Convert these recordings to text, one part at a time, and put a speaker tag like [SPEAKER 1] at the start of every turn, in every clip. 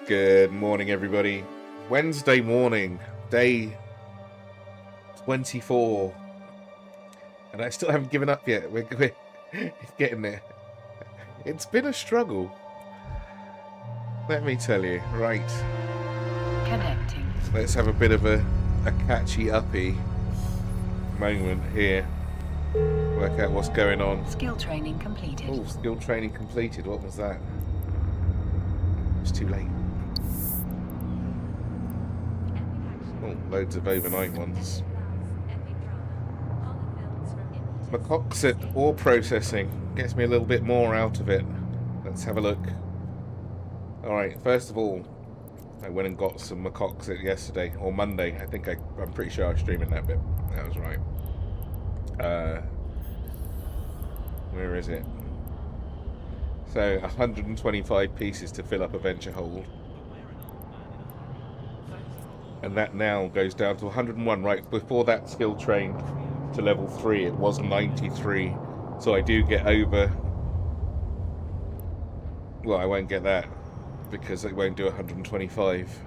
[SPEAKER 1] Good morning, everybody. Wednesday morning, day 24. And I still haven't given up yet. We're getting there. It's been a struggle. Let me tell you. Right.
[SPEAKER 2] Connecting.
[SPEAKER 1] Let's have a bit of a catchy uppy moment here. Work out what's going on.
[SPEAKER 2] Skill training completed.
[SPEAKER 1] Oh, skill training completed. What was that? It's too late. Oh, loads of overnight ones. Macoxit ore processing gets me a little bit more out of it. Let's have a look. Alright, first of all, I went and got some Macoxit yesterday, or Monday. I'm pretty sure I was streaming that bit. That was right. Where is it? So, 125 pieces to fill up a venture hold. And that now goes down to 101. Right, before that skill trained to level 3, it was 93. So I do get over... Well, I won't get that, because it won't do 125.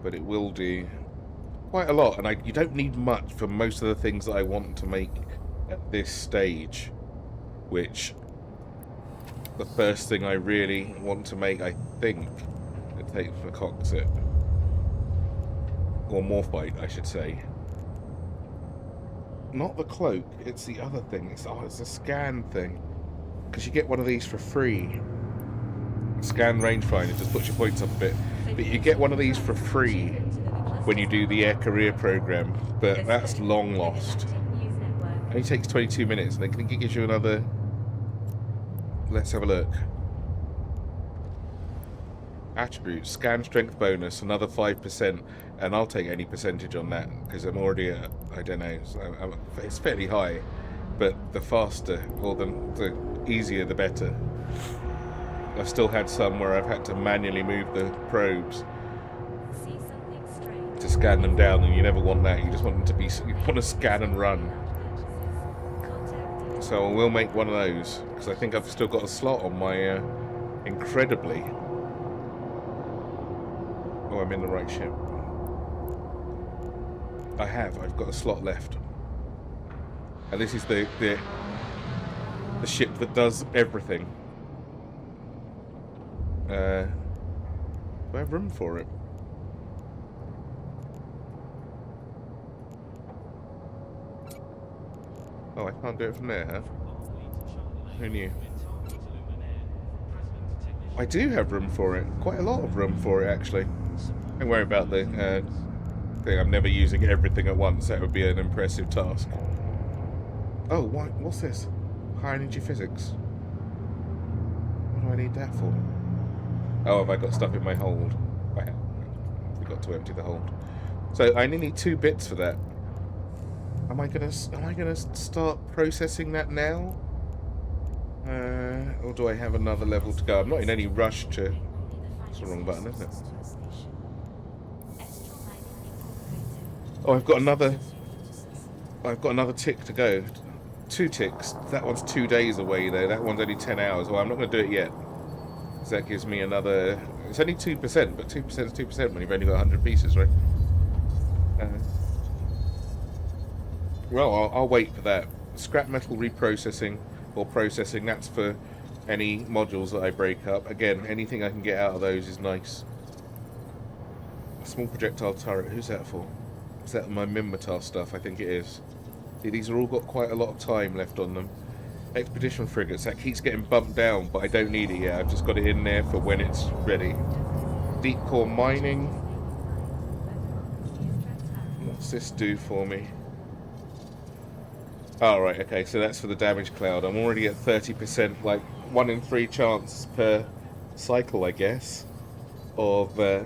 [SPEAKER 1] But it will do quite a lot. And you don't need much for most of the things that I want to make at this stage. Which... the first thing I really want to make, I think, it takes Macoxit. Or Morphite, I should say. Not the cloak, it's the other thing. It's a scan thing. Because you get one of these for free. Scan rangefinder just puts your points up a bit. But you get one of these for free when you do the Air Career program. But that's long lost. It only takes 22 minutes, and it gives you another... Let's have a look. Attributes, scan strength bonus, another 5%, and I'll take any percentage on that because I'm already at, I don't know, it's fairly high, but the faster or the easier the better. I've still had some where I've had to manually move the probes to scan them down, and you never want that. You just want them to be, you want to scan and run. So I will make one of those because I think I've still got a slot on my incredibly. Oh, I'm in the right ship. I've got a slot left. And this is the ship that does everything. Do I have room for it? Oh, I can't do it from there, huh? Who knew? I do have room for it. Quite a lot of room for it, actually. Don't worry about the thing. I'm never using everything at once. That would be an impressive task. Oh, what's this? High energy physics. What do I need that for? Oh, have I got stuff in my hold? I have. Forgot to empty the hold. So I only need 2 bits for that. Am I gonna start processing that now? Or do I have another level to go? I'm not in any rush to... It's the wrong button, isn't it? Oh, I've got another tick to go. 2 ticks. That one's 2 days away though. That one's only 10 hours. Well, I'm not going to do it yet. Because that gives me another... It's only 2%, but 2% is 2% when you've only got 100 pieces, right? Well, I'll wait for that. Scrap metal reprocessing or processing, that's for any modules that I break up. Again, anything I can get out of those is nice. A small projectile turret, who's that for? Is that my Minmatar stuff? I think it is. See, these are all got quite a lot of time left on them. Expedition frigates, that keeps getting bumped down, but I don't need it yet. I've just got it in there for when it's ready. Deep core mining. What's this do for me? Oh, right, okay, so that's for the damage cloud. I'm already at 30%, like 1 in 3 chance per cycle, I guess, of a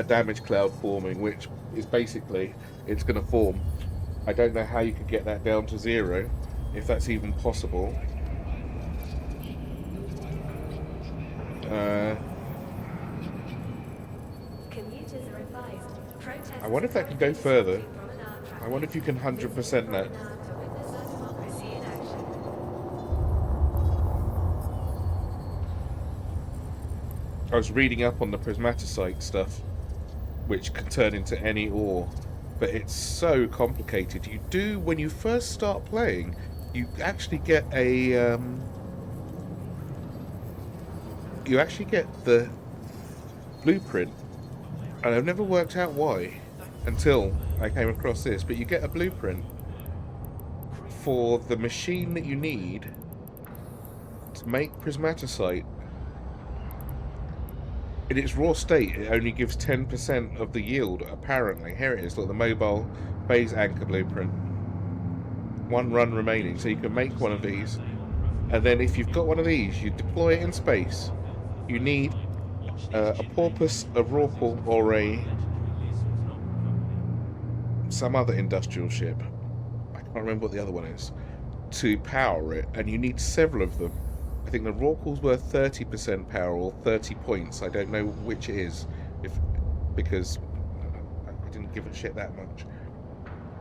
[SPEAKER 1] damage cloud forming, which is basically, it's going to form. I don't know how you could get that down to 0, if that's even possible. I wonder if that can go further. I wonder if you can 100% that. I was reading up on the prismaticite stuff, which can turn into any ore, but it's so complicated. You do, when you first start playing, you actually get a you actually get the blueprint, and I've never worked out why until I came across this, but you get a blueprint for the machine that you need to make prismaticite. In its raw state, it only gives 10% of the yield, apparently. Here it is, look, the mobile phase anchor blueprint. One run remaining, so you can make one of these. And then if you've got one of these, you deploy it in space. You need a porpoise, a rorqual, or some other industrial ship. I can't remember what the other one is. To power it, and you need several of them. I think the rorqual's worth 30% power or 30 points. I don't know which it is, because I didn't give a shit that much.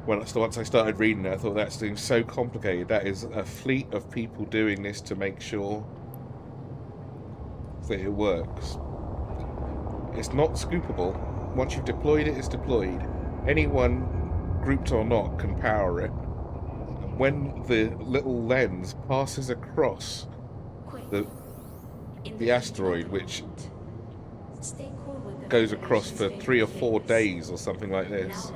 [SPEAKER 1] Once I started reading it, I thought that seems so complicated. That is a fleet of people doing this to make sure that it works. It's not scoopable. Once you've deployed it, it's deployed. Anyone, grouped or not, can power it. And when the little lens passes across the asteroid, which goes across for 3 or 4 days or something like this,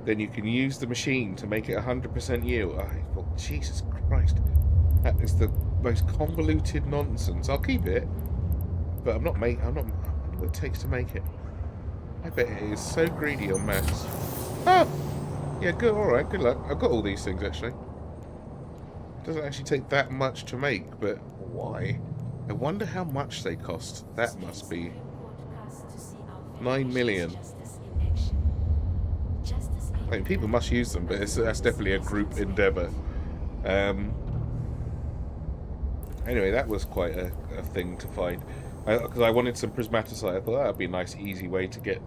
[SPEAKER 1] then you can use the machine to make it 100% yield. I thought, Jesus Christ, that is the most convoluted nonsense. I'll keep it, but I'm not what it takes to make it. I bet it is so greedy on maths. Ah! Yeah, good, alright, good luck. I've got all these things, actually. It doesn't actually take that much to make, but why? I wonder how much they cost. That must be 9 million. I mean, people must use them, but that's definitely a group endeavour. Anyway, that was quite a thing to find. Because I wanted some prismaticite. I thought that would be a nice, easy way to get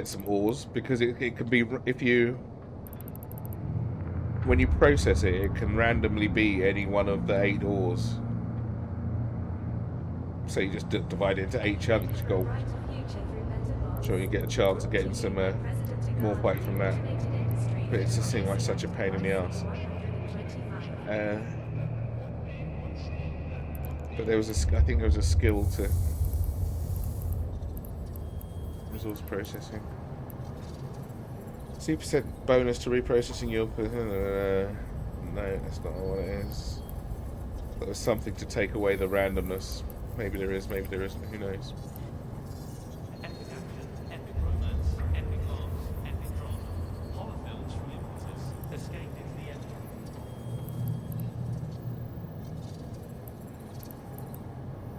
[SPEAKER 1] some ores. Because it can be, when you process it, it can randomly be any one of the 8 ores. So you just divide it into 8 chunks. Go. Sure, you get a chance of getting some more fight from that. But it just seemed like such a pain in the ass. But there was I think there was a skill to resource processing. 2% bonus to reprocessing your. No, that's not what it is. There was something to take away the randomness. Maybe there is, maybe there isn't. Who knows?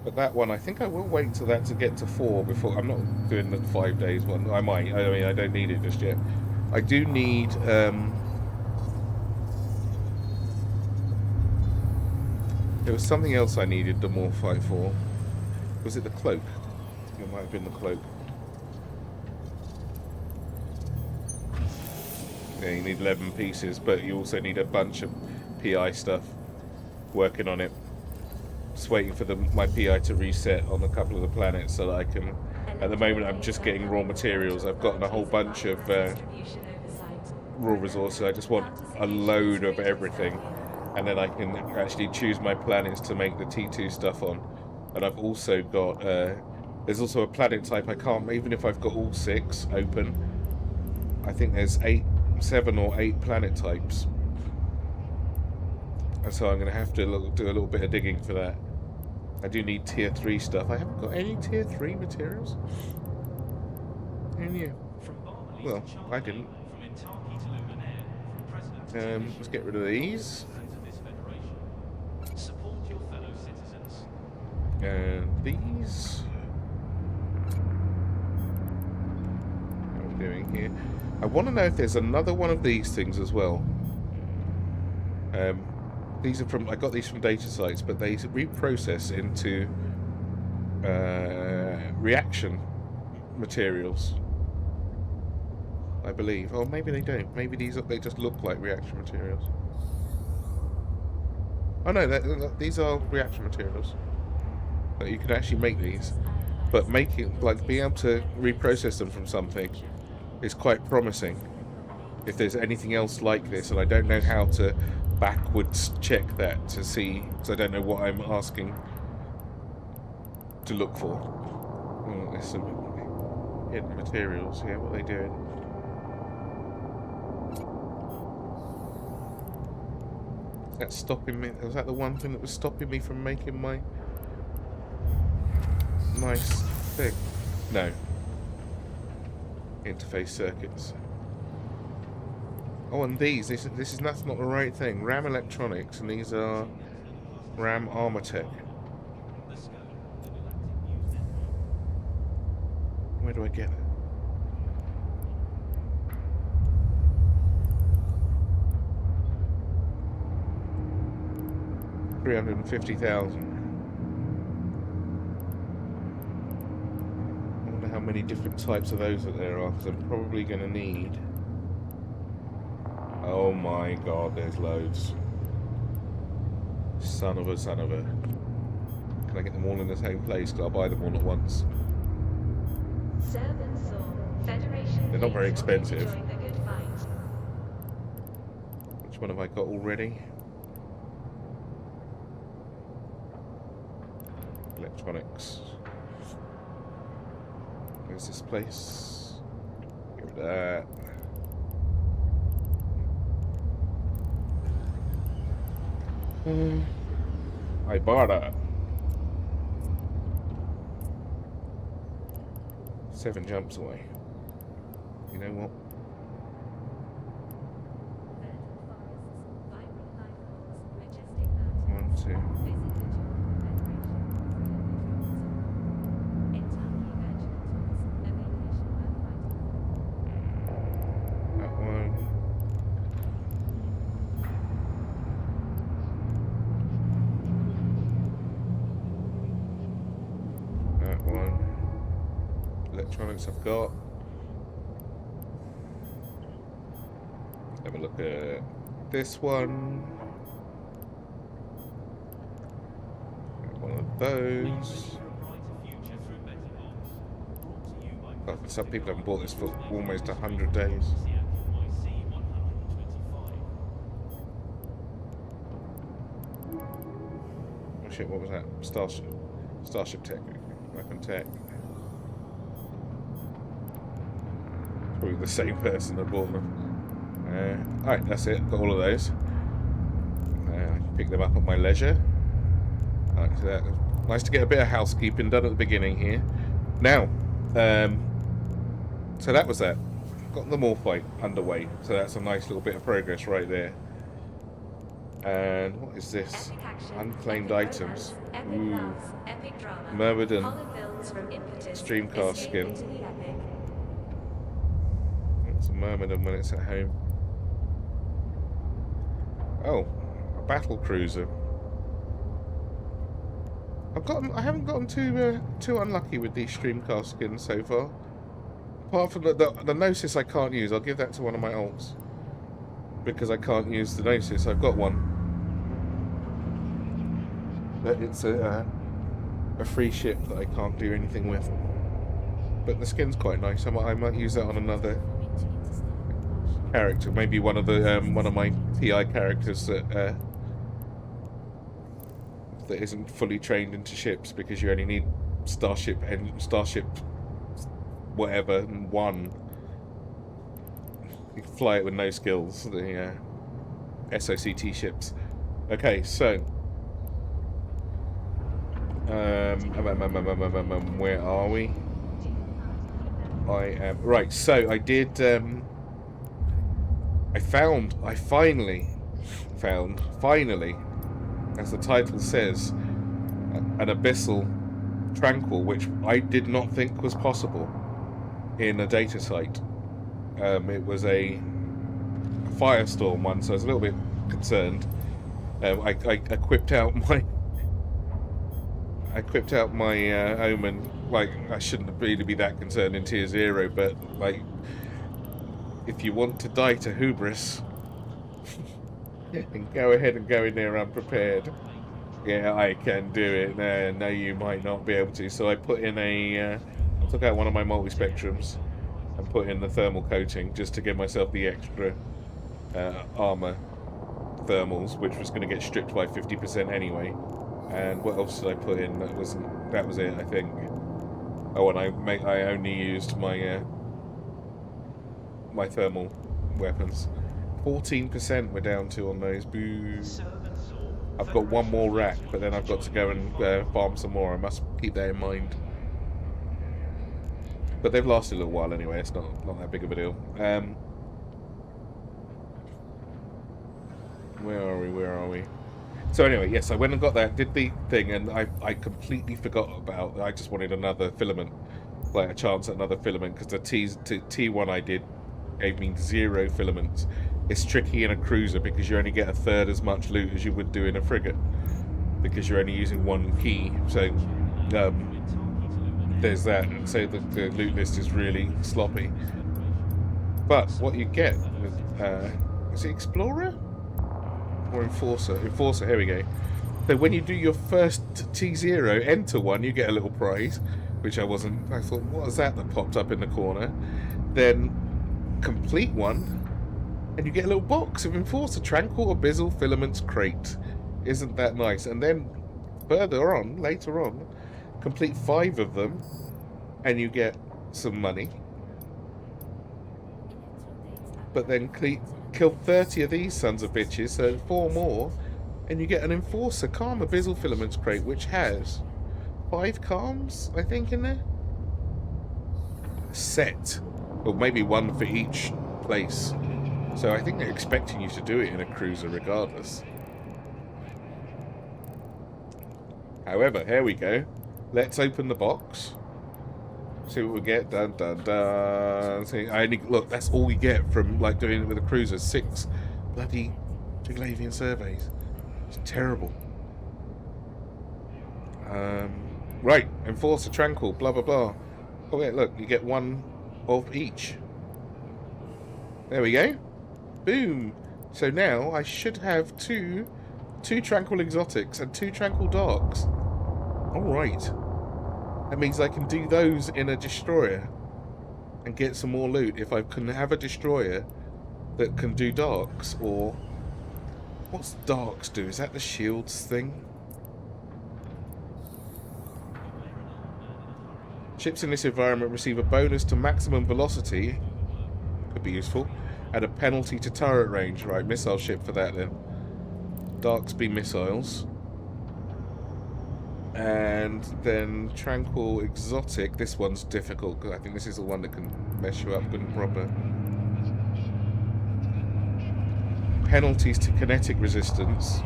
[SPEAKER 1] But that one, I think I will wait until that to get to 4 before. I'm not doing the 5 days one. I might. I mean, I don't need it just yet. I do need. There was something else I needed the more fight for. Was it the cloak? I think it might have been the cloak. Yeah, you need 11 pieces, but you also need a bunch of PI stuff. Working on it. Just waiting for my PI to reset on a couple of the planets so that I can. At the moment, I'm just getting raw materials. I've gotten a whole bunch of raw resources. I just want a load of everything, and then I can actually choose my planets to make the T2 stuff on. And I've also got. There's also a planet type I can't. Even if I've got all 6 open, I think there's 7 or 8 planet types. And so I'm going to have to do a little bit of digging for that. I do need tier 3 stuff. I haven't got any tier 3 materials. Who knew? Well, I didn't. Let's get rid of these. And these. What are we doing here? I want to know if there's another one of these things as well. These are from. I got these from data sites, but they reprocess into reaction materials. I believe. Oh, maybe they don't. Maybe they just look like reaction materials. Oh no, these are reaction materials. That you can actually make these, but making, like, being able to reprocess them from something is quite promising. If there's anything else like this, and I don't know how to backwards check that to see, because I don't know what I'm asking to look for. Oh, there's some hidden materials here. What are they doing? Is that stopping me? Was that the one thing that was stopping me from making my nice thing? No. Interface circuits. Oh, and these. That's not the right thing. RAM electronics, and these are RAM Armortech. Where do I get it? $350,000. I wonder how many different types of those that there are, because I'm probably going to need... Oh my god, there's loads. Son of a. Can I get them all in the same place? Because I'll buy them all at once. They're not very expensive. Which one have I got already? Electronics. Where's this place? Give it that. I bought it. 7 jumps away. You know what? One, two. That one. That one. Electronics I've got. Have a look at this one. One of those. Oh, some people haven't bought this for almost 100 days. Oh shit, what was that? Starship Tech. Weapon Tech. Probably the same person that bought them. Alright, that's it. Got all of those. I can pick them up at my leisure. Alright, so nice to get a bit of housekeeping done at the beginning here. Now, so that was that. Got the Morphite underway. So that's a nice little bit of progress right there. And what is this? Unclaimed items. Ooh. Myrmidon. Streamcast skin. It's a Myrmidon when it's at home. Oh, a battle cruiser. I haven't gotten too unlucky with these Streamcast skins so far. Apart from the Gnosis I can't use. I'll give that to one of my alts. Because I can't use the Gnosis. I've got one. But it's a free ship that I can't do anything with. But the skin's quite nice. I might use that on another character. Maybe one of my TI characters that isn't fully trained into ships, because you only need Starship whatever and one. You can fly it with no skills. The SOCT ships. Okay, so where are we? I am right. So I did. I finally found, as the title says, an abyssal tranquil, which I did not think was possible in a data site. It was a firestorm one, so I was a little bit concerned. I equipped out my Omen. Like, I shouldn't really be that concerned in Tier 0, but like, if you want to die to hubris, Go ahead and go in there unprepared. Yeah, I can do it. No, you might not be able to. So I put in I took out one of my multi-spectrums and put in the thermal coating just to give myself the extra armor thermals, which was going to get stripped by 50% anyway. And what else did I put in? That was it, I think. Oh, and I only used my my thermal weapons. 14% we're down to on those. Boo. I've got one more rack, but then I've got to go and farm some more. I must keep that in mind. But they've lasted a little while anyway. It's not that big of a deal. Where are we? So anyway, yes, I went and got that, did the thing, and I completely forgot about. I just wanted another filament, like a chance at another filament, because the T1 I did gave me 0 filaments. It's tricky in a cruiser because you only get a third as much loot as you would do in a frigate, because you're only using one key. So there's that, and so the loot list is really sloppy. But what you get with is it Explorer or Enforcer? Enforcer, here we go. So when you do your first T0, enter one, you get a little prize, which I thought, what is that popped up in the corner? Then complete one, and you get a little box of Enforcer, Tranquil, Abyssal, Filaments, Crate. Isn't that nice? And then later on, complete 5 of them, and you get some money. But then kill 30 of these sons of bitches, so 4 more, and you get an Enforcer Calm Abyssal Filaments Crate, which has 5 calms, I think, in there. Set. Or maybe 1 for each place. So I think they're expecting you to do it in a cruiser regardless. However, here we go. Let's open the box. See what we get. Dun dun dun. See, look, that's all we get from like doing it with a cruiser. 6 bloody Juglavian surveys. It's terrible. Right, Enforcer, Tranquil, blah blah blah. Oh yeah, look, you get 1 of each. There we go. Boom. So now I should have two Tranquil Exotics and 2 Tranquil Darks. Alright. That means I can do those in a destroyer and get some more loot if I can have a destroyer that can do darks. Or what's darks do? Is that the shields thing? Ships in this environment receive a bonus to maximum velocity. Could be useful. At a penalty to turret range. Right, missile ship for that then. Darks be missiles. And then Tranquil Exotic. This one's difficult because I think this is the one that can mess you up good and proper. Penalties to kinetic resistance.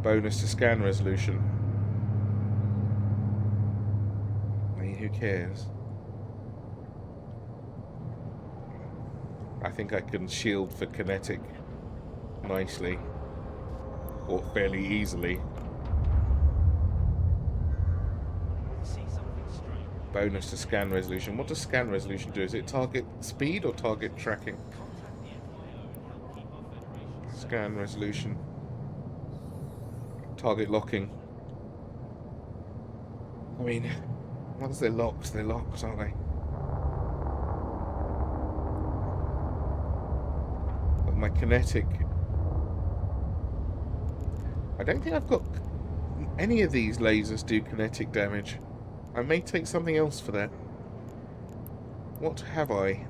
[SPEAKER 1] Bonus to scan resolution. I mean, who cares? I think I can shield for kinetic nicely. Or fairly easily. Bonus to scan resolution. What does scan resolution do? Is it target speed or target tracking? Scan resolution. Target locking. I mean, once they're locked, aren't they? But my kinetic... I don't think I've got any of these lasers do kinetic damage. I may take something else for that. What have I?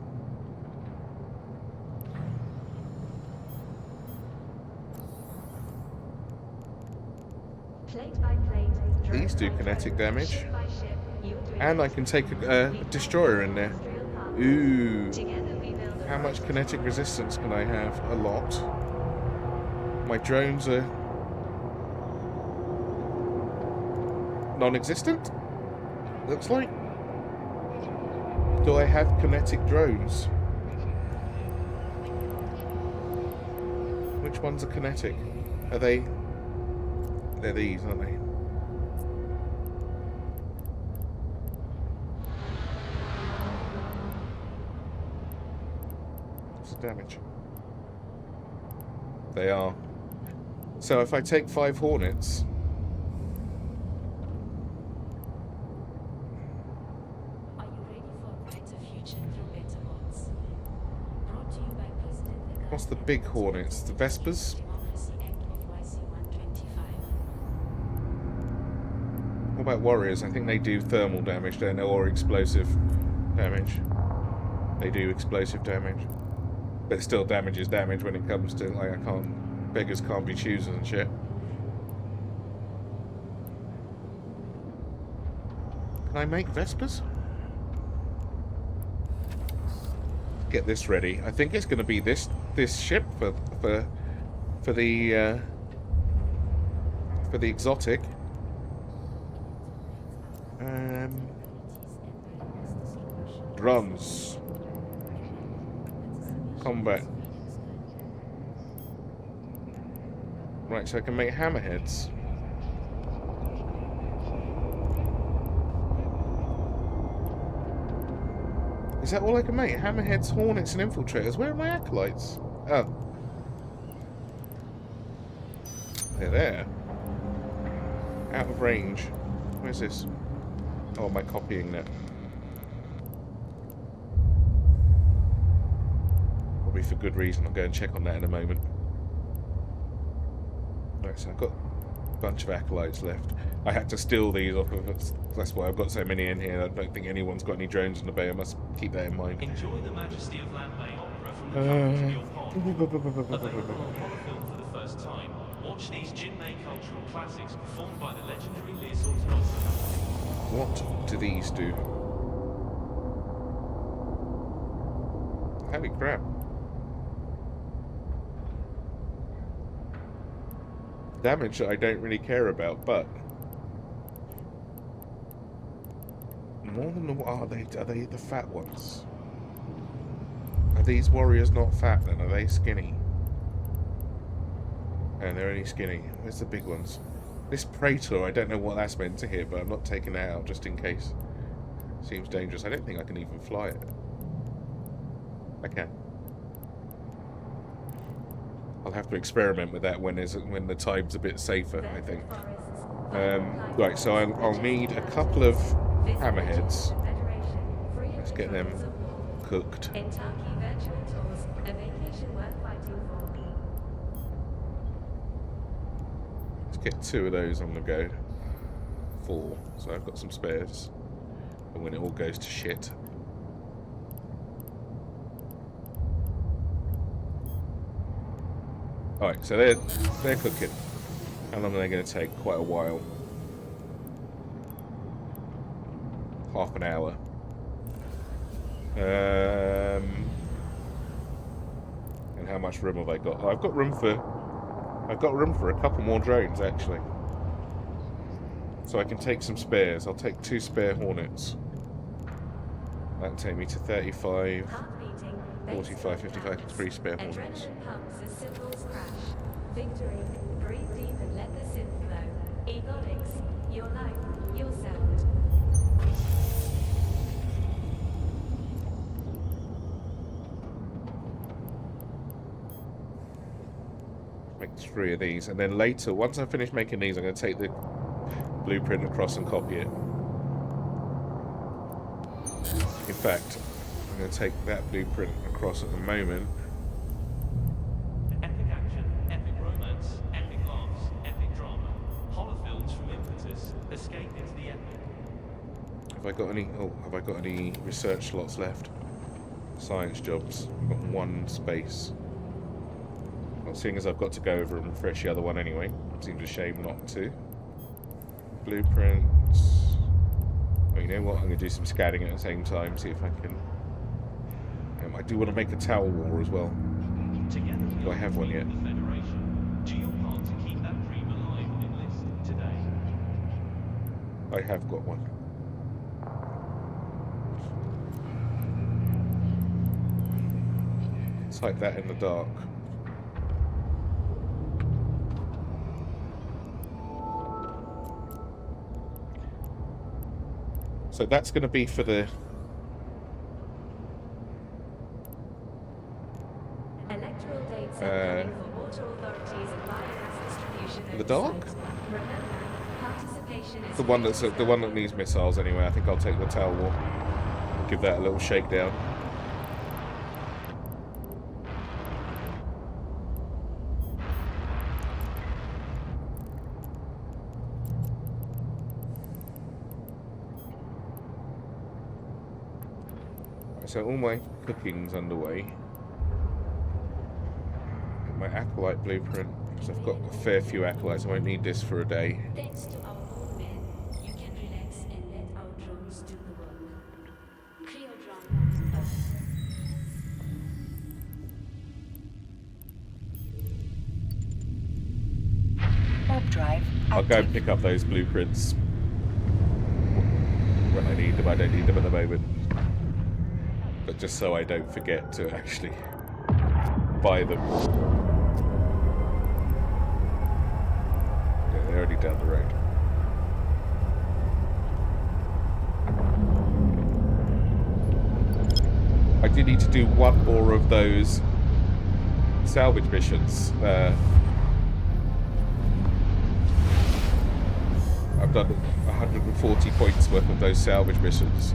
[SPEAKER 1] These do kinetic damage. And I can take a destroyer in there. Ooh. How much kinetic resistance can I have? A lot. My drones are non-existent, looks like. Do I have kinetic drones? Which ones are kinetic? Are they... They're these, aren't they? What's the damage? They are. So if I take 5 Hornets...
[SPEAKER 3] Are you ready for a brighter future through better bonds? Brought to you by President Lagarde.
[SPEAKER 1] What's the big Hornets? The Vespers?
[SPEAKER 3] Democracy Act NYC 125.
[SPEAKER 1] What about Warriors? I think they do thermal damage, don't they? Or explosive damage. They do explosive damage. But still damage is damage when it comes to, like, beggars can't be choosers and shit. Can I make Vespers? Get this ready. I think it's going to be this ship for the exotic. Drums. Combat. Right, so I can make hammerheads. Is that all I can make? Hammerheads, hornets, and infiltrators. Where are my acolytes? Oh. They're there. Out of range. Where's this? Oh, am I copying that? Probably for good reason. I'll go and check on that in a moment. Right, so I've got a bunch of acolytes left. I had to steal these off of it. That's why I've got so many in here. I don't think anyone's got any drones in the bay. I must keep that in mind.
[SPEAKER 4] Enjoy the majesty of Land Bay Opera from the comfort of your pod. Available on monofilm for the first time. Watch these Jinmei cultural classics performed by the legendary Learsorts and Opera Company.
[SPEAKER 1] What do these do? Holy crap. Damage that I don't really care about, but more than the are they the fat ones? Are these warriors not fat then? Are they skinny? And they're only skinny. Where's the big ones? This Praetor, I don't know what that's meant to hit, but I'm not taking that out just in case. Seems dangerous. I don't think I can even fly it. I can. I'll have to experiment with that when the time's a bit safer, I think. Right, so I'll need a couple of hammerheads. Let's get them cooked. Let's get 2 of those on the go. 4. So I've got some spares. And when it all goes to shit. Alright, so they're cooking. How long are they going to take? Quite a while. Half an hour. And how much room have I got? Oh, I've got room for a couple more drones actually. So I can take some spares. I'll take 2 spare Hornets. That'll take me to 35, 45, 55, 3 spare Hornets.
[SPEAKER 3] Victory, breathe deep and let the synth flow. Egotics, your life, your sound.
[SPEAKER 1] Make 3 of these, and then later, once I finish making these, I'm going to take the blueprint across and copy it. In fact, I'm going to take that blueprint across at the moment.
[SPEAKER 4] Epic action, epic romance, epic laughs, epic drama. Horror films from Impetus. Escape into the epic.
[SPEAKER 1] Have I got any? Oh, have I got any research slots left? Science jobs. I've got 1 space. Well, seeing as I've got to go over and refresh the other one anyway, it seems a shame not to. Blueprints. Oh, you know what? I'm going to do some scouting at the same time, see if I can. I do want to make a towel war as well.
[SPEAKER 4] Together
[SPEAKER 1] Do I have one yet?
[SPEAKER 4] the Federation. Do your part to keep that dream alive and enlist today.
[SPEAKER 1] I have got one. It's like that in the dark. So that's going to be for the...
[SPEAKER 3] Electoral dates are coming for water authority.
[SPEAKER 1] The dog?
[SPEAKER 3] Participation is
[SPEAKER 1] The one that needs missiles anyway. I think I'll take the Tal War. Give that a little shakedown. So all my cooking's underway. My acolyte blueprint, because I've got a fair few acolytes. I won't need this for a day.
[SPEAKER 3] Thanks to our own men, you can relax and let our drones do the work. Creo drone up.
[SPEAKER 2] Warp drive
[SPEAKER 1] I'll go and
[SPEAKER 2] active.
[SPEAKER 1] pick up those blueprints when I need them. I don't need them at the moment. But just so I don't forget to actually buy them. Yeah, they're already down the road. I do need to do one more of those salvage missions. I've done 140 points worth of those salvage missions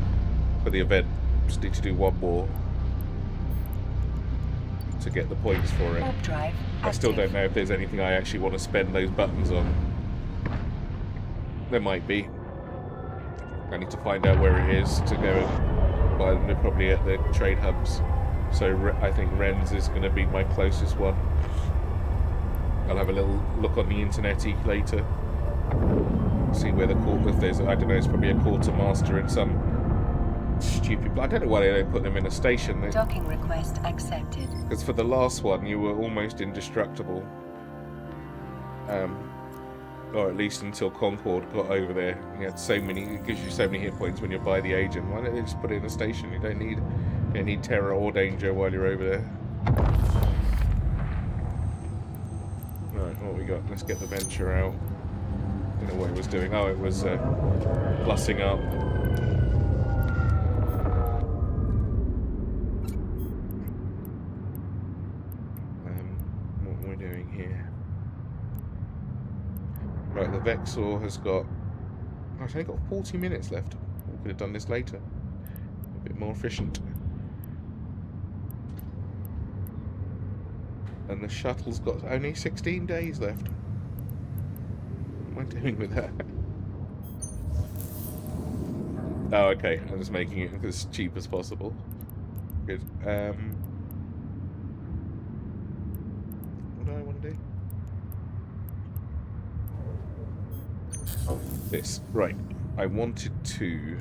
[SPEAKER 1] for the event. Just need to do one more to get the points for it.
[SPEAKER 2] Warp drive
[SPEAKER 1] I still
[SPEAKER 2] active.
[SPEAKER 1] don't know if there's anything I actually want to spend those buttons on. There might be. I need to find out where it is to go and buy them. They're probably at the trade hubs. So I think Ren's is going to be my closest one. I'll have a little look on the internet-y later. See where the quarter, if there's, I don't know, it's probably a quartermaster in some stupid, I don't know why they don't put them in a station.
[SPEAKER 2] Docking request accepted.
[SPEAKER 1] Because for the last one, you were almost indestructible. Or at least until Concord got over there. You had so many, it gives you so many hit points when you're by the agent. Why don't they just put it in a station? You don't need terror or danger while you're over there. Right, what we got? Let's get the venture out. Don't know what it was doing. Oh, it was plussing up. What are we doing here? Right, the Vexor has got... Oh, it's only got 40 minutes left. We could have done this later. A bit more efficient. And the shuttle's got only 16 days left. What am I doing with that? Oh, okay. I'm just making it as cheap as possible. Good. What do I want to do? This. Right. I wanted to...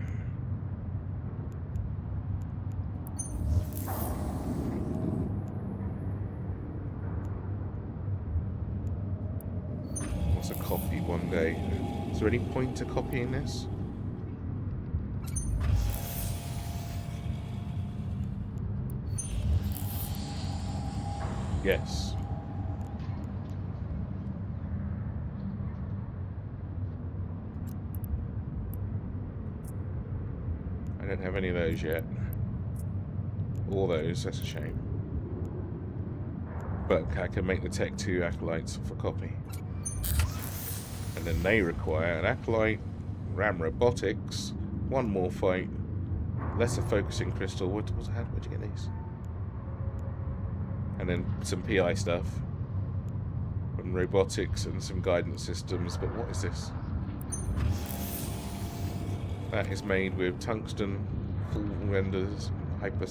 [SPEAKER 1] What's a copy one day? Is there any point to copying this? Yes. I don't have any of those yet. All those, that's a shame. But I can make the Tech 2 acolytes for copy. And then they require an acolyte, RAM robotics, one more fight, lesser focusing crystal. Where'd you get these? And then some PI stuff. And robotics and some guidance systems. But what is this? That is made with tungsten, full renders, hyper,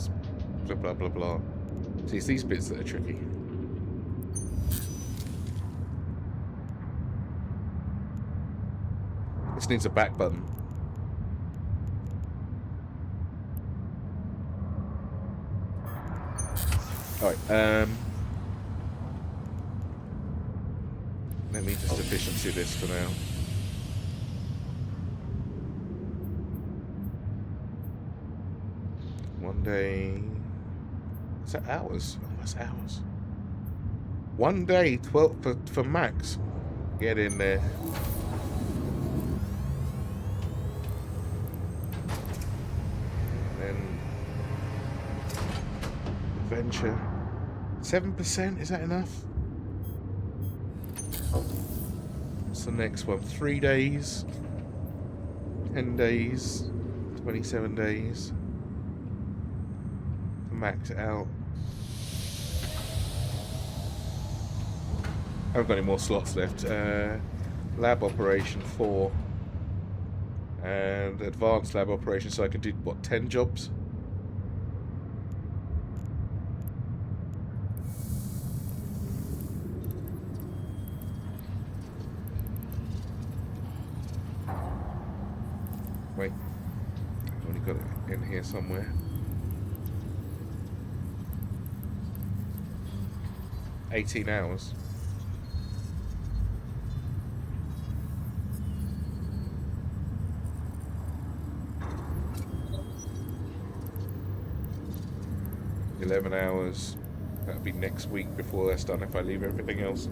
[SPEAKER 1] blah blah blah blah. See, it's these bits that are tricky. This needs a back button. Alright, let me just efficiency this for now. One day... Is that hours? Oh, that's hours. One day, 12 for max. Get in there. Then... Adventure. 7%? Is that enough? What's the next one? 3 days, 10 days, 27 days. Max it out. I haven't got any more slots left. Lab operation 4 and advanced lab operation, so I could do what, 10 jobs? Wait, I've only got it in here somewhere. 18 hours. $11. That'll be next week before that's done if I leave everything else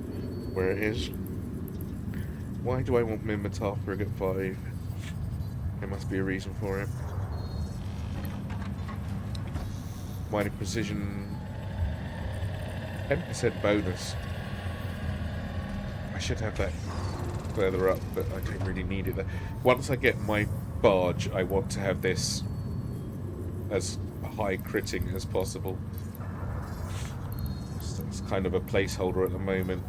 [SPEAKER 1] where it is. Why do I want Minmatar Frigate 5? There must be a reason for it. Mining precision 10% bonus. I should have that further up, but I don't really need it there. Once I get my barge, I want to have this as high critting as possible. So it's kind of a placeholder at the moment.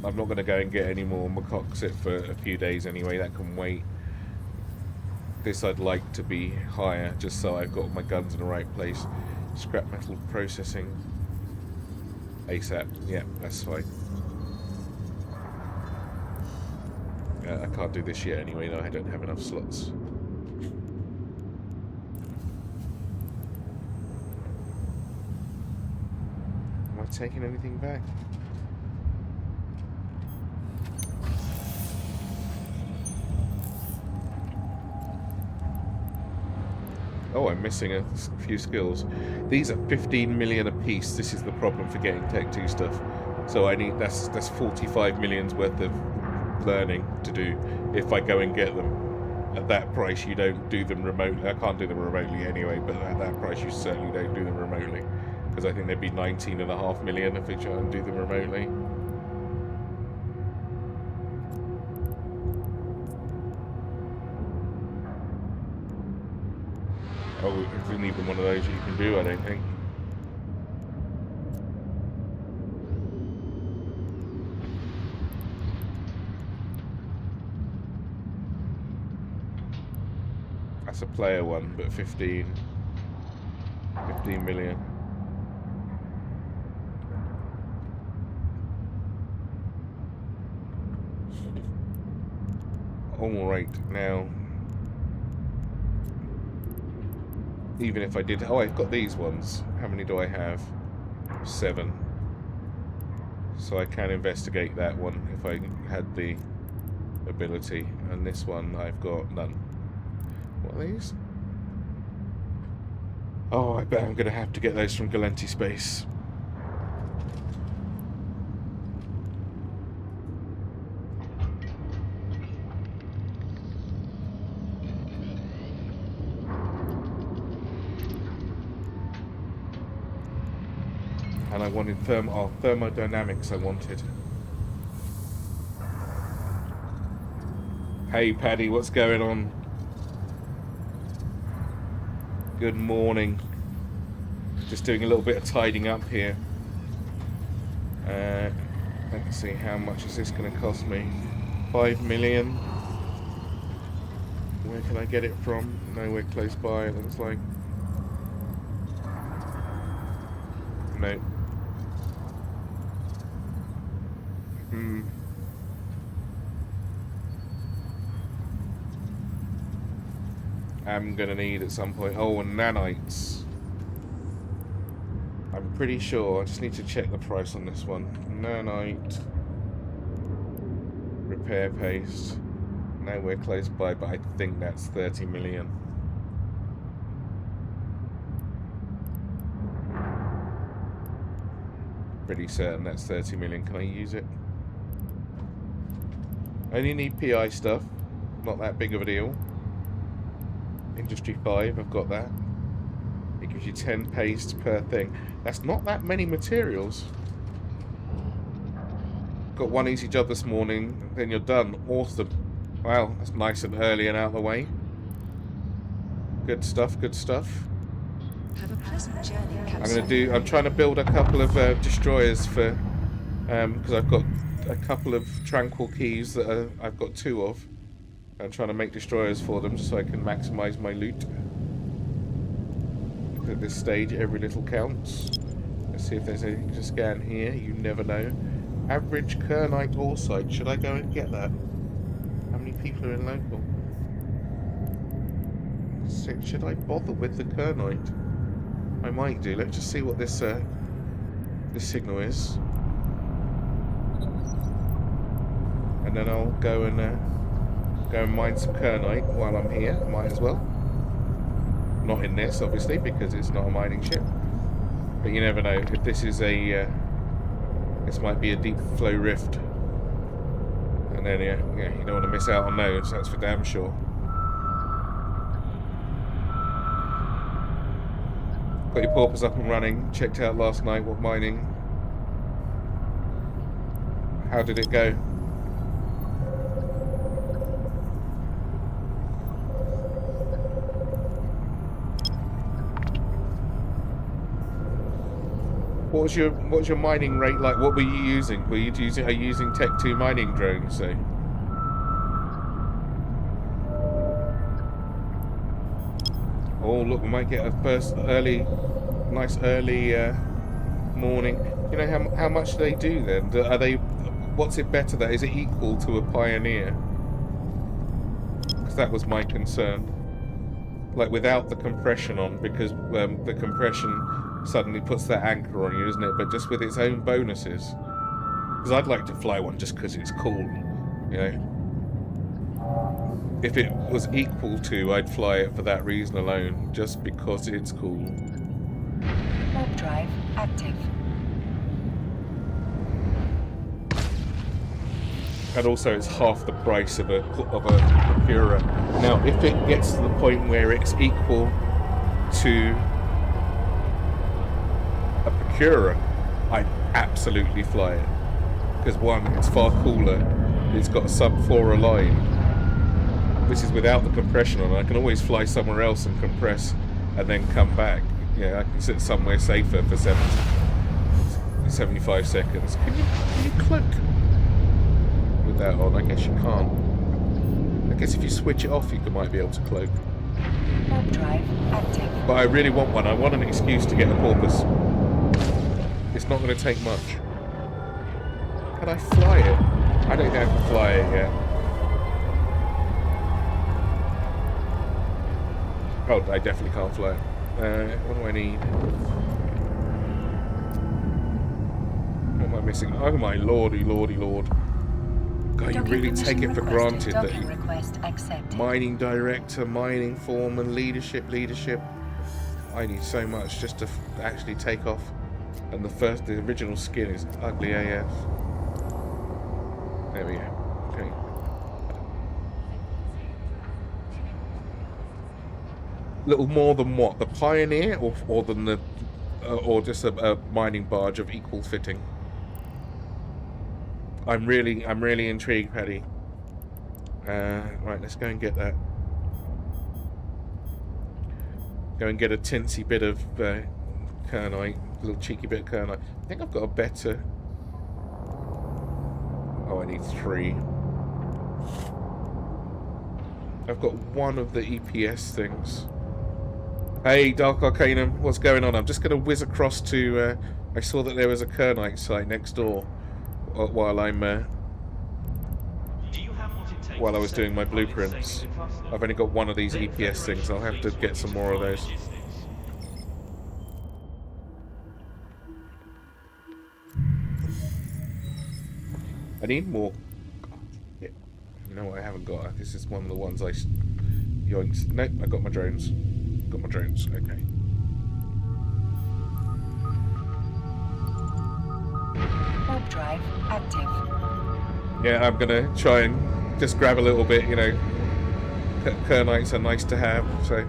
[SPEAKER 1] I'm not going to go and get any more Macoxit for a few days anyway, that can wait. This I'd like to be higher, just so I've got my guns in the right place. Scrap metal processing. ASAP, yeah, that's fine. I can't do this yet anyway, no, I don't have enough slots. Am I taking anything back? Oh, I'm missing a few skills. These are 15 million a piece. This is the problem for getting Tech 2 stuff. So I need that's 45 million's worth of learning to do if I go and get them. At that price, you don't do them remotely. I can't do them remotely anyway, but at that price, you certainly don't do them remotely. Because I think there'd be 19.5 million if we try and do them remotely. Oh, it isn't even one of those you can do, I don't think. That's a player one, but 15 million. Alright, now even if I did... Oh, I've got these ones. How many do I have? 7. So I can investigate that one if I had the ability. And this one, I've got none. What are these? Oh, I bet I'm going to have to get those from Galenti Space. And I wanted thermodynamics I wanted. Hey Paddy, what's going on? Good morning. Just doing a little bit of tidying up here. Let's see, how much is this going to cost me? 5 million. Where can I get it from? Nowhere close by, it looks like. No. I'm gonna need at some point. Oh, and nanites. I'm pretty sure. I just need to check the price on this one. Nanite. Repair paste. Nowhere close by, but I think that's 30 million. Pretty certain that's 30 million. Can I use it? Only need PI stuff. Not that big of a deal. Industry 5, I've got that. It gives you 10 paste per thing. That's not that many materials. Got one easy job this morning, then you're done. Awesome. Wow, that's nice and early and out of the way. Good stuff, good stuff.
[SPEAKER 3] Have a pleasant journey,
[SPEAKER 1] I'm trying to build a couple of destroyers for, because I've got a couple of tranquil keys that I've got 2 of. I'm trying to make destroyers for them just so I can maximize my loot. At this stage, every little counts. Let's see if there's anything to scan here. You never know. Average Kernite ore site. Should I go and get that? How many people are in local? So should I bother with the Kernite? I might do. Let's just see what this signal is, and then I'll go and mine some Kernite while I'm here. Might as well. Not in this, obviously, because it's not a mining ship. But you never know. If this is a this might be a deep flow rift, and then yeah, you don't want to miss out on those. That's for damn sure. Got your porpoise up and running. Checked out last night what mining. How did it go? What was your mining rate like? What were you using? Are you using Tech 2 mining drones? So. Oh look, we might get a nice early morning. You know how much do they do then? Are they? What's it better that? Is it equal to a Pioneer? Because that was my concern. Like without the compression on, because the compression suddenly puts that anchor on you, isn't it? But just with its own bonuses. Because I'd like to fly one just because it's cool, you know. If it was equal to, I'd fly it for that reason alone, just because it's cool.
[SPEAKER 2] Warp drive active.
[SPEAKER 1] And also, it's half the price of a Procurer. Now, if it gets to the point where it's equal to a Procurer, I'd absolutely fly it. Because one, it's far cooler. It's got a sub-4 line. This is without the compression on. I can always fly somewhere else and compress, and then come back. Yeah, I can sit somewhere safer for 75 seconds. Can you cloak with that on? I guess you can't. I guess if you switch it off, you might be able to cloak.
[SPEAKER 2] Warp drive active.
[SPEAKER 1] But I really want one. I want an excuse to get a porpoise. It's not going to take much. Can I fly it? I don't think I can fly it yet. Oh, I definitely can't fly it. What do I need? What am I missing? Oh my lordy, lordy, lord. God, you really take it for granted that
[SPEAKER 2] request accepted.
[SPEAKER 1] mining director, mining foreman, leadership. I need so much just to actually take off. And the original skin is ugly AF. There we go. Okay. Little more than what? The Pioneer, or than the, or just a mining barge of equal fitting? I'm really intrigued, Paddy. Right, let's go and get that. Go and get a tinsy bit of Kernite, a little cheeky bit of Kernite. I think I've got a better. Oh, I need 3. I've got one of the EPS things. Hey, Dark Arcanum, what's going on? I'm just going to whiz across to... I saw that there was a Kernite site next door while I was doing my blueprints. I've only got one of these EPS things. I'll have to get some more of those. I need more. Yeah. You know what I haven't got? This is one of the ones I... Yoinks. Nope, I got my drones. Got my drones, okay.
[SPEAKER 2] Warp drive active.
[SPEAKER 1] Yeah, I'm gonna try and just grab a little bit, you know. Kernites are nice to have, so.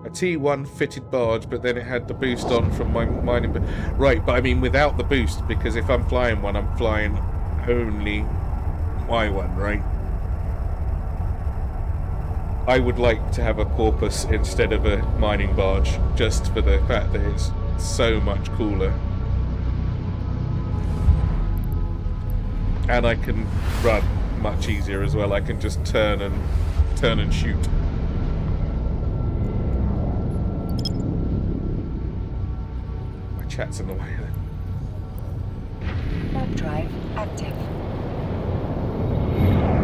[SPEAKER 1] A T1 fitted barge, but then it had the boost on from my mining. Right, but I mean without the boost, because if I'm flying one, I'm flying only my one, right? I would like to have a porpoise instead of a mining barge, just for the fact that it's so much cooler. And I can run much easier as well. I can just turn and shoot. My chat's in the way there.
[SPEAKER 2] Warp drive active.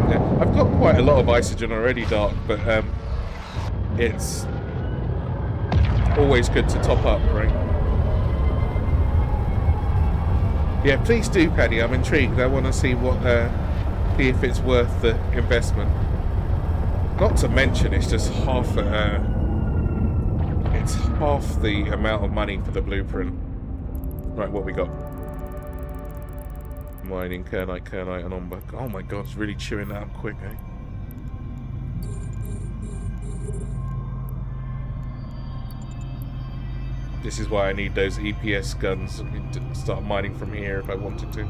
[SPEAKER 1] Yeah, I've got quite a lot of isogen already, Dark, but it's always good to top up, right? Yeah, please do, Paddy. I'm intrigued. I want to see see if it's worth the investment. Not to mention, it's just half it's half the amount of money for the blueprint. Right, what we got? Mining, kernite, and omber. Oh my god, it's really chewing that up quick, eh? This is why I need those EPS guns to start mining from here if I wanted to.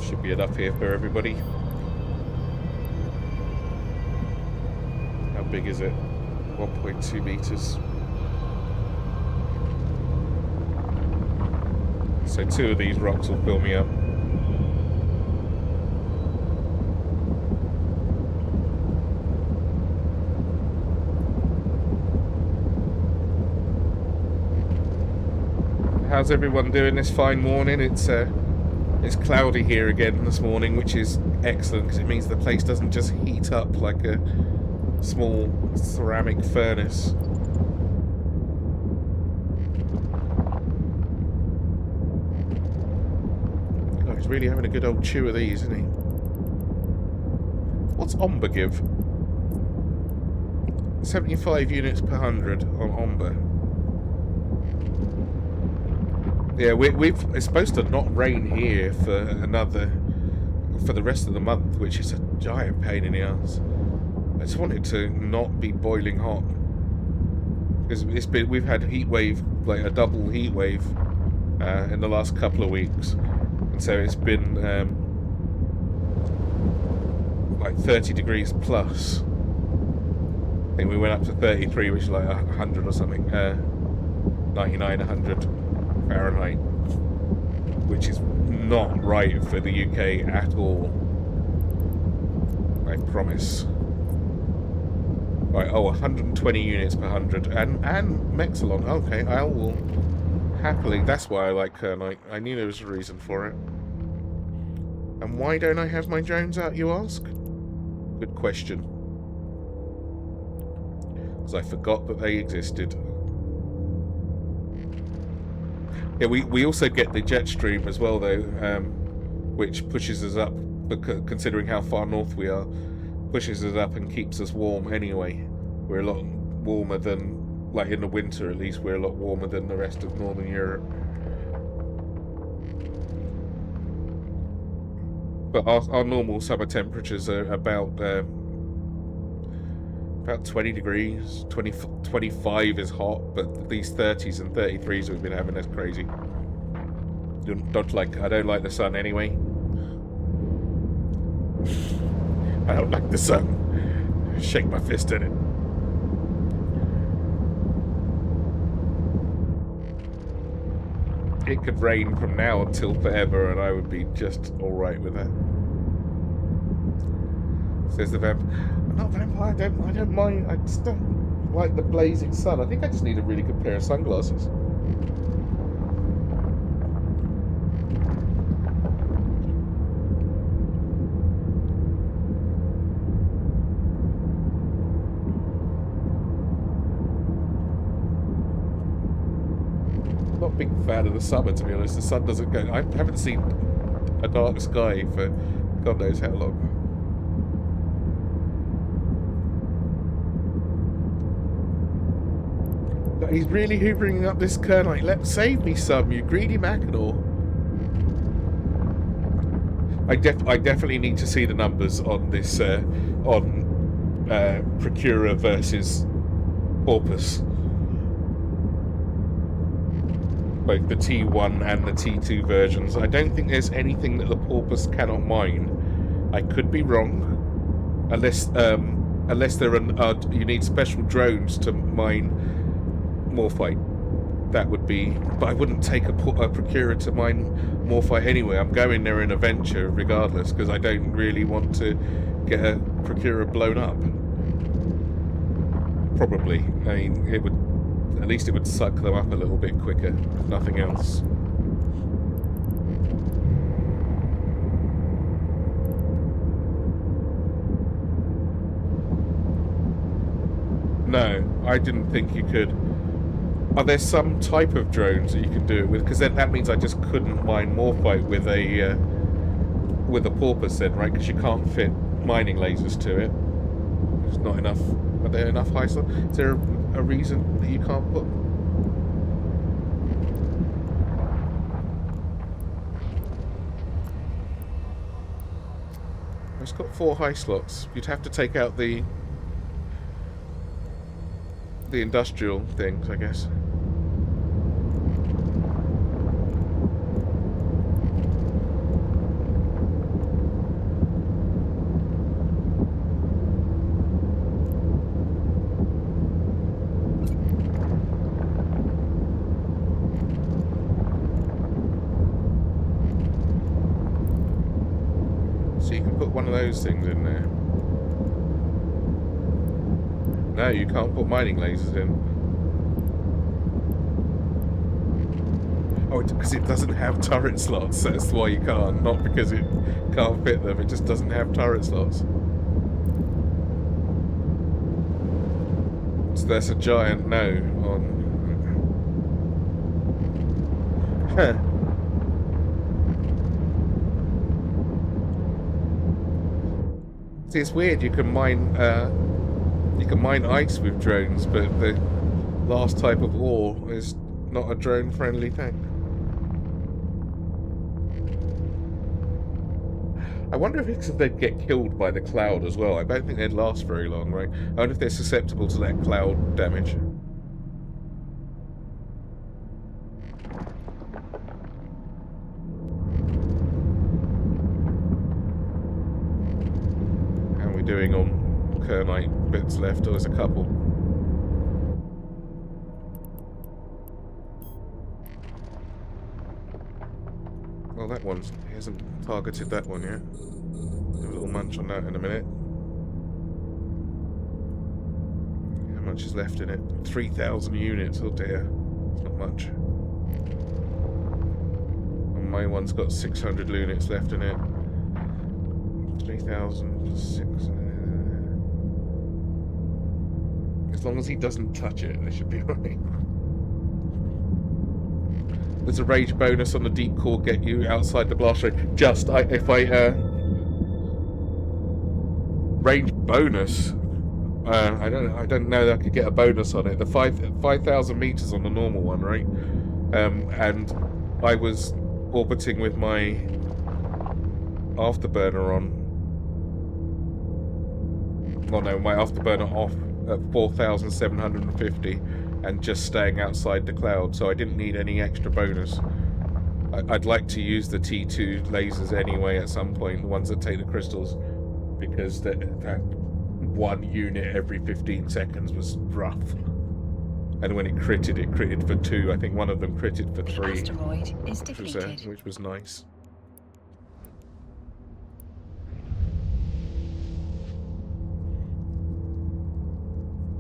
[SPEAKER 1] Should be enough here for everybody. How big is it? 1.2 meters. So 2 of these rocks will fill me up. How's everyone doing this fine morning? It's cloudy here again this morning, which is excellent because it means the place doesn't just heat up like a small ceramic furnace. Oh, he's really having a good old chew of these, isn't he? What's Omber give? 75 units per 100 on Omber. Yeah, it's supposed to not rain here for the rest of the month, which is a giant pain in the ass. I just wanted to not be boiling hot because we've had heat wave, like a double heat wave, in the last couple of weeks, and so it's been like 30 degrees plus. I think we went up to 33, which is like 100 or something, 99, 100. Fahrenheit, which is not right for the UK at all. I promise. Right, oh, 120 units per 100, and Mexalon. Okay, I will happily. That's why I like Kernite. I knew there was a reason for it. And why don't I have my drones out, you ask? Good question. Because I forgot that they existed. Yeah, we also get the jet stream as well, though, which pushes us up, considering how far north we are, pushes us up and keeps us warm anyway. We're a lot warmer than, like in the winter at least, we're a lot warmer than the rest of Northern Europe. But our normal summer temperatures are about 20 degrees, 25 is hot, but these 30s and 33s we've been having, that's crazy. I don't like the sun anyway. I don't like the sun. Shake my fist at it. It could rain from now until forever and I would be just alright with that. Says the vampire. I'm not a vampire, I don't mind. I just don't like the blazing sun. I think I just need a really good pair of sunglasses. a big fan of the summer, to be honest. The sun doesn't go... I haven't seen a dark sky for God knows how long. But he's really hoovering up this kernite. Save me some, you greedy Mackinaw. I definitely need to see the numbers on this, Procurer versus Porpoise. Both the T1 and the T2 versions. I don't think there's anything that the Porpoise cannot mine. I could be wrong. Unless there are, you need special drones to mine Morphite. That would be... But I wouldn't take a Procurer to mine Morphite anyway. I'm going there in a venture regardless, because I don't really want to get a Procurer blown up. Probably. I mean, it would... At least it would suck them up a little bit quicker, if nothing else. No, I didn't think you could. Are there some type of drones that you can do it with? Because then that means I just couldn't mine Morphite with a Porpoise then, right? Because you can't fit mining lasers to it. There's not enough. Are there enough high slots? Is there a reason that you can't put? It's got 4 high slots. You'd have to take out the industrial things, I guess. So you can put one of those things in there. No, you can't put mining lasers in. Oh, because it doesn't have turret slots. That's why you can't. Not because it can't fit them. It just doesn't have turret slots. So that's a giant no on... Huh. See, it's weird. You can mine ice with drones, but the last type of ore is not a drone-friendly thing. I wonder if it's if they'd get killed by the cloud as well. I don't think they'd last very long, right? I wonder if they're susceptible to that cloud damage. How are we doing on kernite bits left? Oh, there's a couple. Well, that one's... he hasn't targeted that one yet. Have a little munch on that in a minute. How much is left in it? 3,000 units, oh dear. It's not much. And my one's got 600 units left in it. 3,600... As long as he doesn't touch it, they should be right. There's a rage bonus on the deep core, get you outside the blast range. Range bonus. I don't know that I could get a bonus on it. The 5,000 meters on the normal one, right? And I was orbiting with my afterburner on. Oh no, my afterburner off at 4,750 and just staying outside the cloud, so I didn't need any extra bonus. I'd like to use the T2 lasers anyway at some point, the ones that take the crystals, because that one unit every 15 seconds was rough. And when it critted for 2. I think one of them critted for 3.
[SPEAKER 2] The asteroid is defeated.
[SPEAKER 1] Which was nice.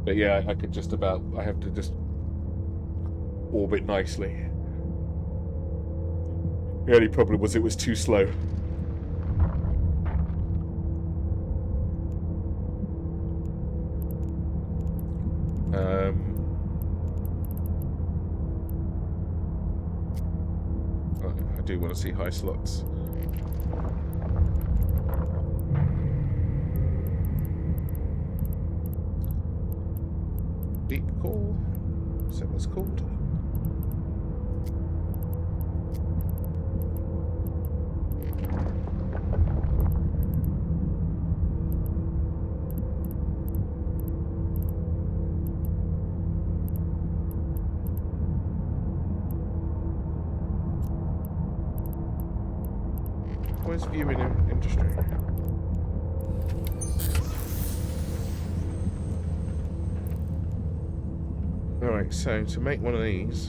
[SPEAKER 1] But yeah, I could just about... I have to just orbit nicely. The only problem was it was too slow. do want to see high slots. Deep core. Is that what it's called? Where's viewing industry? Alright, so to make one of these,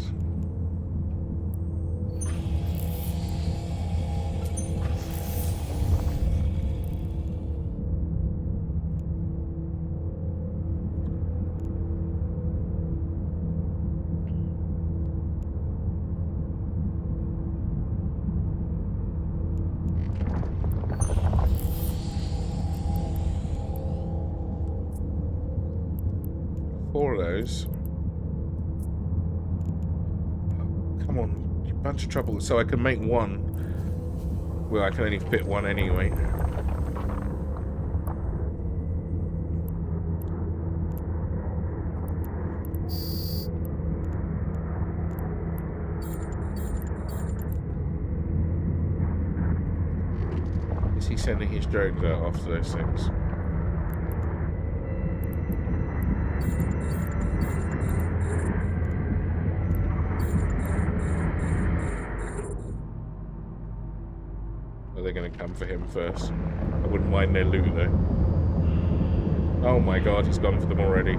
[SPEAKER 1] four of those. Come on, you bunch of trouble. So I can make one. Well, I can only fit one anyway. Is he sending his drones out after those things? They're going to come for him first. I wouldn't mind their loot though. Oh my god, he's gone for them already.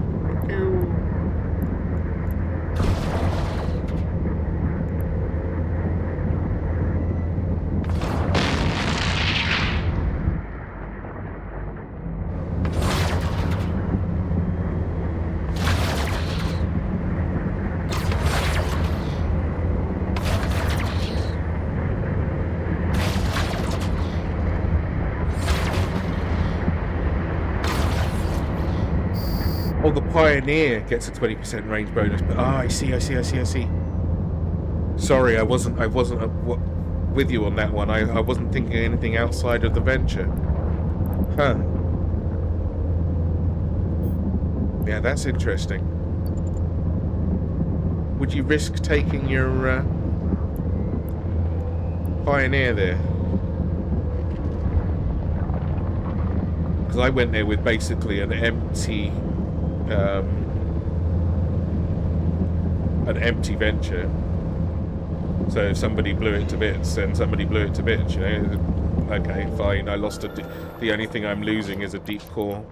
[SPEAKER 1] Oh, the Pioneer gets a 20% range bonus, but I see. Sorry, I wasn't with you on that one. I wasn't thinking anything outside of the Venture. Huh. Yeah, that's interesting. Would you risk taking your Pioneer there? Because I went there with basically an empty Venture. So if somebody blew it to bits, then somebody blew it to bits, you know. Okay, fine. I lost the only thing I'm losing is a deep core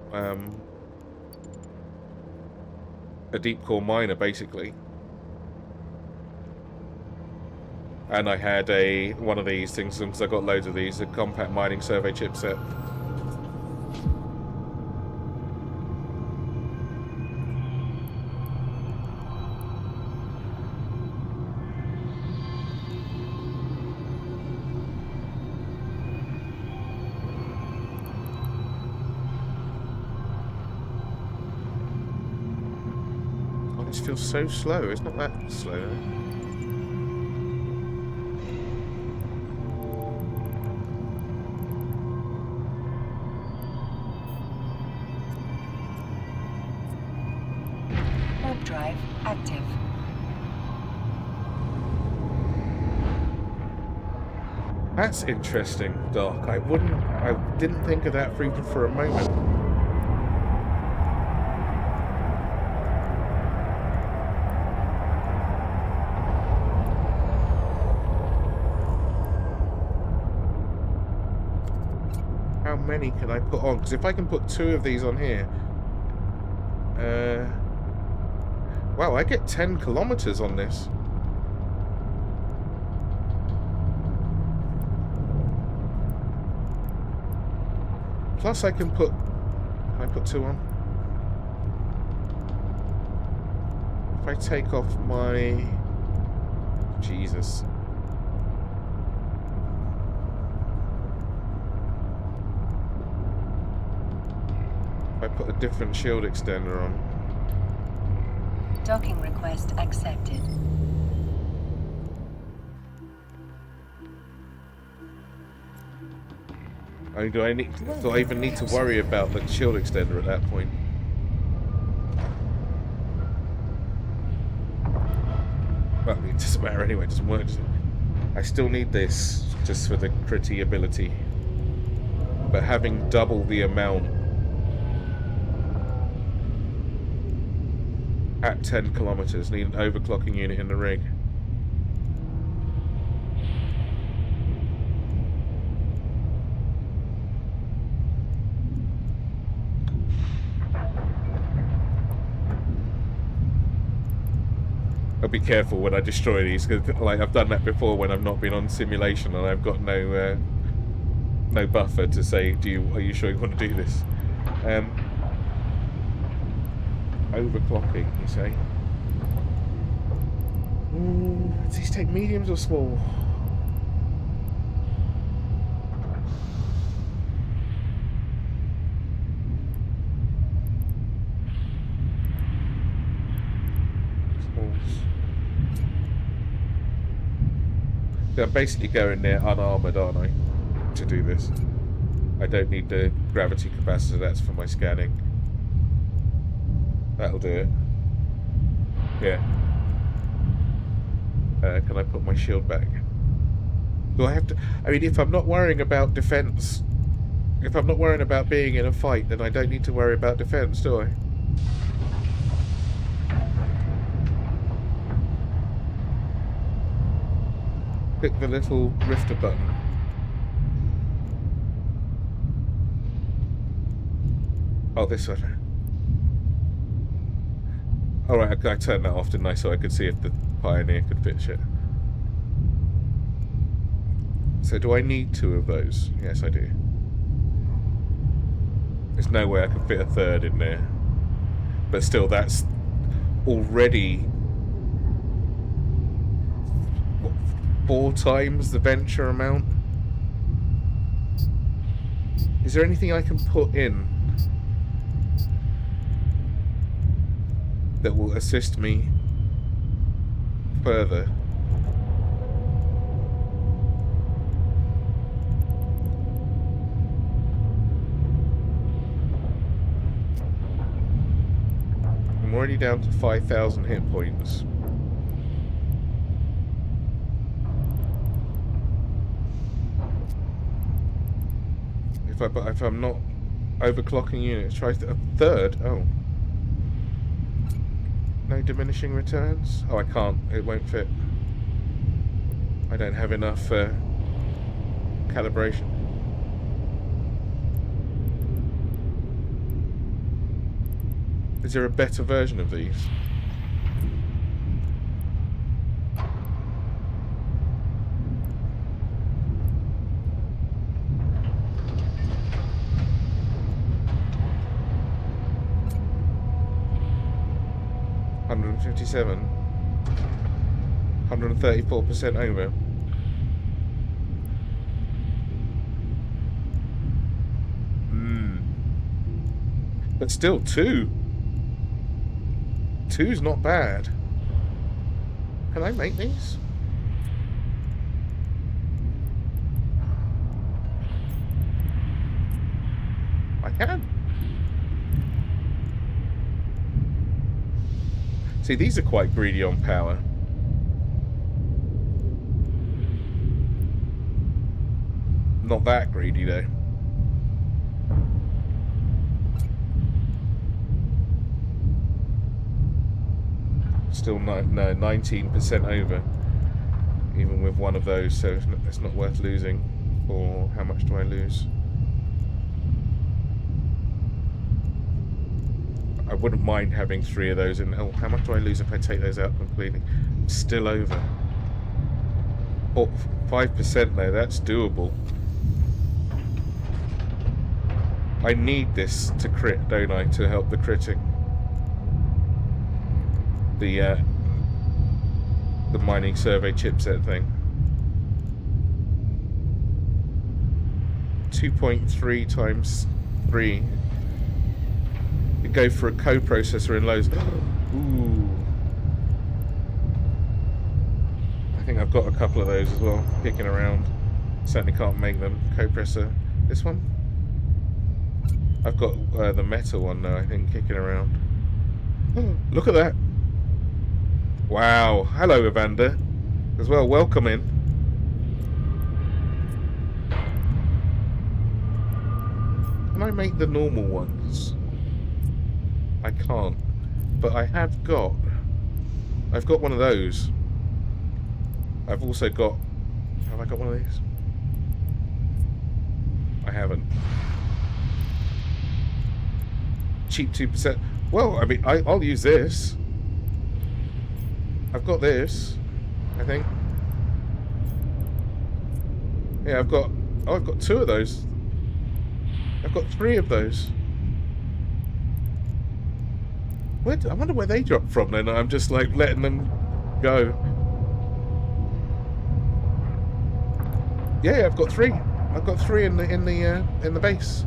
[SPEAKER 1] miner, basically. And I had one of these things, because I got loads of these, a compact mining survey chipset. Feels so slow. It's not that slow.
[SPEAKER 2] Warp drive active.
[SPEAKER 1] That's interesting, Doc. I didn't think of that for a moment. How many can I put on? Because if I can put 2 of these on here, wow, I get 10 kilometers on this. Plus I can put 2 on? If I take off my... Jesus. I put a different shield extender on.
[SPEAKER 2] Docking request accepted.
[SPEAKER 1] I mean, do I even need to worry about the shield extender at that point? Well, it doesn't matter anyway, it doesn't work, does it? I still need this just for the critty ability. But having double the amount at 10 kilometers, need an overclocking unit in the rig. I'll be careful when I destroy these, because like I've done that before when I've not been on simulation and I've got no no buffer to say, are you sure you want to do this? Overclocking, you say? Does these take mediums or small? I'm basically going there unarmoured, aren't I, to do this? I don't need the gravity capacitor, that's for my scanning. That'll do it. Yeah. Can I put my shield back? Do I have to... I mean, if I'm not worrying about defence, if I'm not worrying about being in a fight, then I don't need to worry about defence, do I? Click the little rifter button. Oh, this one. Alright, I turned that off, didn't I, so I could see if the Pioneer could fit shit. So do I need 2 of those? Yes, I do. There's no way I can fit a third in there. But still, that's already... what, 4 times the venture amount? Is there anything I can put in that will assist me further? I'm already down to 5,000 hit points. If I'm not overclocking units, try a third. Oh. No diminishing returns? Oh, I can't. It won't fit. I don't have enough calibration. Is there a better version of these? $157. 134% over. But still, 2. 2's not bad. Can I make these? I can. See, these are quite greedy on power. Not that greedy, though. Still no, 19% over, even with one of those, so it's not worth losing. Or how much do I lose? I wouldn't mind having 3 of those in. Oh, how much do I lose if I take those out completely? I'm still over. Oh, 5% though, that's doable. I need this to crit, don't I, to help the critting. The mining survey chipset thing. 2.3 times 3. You go for a co-processor in lows. Ooh. I think I've got a couple of those as well, kicking around. Certainly can't make them. Co-processor This one? I've got the metal one now, I think, kicking around. Look at that. Wow. Hello, Evander. As well, welcome in. Can I make the normal ones? I can't. But I have got... I've got one of those. I've also got... Have I got one of these? I haven't. Cheap 2%. Well, I mean, I'll use this. I've got this, I think. Yeah, I've got... Oh, I've got 2 of those. I've got 3 of those. Where, I wonder where they dropped from then. I'm just like letting them go. Yeah, I've got 3. I've got 3 in the base.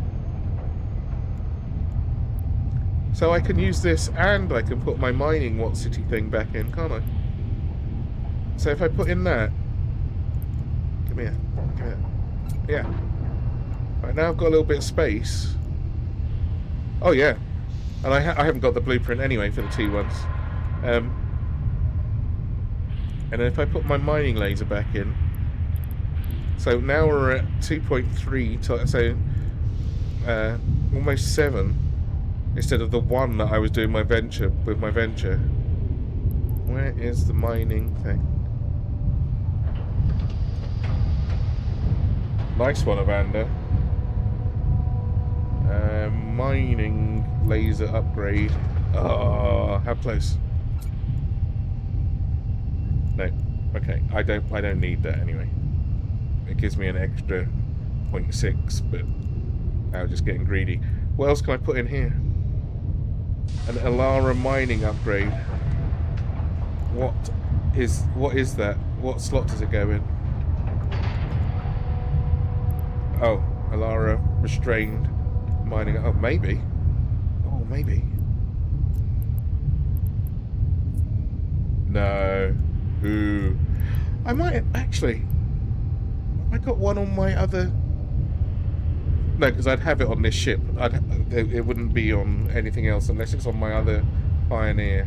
[SPEAKER 1] So I can use this and I can put my mining What City thing back in, can't I? So if I put in that... Give me that. Give me that. Yeah. Right, now I've got a little bit of space. Oh yeah. And I haven't got the blueprint anyway for the T1s. And then if I put my mining laser back in... So now we're at 2.3, so almost 7. Instead of the 1 that I was doing my venture with my venture. Where is the mining thing? Nice one, Evander. Mining laser upgrade. Oh, how close? No. Okay, I don't need that anyway. It gives me an extra 0.6, but I was just getting greedy. What else can I put in here? An Alara mining upgrade. What is that? What slot does it go in? Oh, Alara restrained mining. Oh, maybe. Oh, maybe. No. Ooh. I might actually. I got one on my other. No, because I'd have it on this ship. It wouldn't be on anything else unless it's on my other Pioneer.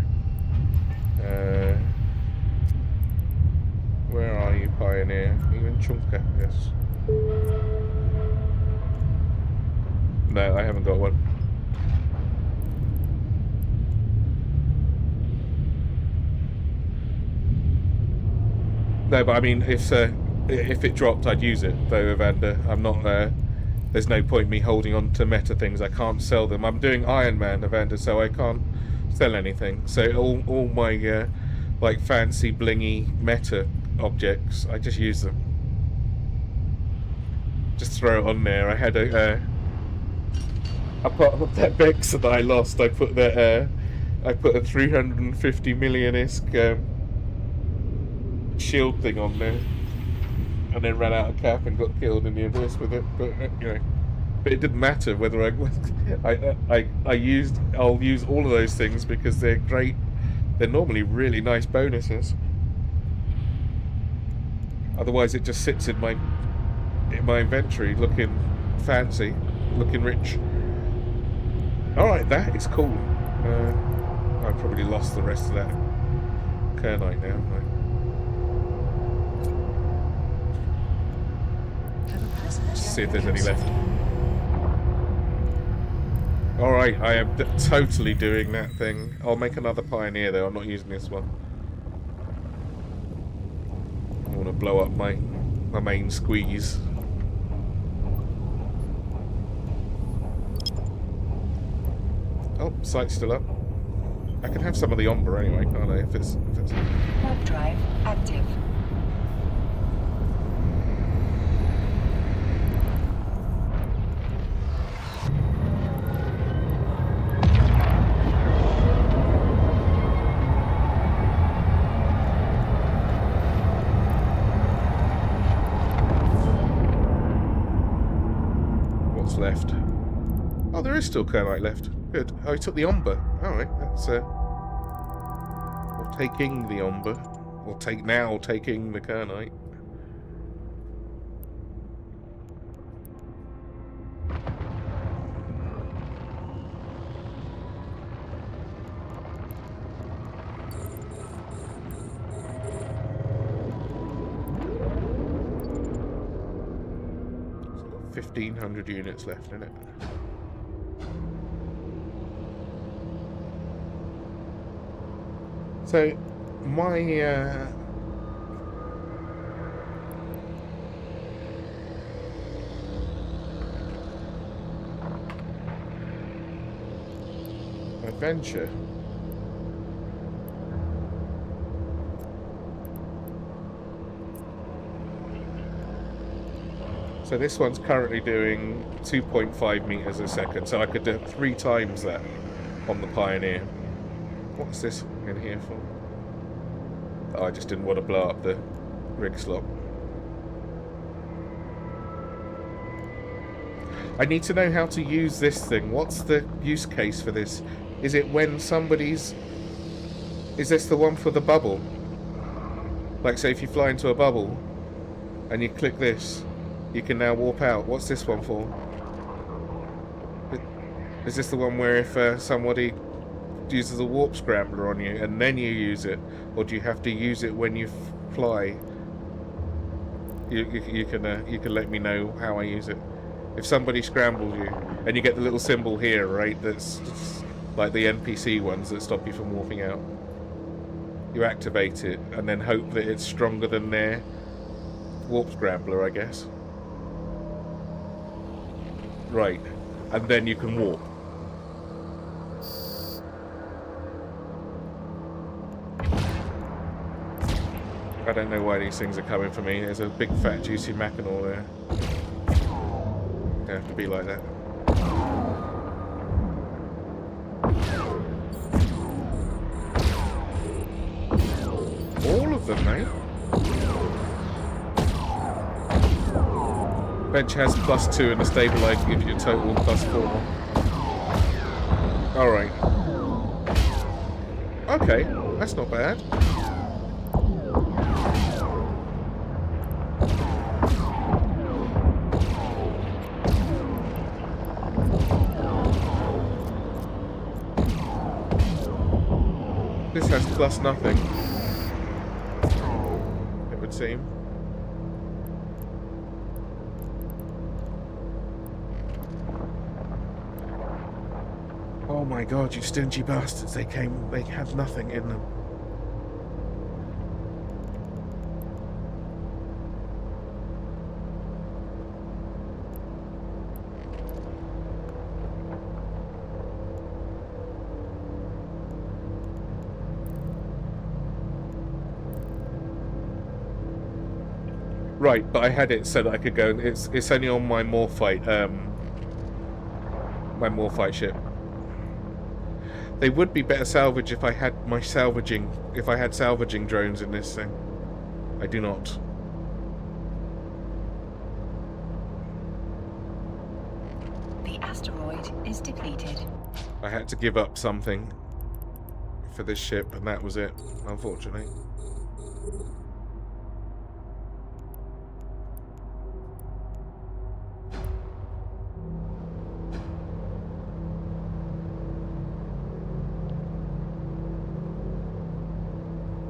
[SPEAKER 1] Where are you, Pioneer? Even Chunka, yes. No, I haven't got one. No, but I mean, if it dropped, I'd use it, though, Evander. I'm not... there's no point me holding on to meta things. I can't sell them. I'm doing IRONMAN, Evander, so I can't sell anything. So all my like fancy blingy meta objects, I just use them. Just throw it on there. I had a apart from that Vex that I lost, I put that I put a 350 million-esque shield thing on there. And then ran out of cap and got killed in the abyss with it, but you know, but it didn't matter whether I'll use all of those things because they're great. They're normally really nice bonuses. Otherwise, it just sits in my inventory, looking fancy, looking rich. All right, that is cool. I've probably lost the rest of that Kernite now. Haven't I? See if there's any left. Alright, I am totally doing that thing. I'll make another Pioneer though, I'm not using this one. I want to blow up my main squeeze. Oh, sight's still up. I can have some of the Ombre anyway, can't I? If it's...
[SPEAKER 2] Warp drive active.
[SPEAKER 1] Left. Oh, there is still Kernite left. Good. Oh, he took the Ombre. Alright, that's or taking the Ombre. Or taking the Kernite. 1,500 units left in it. So, my adventure. So this one's currently doing 2.5 meters a second, so I could do 3 times that on the Pioneer. What's this in here for? Oh, I just didn't want to blow up the rig slot. I need to know how to use this thing. What's the use case for this? Is it when somebody's... Is this the one for the bubble? Like, say if you fly into a bubble and you click this, you can now warp out. What's this one for? Is this the one where if somebody uses a warp scrambler on you and then you use it? Or do you have to use it when you fly? You can let me know how I use it. If somebody scrambles you, and you get the little symbol here, right, that's like the NPC ones that stop you from warping out. You activate it, and then hope that it's stronger than their warp scrambler, I guess. Right, and then you can warp. I don't know why these things are coming for me. There's a big fat juicy Mackinaw there. Have to be like that. All of them, mate. Bench has +2 and the stabilizer gives you a total +4. Alright. Okay, that's not bad. This has +nothing, it would seem. Oh my god, you stingy bastards, they had nothing in them. Right, but I had it so that I could go. It's only on my Morphite, my Morphite ship. They would be better salvage if I had salvaging drones in this thing. I do not.
[SPEAKER 2] The asteroid is depleted.
[SPEAKER 1] I had to give up something for this ship, and that was it, unfortunately.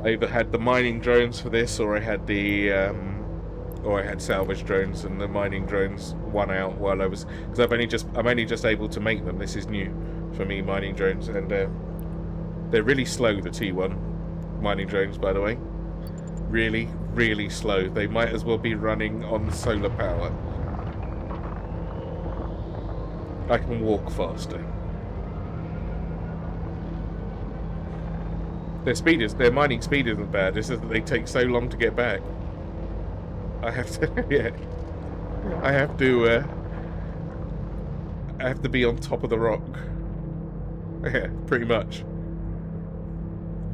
[SPEAKER 1] I either had the mining drones for this, or I had the, or I had salvage drones, and the mining drones won out while I was, because I'm only just able to make them. This is new for me, mining drones, and they're really slow. The T1 mining drones, by the way, really, really slow. They might as well be running on solar power. I can walk faster. Their mining speed isn't bad, it's just that they take so long to get back. I have to, yeah. I have to be on top of the rock. Yeah, pretty much.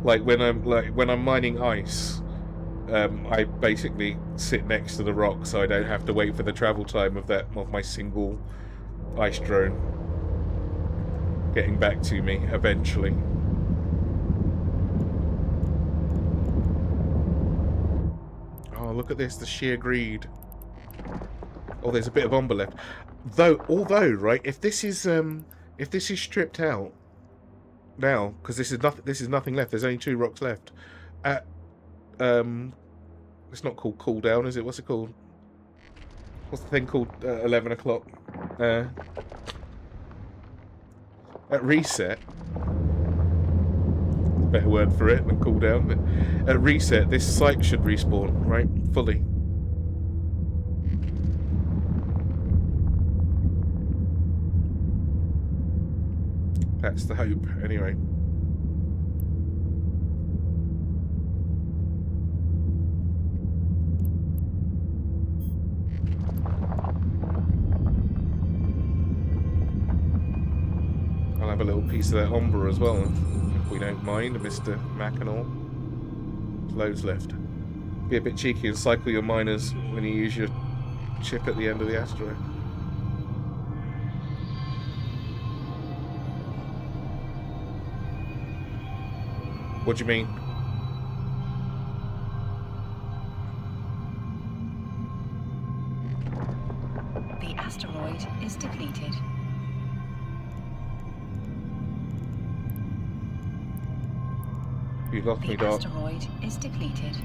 [SPEAKER 1] Like when I'm mining ice, I basically sit next to the rock so I don't have to wait for the travel time of my single ice drone getting back to me eventually. Oh, look at this, the sheer greed. Oh, there's a bit of umber left. Although, right, if this is stripped out now, because this is nothing left. There's only 2 rocks left. It's not called cooldown, is it? What's it called? what's the thing called 11 o'clock? At reset, better word for it than cooldown. But at reset, this site should respawn, right? Fully. That's the hope, anyway. I'll have a little piece of that ombre as well, if we don't mind, Mr. Mackinaw. Loads left. Be a bit cheeky and cycle your miners when you use your chip at the end of the asteroid. What do you mean?
[SPEAKER 2] The asteroid is depleted.
[SPEAKER 1] You lost me,
[SPEAKER 2] The
[SPEAKER 1] Doc.
[SPEAKER 2] asteroid is depleted.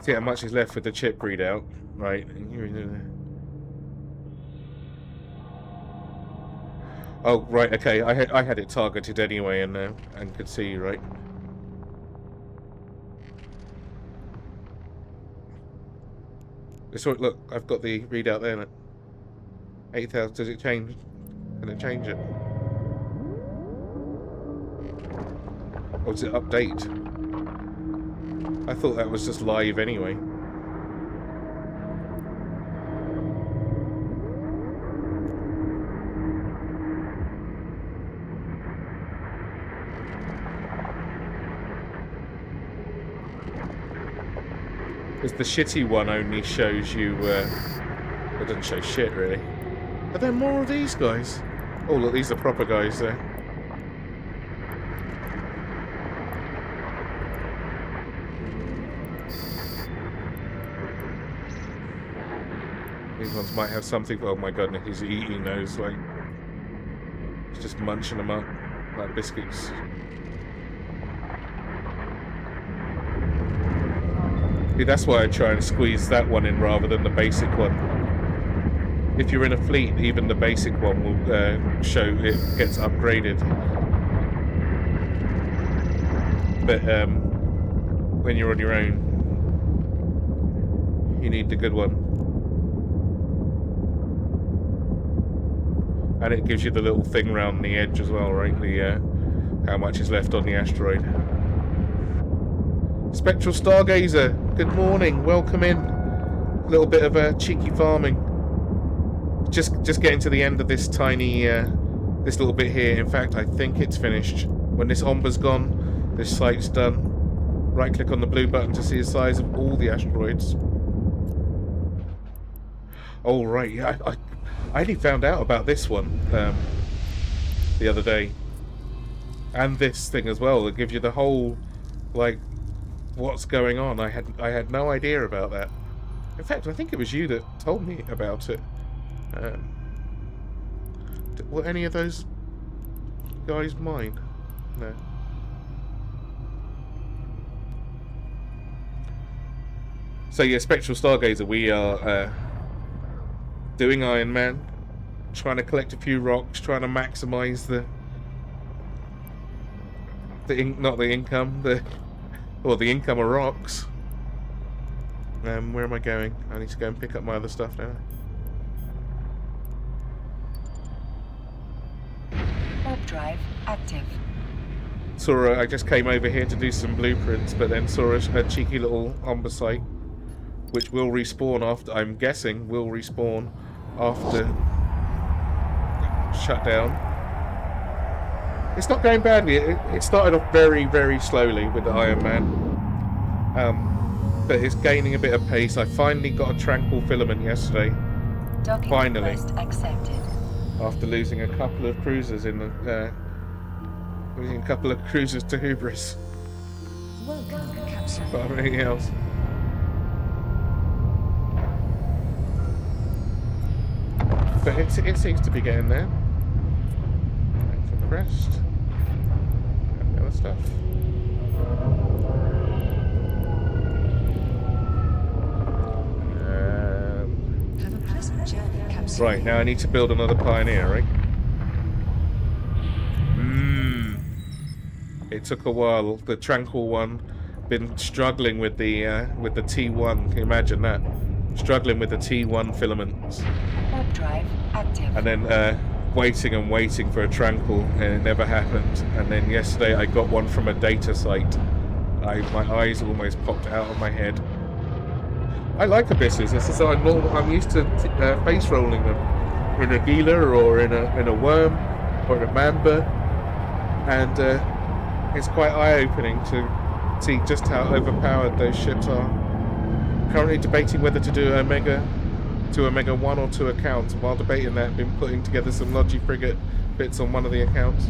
[SPEAKER 1] See how much is left with the chip readout, right? Oh, right, okay. I had it targeted anyway, and could see you, right? Look, I've got the readout there. 8,000. Does it change? Can it change it? Or does it update? I thought that was just live anyway. Because the shitty one only shows you, it doesn't show shit really. Are there more of these guys? Oh look, these are proper guys there. These ones might have something. Oh my goodness, he's eating those, like, he's just munching them up like biscuits. See, that's why I try and squeeze that one in rather than the basic one. If you're in a fleet, even the basic one will show it gets upgraded. But when you're on your own, you need the good one. And it gives you the little thing around the edge as well, right? The how much is left on the asteroid. Spectral Stargazer, good morning, welcome in. A little bit of cheeky farming. Just getting to the end of this tiny, this little bit here. In fact, I think it's finished. When this ombre's gone, this site's done. Right click on the blue button to see the size of all the asteroids. Oh right, yeah, I only found out about this one the other day, and this thing as well. That gives you the whole, like, what's going on. I had no idea about that. In fact, I think it was you that told me about it. Were any of those guys mine? No. So yeah, Spectral Stargazer, we are doing Iron Man, trying to collect a few rocks, trying to maximise the income of rocks. Where am I going? I need to go and pick up my other stuff now.
[SPEAKER 2] Warp drive active.
[SPEAKER 1] Saw I just came over here to do some blueprints, but then saw a cheeky little omber site, which will respawn after, I'm guessing, will respawn after shutdown. It's not going badly. It started off very, very slowly with the Iron Man, but it's gaining a bit of pace. I finally got a tranquil filament yesterday.
[SPEAKER 2] Docking
[SPEAKER 1] Finally.
[SPEAKER 2] request accepted.
[SPEAKER 1] After losing a couple of cruisers in the losing a couple of cruisers to hubris,
[SPEAKER 2] Welcome, capsule.
[SPEAKER 1] but everything else. But it seems to be getting there. Compressed. And the other stuff.
[SPEAKER 3] Have a pleasant journey, Capsule.
[SPEAKER 1] Right, now I need to build another Pioneer, right? It took a while. The Tranquil one been struggling with the T1. Can you imagine that? Struggling with the T1 filaments.
[SPEAKER 2] Warp drive active.
[SPEAKER 1] And then waiting and waiting for a Tranquil, and it never happened. And then yesterday I got one from a data site. My eyes almost popped out of my head. I like abysses. This is I'm used to face rolling them in a Gila or in a worm or in a mamba, and it's quite eye-opening to see just how overpowered those ships are. Currently debating whether to do Omega 1 or 2 accounts. While debating that, I've been putting together some Logi frigate bits on one of the accounts.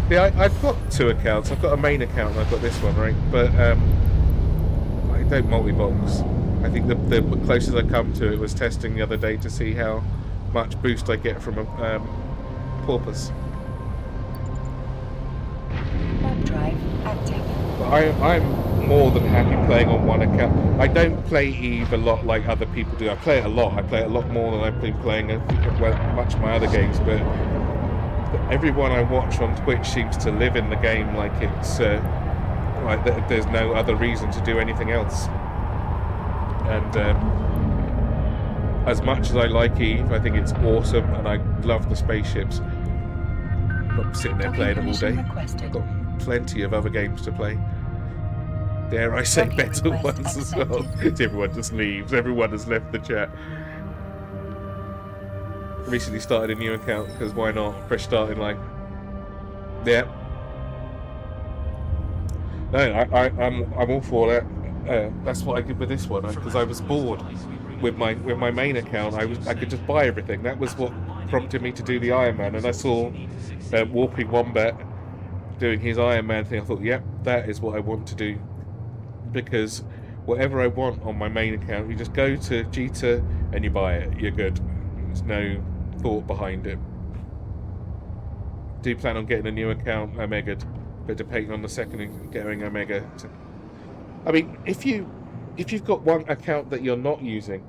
[SPEAKER 1] Yeah, I've got 2 accounts. I've got a main account and I've got this one, right? But I don't multi-box. I think the closest I come to it was testing the other day to see how much boost I get from a porpoise.
[SPEAKER 2] Warp drive active.
[SPEAKER 1] But I'm more than happy playing on one account. I don't play EVE a lot like other people do. I play it a lot. I play it a lot more than I've been playing much of my other games. But everyone I watch on Twitch seems to live in the game like it's like there's no other reason to do anything else. And as much as I like EVE, I think it's awesome, and I love the spaceships. I'm not sitting there playing them all day. I've got plenty of other games to play. Dare I say better ones as well. Everyone just leaves. Everyone has left the chat. Recently started a new account because why not? Fresh starting like, yeah. No, I'm all for that. That's what I did with this one because I was bored with my main account. I could just buy everything. That was what prompted me to do the IRONMAN, and I saw Warping Wombat doing his IRONMAN thing. I thought, yep, that is what I want to do, because whatever I want on my main account, you just go to Jita and you buy it. You're good. There's no thought behind it. Do plan on getting a new account, Omega, but debating on the second and getting Omega. I mean, if you've got one account that you're not using,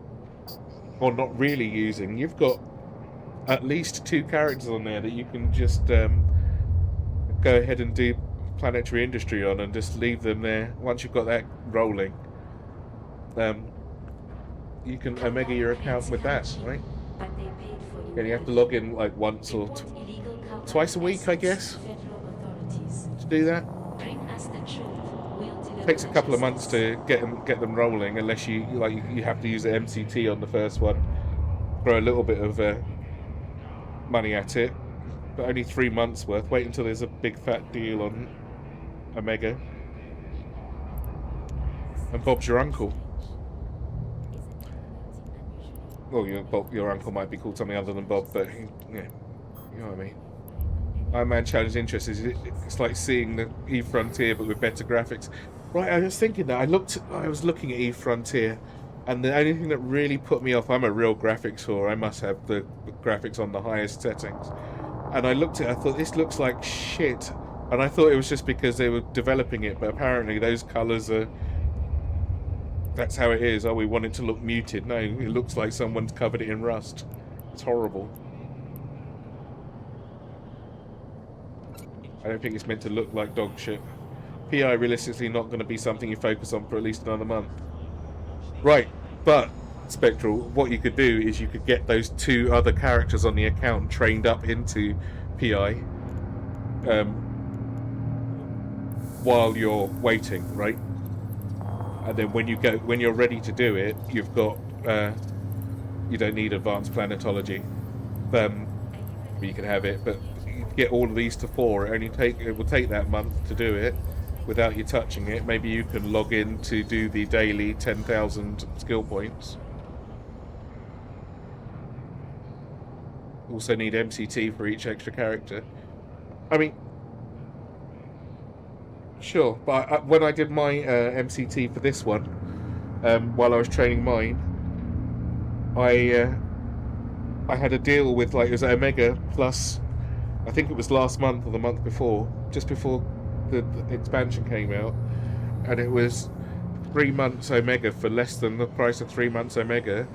[SPEAKER 1] or not really using, you've got at least 2 characters on there that you can just go ahead and do planetary industry on, and just leave them there. Once you've got that rolling, you can Omega your account with that, right? And you have to log in like once or twice a week, I guess, to do that. Takes a couple of months to get them rolling, unless you have to use the MCT on the first one, throw a little bit of money at it, but only 3 months worth. Wait until there's a big fat deal on Omega. And Bob's your uncle. Well, your uncle might be called something other than Bob, but yeah, you know what I mean. Iron Man Challenge interest is it's like seeing the EVE Frontier but with better graphics. Right, I was thinking that I was looking at EVE Frontier, and the only thing that really put me off, I'm a real graphics whore, I must have the graphics on the highest settings. And I looked at it, I thought, this looks like shit. And I thought it was just because they were developing it, but apparently those colours are... That's how it is. Oh, we want it to look muted. No, it looks like someone's covered it in rust. It's horrible. I don't think it's meant to look like dog shit. PI realistically not going to be something you focus on for at least another month. Right, but Spectral, what you could do is you could get those 2 other characters on the account trained up into PI while you're waiting, right? And then when you're ready to do it, you've got you don't need advanced planetology. You can have it, but you get all of these to 4. It will take that month to do it without you touching it. Maybe you can log in to do the daily 10,000 skill points. Also need MCT for each extra character. I mean, sure, but when I did my MCT for this one, while I was training mine, I I had a deal with, like, it was Omega plus, I think it was last month or the month before, just before the expansion came out, and it was 3 months Omega for less than the price of 3 months Omega,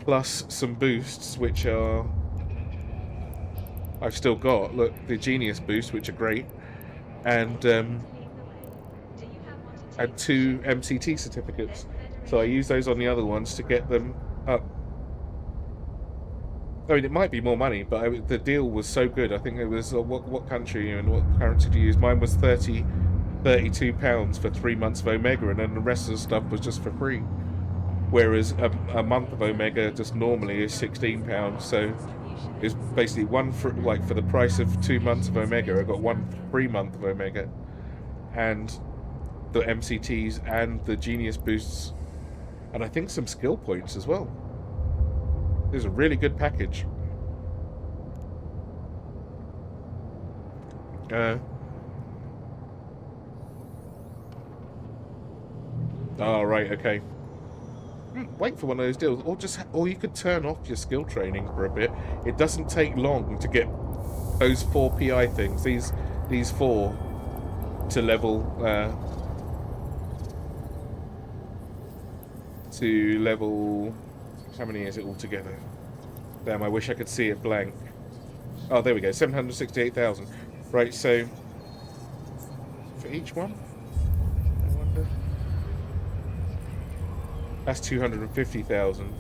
[SPEAKER 1] plus some boosts, which are, I've still got, look, the Genius boost, which are great, and 2 MCT certificates. So I use those on the other ones to get them up. I mean, it might be more money, but the deal was so good. I think it was, what country are you in, what currency do you use? Mine was £32 for 3 months of Omega, and then the rest of the stuff was just for free. Whereas a month of Omega just normally is £16, so it's basically for the price of 2 months of Omega, I got 1 free month of Omega, and the MCTs and the Genius boosts, and I think some skill points as well. It was a really good package. Oh, right, okay. Wait for one of those deals, or you could turn off your skill training for a bit. It doesn't take long to get those 4 PI things. These 4 to level how many is it altogether? Damn, I wish I could see it blank. Oh, there we go, 768,000. Right, so for each one, I wonder. That's 250,000.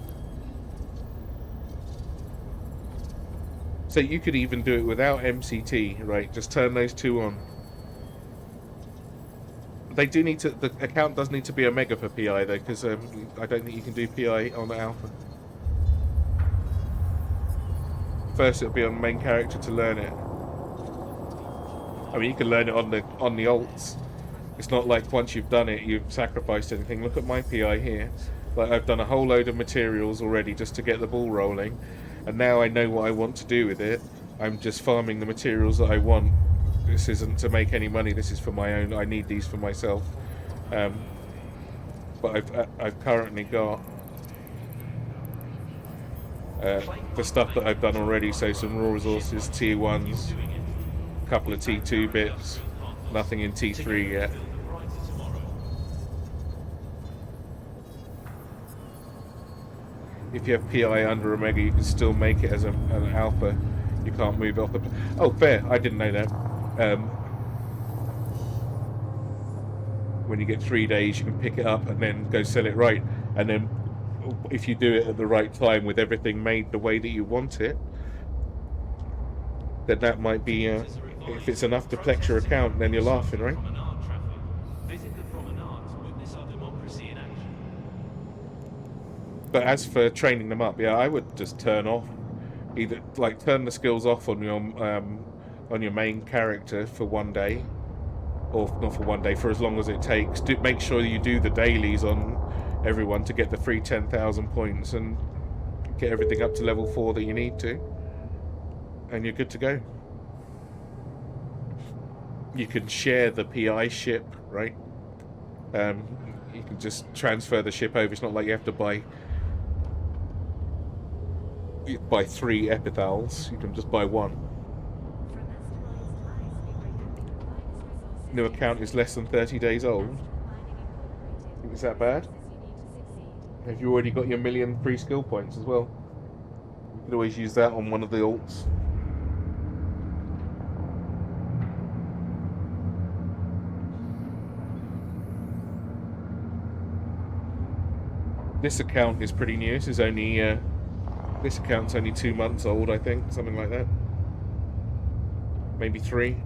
[SPEAKER 1] So you could even do it without MCT, right? Just turn those 2 on. They do need to. The account does need to be Omega for PI though, because I don't think you can do PI on the Alpha. First, it'll be on the main character to learn it. I mean, you can learn it on the alts. It's not like once you've done it, you've sacrificed anything. Look at my PI here. Like, I've done a whole load of materials already just to get the ball rolling, and now I know what I want to do with it. I'm just farming the materials that I want. This isn't to make any money. This is for my own. I need these for myself. But I've currently got the stuff that I've done already. So some raw resources, tier 1s, a couple of T2 bits, nothing in T3 yet. If you have PI under Omega, you can still make it as an Alpha. You can't move it off the... Oh, fair. I didn't know that. When you get 3 days, you can pick it up and then go sell it right. And then if you do it at the right time with everything made the way that you want it, then that might be... if it's enough to flex your account, then you're laughing, right? But as for training them up, yeah, I would just turn off, either like turn the skills off on your main character for 1 day, or not for 1 day, for as long as it takes. Make sure you do the dailies on everyone to get the free 10,000 points and get everything up to level 4 that you need to, and you're good to go. You can share the PI ship, right? You can just transfer the ship over. It's not like you have to buy 3 epithals. You can just buy 1. New account is less than 30 days old. Think it's that bad? Have you already got your 1,000,000 free skill points as well? You could always use that on one of the alts. This account is pretty new. This is only this account's only 2 months old, I think, something like that. Maybe 3.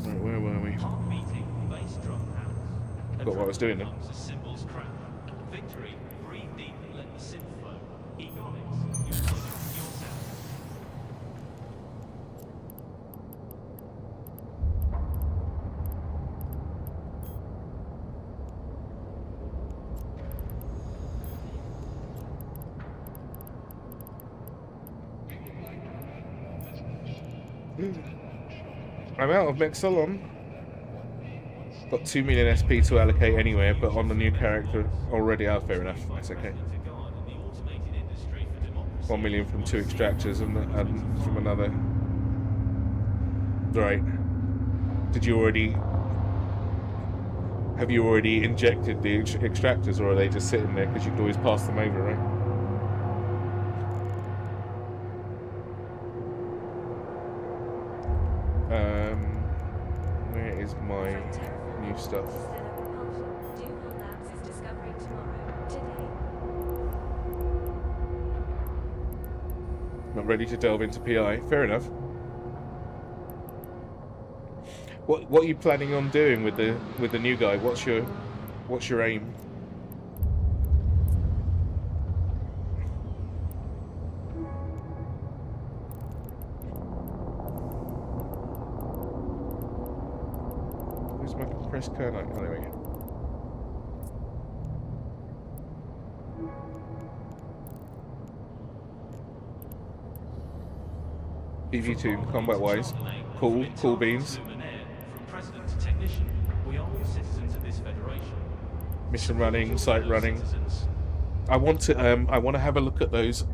[SPEAKER 1] Right, where were we? Forgot what I was doing then. I'm out of Mexalon. Got 2 million SP to allocate anywhere, but on the new character already. Oh, fair enough. That's okay. 1 million from 2 extractors and from another. Right. Did you already... Have you already injected the extractors, or are they just sitting there? Because you could always pass them over, right? Where is my new stuff? Not ready to delve into PI. Fair enough. What are you planning on doing with the new guy? What's your aim? Where's my compressed kernel? Oh, there we go. PV2 combat wise, cool beans. Mission running, site running. I want to have a look at those.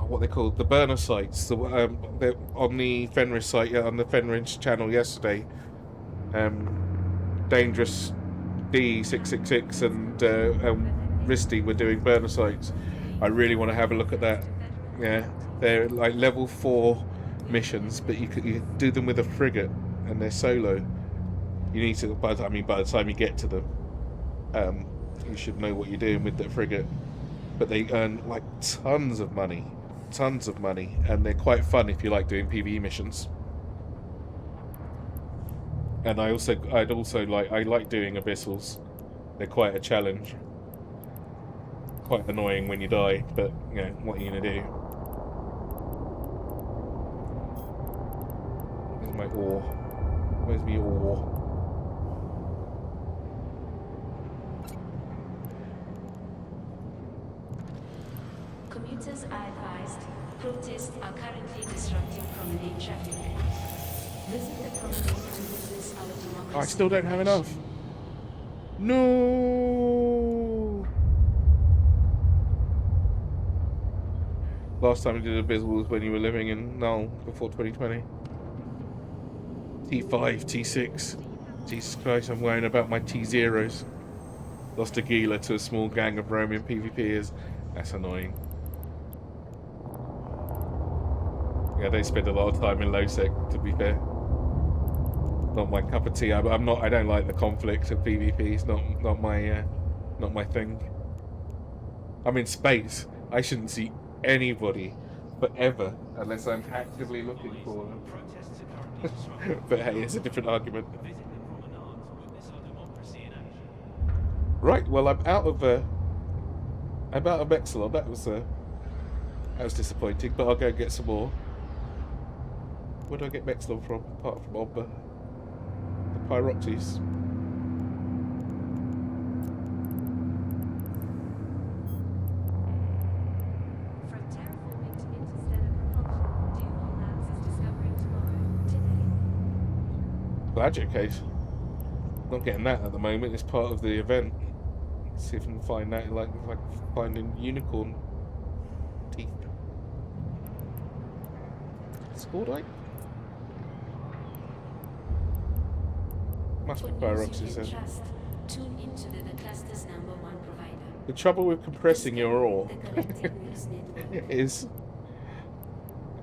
[SPEAKER 1] What they called the burner sites. They're on the Fenris site, yeah, on the Fenris channel yesterday. Dangerous D666 and Risty were doing burner sites. I really want to have a look at that. Yeah, they're like level 4 missions, but you do them with a frigate, and they're solo. You need to, by the time you get to them, you should know what you're doing with the frigate. But they earn like tons of money, and they're quite fun if you like doing PvE missions. And I like doing abyssals. They're quite a challenge. Quite annoying when you die, but you know, what are you gonna do? Where's my ore? Where's my ore?
[SPEAKER 3] Commuters are advised, protests are currently disrupting promenade traffic. Visit the promenade to witness our democracy.
[SPEAKER 1] I still don't have enough. No. Last time we did Abyssal was when you were living in Null before 2020. T5, T6. Jesus Christ, I'm worrying about my T0s. Lost a Gila to a small gang of Roman PvPers. That's annoying. Yeah, they spend a lot of time in low sec, to be fair. Not my cup of tea. I don't like the conflict of PvP. It's not my thing. I'm in space. I shouldn't see anybody forever unless I'm actively looking for them. But hey, it's a different argument. Right, well, I'm out of Exelon. That was disappointing, but I'll go get some more. Where do I get Exelon from, apart from Omba? The Pyroxes. Gadget case. Not getting that at the moment. It's part of the event. Let's see if I can find that. Like if I can find a unicorn teeth. Scordite? Must be Pyroxes then.
[SPEAKER 3] Tune into the cluster's #1 provider.
[SPEAKER 1] The trouble with compressing your ore is it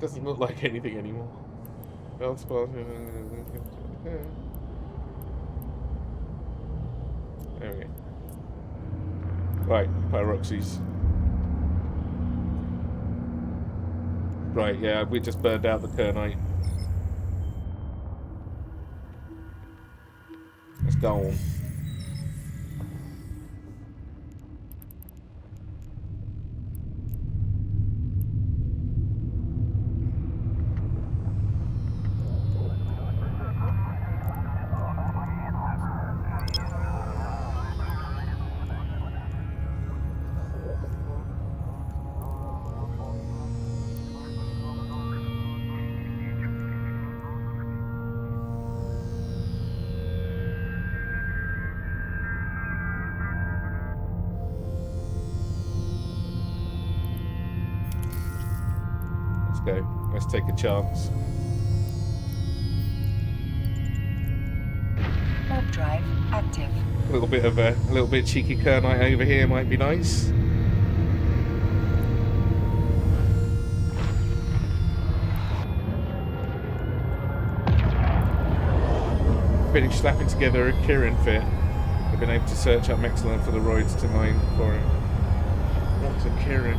[SPEAKER 1] doesn't look like anything anymore. There we go. Right, Pyroxes. Right, yeah, we just burned out the Kernite. Let's go on. Let's go. Let's take a chance.
[SPEAKER 2] Warp drive active.
[SPEAKER 1] A little bit cheeky Kernite over here might be nice. Finished slapping together a Kirin fit. I've been able to search up Mexilon for the roids to mine for him. What's a Kirin?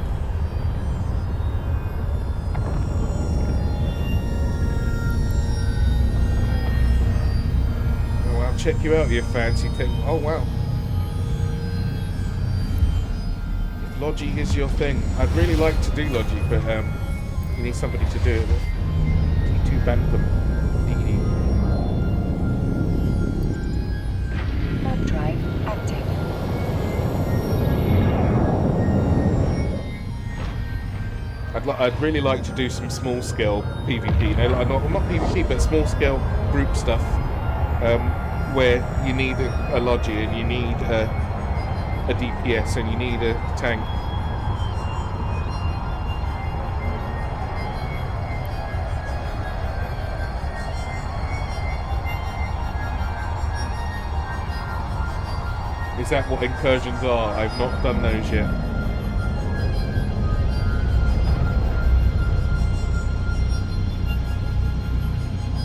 [SPEAKER 1] Oh, I'll check you out, you fancy thing. Oh wow. If Logi is your thing, I'd really like to do Logi, but you need somebody to do it with. T2 Bantam.
[SPEAKER 2] Warp drive active.
[SPEAKER 1] I'd really like to do some small scale PvP. No, not PvP, but small scale group stuff, where you need a Logi and you need a DPS and you need a tank. Is that what incursions are? I've not done those yet.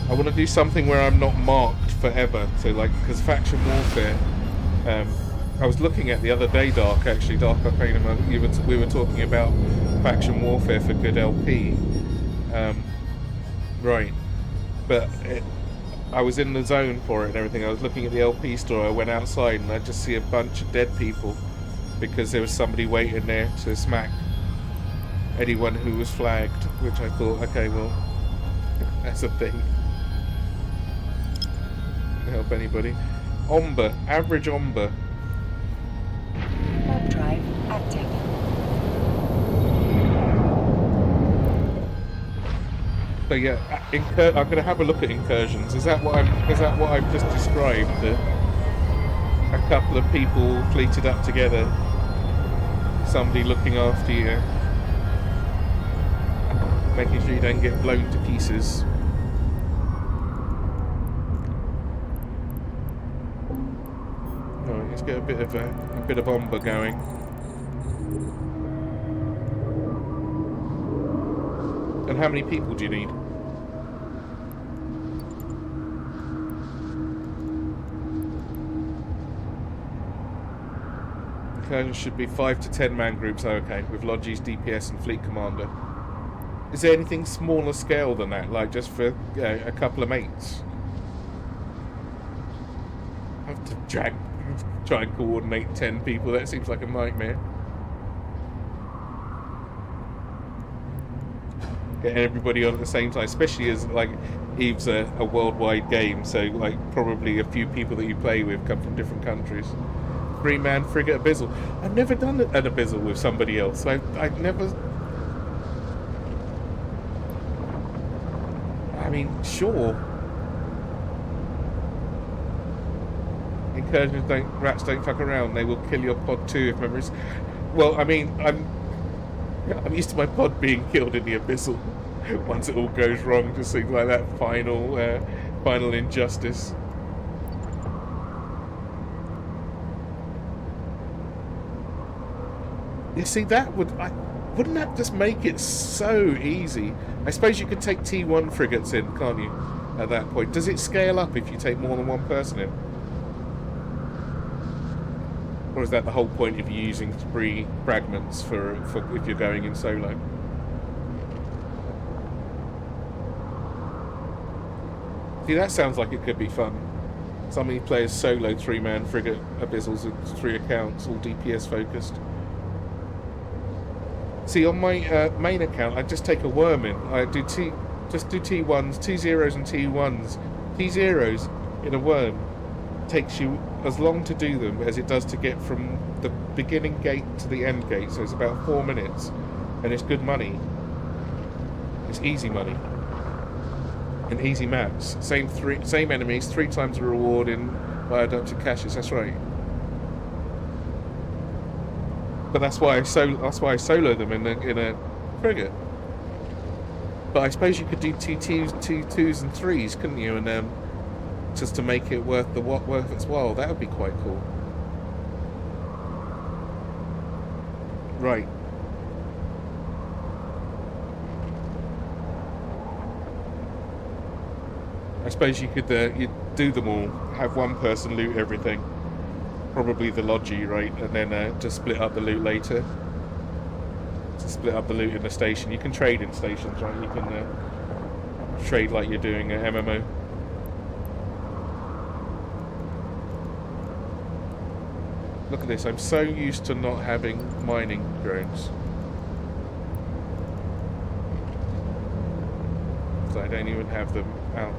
[SPEAKER 1] I want to do something where I'm not marked forever. So like, because faction warfare, I was looking at the other day, Dark Arcanum, we were talking about faction warfare for good LP. Right. But I was in the zone for it and everything. I was looking at the LP store. I went outside and I just see a bunch of dead people because there was somebody waiting there to smack anyone who was flagged, which I thought, okay, well, that's a thing. Help anybody. Omber, average Omber.
[SPEAKER 2] Warp drive active.
[SPEAKER 1] So yeah, I'm going to have a look at incursions. Is that what I've just described? A couple of people fleeted up together. Somebody looking after you, making sure you don't get blown to pieces. Alright, let's get a bit of Omber going. And how many people do you need? Okay, should be 5 to 10 man groups. Oh, okay, with Logis, DPS, and Fleet Commander. Is there anything smaller scale than that? Like just for a couple of mates? I have to try and coordinate 10 people. That seems like a nightmare. Getting everybody on at the same time, especially as like EVE's a worldwide game, so like probably a few people that you play with come from different countries. 3-man frigate Abyssal. I've never done an Abyssal with somebody else. I've never. I mean, sure. Incursions rats don't fuck around. They will kill your pod too if memories. Well, I mean, I'm used to my pod being killed in the Abyssal. Once it all goes wrong, just seems like that final injustice. You see, wouldn't that just make it so easy? I suppose you could take T1 frigates in, can't you? At that point, does it scale up if you take more than one person in? Or is that the whole point of using 3 fragments for if you're going in solo? See, that sounds like it could be fun. Somebody plays solo 3-man frigate Abyssals with 3 accounts, all DPS focused. See, on my main account, I just take a worm in. I do just do T1s, T0s and T1s. T0s in a worm takes you as long to do them as it does to get from the beginning gate to the end gate, so it's about 4 minutes, and it's good money. It's easy money. And easy maps. Same enemies, 3 times the reward in Viaducted caches, that's right. But that's why I solo them in a frigate. But I suppose you could do two twos and threes, couldn't you? And just to make it worth its while. That would be quite cool. Right. I suppose you could you do them all. Have one person loot everything. Probably the Logi, right? And then just split up the loot later. To split up the loot in the station. You can trade in stations, right? You can trade like you're doing an MMO. Look at this. I'm so used to not having mining drones. So I don't even have them out.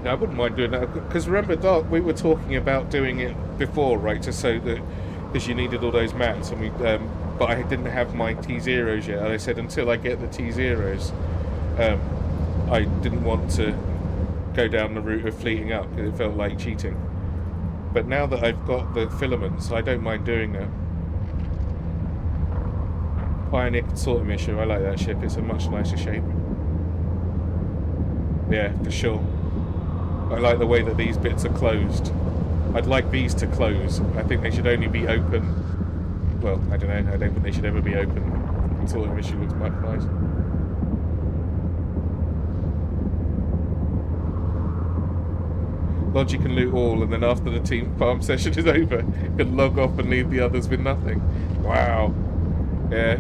[SPEAKER 1] I wouldn't mind doing that, because remember, Dark, we were talking about doing it before, right? Just so that, because you needed all those mats, and we, but I didn't have my T0s yet. And I said until I get the T0s, I didn't want to go down the route of fleeting up because it felt like cheating. But now that I've got the filaments, I don't mind doing that. Pioneer Consortium issue, I like that ship. It's a much nicer shape. Yeah, for sure. I like the way that these bits are closed. I'd like these to close. I think they should only be open. Well, I don't know. I don't think they should ever be open. Consortium issue looks quite nice. Logi can loot all, and then after the team farm session is over, can log off and leave the others with nothing. Wow. Yeah.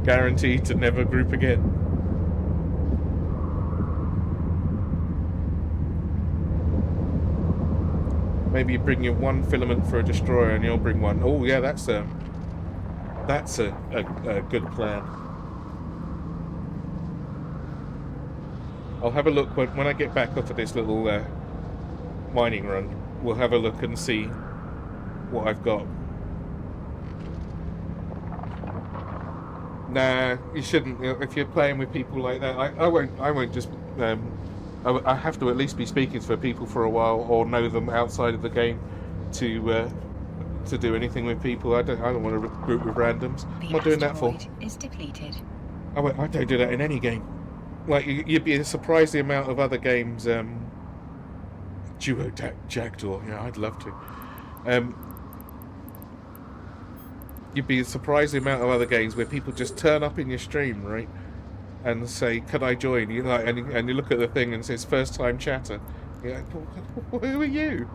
[SPEAKER 1] Guaranteed to never group again. Maybe you bring your one filament for a destroyer, and you'll bring one. Oh yeah, that's a good plan. I'll have a look when I get back off of this little mining run. We'll have a look and see what I've got. Nah, you shouldn't. If you're playing with people like that, I won't just. I have to at least be speaking for people for a while, or know them outside of the game, to do anything with people. I don't want to group with randoms. I'm not doing that for.
[SPEAKER 2] Is depleted.
[SPEAKER 1] I don't do that in any game. Like you'd be surprised the amount of other games. Duo Jackdaw. Yeah, I'd love to. You'd be surprised the amount of other games where people just turn up in your stream, right? And say, "Can I join?" You know, and you look at the thing and it says "first time chatter." You're like, "Who are you?"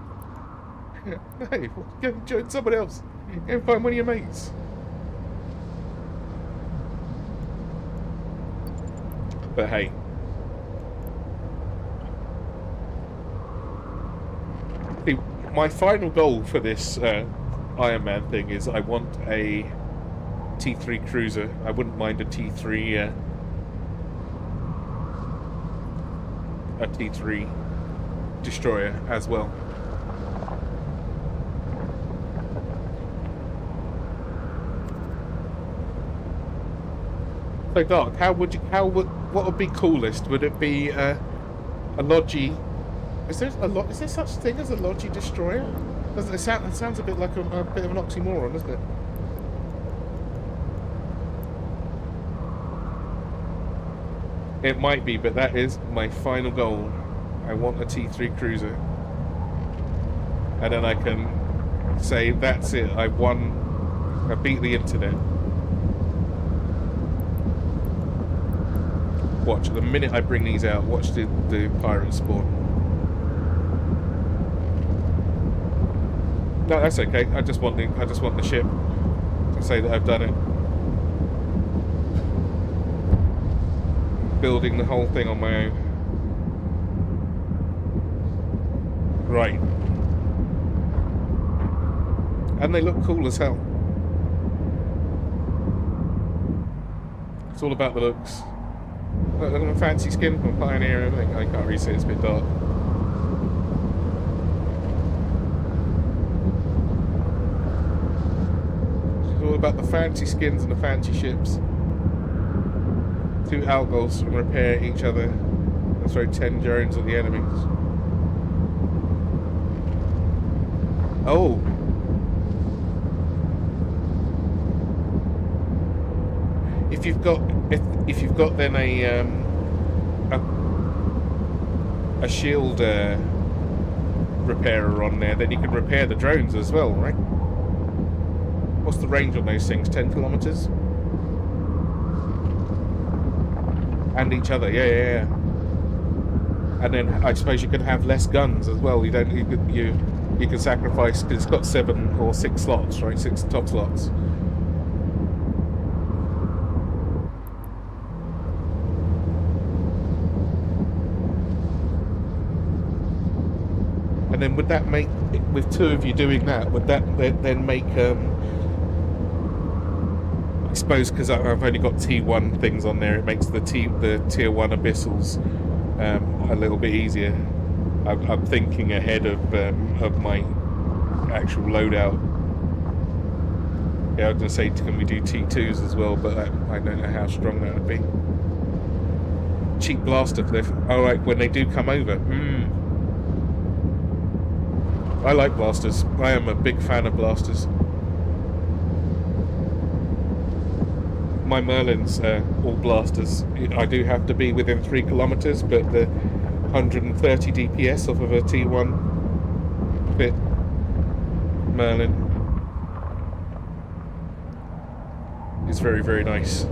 [SPEAKER 1] Hey, go join someone else. Go find one of your mates. But hey, see, my final goal for this Iron Man thing is I want a T3 cruiser. I wouldn't mind a T3. A T3 destroyer as well. So Dark, what would be coolest? Would it be a Logi? Is there such thing as a Logi destroyer? It sounds a bit like a bit of an oxymoron, doesn't it? It might be, but that is my final goal. I want a T3 cruiser. And then I can say, that's it, I won, I beat the internet. Watch, the minute I bring these out, watch the pirates spawn. No, that's okay, I just want the ship to say that I've done it. Building the whole thing on my own. Right. And they look cool as hell. It's all about the looks. Look at my fancy skin, my Pioneer and everything. I can't really see, it's a bit dark. It's all about the fancy skins and the fancy ships. 2 Algos can repair each other and throw 10 drones at the enemies. Oh! If you've got then a shield repairer on there, then you can repair the drones as well, right? What's the range on those things? 10 kilometers? And each other, yeah. And then I suppose you could have less guns as well. You can sacrifice, because it's got 7 or 6 slots, right? 6 top slots. And then would that make, with 2 of you doing that, would that then make, I suppose because I've only got T1 things on there, it makes the tier 1 abyssals a little bit easier. I'm thinking ahead of my actual loadout. Yeah, I was going to say, can we do T2s as well, but I don't know how strong that would be. Cheap blaster cliff. Oh, right, when they do come over. I like blasters. I am a big fan of blasters. My Merlins are all blasters. I do have to be within 3 kilometers, but the 130 DPS off of a T1 fit Merlin is very, very nice.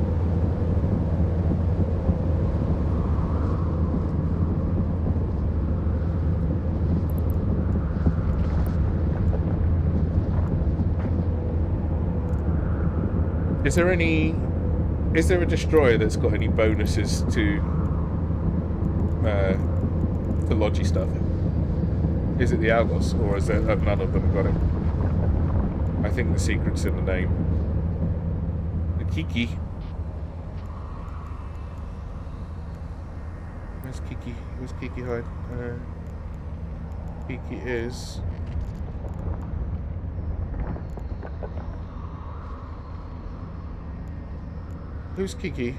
[SPEAKER 1] Is there a destroyer that's got any bonuses to Logi stuff? Is it the Algos, or have none of them got it? I think the secret's in the name. The Kiki. Where's Kiki? Where's Kiki hide? Kiki is... Who's Kiki?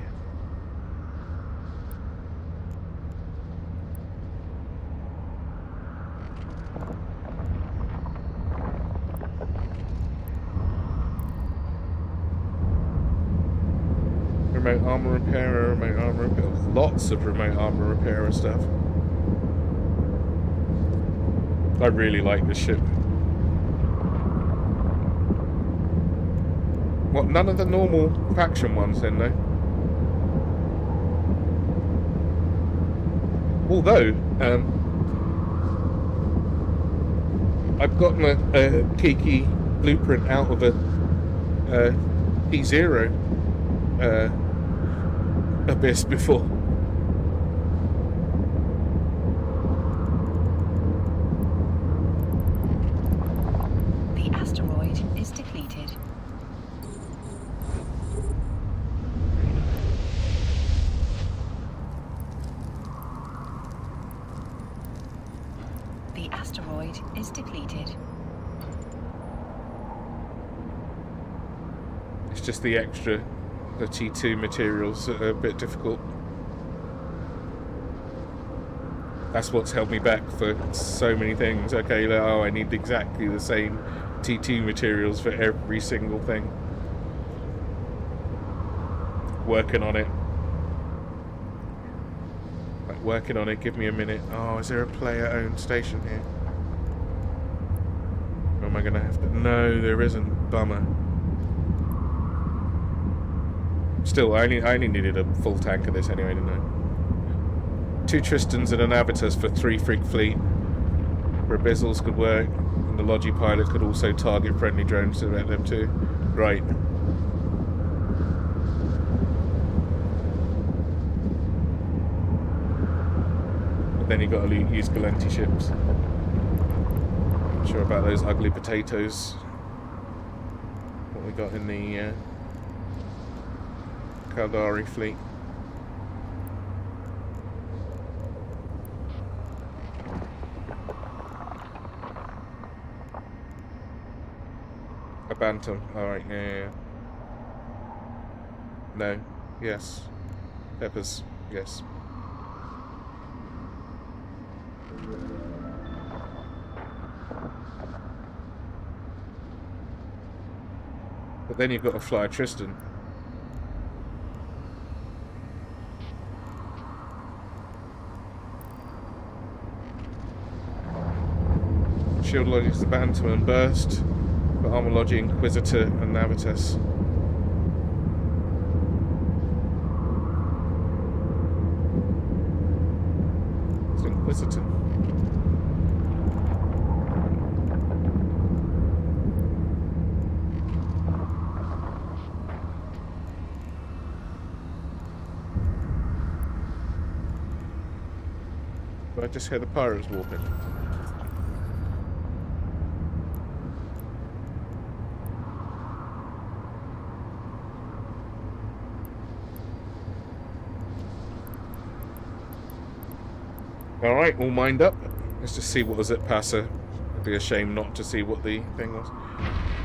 [SPEAKER 1] Remote armor repairer, remote armor repairer. Lots of remote armor repairer stuff. I really like this ship. What, none of the normal faction ones then, though? Although, I've gotten a Kiki blueprint out of a P0 abyss before.
[SPEAKER 2] The asteroid is depleted. The asteroid is depleted.
[SPEAKER 1] It's just the extra, the T2 materials that are a bit difficult. That's what's held me back for so many things. Okay, like, oh, I need exactly the same T2 materials for every single thing. Working on it. Like, working on it, give me a minute. Oh, is there a player-owned station here? Or am I going to have to... No, there isn't. Bummer. Still, I only needed a full tank of this anyway, didn't I? 2 Tristans and an Abatus for 3 Frig Fleet. For Abyssals could work. And the Logi pilot could also target friendly drones to let them too. Right. But then you got to use Galenti ships. Not sure about those ugly potatoes. What we got in the Caldari fleet. A Bantam, alright, yeah. No. Yes. Peppers. Yes. But then you've got to fly Tristan. Shield Logic is the Bantam and Burst, but Armor Logic, Inquisitor, and Navitas. It's Inquisitor. But I just hear the pirates walking. Alright, all mined up. Let's just see what was at Passa. It'd be a shame not to see what the thing was.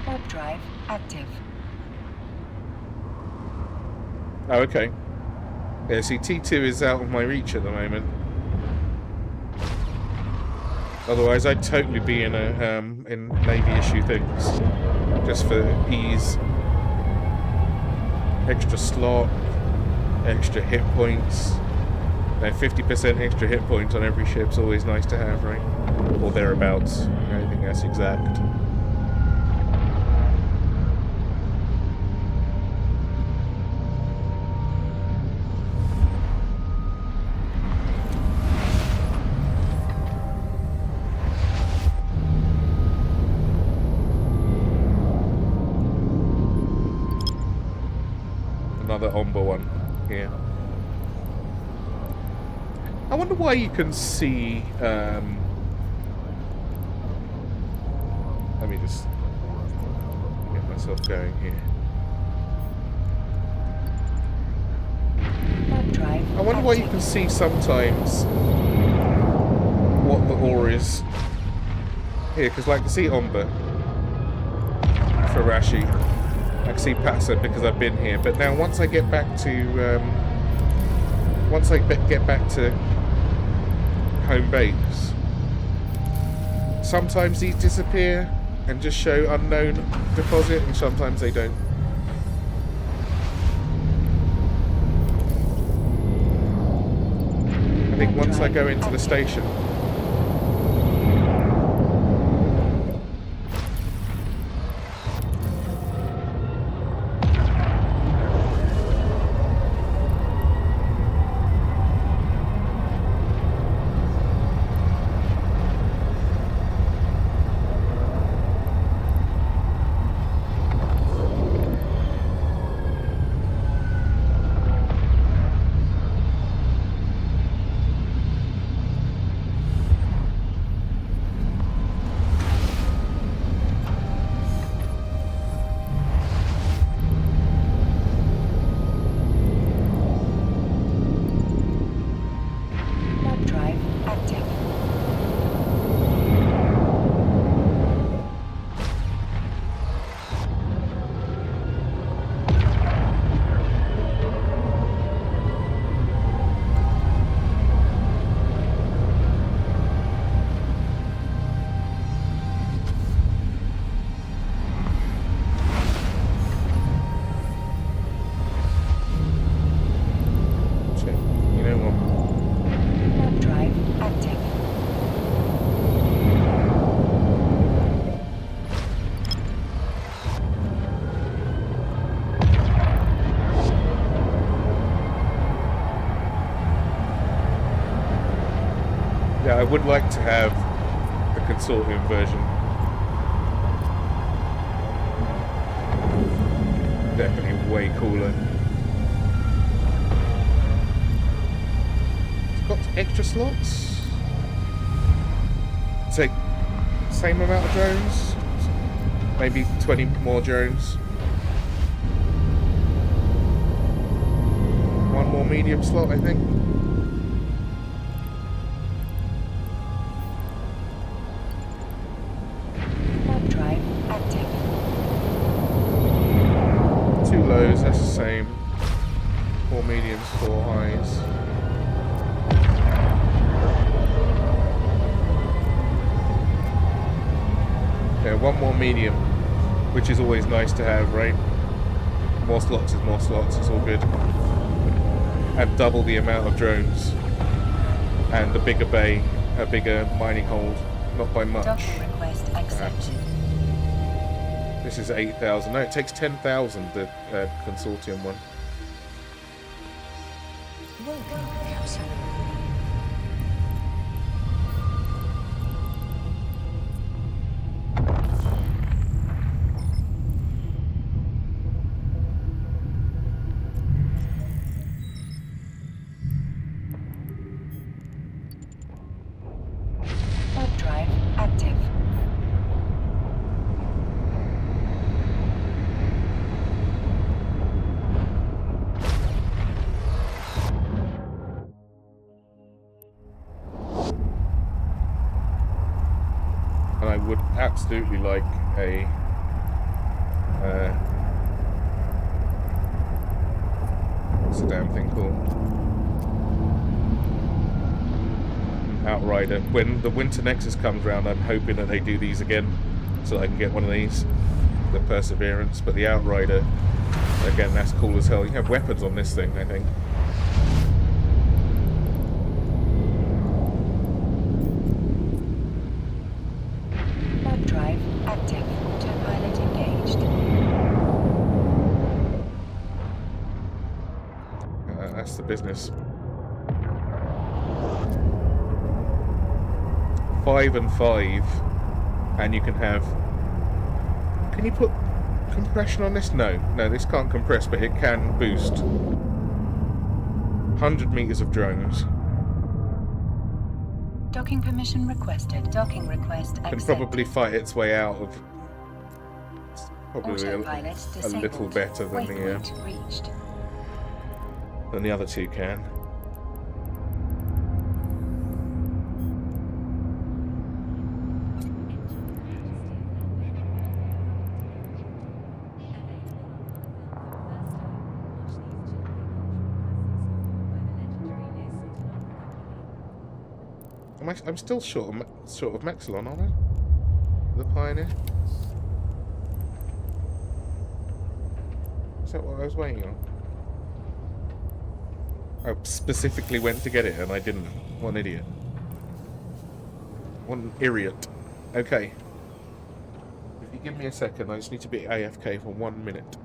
[SPEAKER 2] Warp drive active.
[SPEAKER 1] Oh, okay. Yeah, see, T2 is out of my reach at the moment. Otherwise, I'd totally be in a in Navy issue things, just for ease. Extra slot, extra hit points. Now, 50% extra hit points on every ship's always nice to have, right? Or thereabouts. I think that's exact. Another Omba one here. I wonder why you can see, let me just get myself going here.
[SPEAKER 2] Warp drive
[SPEAKER 1] I wonder why you
[SPEAKER 2] active.
[SPEAKER 1] can see sometimes what the ore is here, because like I can see Omba, Farashi, I can see Passa because I've been here, but now once I get back to, get back to home base, sometimes these disappear and just show unknown deposit, and sometimes they don't. I think once I go into the station,
[SPEAKER 2] Warp drive active.
[SPEAKER 1] so, you know what?
[SPEAKER 2] Warp drive active.
[SPEAKER 1] Yeah, I would like to have the consortium version. Definitely way cooler. It's got extra slots. Take same amount of drones. Maybe 20 more drones. One more medium slot, I think.
[SPEAKER 2] Warp drive active.
[SPEAKER 1] 2 lows, that's the same. one more medium, which is always nice to have, right? More slots is more slots, it's all good. And double the amount of drones. And a bigger bay, a bigger mining hold, not by much.
[SPEAKER 2] Docking request
[SPEAKER 1] Perhaps.
[SPEAKER 2] accepted.
[SPEAKER 1] This is 8,000. No, it takes 10,000, the consortium one.
[SPEAKER 2] Welcome, capsule. Warp drive active.
[SPEAKER 1] And I would absolutely like a what's the damn thing called? Outrider. When the Winter Nexus comes round, I'm hoping that they do these again, so I can get one of these. The Perseverance, but the Outrider, again, that's cool as hell. You have weapons on this thing, I think.
[SPEAKER 2] Warp drive active. Autopilot engaged.
[SPEAKER 1] That's the business. 5 and 5, and you can have. Can you put compression on this? No, this can't compress, but it can boost. 100 meters of drones.
[SPEAKER 2] Docking permission requested. Docking request
[SPEAKER 1] Can
[SPEAKER 2] accepted.
[SPEAKER 1] probably fight its way out of. Probably
[SPEAKER 2] Autopilot
[SPEAKER 1] a
[SPEAKER 2] disabled.
[SPEAKER 1] little better than
[SPEAKER 2] Waypoint reached.
[SPEAKER 1] the other two can. I'm still short of Maxilon, aren't I? The Pioneer. Is that what I was waiting on? I specifically went to get it and I didn't. What an idiot. What an idiot. Okay. If you give me a second, I just need to be AFK for 1 minute.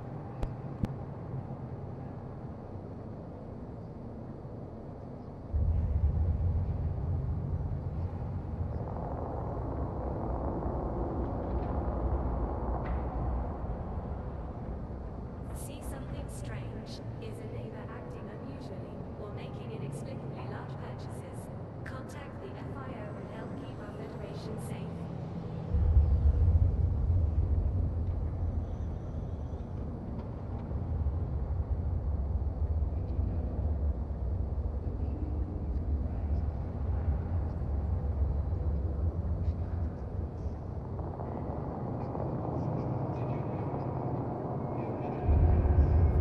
[SPEAKER 3] See something strange? Is a neighbor acting unusually or making inexplicably large purchases? Contact the FIO and help keep our Federation safe.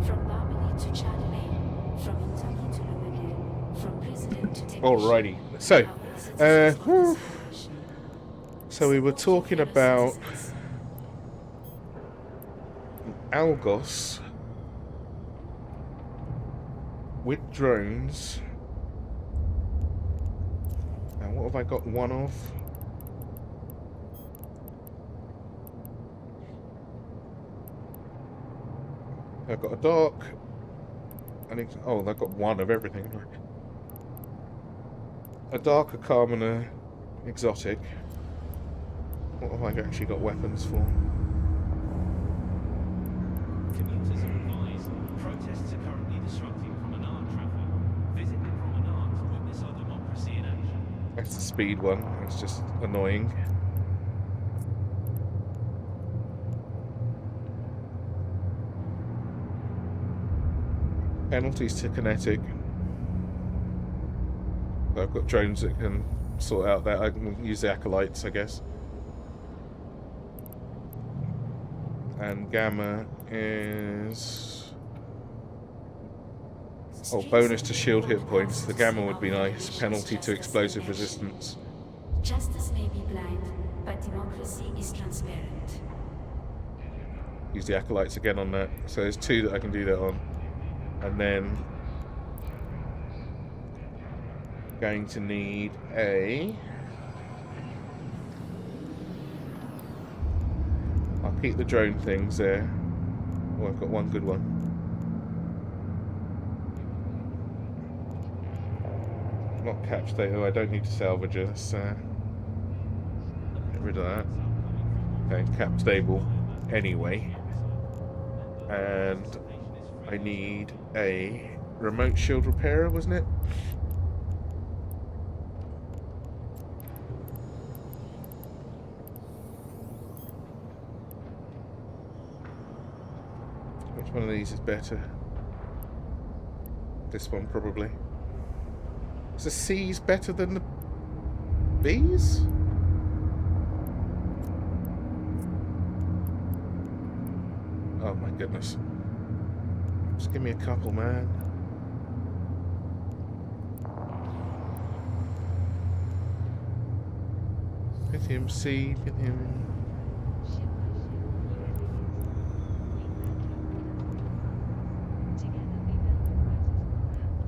[SPEAKER 3] From Barmany to Chadley, from Kentucky to Louisville, from president to technician.
[SPEAKER 1] Alrighty. So, whew. So we were talking about Algos with drones. And what have I got one of? I've got a dark. Oh, I've got one of everything. A dark, a calm, and a exotic. What have I actually got weapons for?
[SPEAKER 4] Commuters are advised. Protests are currently disrupting promenade traffic. Visit the promenade to witness our democracy in action.
[SPEAKER 1] That's the speed one. It's just annoying. Penalties to kinetic. I've got drones that can sort out that. I can use the acolytes, I guess. And gamma is... Oh, bonus to shield hit points. The gamma would be nice. Penalty to explosive resistance.
[SPEAKER 5] Justice may be blind, but democracy is transparent.
[SPEAKER 1] Use the acolytes again on that. So there's 2 that I can do that on. And then going to need a... I'll keep the drone things there. Oh, I've got one good one. Not catch data. I don't need to salvage it. Let's get rid of that. Okay, cap stable anyway. And I need a remote shield repairer, wasn't it? Which one of these is better? This one probably. Is the C's better than the B's? Oh my goodness. Just give me a couple, man. Lithium C, lithium.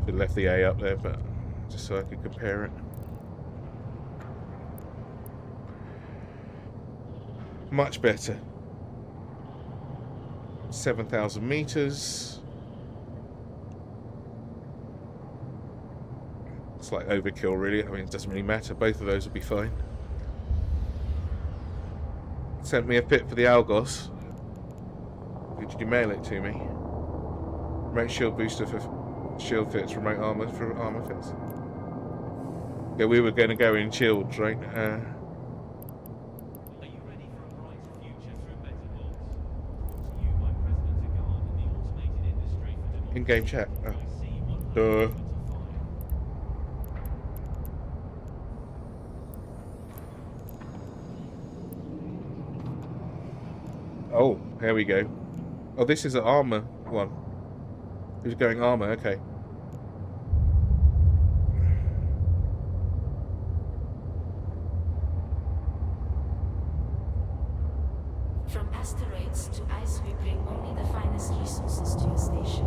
[SPEAKER 1] Should have left the A up there, but just so I could compare it. Much better. 7,000 meters. It's like overkill, really. I mean, it doesn't really matter. Both of those will be fine. Sent me a fit for the Algos. Did you mail it to me? Remote shield booster for shield fits, remote armor for armor fits. Yeah, we were going to go in shields, right?
[SPEAKER 4] Are you ready for a brighter future through better laws? Brought to you by President Agard and the automated industry for democracy.
[SPEAKER 1] In-game chat. Oh. Duh. Oh, here we go. Oh, this is an armor one. Who's going armor? Okay.
[SPEAKER 5] From asteroids to ice, we bring only the finest resources to your station.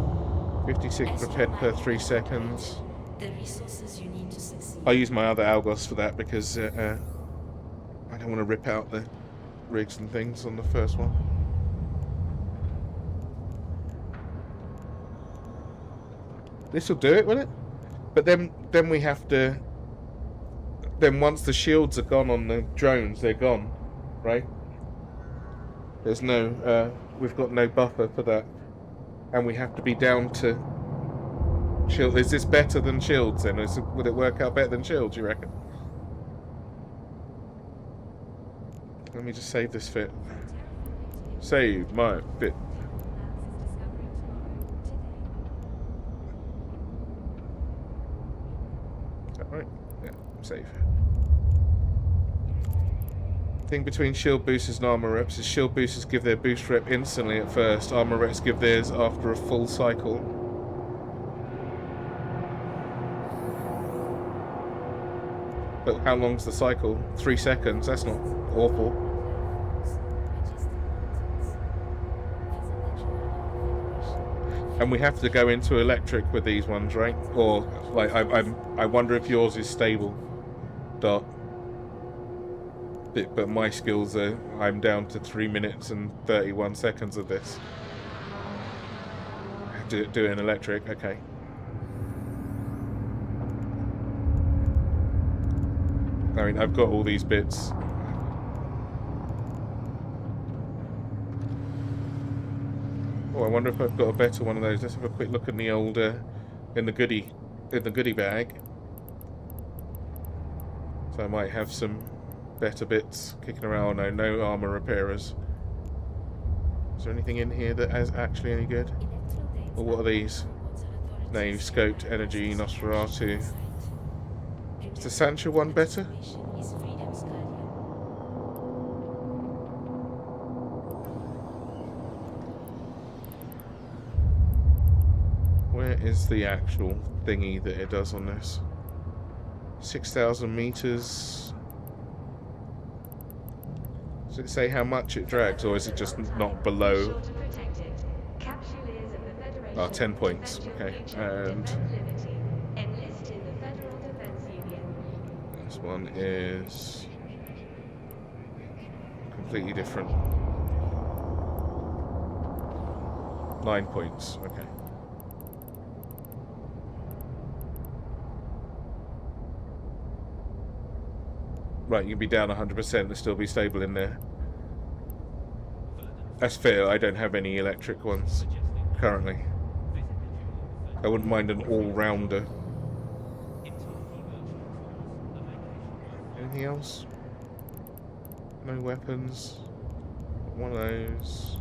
[SPEAKER 1] 56% per 3 seconds.
[SPEAKER 5] The resources you need to succeed.
[SPEAKER 1] I use my other Algos for that because I don't want to rip out the rigs and things on the first one. This will do it, will it? But then we have to. Then once the shields are gone on the drones, they're gone, right? There's no. We've got no buffer for that, and we have to be down to. Shield. Is this better than shields? Then would it work out better than shields? You reckon? Let me just save this fit. Save my fit. Right, yeah, save. Thing between shield boosters and armor reps is shield boosters give their boost rep instantly at first, armor reps give theirs after a full cycle. But how long's the cycle? 3 seconds, that's not awful. And we have to go into electric with these ones, right? Or like I wonder if yours is stable, Dot. But my skills are I'm down to 3 minutes and 31 seconds of this. Do it in electric, okay. I mean, I've got all these bits. Oh, I wonder if I've got a better one of those. Let's have a quick look in the old, in the goodie bag. So I might have some better bits kicking around. Oh, no armor repairers. Is there anything in here that is actually any good? Or what are these? Nave, Scoped, Energy, Nosferatu. Is the Sancha one better? Where is the actual thingy that it does on this? 6,000 meters. Does it say how much it drags, or is it just not below? Oh, 10 points. Okay, and this one is completely different. 9 points. Okay. Right, you can be down 100% and still be stable in there. That's fair. I don't have any electric ones currently. I wouldn't mind an all-rounder. Anything else? No weapons. One of those.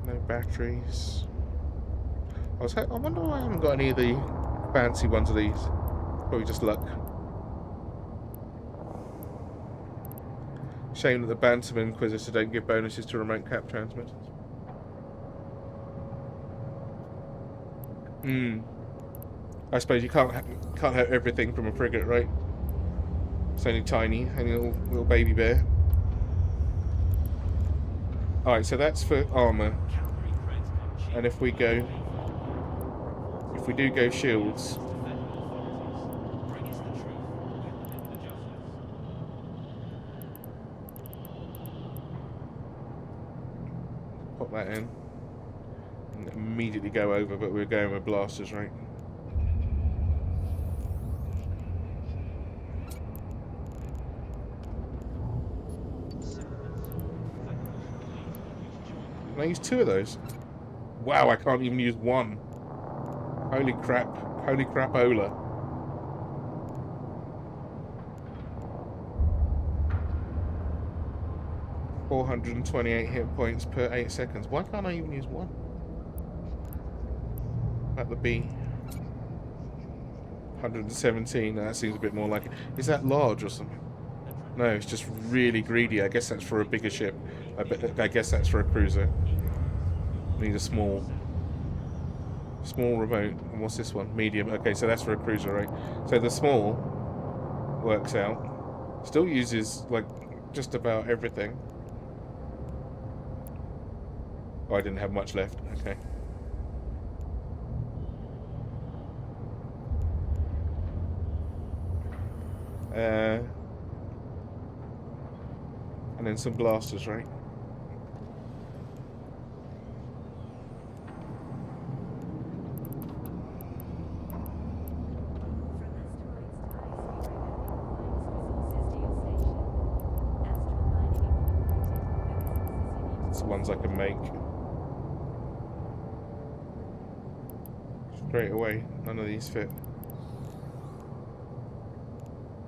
[SPEAKER 1] No batteries. I wonder why I haven't got any of the fancy ones of these. Probably just luck. Shame that the Bantam Inquisitor don't give bonuses to remote cap transmitters. I suppose you can't have everything from a frigate, right? It's only tiny, only little baby bear. Alright, so that's for armor. And if we do go shields, pop that in and immediately go over, but we're going with blasters, right? Can I use 2 of those? Wow, I can't even use 1. Holy crap. Holy crapola. $428 hit points per 8 seconds. Why can't I even use 1? At the B. 117, that seems a bit more like it. Is that large or something? No, it's just really greedy. I guess that's for a bigger ship. I guess that's for a cruiser. Need a small remote. And what's this one? Medium. Okay, so that's for a cruiser, right? So the small works out. Still uses like just about everything. Oh, I didn't have much left. Okay. And then some blasters, right? It's the ones I can make. Straight away, none of these fit.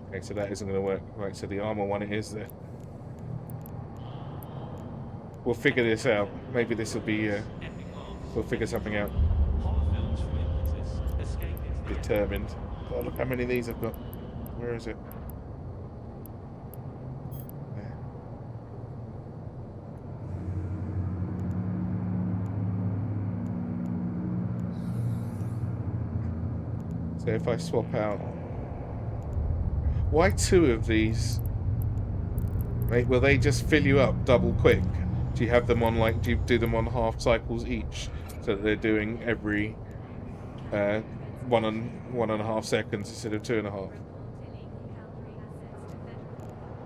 [SPEAKER 1] Okay, so that isn't going to work. Right, so the armor one, it is there. We'll figure this out. Maybe this will be, we'll figure something out. Determined. Oh, look how many of these I've got. Where is it? There. So if I swap out... Why 2 of these? Mate, will they just fill you up double quick? Do you have them on, like, do you do them on half cycles each? So that they're doing every 1.5 seconds instead of 2.5.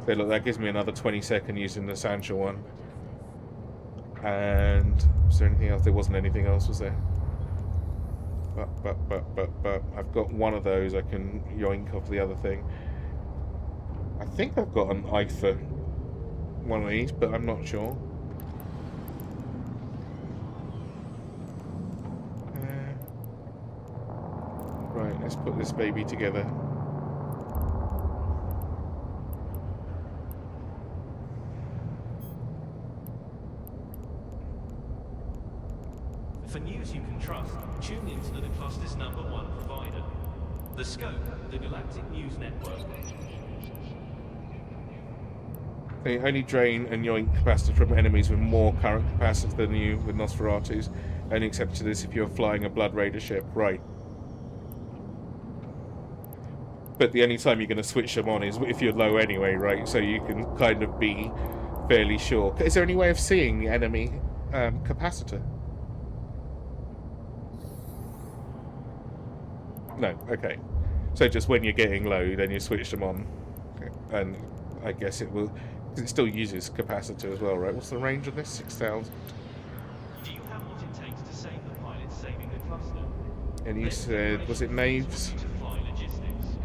[SPEAKER 1] So look, that gives me another 20 second using the Sancho one. And was there anything else? There wasn't anything else, was there? But I've got one of those I can yoink off the other thing. I think I've got an IFA one of these, but I'm not sure. Right, let's put this baby together.
[SPEAKER 4] For news you can trust, tune in to the cluster's #1 provider. The Scope, the Galactic News Network.
[SPEAKER 1] They only drain and yoink capacity from enemies with more current capacity than you with Nosferatu's. Only accept to this if you're flying a Blood Raider ship. Right. But the only time you're going to switch them on is if you're low anyway, right? So you can kind of be fairly sure. Is there any way of seeing the enemy capacitor? No, okay. So just when you're getting low, then you switch them on. Okay. And I guess it will... Because it still uses capacitor as well, right? What's the range on this? 6,000.
[SPEAKER 4] Do you have what it takes to save the pilots saving the cluster?
[SPEAKER 1] And you said, was it naves?
[SPEAKER 4] To fly logistics.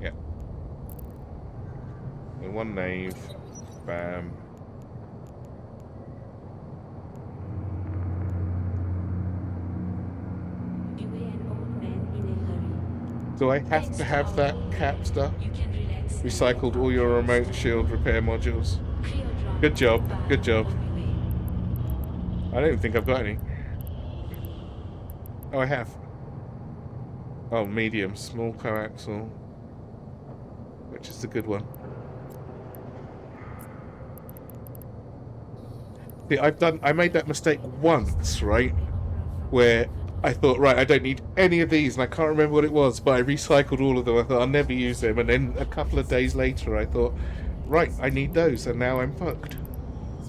[SPEAKER 1] Yeah. And one nave. Bam.
[SPEAKER 5] Beware an old man in a hurry.
[SPEAKER 1] Do I have to have that cap stuff?
[SPEAKER 5] You can relax. and
[SPEAKER 1] Recycled all your remote shield repair modules.
[SPEAKER 5] Creodron
[SPEAKER 1] Good job,
[SPEAKER 5] bar
[SPEAKER 1] good job.
[SPEAKER 5] on the way.
[SPEAKER 1] I don't think I've got any. Oh, I have. Oh, medium, small coaxial. Which is the good one? See, I made that mistake once, right? Where I thought, right, I don't need any of these, and I can't remember what it was, but I recycled all of them. I thought, I'll never use them. And then a couple of days later, I thought, right, I need those, and now I'm fucked.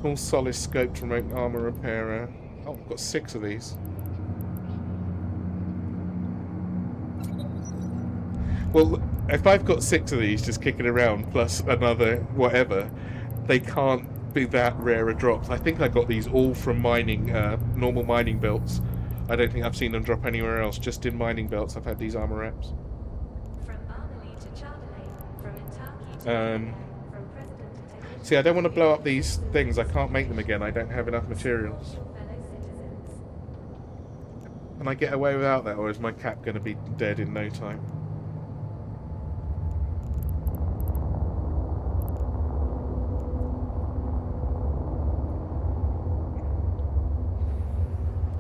[SPEAKER 1] Small solid scoped remote armor repairer. Oh, I've got 6 of these. Well, if I've got 6 of these just kicking around, plus another whatever, they can't be that rare a drops. I think I got these all from mining, normal mining belts. I don't think I've seen them drop anywhere else. Just in mining belts, I've had these armor wraps.
[SPEAKER 3] From Armley to Chardonnay, from Intaki to
[SPEAKER 1] Um,
[SPEAKER 3] from President to Technician.
[SPEAKER 1] See, I don't want to blow up these things. I can't make them again. I don't have enough materials.
[SPEAKER 3] Fellow citizens.
[SPEAKER 1] Can I get away without that, or is my cap going to be dead in no time?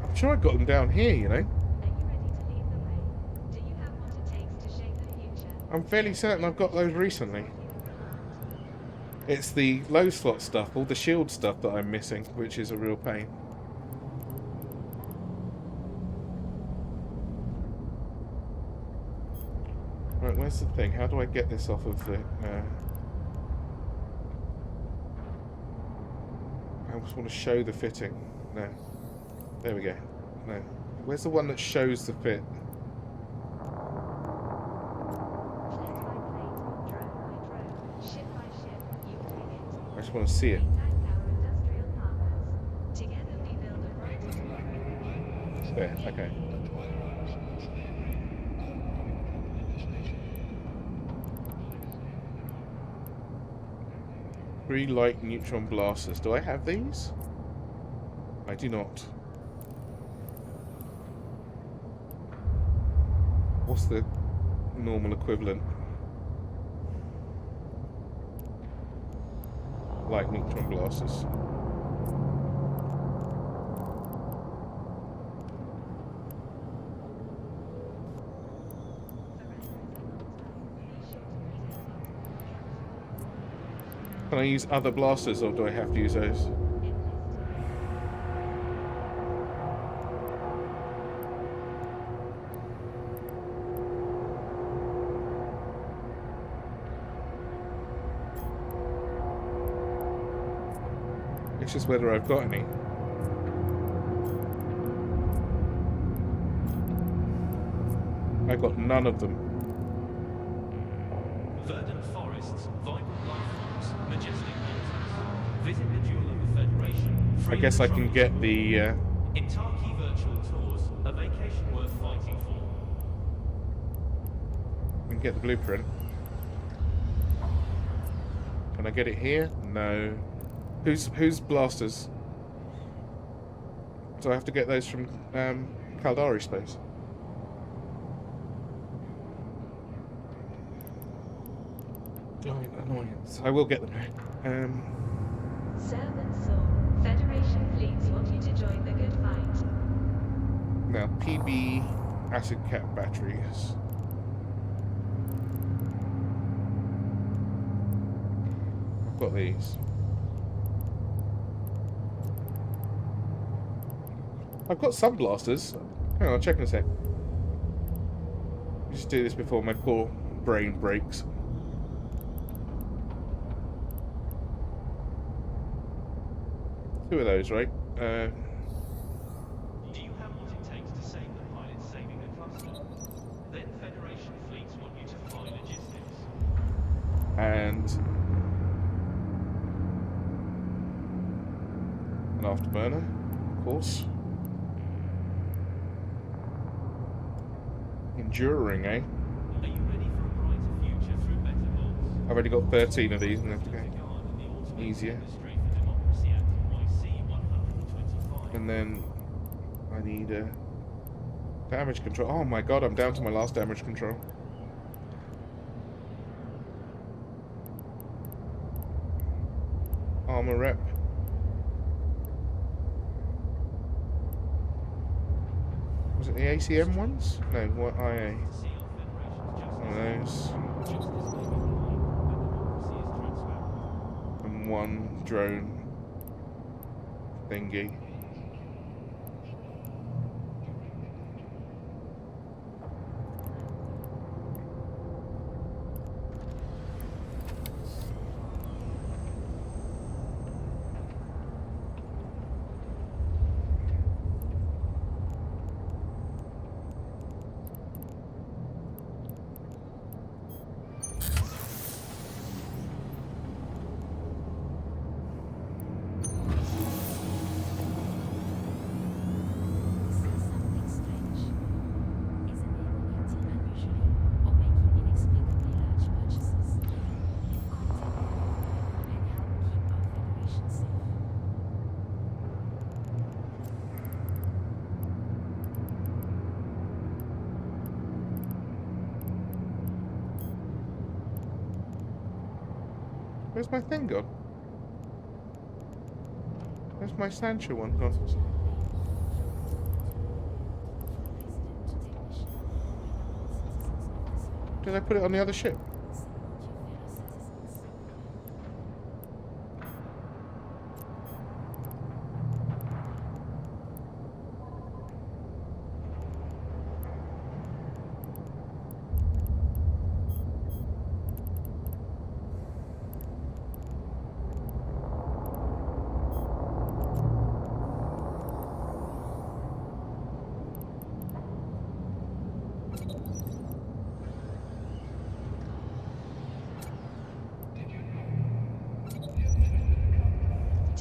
[SPEAKER 1] I'm sure I got them down here, you know.
[SPEAKER 3] Are you ready to lead the way? Do you have what it takes to shape the future?
[SPEAKER 1] I'm fairly certain I've got those recently. It's the low slot stuff, all the shield stuff that I'm missing, which is a real pain. Right, where's the thing? How do I get this off of the... I just want to show the fitting. No. There we go. No. Where's the one that shows the fit?
[SPEAKER 3] Plate by plate, drone by drone, ship by ship, you bring it.
[SPEAKER 1] I just want to see it.
[SPEAKER 3] Thank our industrial partners. Together we build a brighter
[SPEAKER 1] There, okay. Three light neutron blasters. Do I have these? I do not. What's the normal equivalent? Light neutron blasters. Can I use other blasters, or do I have to use those? It's just whether I've got any. I've got none of them.
[SPEAKER 4] Verdant forests, vibrant life forms, majestic mountains. Visit the Jewel of the Federation.
[SPEAKER 1] I
[SPEAKER 4] Free
[SPEAKER 1] guess
[SPEAKER 4] of
[SPEAKER 1] I can
[SPEAKER 4] troubles.
[SPEAKER 1] get the...
[SPEAKER 4] Intaki virtual tours, a vacation worth fighting for.
[SPEAKER 1] I can get the blueprint. Can I get it here? No. Who's blasters? Do I have to get those from Caldari space? Annoyance. I will get them.
[SPEAKER 3] Servant Soul. Federation fleets want you to join the good fight.
[SPEAKER 1] Now, PB acid cap batteries. I've got these. I've got some blasters. Hang on, I'll check in a sec. Just do this before my poor brain breaks. Two of those, right?
[SPEAKER 4] Do you have what it takes to save the pilots saving the cluster? Then Federation fleets want you to fly logistics.
[SPEAKER 1] And an afterburner, of course. Enduring, eh?
[SPEAKER 4] Are you ready for a brighter future through better laws?
[SPEAKER 1] I've only got 13 of these, and I have to go easier. And then I need a damage control. Oh my god, I'm down to my last damage control. Armor rep. Was it the ACM ones? No, what IA? One of those. And one drone thingy. Where's my thing gone? Where's my Sancho one gone? Did I put it on the other ship?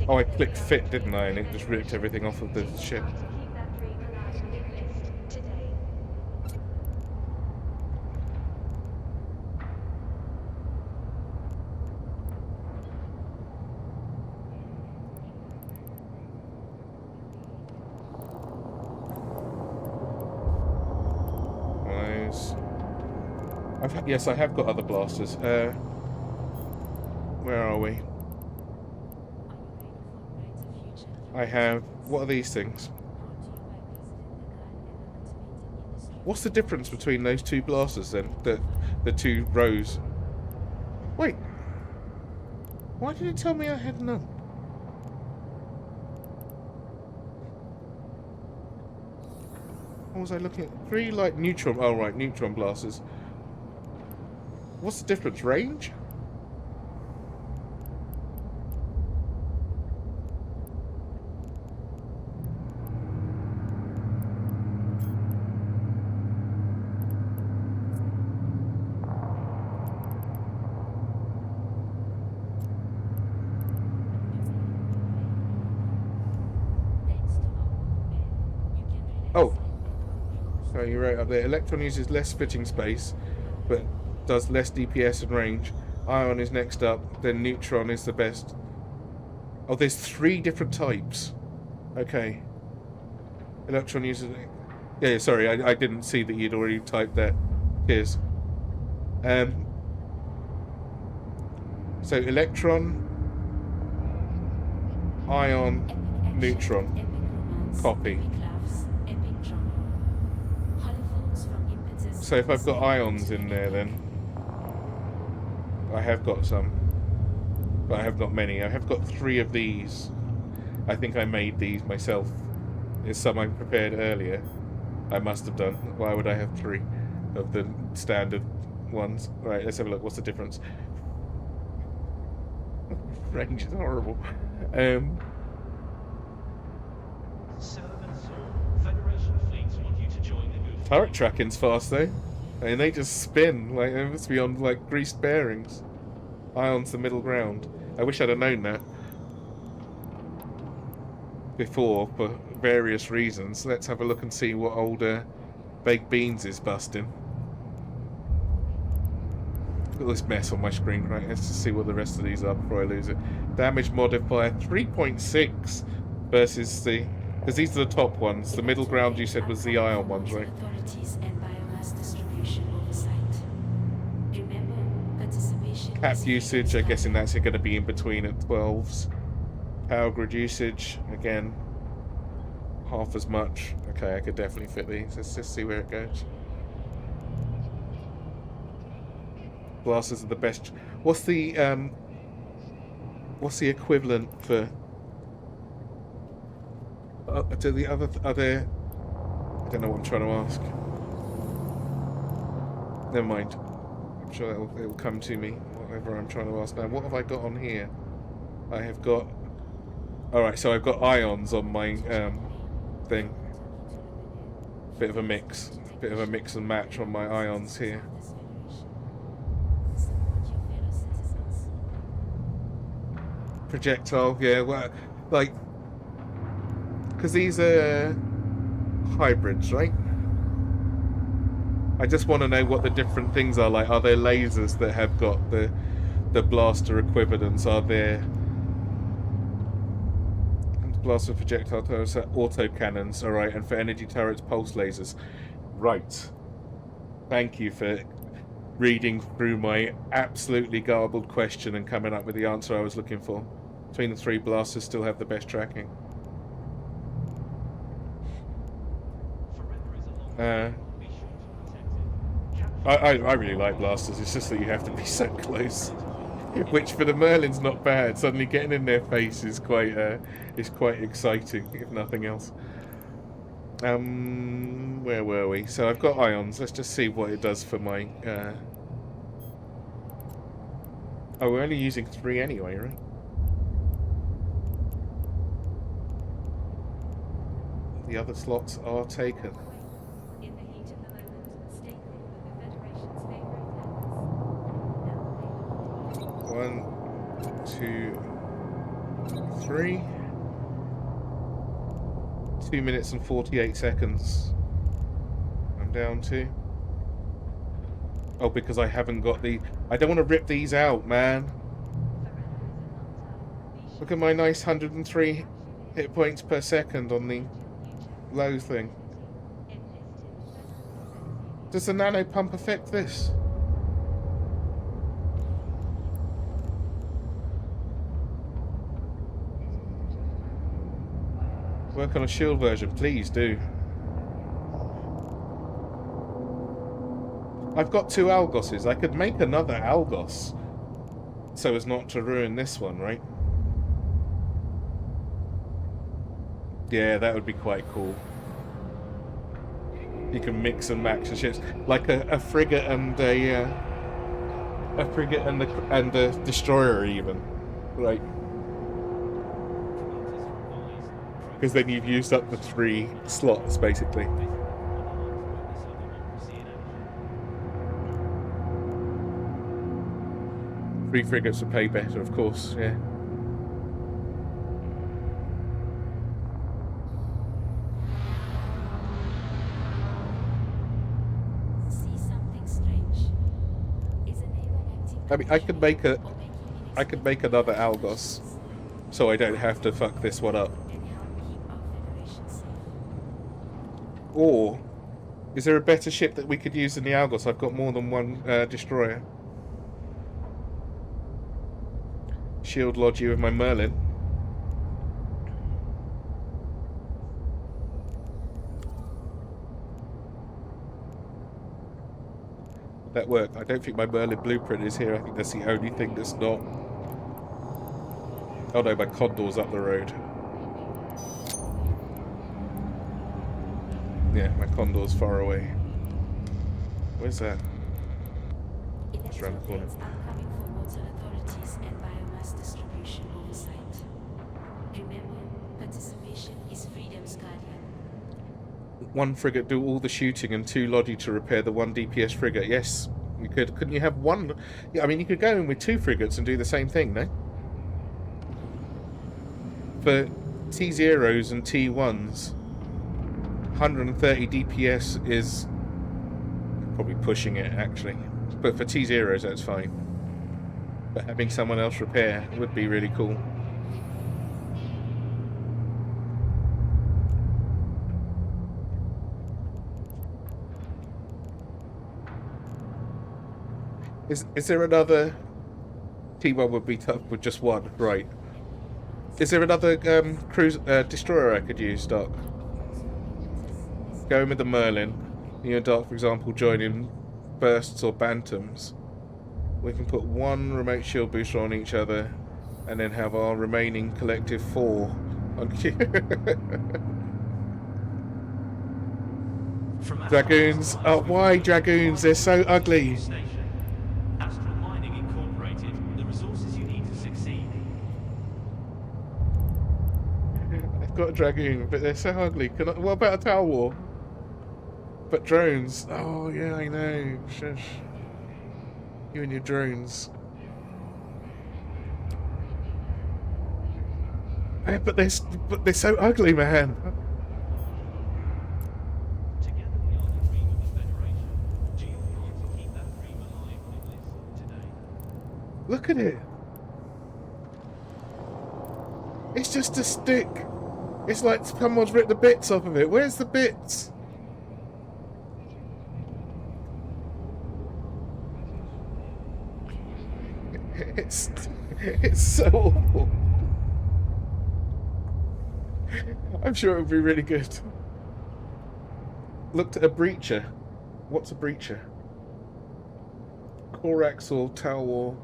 [SPEAKER 1] Oh, I clicked fit, didn't I? And it just ripped everything off of the ship.
[SPEAKER 3] Keep that dream alive on your list today.
[SPEAKER 1] Nice. Yes, I have got other blasters. Where are we? I have... What are these things? What's the difference between those two blasters then? The two rows? Wait. Why did it tell me I had none? What was I looking at? 3 like neutron... Oh right, neutron blasters. What's the difference? Range? Oh, so you're right up there. Electron uses less fitting space, but does less DPS and range. Ion is next up, then neutron is the best. Oh, there's 3 different types. Okay. Electron uses... Yeah, sorry, I didn't see that you'd already typed that. Cheers. So electron, ion, neutron. Copy. So if I've got ions in there, then I have got some, but I have not many. I have got 3 of these. I think I made these myself. is some I prepared earlier. I must have done. Why would I have 3 of the standard ones? Right, let's have a look. What's the difference? Range is horrible.
[SPEAKER 4] Federation fleets want you to join the good
[SPEAKER 1] Turret tracking's fast though. And they just spin. Like, they must be on like greased bearings. Ion's the middle ground. I wish I'd have known that before, for various reasons. Let's have a look and see what older baked beans is busting. Look at this mess on my screen. Right, let's just see what the rest of these are before I lose it. Damage modifier 3.6 versus the... Because these are the top ones. The middle ground you said was the ion ones, right?
[SPEAKER 5] Authorities and biomass distribution oversight. Remember, participation
[SPEAKER 1] Cap
[SPEAKER 5] is
[SPEAKER 1] usage, I'm guessing that's going to be in between at 12s. Power grid usage, again, half as much. Okay, I could definitely fit these. Let's just see where it goes. Blasters are the best. What's the equivalent for to the other? Are there? I don't know what I'm trying to ask. Never mind. I'm sure it will come to me. Whatever I'm trying to ask now. What have I got on here? I have got. All right, so I've got ions on my thing. Bit of a mix and match on my ions here. Projectile, yeah, well, like, because these are hybrids, right? I just want to know what the different things are. Like, are there lasers that have got the blaster equivalents? Are there blaster projectile turrets, auto cannons? All right, and for energy turrets, pulse lasers. Right. Thank you for reading through my absolutely garbled question and coming up with the answer I was looking for. Between the 3 blasters, still have the best tracking. I really like blasters. It's just that you have to be so close, which for the Merlin's not bad. Suddenly getting in their face is quite exciting, if nothing else. Where were we? So I've got ions. Let's just see what it does for my. Oh, we're only using 3 anyway, right? The other slots are taken.
[SPEAKER 3] In the heat of the moment, stay cool with the Federation's favorite weapons.
[SPEAKER 1] 1, 2, 3. 2 minutes and 48 seconds. I'm down to. Oh, because I haven't got the... I don't want to rip these out, man. Look at my nice 103 hit points per second on the low thing. Does the nano pump affect this? Work on a shield version, please do. I've got 2 Algoses. I could make another Algos so as not to ruin this one, right? Yeah, that would be quite cool. You can mix and match the ships, like a frigate and a destroyer, even, right? Because then you've used up the 3 slots, basically. Three frigates would pay better, of course, yeah.
[SPEAKER 5] See something strange. Is a neighbor acting
[SPEAKER 1] I mean, I could make another Algos, so I don't have to fuck this one up.
[SPEAKER 5] and help keep our Federation safe.
[SPEAKER 1] Or, is there a better ship that we could use than the Algos? I've got more than 1 destroyer. Shield lodge you with my Merlin. That worked. I don't think my Merlin blueprint is here. I think that's the only thing that's not. Oh no, my Condor's up the road. Yeah, my Condor's far away. Where's that? It's around the corner.
[SPEAKER 5] Electroplanes upcoming for water authorities and biomass distribution oversight. Remember, participation is freedom's guardian.
[SPEAKER 1] One frigate do all the shooting and 2 Lodi to repair the 1 DPS frigate. Yes, you could. Couldn't you have one? Yeah, I mean, you could go in with 2 frigates and do the same thing, no? For T0s and T1s, 130 DPS is probably pushing it, actually. But for T0s, that's fine. But having someone else repair would be really cool. Is there another... T1 would be tough with just 1, right. Is there another cruise destroyer I could use, Doc? Going with the Merlin. You and Doc, for example, joining bursts or bantams. We can put 1 remote shield booster on each other and then have our remaining collective 4 on Dragoons. Oh, why Dragoons? They're so ugly.
[SPEAKER 4] Astral Mining Incorporated, the resources you need to succeed.
[SPEAKER 1] I've got a Dragoon, but they're so ugly. What about a Tower War? But drones. Oh, yeah, I know. Shush. You and your drones. Yeah, but they're so ugly, man.
[SPEAKER 4] Together we are the dream of the Federation. Do you want to keep that dream alive with this today?
[SPEAKER 1] Look at it. It's just a stick. It's like someone's ripped the bits off of it. Where's the bits? It's so awful. I'm sure it would be really good. Looked at a breacher. What's a breacher? Corax or Talwar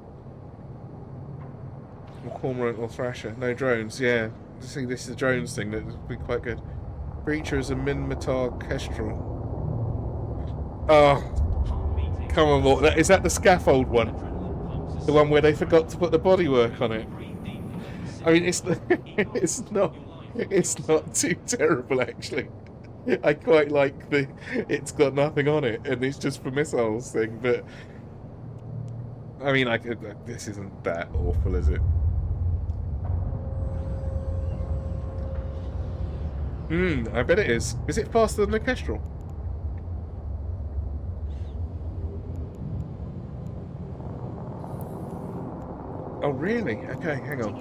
[SPEAKER 1] or Cormorant or Thrasher. No drones, yeah. See, this is a drones thing that would be quite good. Breacher is a Minmatar Kestrel. Oh, come on, Lord. Is that the scaffold one? The one where they forgot to put the bodywork on it? I mean, it's not too terrible, actually. I quite like the it's got nothing on it and it's just for missiles thing, but I mean, this isn't that awful, is it? I bet it is. Is it faster than the Kestrel? Oh, really? Okay, hang on.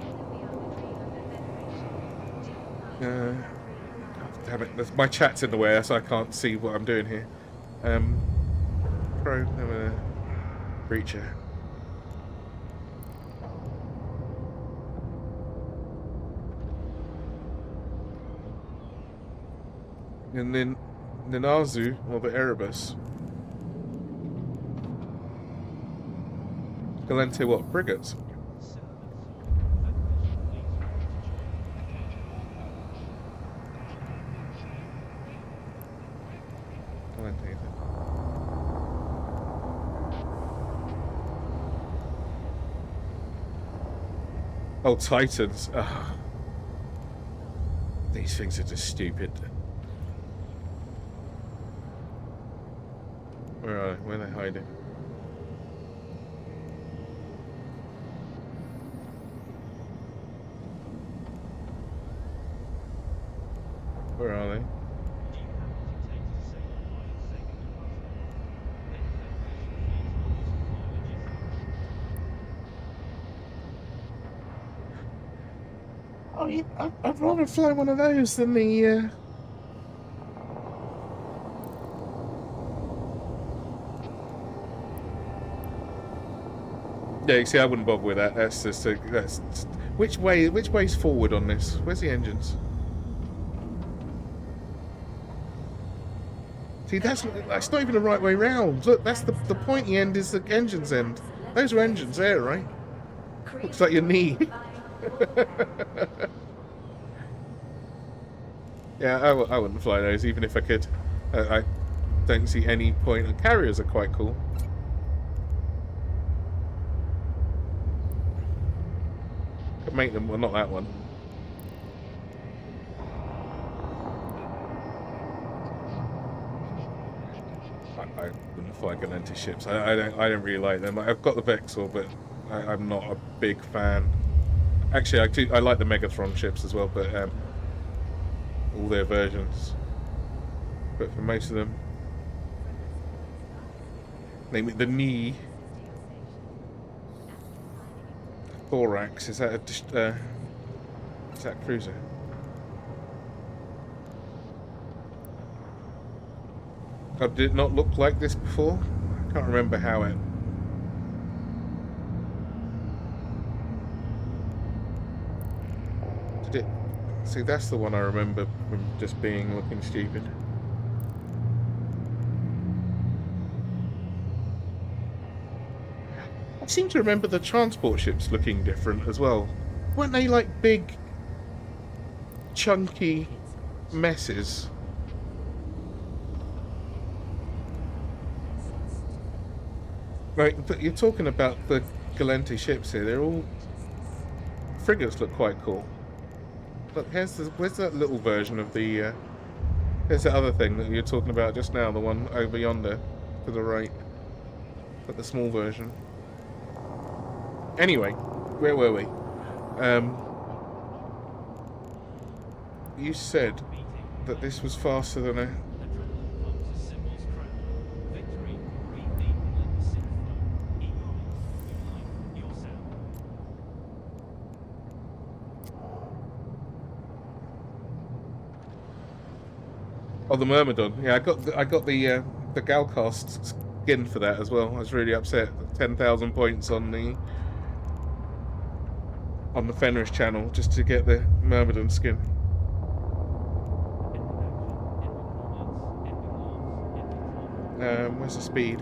[SPEAKER 1] God damn it. My chat's in the way, so I can't see what I'm doing here. Breacher. And then Ninazu, or the Erebus. Galente what? Frigates? Galente. Oh, Titans. Ugh. These things are just stupid. Where are they? Where are they hiding? Where are they? Oh, I'd rather fly one of those than the. Yeah, you see, I wouldn't bother with that. That's just which way's forward on this? Where's the engines? See, that's not even the right way round. Look, that's the pointy end is the engine's end. Those are engines there, right? Looks like your knee. Yeah, I wouldn't fly those even if I could. I don't see any point. And carriers are quite cool. Could make them, well, not that one. I wouldn't fly Galenti ships. I don't really like them. I've got the Vexor, but I'm not a big fan. Actually, I like the Megathron ships as well, but all their versions. But for most of them, name it the Knee. Thorax, is that a cruiser? Oh, did it not look like this before? I can't remember how it... Did it... See, that's the one I remember from just being looking stupid. I seem to remember the transport ships looking different as well. Weren't they like big, chunky messes? Right, but you're talking about the Galenti ships here. They're all... Frigates look quite cool. Look, where's that little version of the... There's the other thing that you're talking about just now, the one over yonder to the right. But the small version. Anyway, where were we? You said that this was faster than a... Oh, the Myrmidon. Yeah, I got the Galcast skin for that as well. I was really upset. 10,000 points on the Fenris channel just to get the Myrmidon skin. Where's the speed?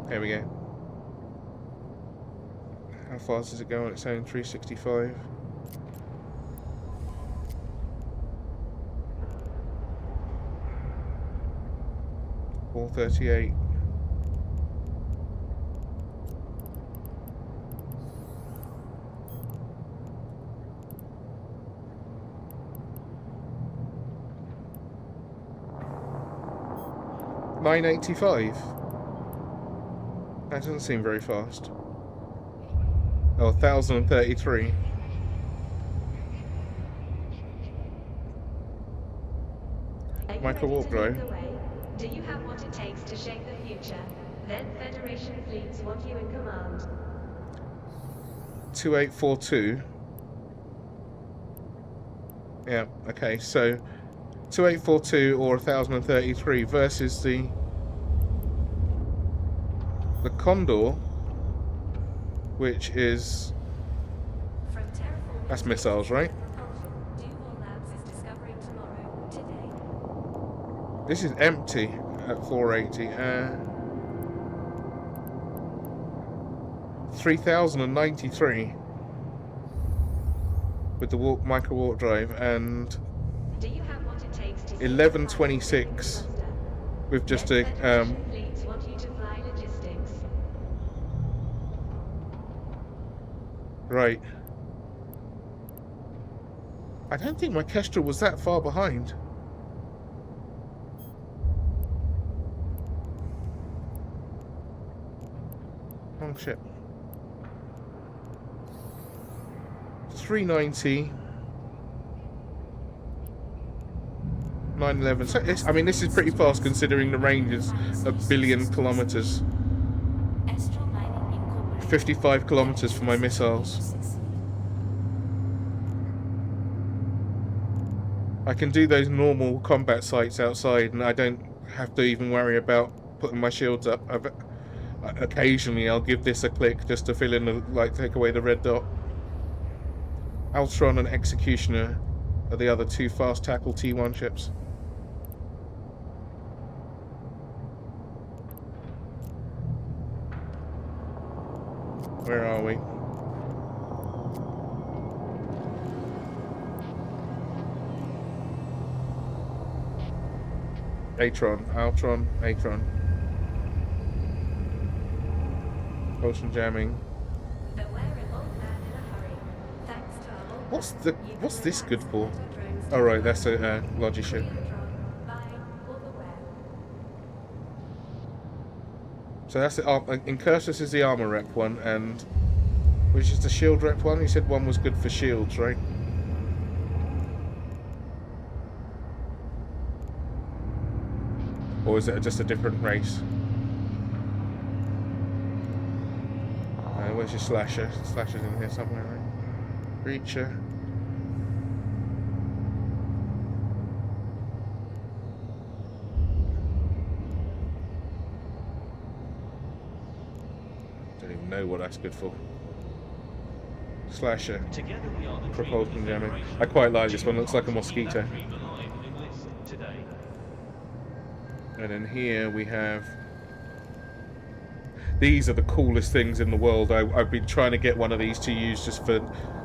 [SPEAKER 1] There we go. How fast does it go on its own? 365. .438. .985. That doesn't seem very fast. Oh, 1,033. Micro warp drive.
[SPEAKER 3] Do you have what it takes to shape the future? Then Federation fleets want you in command.
[SPEAKER 1] 2842. Yeah, okay, so 2842 or 1033 versus the Condor, which is... That's missiles, right? This is empty at 480. 3093 with the micro warp drive, and 1126 with just a right. I don't think my Kestrel was that far behind. Oh shit. 390. 911. So I mean, this is pretty fast considering the range is a billion kilometers. 55 kilometers for my missiles. I can do those normal combat sites outside, and I don't have to even worry about putting my shields up. Occasionally, I'll give this a click just to fill in, take away the red dot. Altron and Executioner are the other two fast tackle T1 ships. Where are we? Atron. Potion jamming.
[SPEAKER 3] Beware an old man in a hurry. Thanks to our old
[SPEAKER 1] What's
[SPEAKER 3] man, you
[SPEAKER 1] what's
[SPEAKER 3] can
[SPEAKER 1] this
[SPEAKER 3] now
[SPEAKER 1] good for?
[SPEAKER 3] select our drones
[SPEAKER 1] Oh
[SPEAKER 3] to
[SPEAKER 1] right,
[SPEAKER 3] fly.
[SPEAKER 1] that's a logi ship.
[SPEAKER 3] Free a drone, buy, or beware.
[SPEAKER 1] So that's the in Cursus is the armor rep one, and which is the shield rep one. He said one was good for shields, right? Or is it just a different race? Where's your slasher? Slasher's in here somewhere, right? Breacher. Don't even know what that's good for. Slasher.
[SPEAKER 4] Together we are the
[SPEAKER 1] Propulsion
[SPEAKER 4] dream of the
[SPEAKER 1] jamming.
[SPEAKER 4] Federation.
[SPEAKER 1] I quite like
[SPEAKER 4] Do
[SPEAKER 1] this
[SPEAKER 4] you
[SPEAKER 1] one. Looks like a
[SPEAKER 4] want to keep
[SPEAKER 1] mosquito.
[SPEAKER 4] that dream alive and enlist today?
[SPEAKER 1] And then here we have. These are the coolest things in the world. I've been trying to get one of these to use just for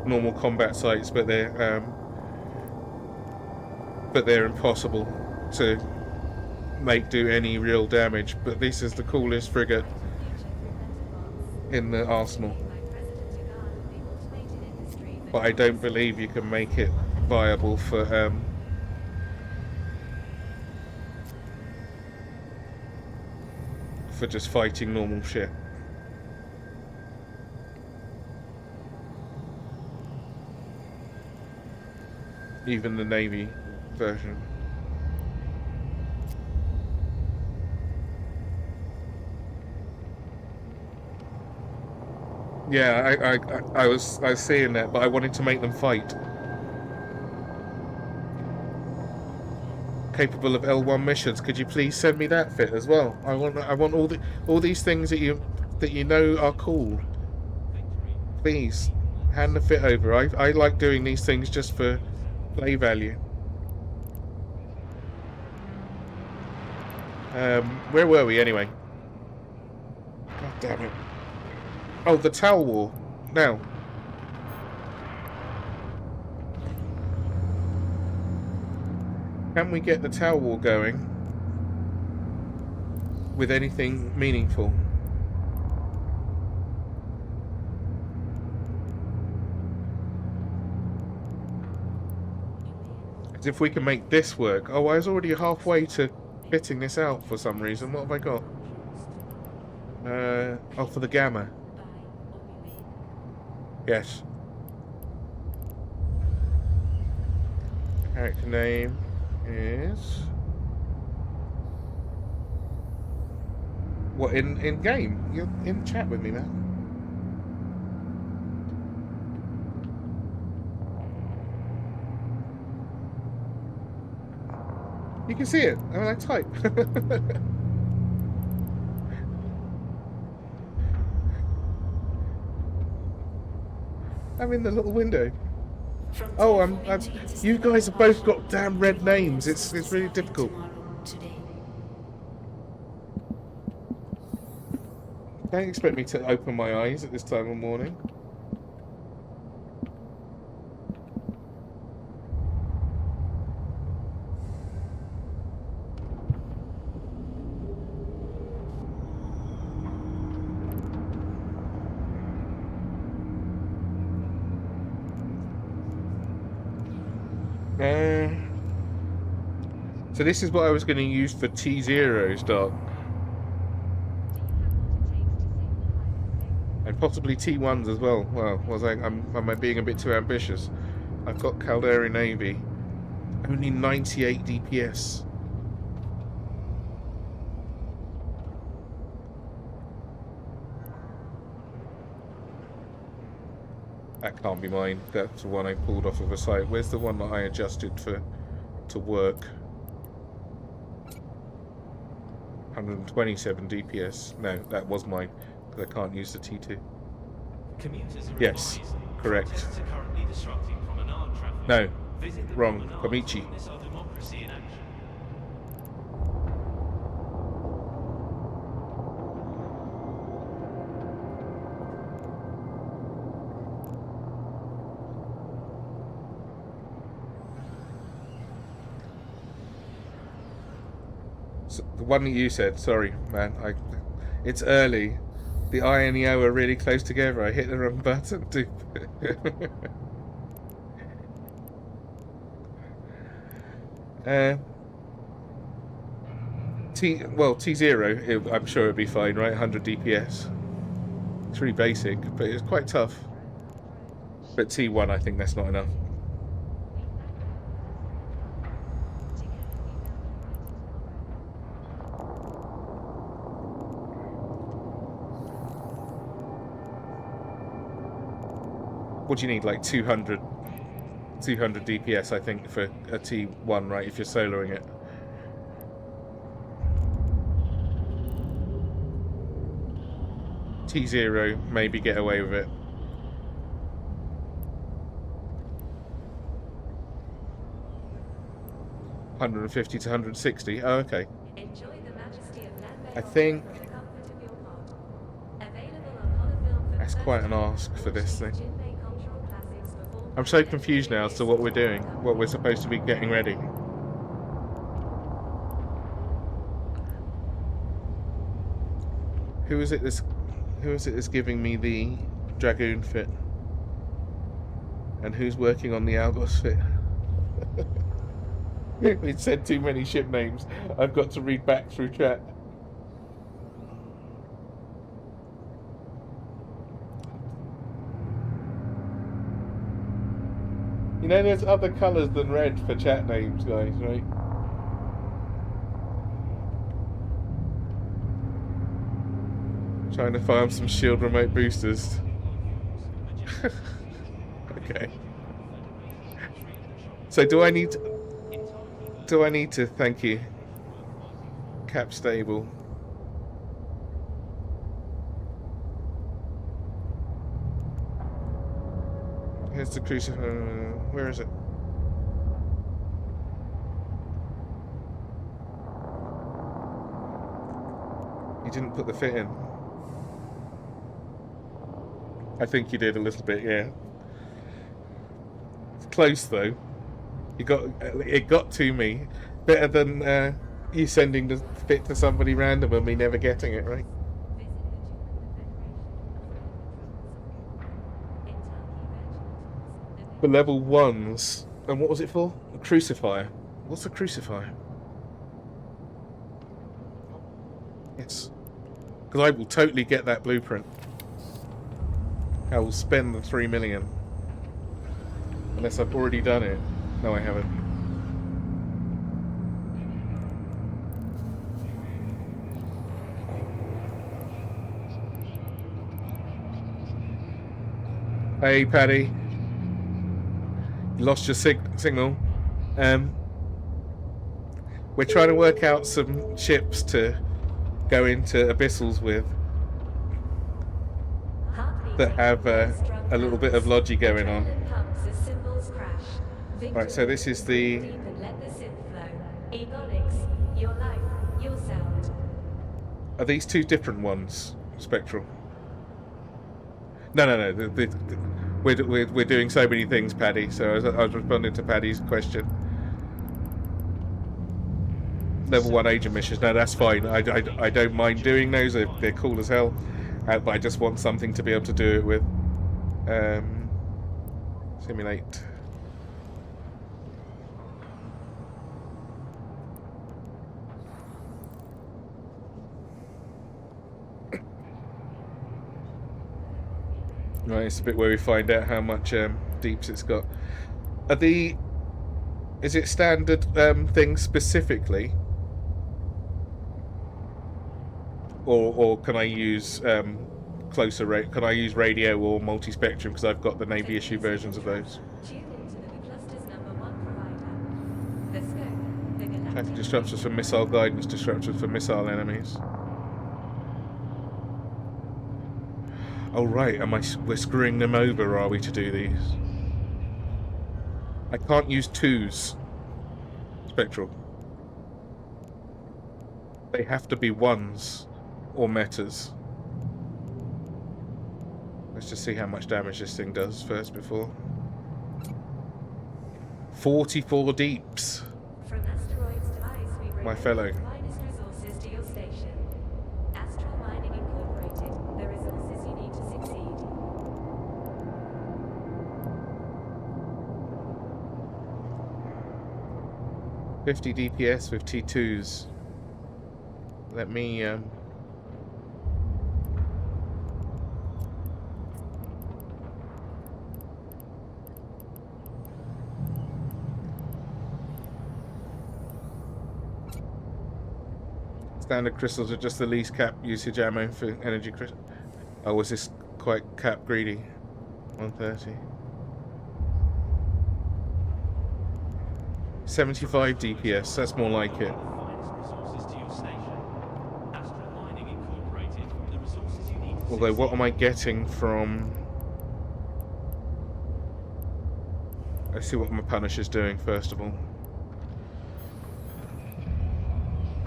[SPEAKER 1] normal combat sites, but they're impossible to make do any real damage. But this is the coolest frigate in the arsenal. But I don't believe you can make it viable for just fighting normal shit. Even the Navy version. Yeah, I was seeing that, but I wanted to make them fight. Capable of L1 missions. Could you please send me that fit as well? I want all these things that you know are cool. Please hand the fit over. I like doing these things just for play value. Where were we anyway? God damn it. Oh, the Towel War. Now. Can we get the Towel War going with anything meaningful? Because if we can make this work... Oh, I was already halfway to fitting this out for some reason. What have I got? Oh, for the Gamma. Yes. Character name is... What, in game? You're in chat with me, man. You can see it. I mean, I type. I'm in the little window. Oh, you guys have both got damn red names. It's really difficult. Don't expect me to open my eyes at this time of morning. So this is what I was going to use for T0s, Doc. And possibly T1s as well. Well, am I being a bit too ambitious? I've got Caldera Navy. Only 98 DPS. That can't be mine. That's the one I pulled off of a site. Where's the one that I adjusted to work? 127 DPS. No, that was mine. Because I can't use the T2. Yes, correct.
[SPEAKER 4] Protests are currently disrupting promenade traffic.
[SPEAKER 1] No,
[SPEAKER 4] Visit the
[SPEAKER 1] wrong.
[SPEAKER 4] promenade
[SPEAKER 1] Komichi.
[SPEAKER 4] to witness our democracy in action.
[SPEAKER 1] The one that you said, sorry, man. It's early. The I and the O are really close together. I hit the wrong button. T0, I'm sure it'd be fine, right? 100 DPS. It's really basic, but it's quite tough. But T1, I think that's not enough. What do you need? Like 200 DPS, I think, for a T1, right? If you're soloing it. T0, maybe get away with it. $150 to $160. Oh, okay.
[SPEAKER 3] Enjoy the majesty of land
[SPEAKER 1] I think
[SPEAKER 3] for the comfort of your pod. Available on holofilm for
[SPEAKER 1] that's
[SPEAKER 3] the
[SPEAKER 1] quite
[SPEAKER 3] first
[SPEAKER 1] an
[SPEAKER 3] time.
[SPEAKER 1] ask for this thing.
[SPEAKER 3] Jinmei cultural classics performed
[SPEAKER 1] I'm
[SPEAKER 3] by
[SPEAKER 1] so
[SPEAKER 3] legendary
[SPEAKER 1] confused now as to what we're doing, what we're supposed to be getting ready. Who is it that's giving me the Dragoon fit? And who's working on the Algos fit? We said too many ship names. I've got to read back through chat. You know, there's other colours than red for chat names, guys, right? Trying to farm some shield remote boosters. Okay. So do I need to thank you, Cap Stable? Here's the crucifix. Where is it? You didn't put the fit in. I think you did a little bit, yeah. It's close though. It got to me. Better than you sending the fit to somebody random and me never getting it, right? The level 1s. And what was it for? A crucifier. What's a crucifier? Yes. Because I will totally get that blueprint. I will spend the 3 million. Unless I've already done it. No, I haven't. Hey, Paddy. You lost your signal. We're trying to work out some ships to go into abyssals with that have a little bit of logi going on. Right, so this is the... Are these two different ones, Spectral? No. We're doing so many things, Paddy. So I was responding to Paddy's question. Level 1 agent missions. No, that's fine. I don't mind doing those. They're cool as hell. But I just want something to be able to do it with. Simulate. Right, it's a bit where we find out how much deeps it's got. Is it standard things specifically? Or can I use can I use radio or multi-spectrum because I've got the Navy issue versions of those? Traffic disruptors for missile guidance, disruptors for missile enemies. Oh right, we're screwing them over, are we, to do these? I can't use 2s, Spectral. They have to be 1s or metas. Let's just see how much damage this thing does first before. 44 deeps.
[SPEAKER 3] From asteroids to ice, we
[SPEAKER 1] My fellow. 50 DPS with T2s. Let me standard crystals are just the least cap usage ammo for energy crystal. Oh, was this quite cap greedy? 130. 75 DPS, that's more like it. Although, what am I getting from... Let's see what my Punisher's doing, first of all.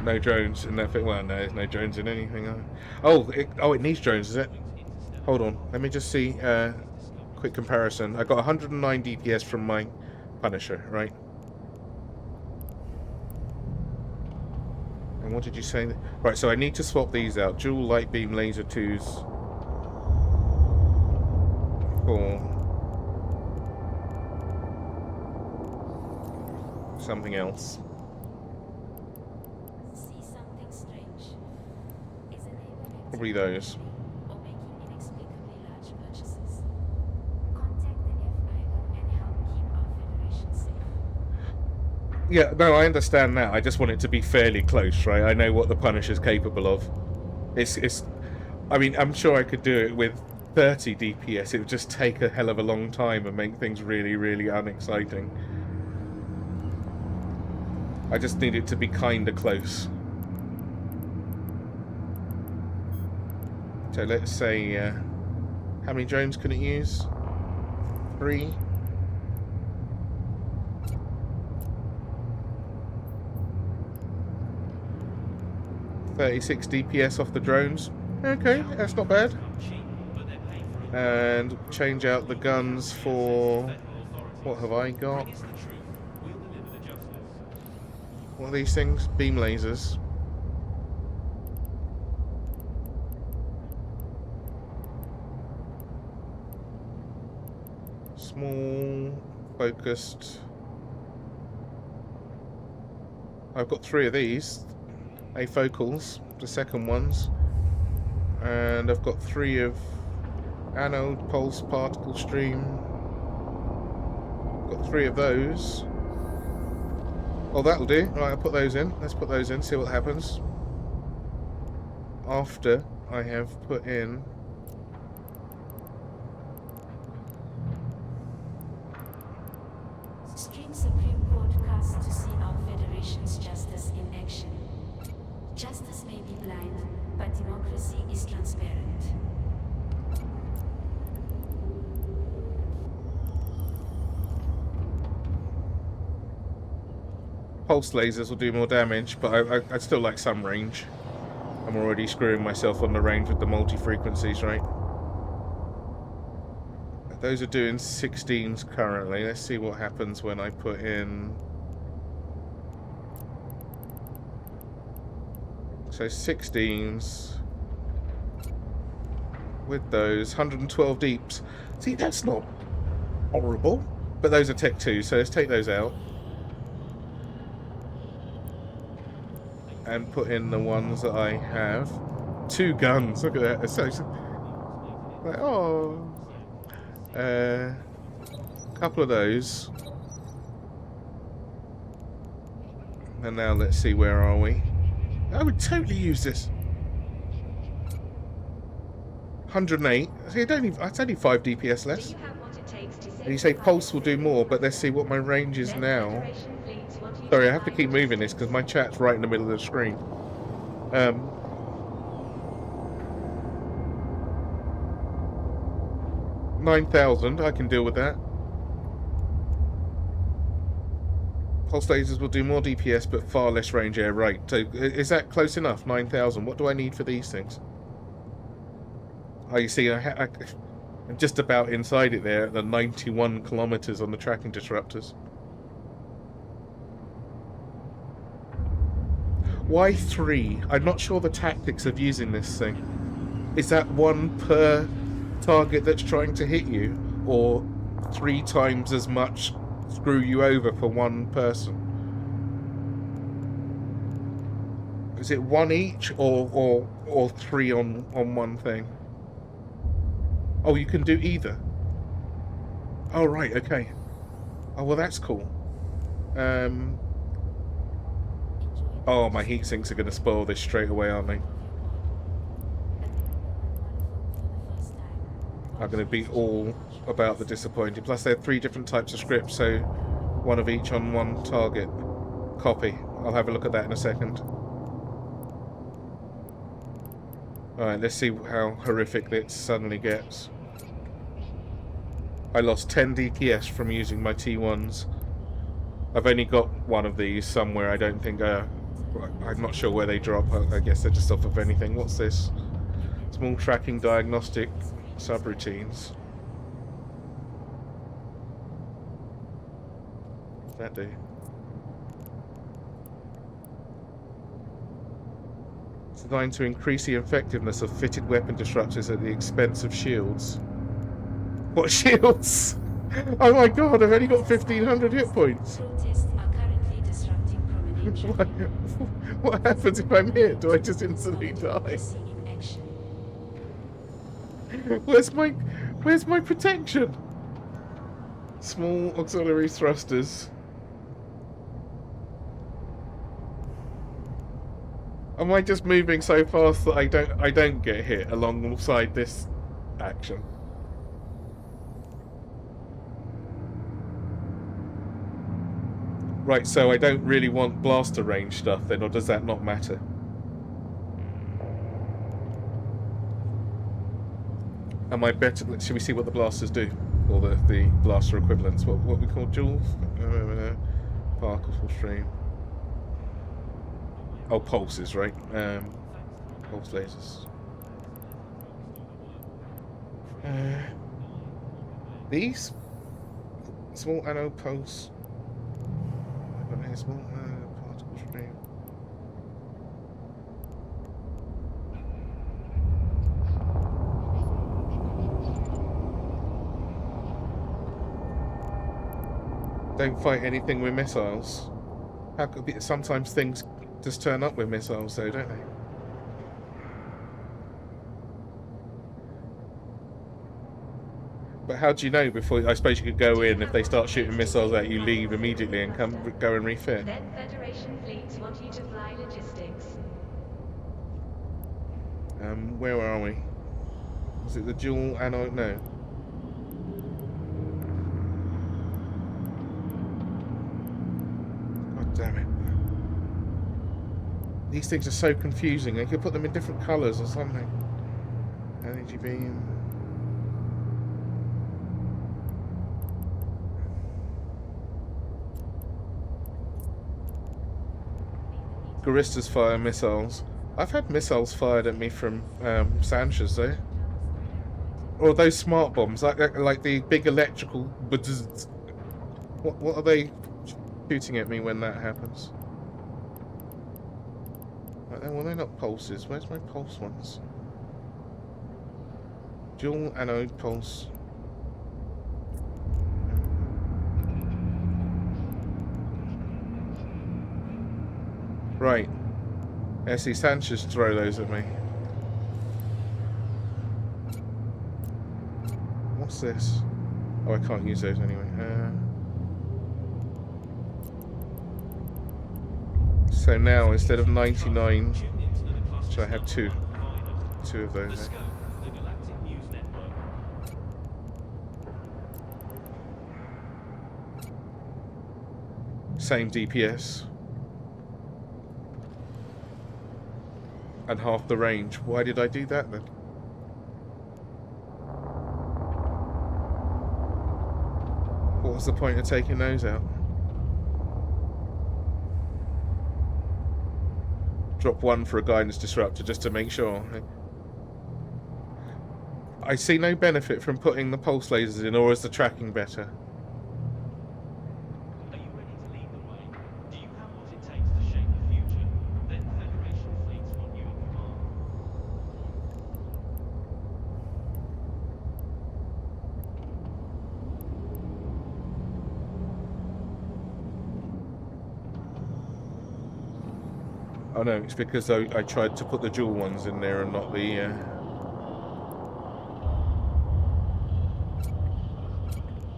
[SPEAKER 1] No drones in that thing. Well, no, there's no drones in anything. Oh, it needs drones, is it? Hold on, let me just see. Quick comparison. I got 109 DPS from my Punisher, right? And what did you say? Right, so I need to swap these out. Dual light beam laser 2s for something else.
[SPEAKER 5] See something strange. Is enabling
[SPEAKER 1] Probably those.
[SPEAKER 5] or making inexplicably large purchases. Contact the FIO and help keep our Federation safe.
[SPEAKER 1] Yeah, no, I understand that. I just want it to be fairly close, right? I know what the Punisher's capable of. It's. I mean, I'm sure I could do it with 30 DPS. It would just take a hell of a long time and make things really, really unexciting. I just need it to be kinda close. So let's say, how many drones can it use? 3. $36 DPS off the drones. Okay, that's not bad. And change out the guns for... What have I got? What are these things? Beam lasers. Small, focused. I've got 3 of these. Afocals, the second ones. And I've got 3 of anode, pulse, particle stream. Got 3 of those. Oh, that'll do. Right, I'll put those in. Let's put those in, see what happens. After I have put in...
[SPEAKER 5] Stream Supreme Court cast to see our Federation's justice in action. Justice may be blind, but democracy is transparent.
[SPEAKER 1] Pulse lasers will do more damage, but I'd still like some range. I'm already screwing myself on the range with the multi-frequencies, right? Those are doing 16s currently. Let's see what happens when I put in... So 16s with those 112 deeps. See, that's not horrible, but those are Tech 2, so let's take those out and put in the ones that I have. 2 guns. Look at that. It's so like, oh, couple of those, and now let's see, where are we? I would totally use this. 108. See, it's only 5 DPS less. And you say pulse will do more, but let's see what my range is now. Sorry, I have to keep moving this because my chat's right in the middle of the screen. 9,000, I can deal with that. Pulse lasers will do more DPS but far less range air, right. So is that close enough? 9,000. What do I need for these things? Oh, you see, I'm just about inside it there at the 91 kilometers on the tracking disruptors. Why 3? I'm not sure the tactics of using this thing. Is that 1 per target that's trying to hit you, or 3 times as much screw you over for 1 person? Is it one each or three on one thing? Oh, you can do either. Oh right, okay. Oh well, that's cool. Oh, my heat sinks are going to spoil this straight away, aren't they? I'm going to be all about the disappointed. Plus, there are 3 different types of scripts, so one of each on one target. Copy. I'll have a look at that in a second. Alright, let's see how horrific it suddenly gets. I lost 10 DPS from using my T1s. I've only got one of these somewhere. I don't think... I'm not sure where they drop. I guess they're just off of anything. What's this? Small tracking diagnostic subroutines. What's that do? It's designed to increase the effectiveness of fitted weapon disruptors at the expense of shields. What shields? Oh my god, I've only got 1500 hit points.
[SPEAKER 5] Protests are currently disrupting promenade.
[SPEAKER 1] What happens if I'm hit? Do I just instantly die?
[SPEAKER 5] Democracy in action.
[SPEAKER 1] Where's my protection? Small auxiliary thrusters. Am I just moving so fast that I don't get hit alongside this action? Right, so I don't really want blaster range stuff then, or does that not matter? Am I better? Should we see what the blasters do? Or the blaster equivalents? What we call dual? Particle stream. Oh, pulses, right? Pulse lasers. These? Small anode pulse. Small particle stream. Don't fight anything with missiles. How could be? Sometimes things just turn up with missiles, though, don't they? But how do you know before? I suppose you could go in, if they start shooting missiles at you, leave immediately and go and refit.
[SPEAKER 3] Then Federation fleets want you to fly logistics.
[SPEAKER 1] Where are we? Is it the dual anode? No. God damn it. These things are so confusing. They could put them in different colours or something. Energy beam. Guristas fire missiles. I've had missiles fired at me from Sanchez though. Or those smart bombs, like the big electrical. What are they shooting at me when that happens? Well, they're not pulses. Where's my pulse ones? Dual anode pulse. Right. I see Sanchez throw those at me. What's this? Oh, I can't use those anyway. So now, instead of 99, should I have two of those? Same DPS. And half the range. Why did I do that then? What was the point of taking those out? Drop one for a guidance disruptor just to make sure. I see no benefit from putting the pulse lasers in, or is the tracking better?
[SPEAKER 4] Are you ready to lead the way? Do you have what it takes to shape the future? Then Federation fleets want you in command.
[SPEAKER 1] I know, it's because I tried to put the dual ones in there and not the...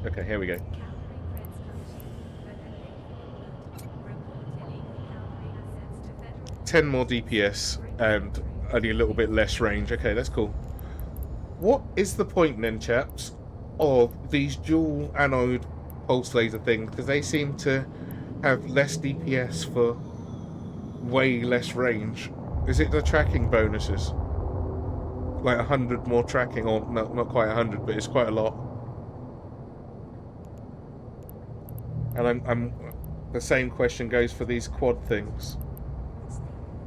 [SPEAKER 1] Okay, here we go. 10 more DPS and only a little bit less range. Okay, that's cool. What is the point then, chaps, of these dual anode pulse laser things? Because they seem to have less DPS for way less range. Is it the tracking bonuses? Like 100 more tracking, or no, not quite 100, but it's quite a lot. And the same question goes for these quad things.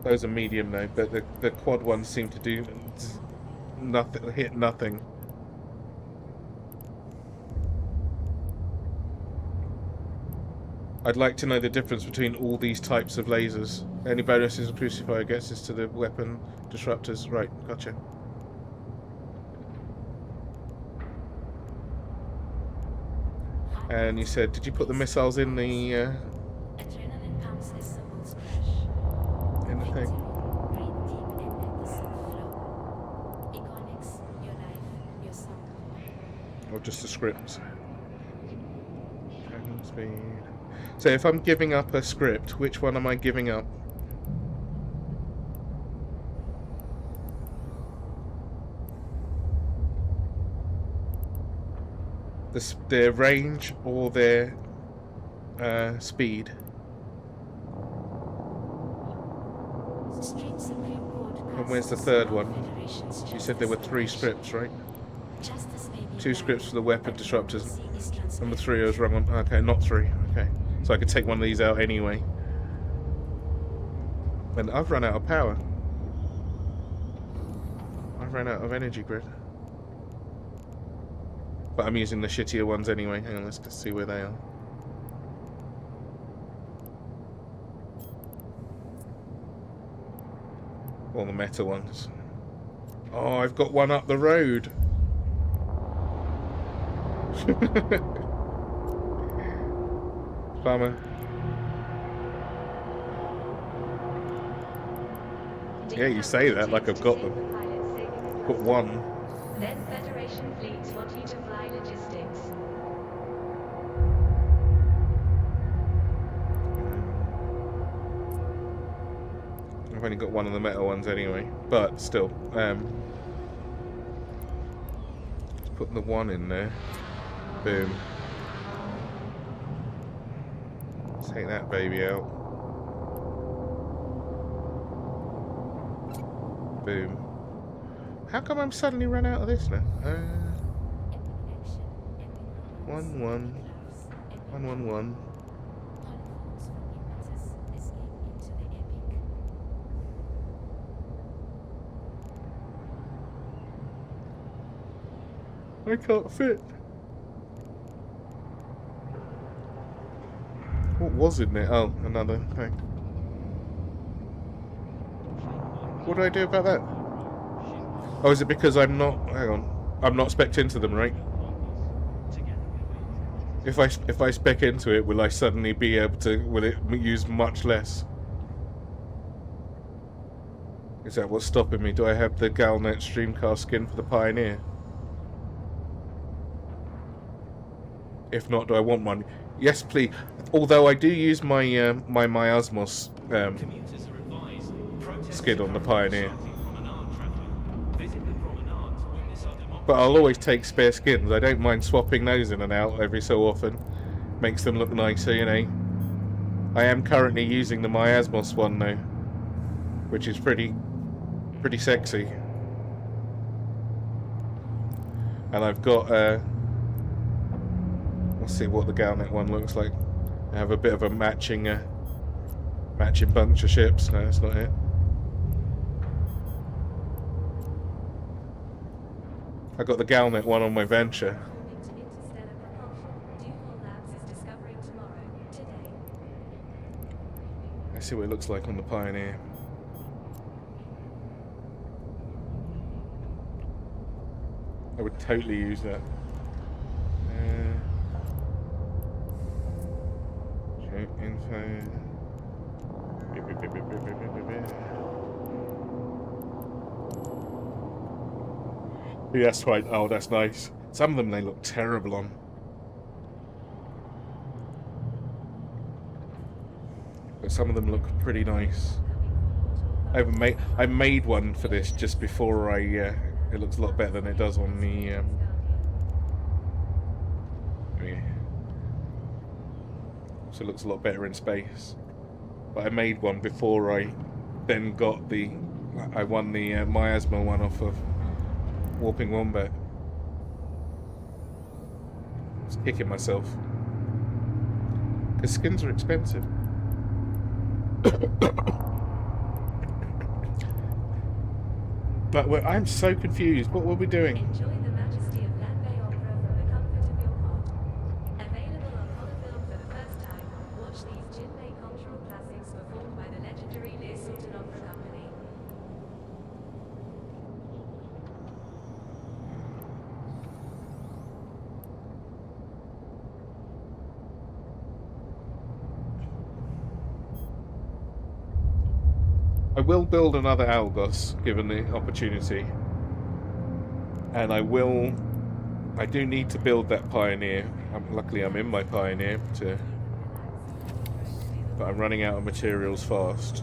[SPEAKER 1] Those are medium though, but the quad ones seem to do nothing, hit nothing. I'd like to know the difference between all these types of lasers. Any bonuses a crucifier gets is to the weapon disruptors. Right, gotcha. And you said, did you put the missiles in the
[SPEAKER 5] Adrenaline pumps as symbols crash.
[SPEAKER 1] in the thing?
[SPEAKER 5] Breathe deep and let the soul flow. Econics, your life, your song.
[SPEAKER 1] Or just the scripts? Dragon speed. So if I'm giving up a script, which one am I giving up? Their range or their speed?
[SPEAKER 5] Street Supreme Court
[SPEAKER 1] And where's the
[SPEAKER 5] casts
[SPEAKER 1] third
[SPEAKER 5] all
[SPEAKER 1] one?
[SPEAKER 5] federations
[SPEAKER 1] You said there were
[SPEAKER 5] justice
[SPEAKER 1] 3
[SPEAKER 5] in
[SPEAKER 1] scripts, right?
[SPEAKER 5] Justice may be
[SPEAKER 1] 2
[SPEAKER 5] blind,
[SPEAKER 1] scripts for the weapon
[SPEAKER 5] but
[SPEAKER 1] disruptors.
[SPEAKER 5] democracy is
[SPEAKER 1] Number
[SPEAKER 5] transparent.
[SPEAKER 1] 3 I was wrong on. Okay, not 3. Okay. So I could take one of these out anyway. And I've run out of power. I've run out of energy grid. But I'm using the shittier ones anyway. Hang on, let's just see where they are. All the meta ones. Oh, I've got one up the road. Bummer. Yeah, you say that like I've got them. Got one.
[SPEAKER 3] Then Federation fleets want you to fly logistics.
[SPEAKER 1] I've only got one of the metal ones anyway, but still. Just putting the one in there. Boom. Take that baby out. Boom. How come I'm suddenly run out of this now?
[SPEAKER 5] Epic action, epic romance,
[SPEAKER 1] 1 1
[SPEAKER 5] epic
[SPEAKER 1] 1 1 1.
[SPEAKER 5] Polygons from impetus escape into the epic.
[SPEAKER 1] I can't fit. What was in there? Oh, another thing. What do I do about that? Oh, is it because I'm not? Hang on, I'm not spec'd into them, right? If I spec into it, will I suddenly be able to? Will it use much less? Is that what's stopping me? Do I have the Galnet Streamcast skin for the Pioneer? If not, do I want one? Yes, please. Although I do use my my Miasmos
[SPEAKER 4] Commuters are advised. Protest
[SPEAKER 1] skid on the Pioneer.
[SPEAKER 4] promenade travelling. Visit the promenade to witness our democracy.
[SPEAKER 1] But I'll always take spare skins. I don't mind swapping those in and out every so often. Makes them look nicer, you know. I am currently using the Miasmos one though, which is pretty sexy. And I've got let's see what the Galnet one looks like. I have a bit of a matching bunch of ships. No, that's not it. I got the Galnet one on my Venture.
[SPEAKER 3] Moving to interstellar propulsion. Duval Labs is discovering tomorrow. Today.
[SPEAKER 1] Let's see what it looks like on the Pioneer. I would totally use that. Info. Yeah, that's right. Oh, that's nice. Some of them they look terrible on. But some of them look pretty nice. I made one for this just before I. It looks a lot better than it does on the. Yeah. So it looks a lot better in space. But I made one before I then got the. I won the miasma one off of Warping Wombat. I was kicking myself. Because skins are expensive. But I'm so confused. What were we doing?
[SPEAKER 3] Enjoy the majesty of Land Bay Opera from the comfort of your pod. Available on holofilm for the first time, watch these Jinmei cultural classics performed by the legendary Lear Sultan Opera Company.
[SPEAKER 1] I will build another Algos, given the opportunity. And I do need to build that Pioneer. Luckily I'm in my Pioneer, but I'm running out of materials fast.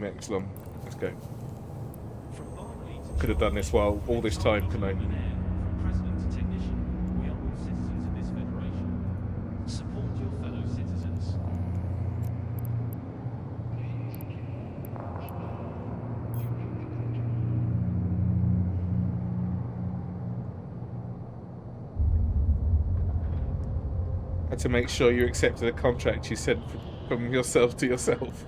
[SPEAKER 1] Excellent. Let's go. Could have done this while all this time, couldn't I?
[SPEAKER 4] From president to technician, we are all citizens of this federation. Support your fellow citizens.
[SPEAKER 1] Had to make sure you accepted a contract you sent from yourself to yourself.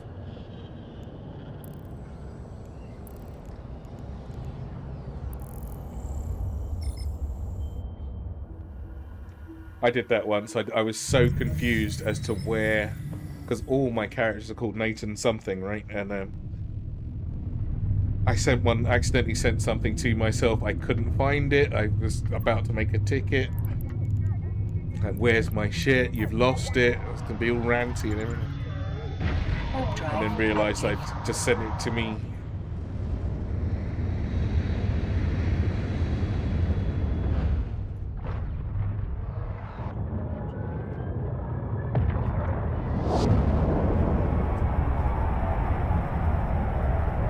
[SPEAKER 1] I did that once. I was so confused as to where, because all my characters are called Nathan something, right? And I accidentally sent something to myself. I couldn't find it. I was about to make a ticket. Like, where's my shit? You've lost it. I was gonna be all ranty and everything. And then realised I'd just sent it to me.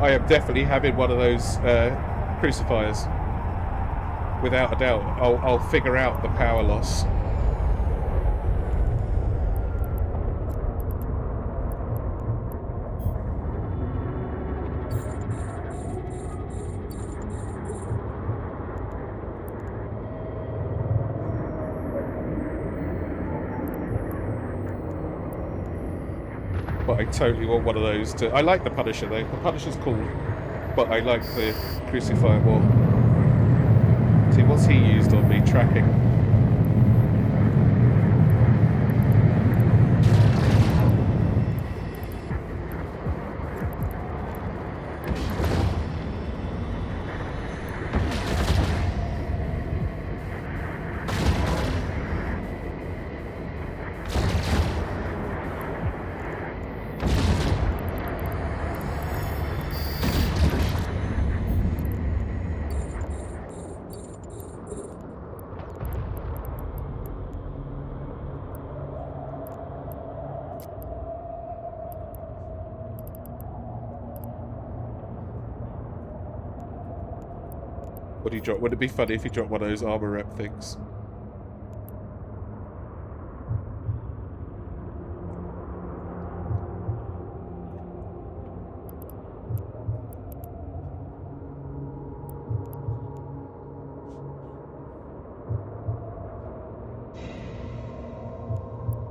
[SPEAKER 1] I am definitely having one of those crucifiers. Without a doubt. I'll figure out the power loss. But I totally want one of those to... I like the Punisher though. The Punisher's cool. But I like the Crucifier more. See, what's he used on me? Tracking. What do you drop? Would it be funny if you dropped one of those armor rep things?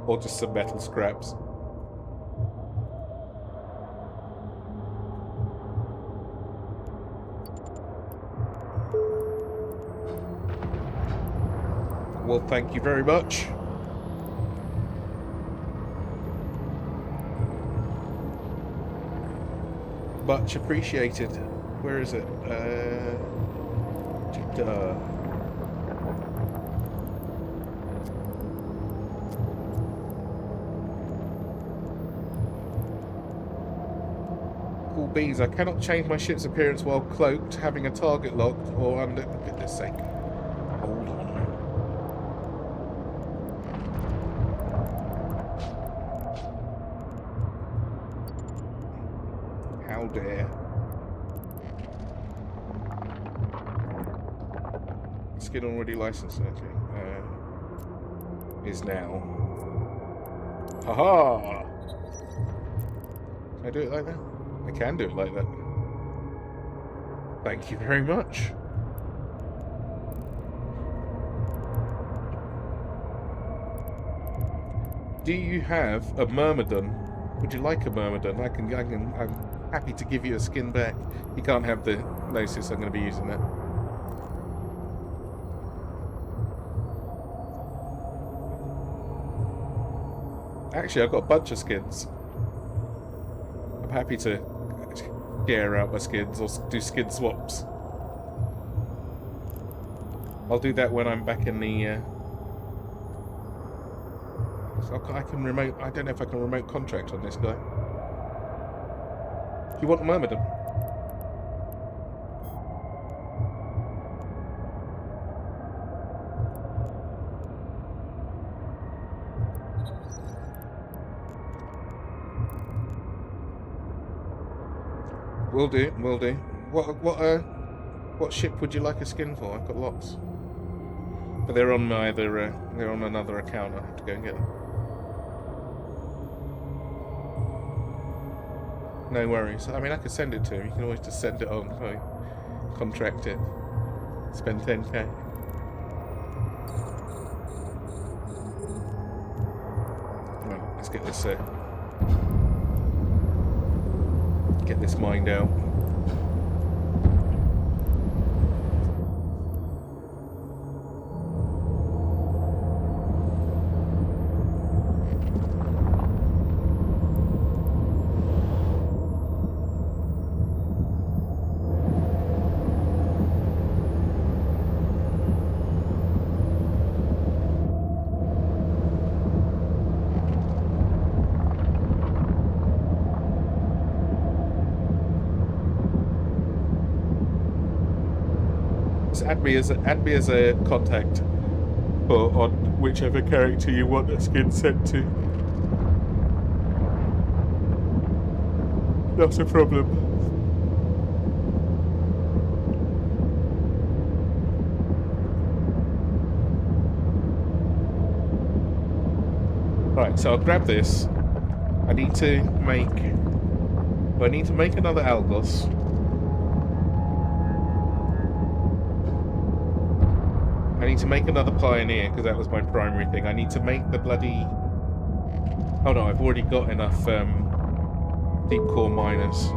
[SPEAKER 1] Or just some metal scraps. Well, thank you very much. Much appreciated. Where is it? Cool beans. I cannot change my ship's appearance while cloaked, having a target locked, or under. For goodness sake. Hold on. How dare. Skin already licensed, okay. Is now. Haha! Can I do it like that? I can do it like that. Thank you very much. Do you have a myrmidon? Would you like a myrmidon? I'm happy to give you a skin back. You can't have the Gnosis, I'm going to be using that. Actually, I've got a bunch of skins. I'm happy to share out my skins or do skin swaps. I'll do that when I'm back in the... So I can remote... I don't know if I can remote contract on this guy. You want a myrmidon? Will do, will do. What ship would you like a skin for? I've got lots. But they're on my other, they're on another account. I have to go and get them. No worries. I mean, I could send it to him. You can always just send it on. Contract it. Spend 10k. Come on, let's get this mined out. Add me as a contact on whichever character you want a skin sent to. Not a problem. Right, so I'll grab this. I need to make another Algos. I need to make another Pioneer, because that was my primary thing. I need to make the bloody... Oh no, I've already got enough deep core miners.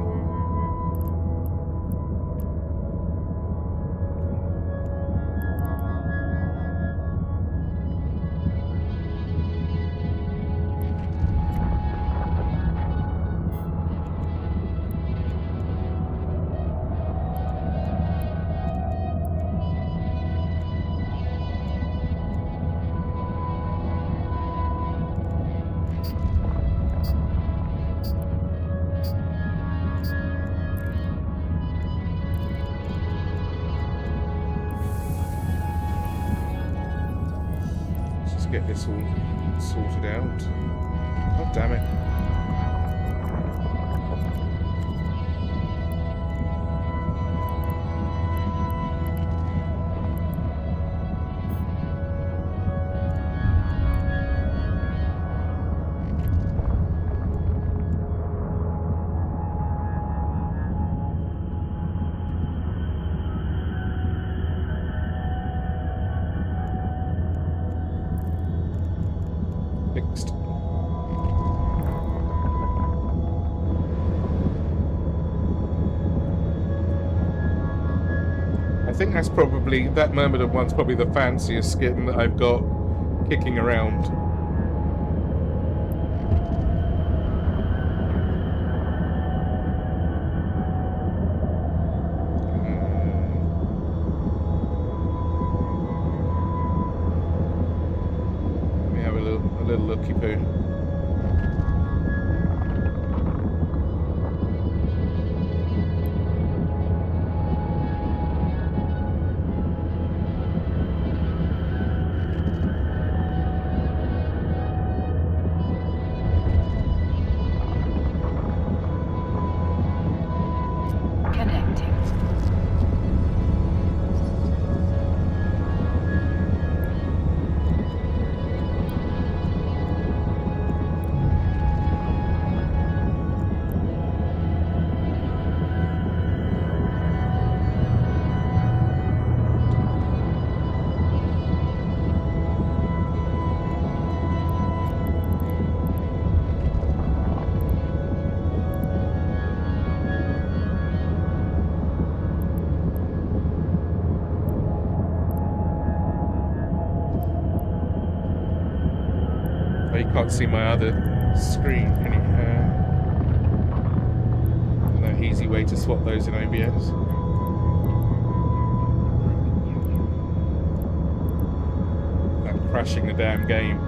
[SPEAKER 1] Get this all sorted out. God damn it. Fixed. I think that's probably, that Myrmidon one's probably the fanciest skin that I've got kicking around. Let me have a little looky poo.
[SPEAKER 2] Connecting.
[SPEAKER 1] Oh, you can't see my other screen, can you? No easy way to swap those in OBS. Like crashing the damn game.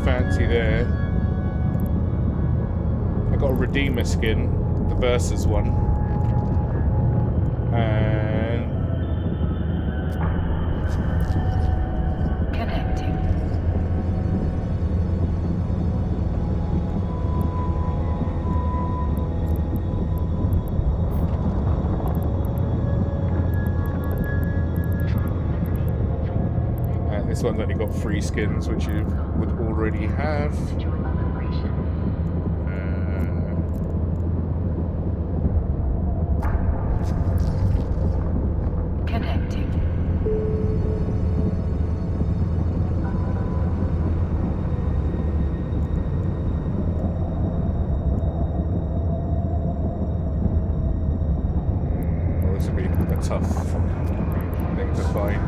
[SPEAKER 1] Fancy there. I got a Redeemer skin, the Versus one, and
[SPEAKER 2] Connecting.
[SPEAKER 1] this one's only got 3 skins, which you would already have.
[SPEAKER 2] Connecting.
[SPEAKER 1] Well, this would be a tough thing to find.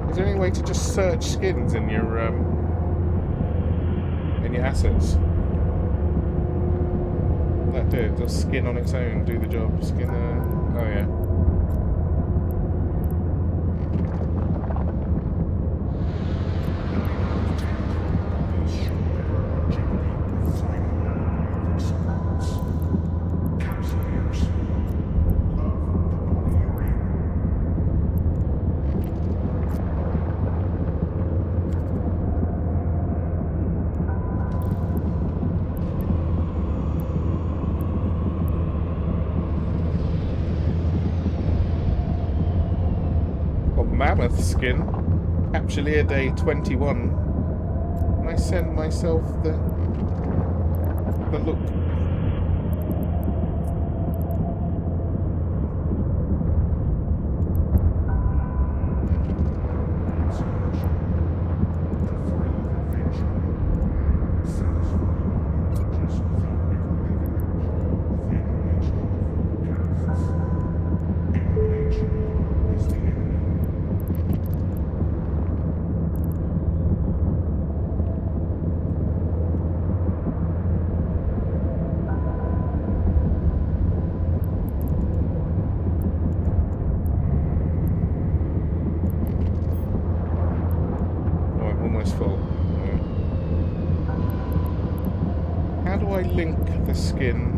[SPEAKER 1] Is there any way to just search skins in your assets? That do it. Does skin on its own do the job? Skin. Oh yeah. Mammoth skin, Capsuleer Day 21. Can I send myself the look? skin.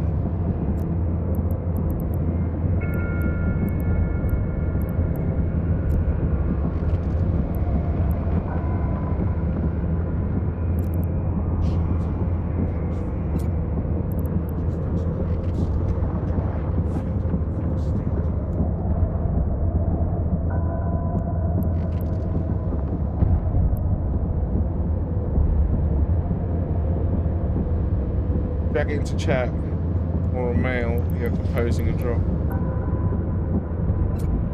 [SPEAKER 1] Drag it into chat or a mail. You're composing a drop.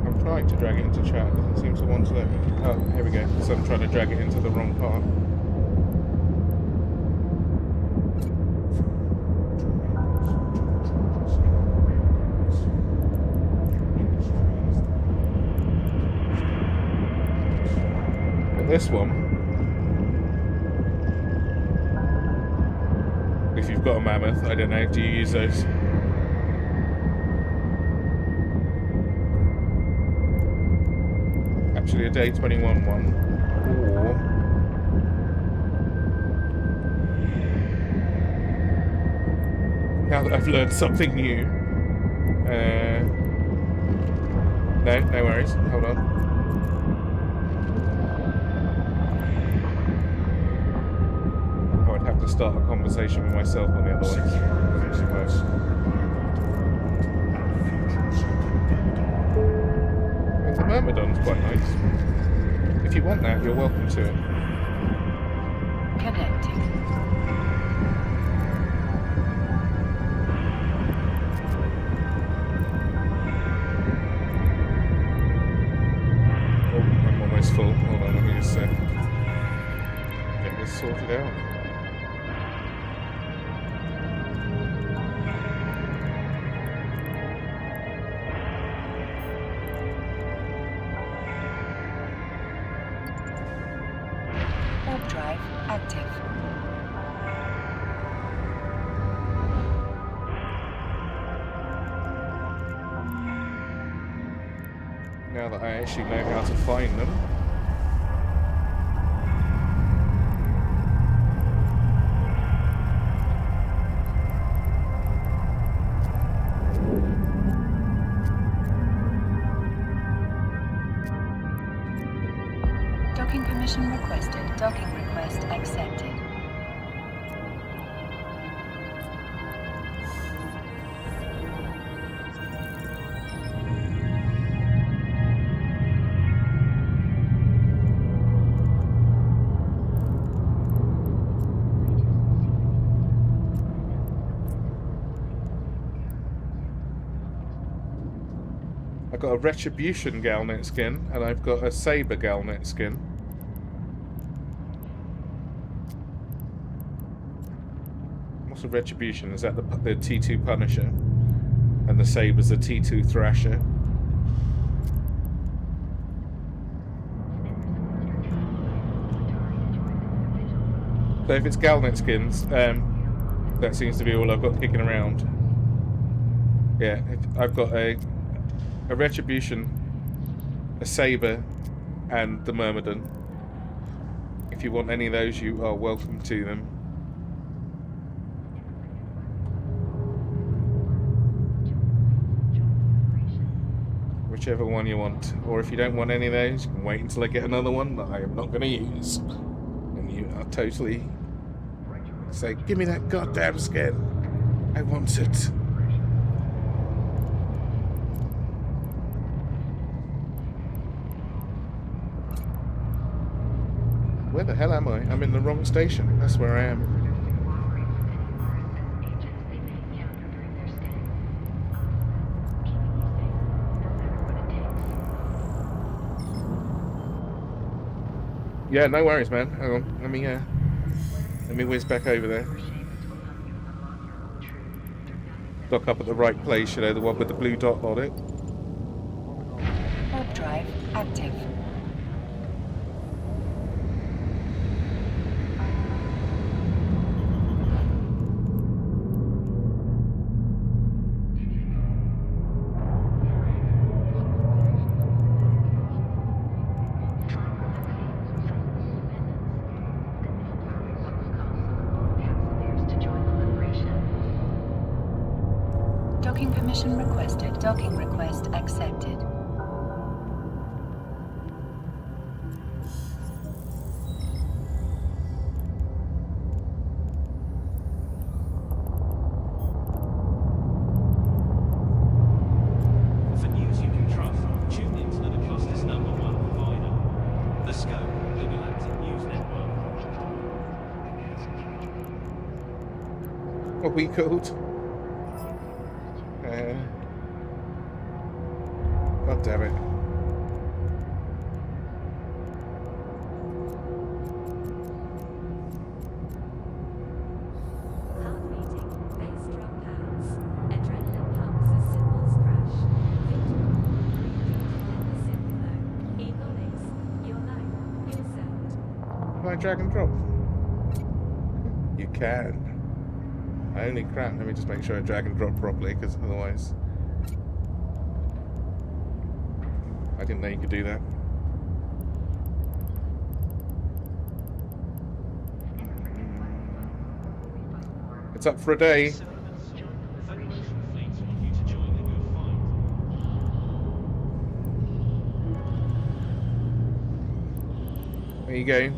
[SPEAKER 1] I'm trying to drag it into chat. It doesn't seem to want to let me. Oh, here we go. So I'm trying to drag it into the wrong part. But this one, if you've got a mammoth, I don't know, do you use those? Actually, a day 21 one, or now that I've learned something new, no worries, hold on. Have to start a conversation with myself on the other one. Well, the Myrmidon's quite nice. If you want that, you're welcome to it.
[SPEAKER 2] Connecting.
[SPEAKER 1] Oh, I'm almost full. Hold on, let me just get this sorted out.
[SPEAKER 2] Drive active.
[SPEAKER 1] Now that I actually know how to find them.
[SPEAKER 2] Docking permission requested. Docking request accepted.
[SPEAKER 1] I've got a Retribution Galnet skin, and I've got a Saber Galnet skin. What's a Retribution? Is that the T2 Punisher? And the Saber's the T2 Thrasher. So if it's Galnet skins, that seems to be all I've got kicking around. Yeah, I've got a Retribution, a Saber, and the Myrmidon. If you want any of those, you are welcome to them. Whichever one you want. Or if you don't want any of those, you can wait until I get another one that I am not going to use. And you are totally... say, give me that goddamn skin. I want it. Where the hell am I? I'm in the wrong station. That's where I am. Yeah, no worries, man. Hang on. Let me whiz back over there. Dock up at the right place, you know, the one with the blue dot on it.
[SPEAKER 2] Warp drive active. Permission requested. Docking request accepted.
[SPEAKER 4] For news you can trust, tune into the cluster's #1 provider, the Scope, the Galactic News Network.
[SPEAKER 1] What we called? God damn it.
[SPEAKER 3] Heart beating, bass drum pounds, adrenaline pumps as cymbals crash. Victory, breathing in the synth flow. Ebonics, your life, your sound.
[SPEAKER 1] Can I drag and drop? You can. Holy crap, let me just make sure I drag and drop properly, because otherwise... I didn't know you could do that. It's up for a day.
[SPEAKER 4] Federation fleets want you to join the good fight.
[SPEAKER 1] There you go.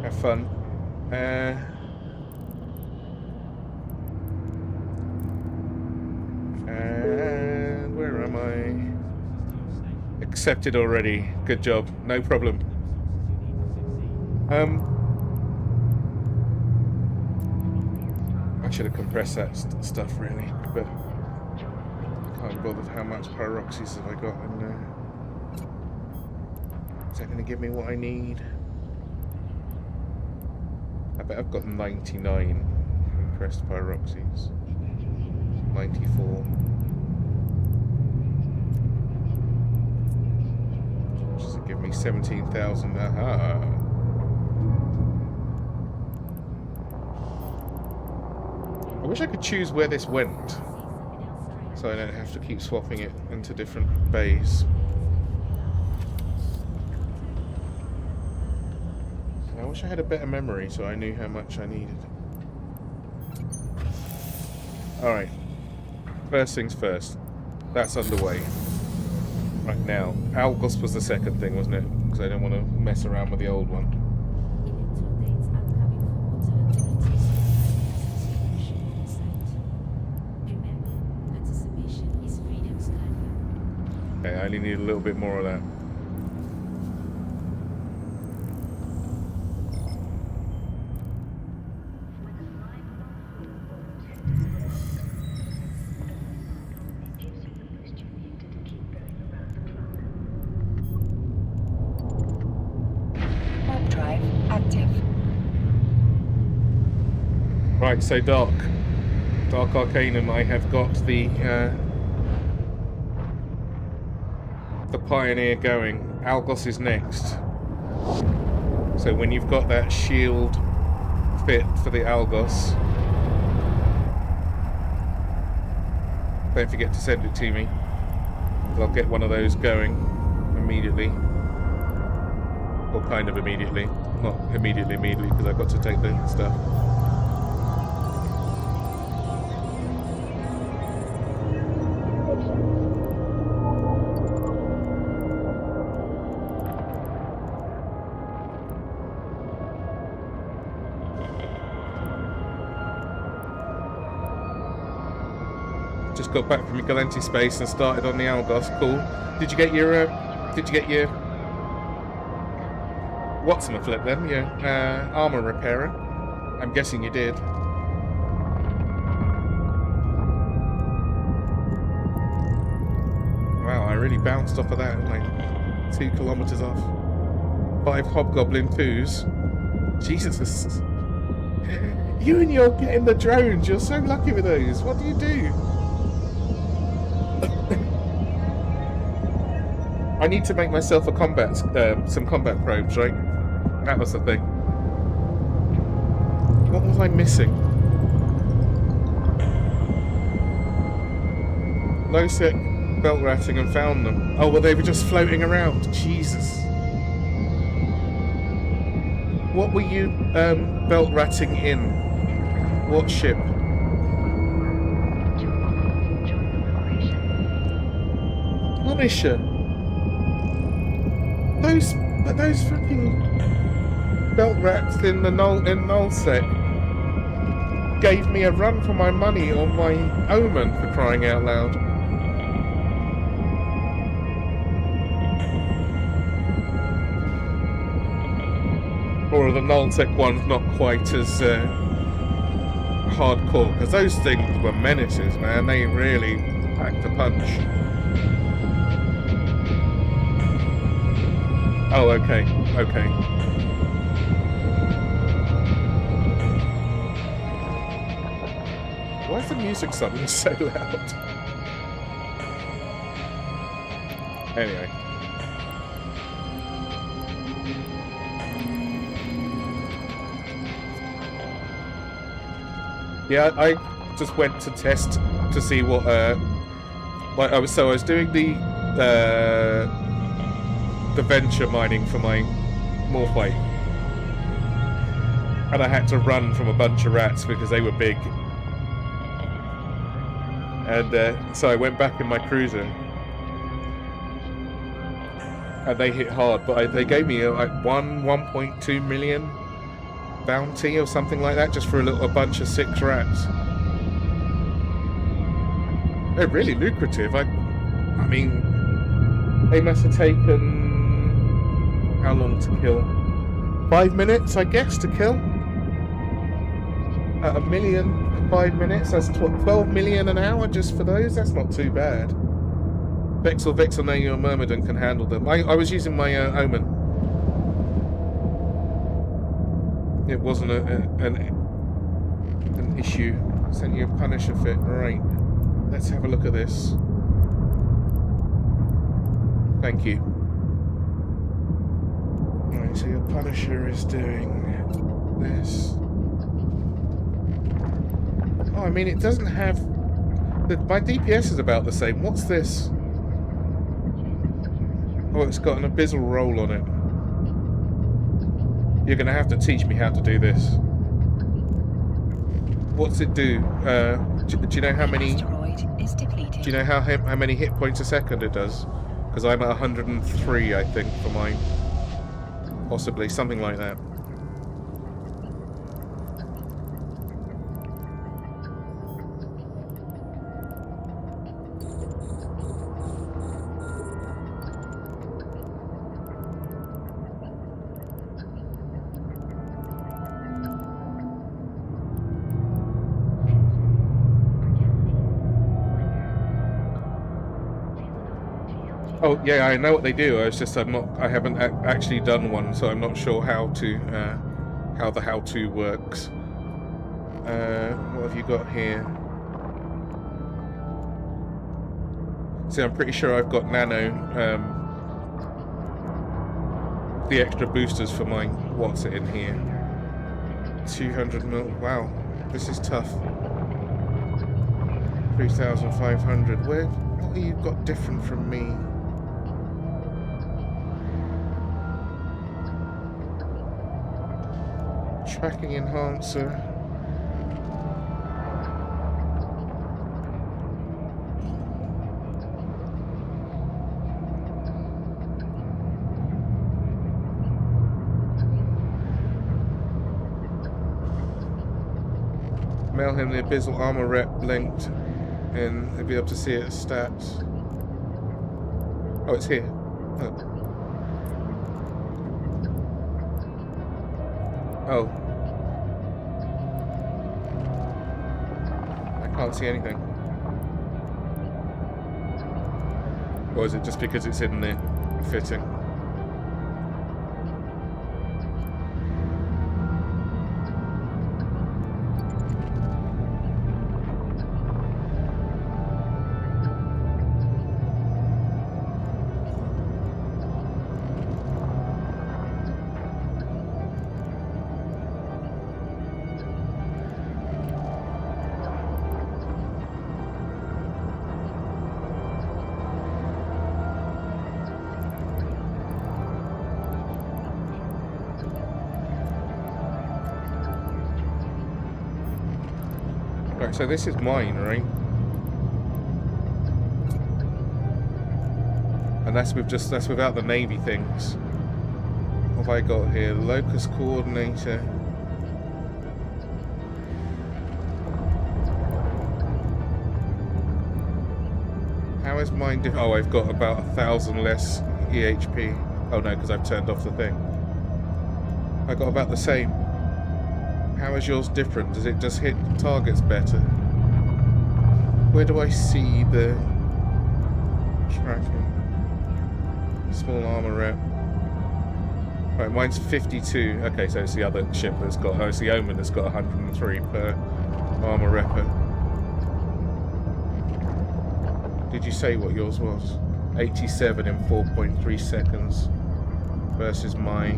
[SPEAKER 1] Have fun. And where am I? Accepted already. Good job. No problem. I should have compressed that stuff really, but I can't be bothered. How much pyroxys have I got in there? Is that going to give me what I need? I bet I've got 99 compressed pyroxys. 94. Which does it give me 17,000? Aha! I wish I could choose where this went, so I don't have to keep swapping it into different bays. And I wish I had a better memory so I knew how much I needed. Alright. First things first. That's underway. Right now. Algos was the second thing, wasn't it? Because I don't want to mess around with the old one.
[SPEAKER 5] Electoral dates upcoming for water authorities association site. Remember, participation is freedom's curfew.
[SPEAKER 1] Okay, I only need a little bit more of that.
[SPEAKER 2] Warp drive active.
[SPEAKER 1] Right, so Dark Arcanum, I have got the Pioneer going. Algos is next. So when you've got that shield fit for the Algos, don't forget to send it to me. I'll get one of those going immediately. Or kind of immediately. Not immediately, because I've got to take the stuff. Just got back from your Galenti space and started on the Algos. Cool. Did you get your what's-in-a-flip then? Your armor repairer? I'm guessing you did. Wow, I really bounced off of that, like 2 kilometers off. 5 Hobgoblin 2s. Jesus. You and your getting the drones, you're so lucky with those. What do you do? I need to make myself a combat, some combat probes, right? That was the thing. What was I missing? Low sec belt ratting and found them. Oh, well, they were just floating around. Jesus. What were you belt ratting in? What ship? Punisher. Those fucking belt wraps in the nullsec gave me a run for my money on my Omen, for crying out loud. Or the nullsec one's not quite as hardcore, because those things were menaces, man. They really packed a punch. Oh, okay, okay. Why is the music suddenly so loud? Anyway. Yeah, I just went to test to see what like I was doing the venture mining for my morphite, and I had to run from a bunch of rats because they were big, and so I went back in my cruiser, and they hit hard, but they gave me like 1.2 million bounty or something like that just for a bunch of 6 rats. They're really lucrative. I mean, they must have taken how long to kill? 5 minutes, I guess, to kill. At 1 million, 5 minutes. That's 12 million an hour just for those. That's not too bad. Vexel, now your Myrmidon can handle them. I was using my Omen. It wasn't an issue. Sent you a Punisher fit. Right. Let's have a look at this. Thank you. Right, so your Punisher is doing this. Oh, I mean, it doesn't have... My DPS is about the same. What's this? Oh, it's got an abyssal roll on it. You're going to have to teach me how to do this. What's it do? Do you know how many... Do you know how many hit points a second it does? Because I'm at 103, I think, for mine. Possibly, something like that. Oh yeah, I know what they do. I haven't actually done one, so I'm not sure how the how-to works. What have you got here? See, I'm pretty sure I've got nano, the extra boosters for mine. What's it in here? 200 mil. Wow, this is tough. 3,500. What have you got different from me? Tracking enhancer. Mail him the abyssal armor rep linked, and he'll be able to see its stats. Oh, it's here. Oh. Can't see anything. Or is it just because it's in the fitting? So this is mine, right? And that's without the Navy things. What have I got here? Locus coordinator. How is mine different? Oh, I've got about 1,000 less EHP. Oh no, because I've turned off the thing. I got about the same. How is yours different? Does it just hit targets better? Where do I see the tracking? Small armor rep. Right, mine's 52. Okay, so it's the other ship that's got. Oh, it's the Omen that's got 103 per armor repper. Did you say what yours was? 87 in 4.3 seconds versus my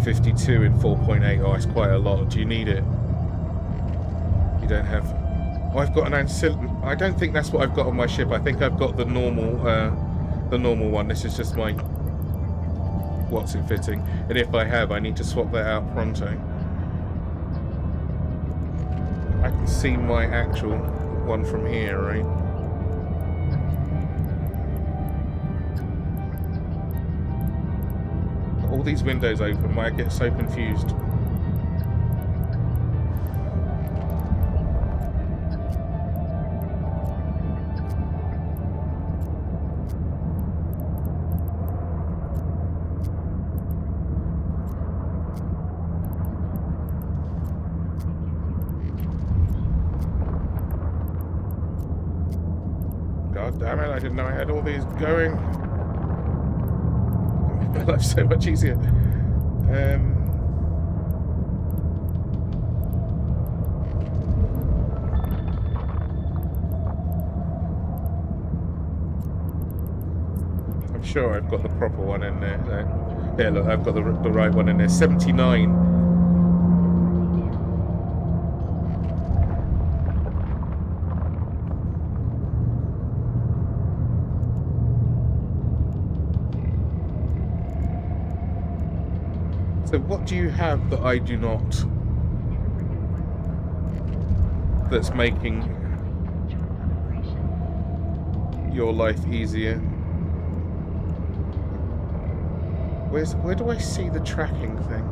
[SPEAKER 1] 52 in 4.8. Oh, it's quite a lot. Do you need it? You don't have. Oh, I've got an ancillary. I don't think that's what I've got on my ship. I think I've got the normal one. This is just my what's it fitting. And if I have, I need to swap that out pronto. I can see my actual one from here, right? All these windows open, I get so confused. God damn it, I didn't know I had all these going. My life's so much easier. I'm sure I've got the proper one in there. Yeah, look, I've got the right one in there. 79. So what do you have that I do not? That's making your life easier? Where do I see the tracking thing?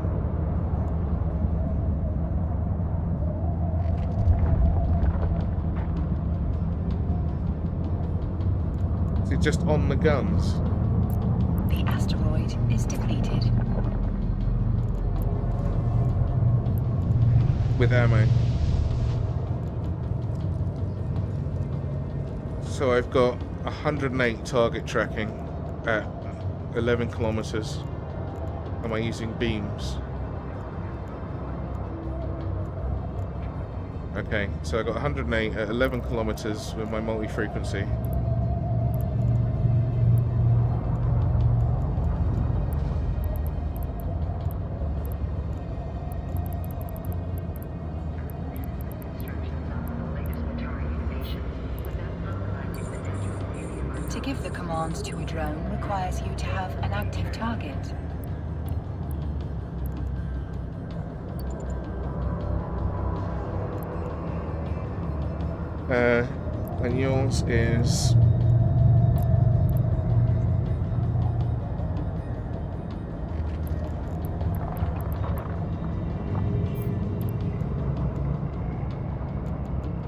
[SPEAKER 1] Is it just on the guns?
[SPEAKER 2] The asteroid is depleted.
[SPEAKER 1] With ammo. So I've got 108 target tracking at 11 kilometers. Am I using beams? Okay, so I got 108 at 11 kilometers with my multi-frequency.
[SPEAKER 2] To give the commands to a drone requires you to have an active target.
[SPEAKER 1] And yours is...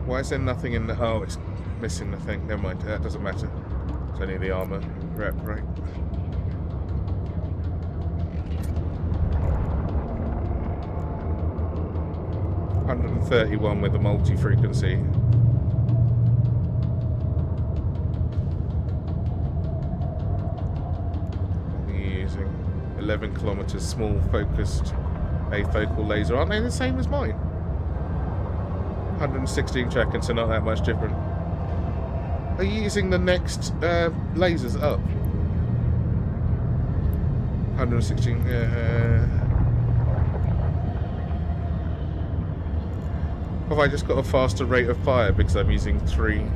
[SPEAKER 1] Why is there nothing in the... Oh, it's missing the thing. Never mind, that doesn't matter. It's only the armor rep, right? $131 with the multi-frequency. Using 11 kilometers, small focused afocal laser. Aren't they the same as mine? 116 tracking, so not that much different. Are you using the next lasers up? 116. Have I just got a faster rate of fire because I'm using 3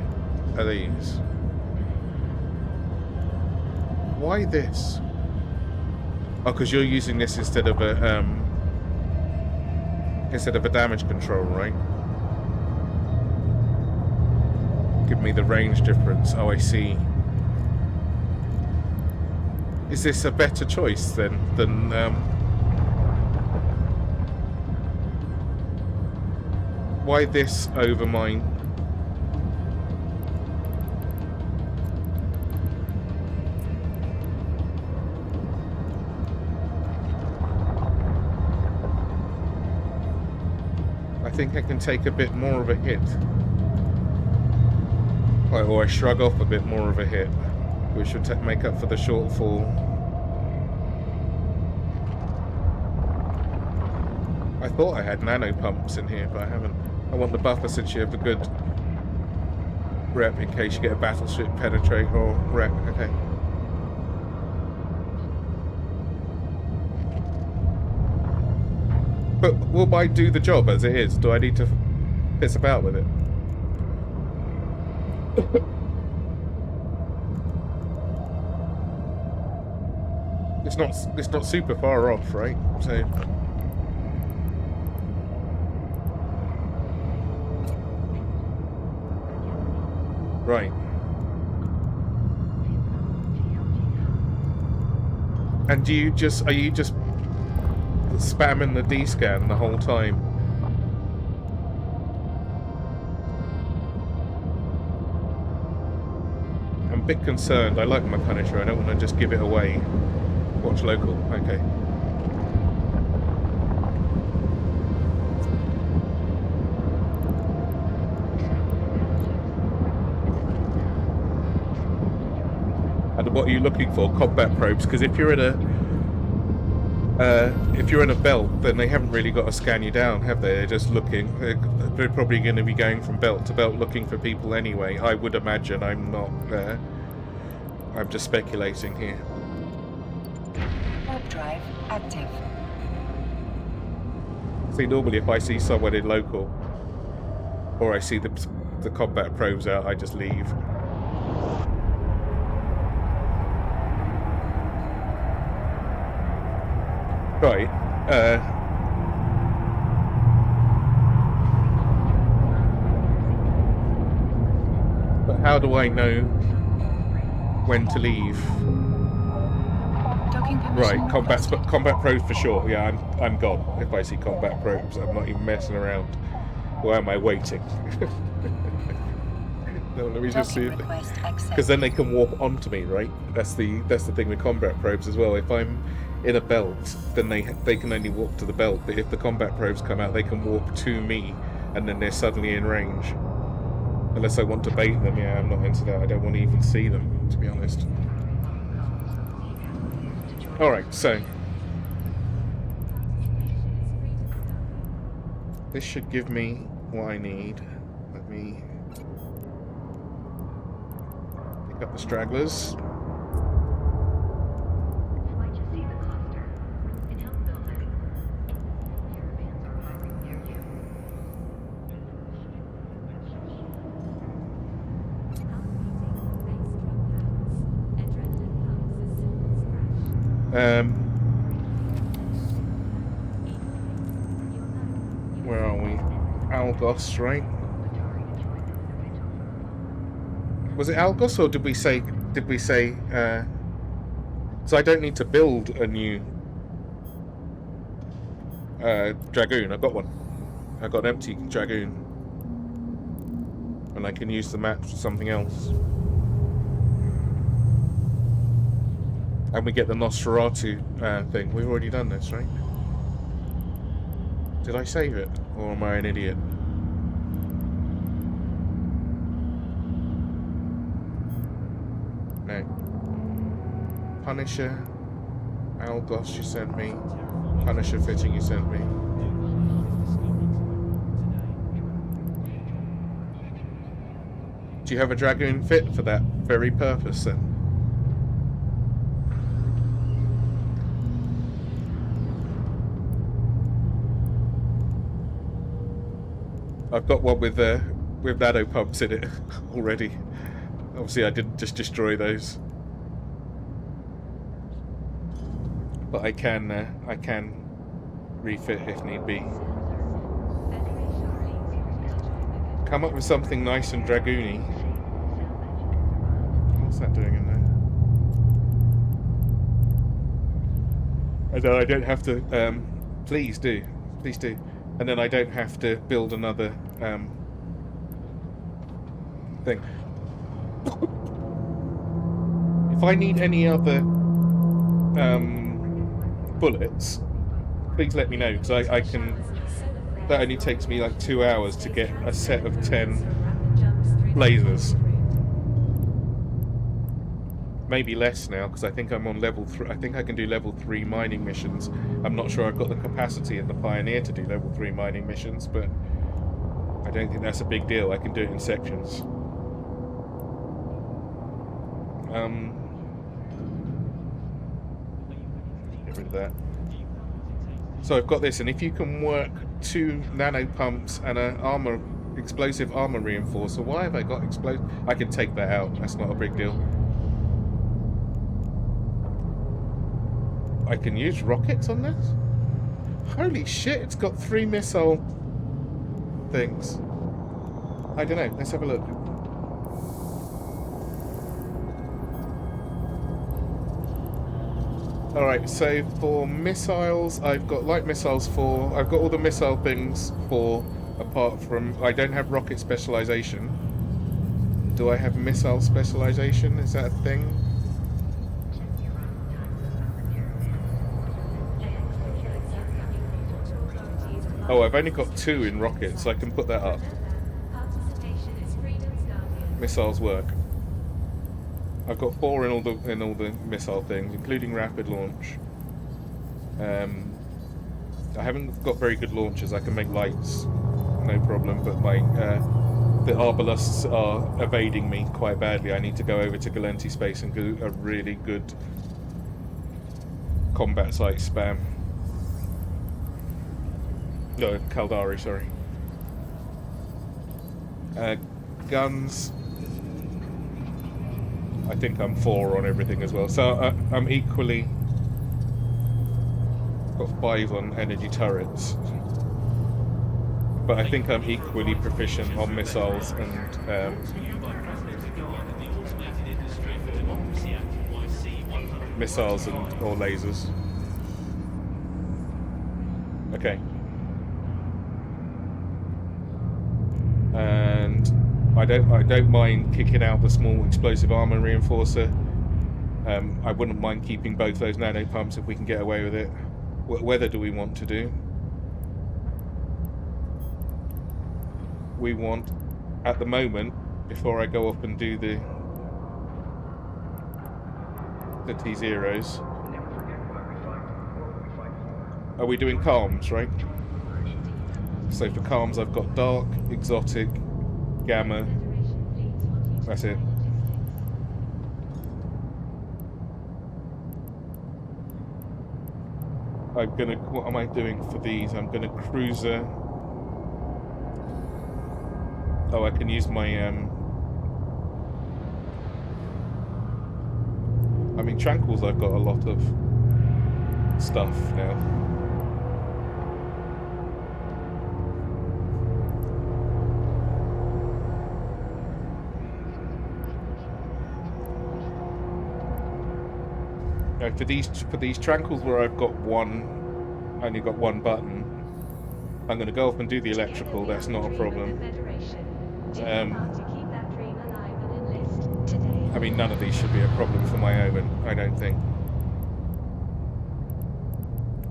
[SPEAKER 1] of these? Why this? Oh, because you're using this instead of a damage control, right? Give me the range difference. Oh, I see. Is this a better choice than why this over mine? I think I can take a bit more of a hit. Or I shrug off a bit more of a hit, which would make up for the shortfall. I thought I had nano pumps in here, but I haven't. I want the buffer since you have a good rep in case you get a battleship penetrate or wreck. Okay. But will mine do the job as it is? Do I need to piss about with it? It's not super far off, right? So right. And are you just spamming the D-scan the whole time? I'm a bit concerned. I like my Punisher. I don't want to just give it away. Watch local. Okay. And what are you looking for? Combat probes? Because if you're in a belt, then they haven't really got to scan you down, have they? They're just looking. They're probably going to be going from belt to belt looking for people anyway. I would imagine. I'm not. I'm just speculating here.
[SPEAKER 2] Warp drive active.
[SPEAKER 1] See, normally if I see someone in local, or I see the combat probes out, I just leave. Right. But how do I know when to leave?
[SPEAKER 2] Docking permission
[SPEAKER 1] Right,
[SPEAKER 2] requested.
[SPEAKER 1] combat probes for sure. Yeah, I'm gone. If I see combat probes, I'm not even messing around. Why am I waiting? No, let me just see.
[SPEAKER 2] Docking request accepted.
[SPEAKER 1] Because then they can warp onto me, right? That's the thing with combat probes as well. If I'm in a belt, then they can only warp to the belt. But if the combat probes come out, they can warp to me, and then they're suddenly in range. Unless I want to bait them, yeah, I'm not into that. I don't want to even see them, to be honest. Alright, so this should give me what I need. Let me pick up the stragglers. Where are we? Algos, right? Was it Algos, or did we say so I don't need to build a new Dragoon. I've got one. I've got an empty Dragoon, and I can use the map for something else. And we get the Nosferatu thing. We've already done this, right? Did I save it? Or am I an idiot? No. Punisher. Algos you sent me. Punisher fitting you sent me. Do you have a Dragoon fit for that very purpose then? I've got one with nano pumps in it already. Obviously, I didn't just destroy those, but I can refit if need be. Come up with something nice and dragoony. What's that doing in there? And then I don't have to, please do. Please do. And then I don't have to build another, thing. If I need any other, bullets, please let me know, because I can... That only takes me like 2 hours to get a set of 10 lasers. Maybe less now, because I think I'm on level 3. I think I can do level 3 mining missions. I'm not sure I've got the capacity at the Pioneer to do level 3 mining missions, but I don't think that's a big deal. I can do it in sections. Get rid of that. So I've got this, and if you can work 2 nano pumps and an explosive armor reinforcer, why have I got explosive? I can take that out. That's not a big deal. I can use rockets on this? Holy shit, it's got 3 missile things. I don't know, let's have a look. Alright, so for missiles, I've got light missiles for... I've got all the missile things for, apart from... I don't have rocket specialization. Do I have missile specialization? Is that a thing? Oh, I've only got 2 in rockets, so I can put that up. Missiles work. I've got 4 in all the missile things, including rapid launch. I haven't got very good launchers. I can make lights, no problem, but my the arbalists are evading me quite badly. I need to go over to Galenti Space and do a really good combat site spam. No, Caldari, sorry. Guns. I think I'm 4 on everything as well. So I'm equally... got 5 on energy turrets. But I think I'm equally proficient on missiles and... missiles and or lasers. Okay. And I don't mind kicking out the small explosive armor reinforcer. I wouldn't mind keeping both those nano pumps if we can get away with it. What weather do we want to do? We want, at the moment, before I go up and do the T-Zeros. Are we doing calms, right? So for calms I've got dark, exotic, gamma. That's it. What am I doing for these? I'm gonna cruiser. Oh, I can use my I mean, Tranquils, I've got a lot of stuff now. No, for these Tranquils where I've got only got one button, I'm going to go up and do the electrical. That's not a problem. I mean, none of these should be a problem for my omen, I don't think.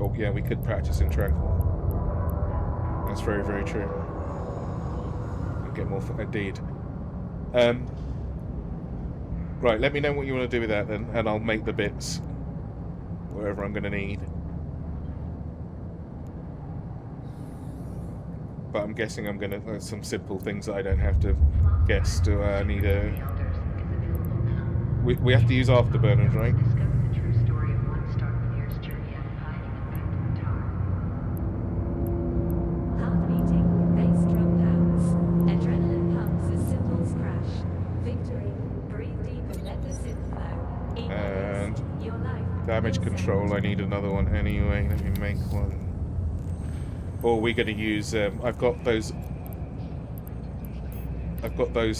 [SPEAKER 1] Oh yeah, we could practice in Tranquil. That's very, very true. I'll get more for indeed. Right, let me know what you want to do with that then, and I'll make the bits. Whatever I'm going to need. But I'm guessing I'm going to... some simple things that I don't have to guess. Do I need a... We have to use afterburners, right?
[SPEAKER 3] Heart beating, bass drum pounds, adrenaline pumps as cymbals crash. Victory, breathe deep and let the synth flow.
[SPEAKER 1] And
[SPEAKER 3] your life.
[SPEAKER 1] damage control, I need another one anyway. Let me make one. Or we're going to use... I've got those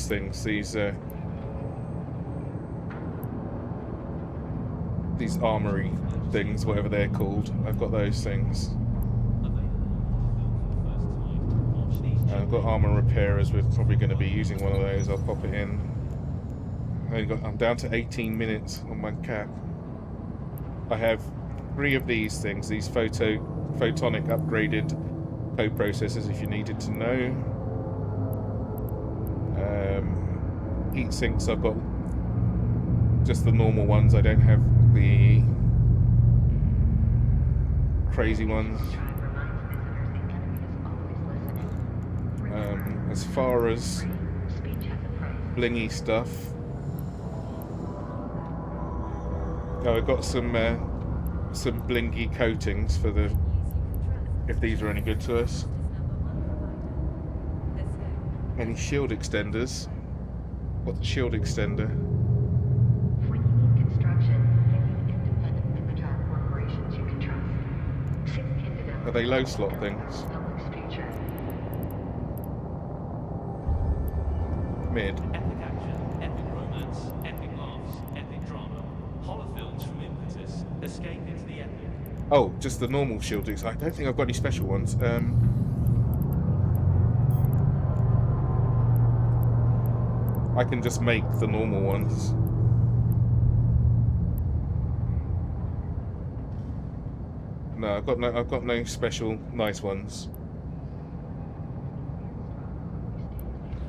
[SPEAKER 1] things, these... these armory things, whatever they're called. I've got those things. I've got armor repairers. We're probably going to be using one of those. I'll pop it in. I'm down to 18 minutes on my cap. I have 3 of these things. These photonic upgraded co-processors, if you needed to know. Heat sinks. I've got just the normal ones. I don't have the crazy ones. As far as blingy stuff, I've got some blingy coatings for the, if these are any good to us. Any shield extenders? What's a shield extender?
[SPEAKER 6] When you need construction, you need independent limited corporations you can trust. 6 candidates.
[SPEAKER 1] Are they low slot things?
[SPEAKER 6] Public's future.
[SPEAKER 1] Mid.
[SPEAKER 4] Epic action, epic romance, epic laughs, epic drama, horror films from Impetus, escape into the epic.
[SPEAKER 1] Oh, just the normal shield ex. I don't think I've got any special ones. I can just make the normal ones. No, I've got no special nice ones.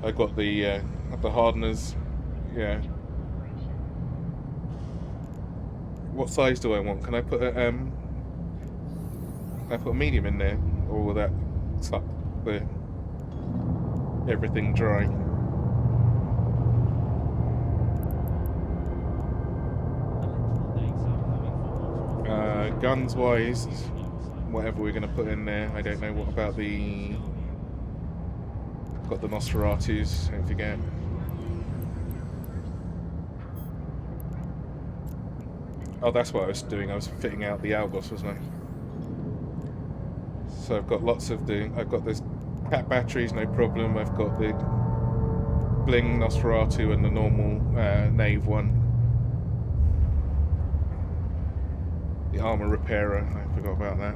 [SPEAKER 1] I got the hardeners. Yeah. What size do I want? Can I put a medium in there, or will that suck everything dry? Guns wise, whatever we're going to put in there. I don't know. What about the... Got the Nosferatus, don't forget. Oh, that's what I was doing. I was fitting out the Algos, wasn't I? So I've got lots of the... I've got this cat batteries, no problem. I've got the bling Nosferatu and the normal Knave one. The armor repairer, I forgot about that.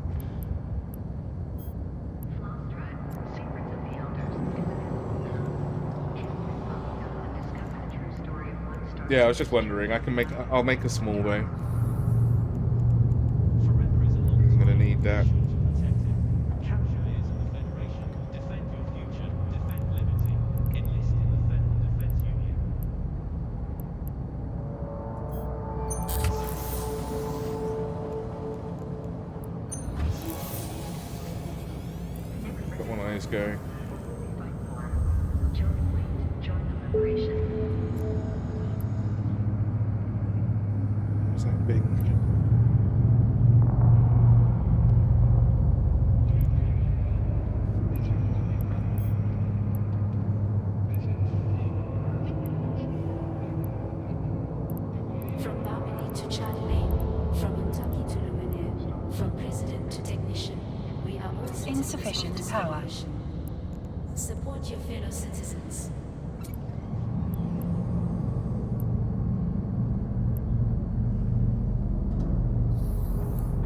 [SPEAKER 1] Yeah, I was just wondering. I'll make a small though. I'm gonna need that.
[SPEAKER 4] Capture is of the Federation. Defend your future. Defend liberty. Enlist in the Federal Defense Union.
[SPEAKER 1] Got one of those going.
[SPEAKER 6] Join the fleet. Join the liberation.
[SPEAKER 1] What's that big?
[SPEAKER 5] From Barbary to Charlie Lane, from Kentucky to Luminaire, from president to technician, we are all citizens
[SPEAKER 2] Insufficient
[SPEAKER 5] of this
[SPEAKER 2] power.
[SPEAKER 5] revolution. Support your fellow citizens.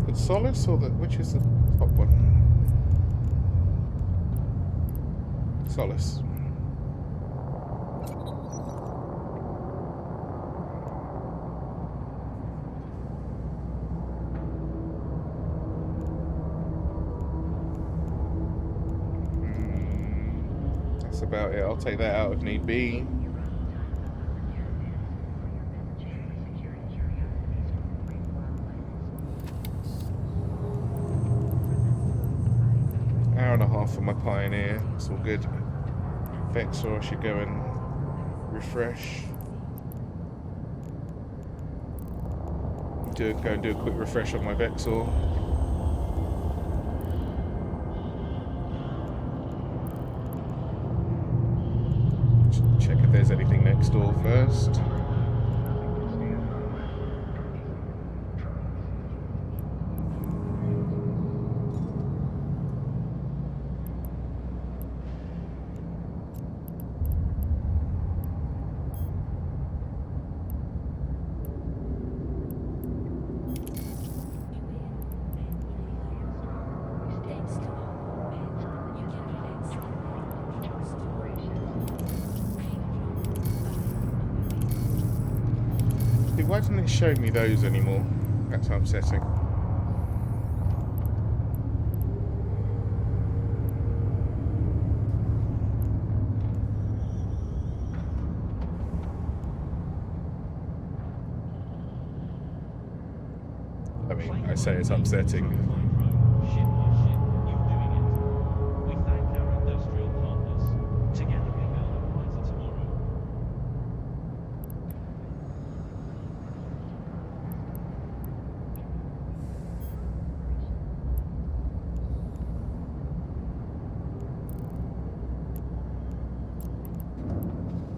[SPEAKER 1] The Solace or which is the top one? Solace. That's about it. I'll take that out if need be. Hour and a half for my Pioneer. It's all good. Vexor, I should go and refresh. Go and do a quick refresh on my Vexor. Check if there's anything next door first. Why doesn't it show me those anymore? That's upsetting. I mean, I say it's upsetting.
[SPEAKER 4] Ship by ship, you're doing it. We thank our industrial partners. Together we build a brighter tomorrow.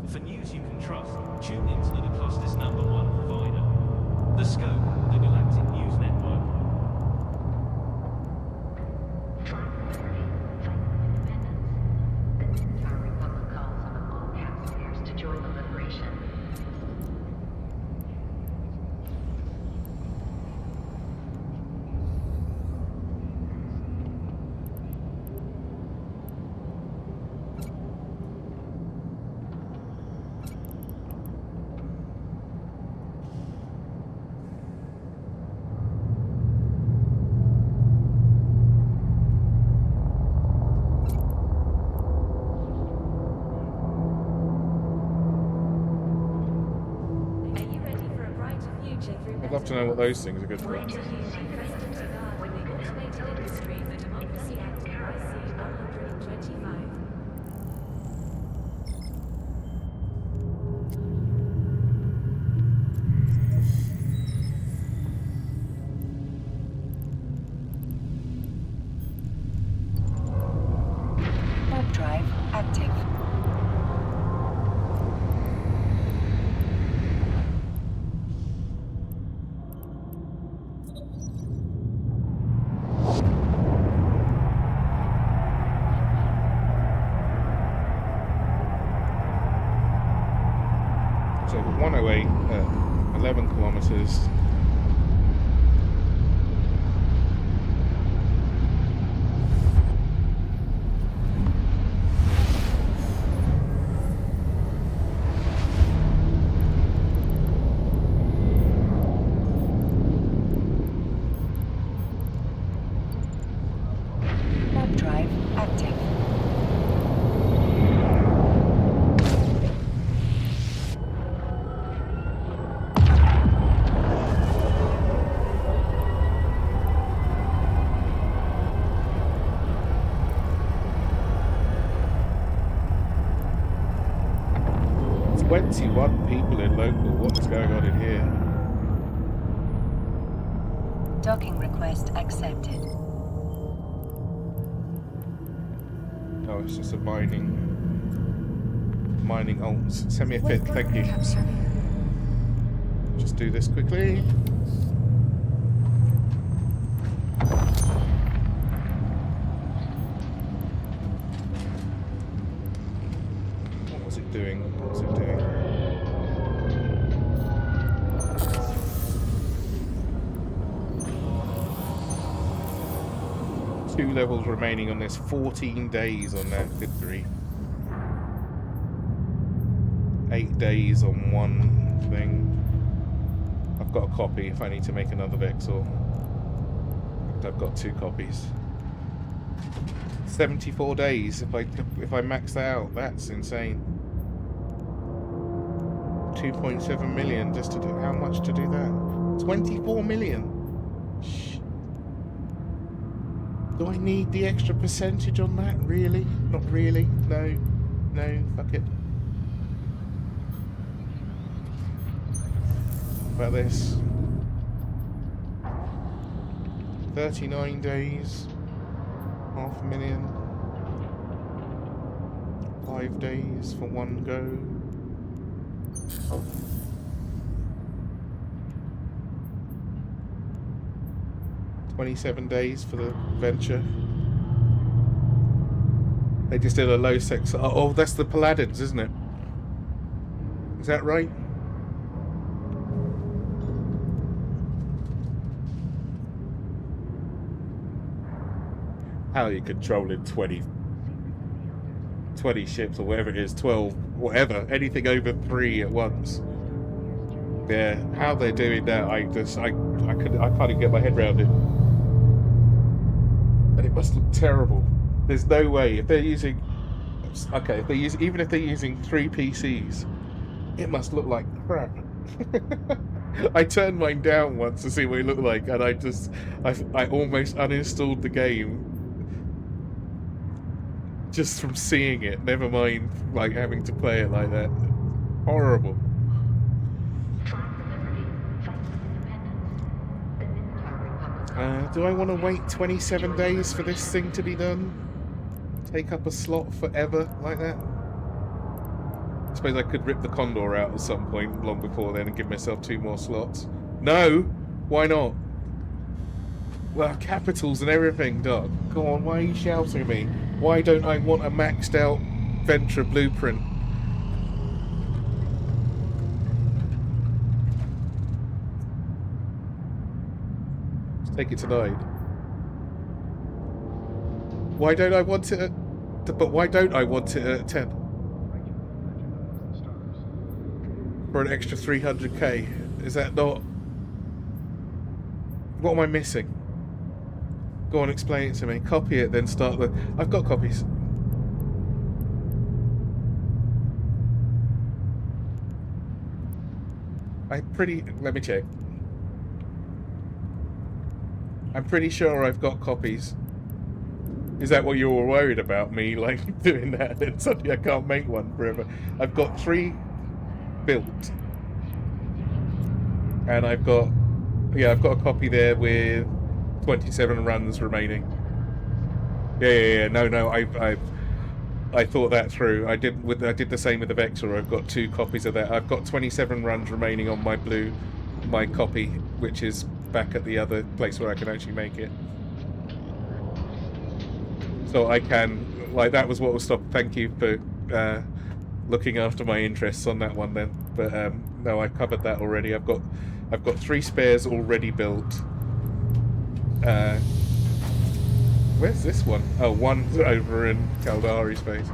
[SPEAKER 4] For news you can trust, tune into the cluster's #1 provider. The Scope, the Galactic News Network.
[SPEAKER 6] Fly with liberty, fight with independence. The Our Republic calls on all taxpayers to join the liberation.
[SPEAKER 3] Are you ready for a brighter future through
[SPEAKER 1] I'd love to know what those things are good for.
[SPEAKER 3] Automated Industry for Democracy Act IC 125.
[SPEAKER 2] Warp drive active.
[SPEAKER 1] So 108 at 11 kilometers.
[SPEAKER 2] Warp drive active.
[SPEAKER 1] It's 21 people in local. What is going on in here?
[SPEAKER 2] Docking request accepted.
[SPEAKER 1] Oh, it's just a mining. Oh, send me a fit, thank you. Just do this quickly. What was it doing? What was it doing? Two levels remaining on this. 14 days on that victory. 8 days on one thing. I've got a copy if I need to make another Vexor. I've got 2 copies. 74 days if I max that out. That's insane. 2.7 million just to do. How much to do that? 24 million. Shh. Do I need the extra percentage on that? Really? Not really. No. No. Fuck it. What about this? 39 days. 500,000. 5 days for one go. $27 days for the venture. They just did a low sex. Oh, that's the Paladins, isn't it? Is that right? How are you controlling 20 ships or whatever it is, 12, whatever, anything over 3 at once? Yeah, how they're doing that, I can't even get my head around it. And it must look terrible. There's no way if they're using, okay, if they use, even if they're using 3 PCs, it must look like crap. I turned mine down once to see what it looked like, and I almost uninstalled the game just from seeing it. Never mind like having to play it like that. Horrible.
[SPEAKER 6] Fly for liberty, fight for independence. The Minotaur Republic.
[SPEAKER 1] Do I want to wait 27 days for this thing to be done? Take up a slot forever like that? I suppose I could rip the Condor out at some point long before then and give myself 2 more slots. No! Why not? Well, capitals and everything, Doc. Go on, why are you shouting at me? Why don't I want a maxed out Venture blueprint? Let's take it tonight. Why don't I want it at... But why don't I want it at 10? For an extra 300k. Is that not... What am I missing? Go on, explain it to me. Copy it, then start the... I've got copies. Let me check. I'm pretty sure I've got copies. Is that what you were worried about, me, like, doing that? And suddenly I can't make one forever. I've got 3 built. And I've got... Yeah, I've got a copy there with 27 runs remaining. Yeah. No. I thought that through. I did the same with the Vector. I've got 2 copies of that. I've got 27 runs remaining on my copy, which is back at the other place where I can actually make it. So I can, like, that was what was stopped. Thank you for looking after my interests on that one then. But no, I covered that already. I've got 3 spares already built. Where's this one? Oh, one's over in Caldari space.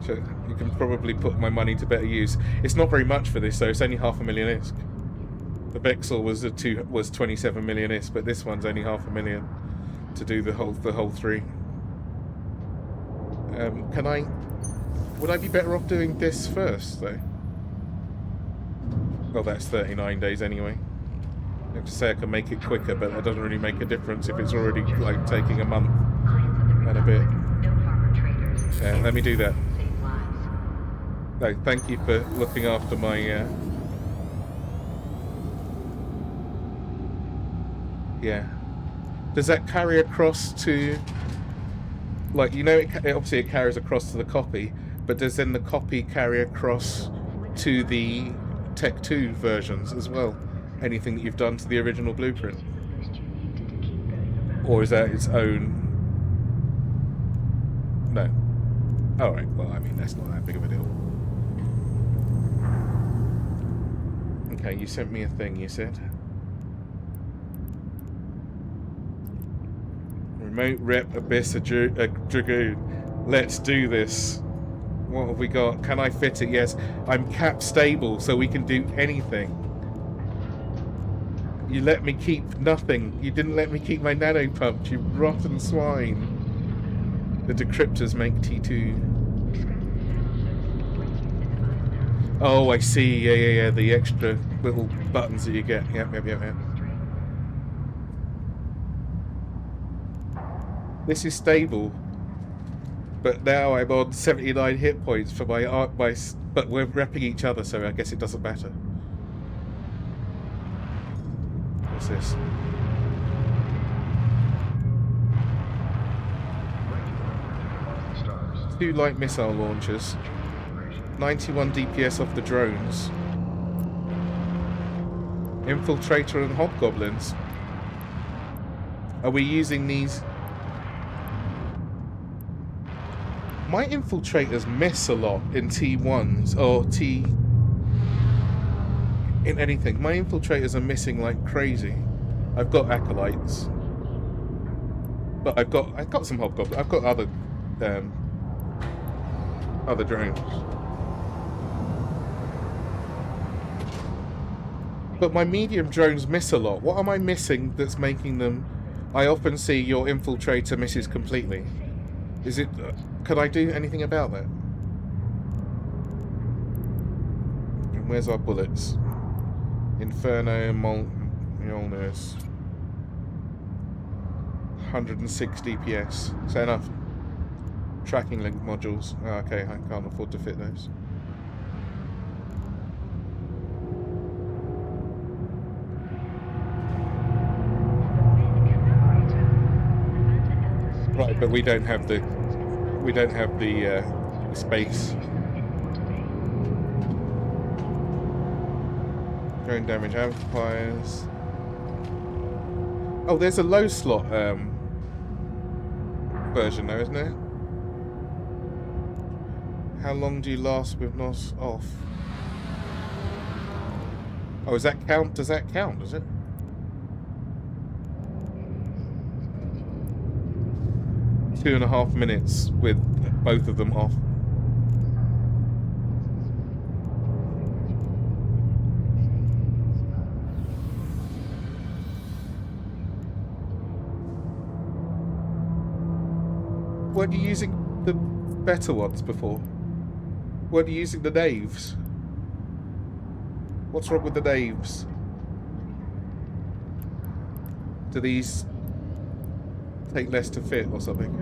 [SPEAKER 1] So you can probably put my money to better use. It's not very much for this though. It's only 500,000 ISK. The Vexel was 27 million ISK, but this one's only 500,000 to do the whole 3. Would I be better off doing this first though? Well, that's 39 days anyway. I have to say I can make it quicker, but that doesn't really make a difference if it's already like taking a month and a bit. Yeah, let me do that. No, thank you for looking after my. Yeah. Does that carry across to? Like, you know, obviously it carries across to the copy, but does then the copy carry across to the Tech 2 versions as well? Anything that you've done to the original blueprint? Or is that its own? No. Alright, well, I mean, that's not that big of a deal. Okay, you sent me a thing, you said. Remote rep Abyss a Dragoon. Let's do this. What have we got? Can I fit it? Yes. I'm cap stable, so we can do anything. You let me keep nothing. You didn't let me keep my nano pump, you rotten swine. The decryptors make T2. Oh, I see. Yeah. The extra little buttons that you get. Yep. This is stable. But now I'm on 79 hit points for my arc, but we're repping each other, so I guess it doesn't matter. What's this? Two light missile launchers. 91 DPS off the drones. Infiltrator and hobgoblins. Are we using these? My infiltrators miss a lot in T1s or in anything. My infiltrators are missing like crazy. I've got acolytes, but I've got some hobgoblins. I've got other drones. But my medium drones miss a lot. What am I missing that's making them... I often see your infiltrator misses completely. Is it... could I do anything about that? And where's our bullets? Inferno, Mjolnir's. 106 DPS. Is that enough? Tracking link modules. Oh, okay, I can't afford to fit those. Right, but we don't have the space. Drone damage amplifiers. Oh, there's a low slot version though, isn't there? How long do you last with NOS off? Oh, does that count? Does that count? Does it? Two and a half minutes with both of them off. Weren't you using the better ones before? Weren't you using the naves? What's wrong with the naves? Do these take less to fit or something?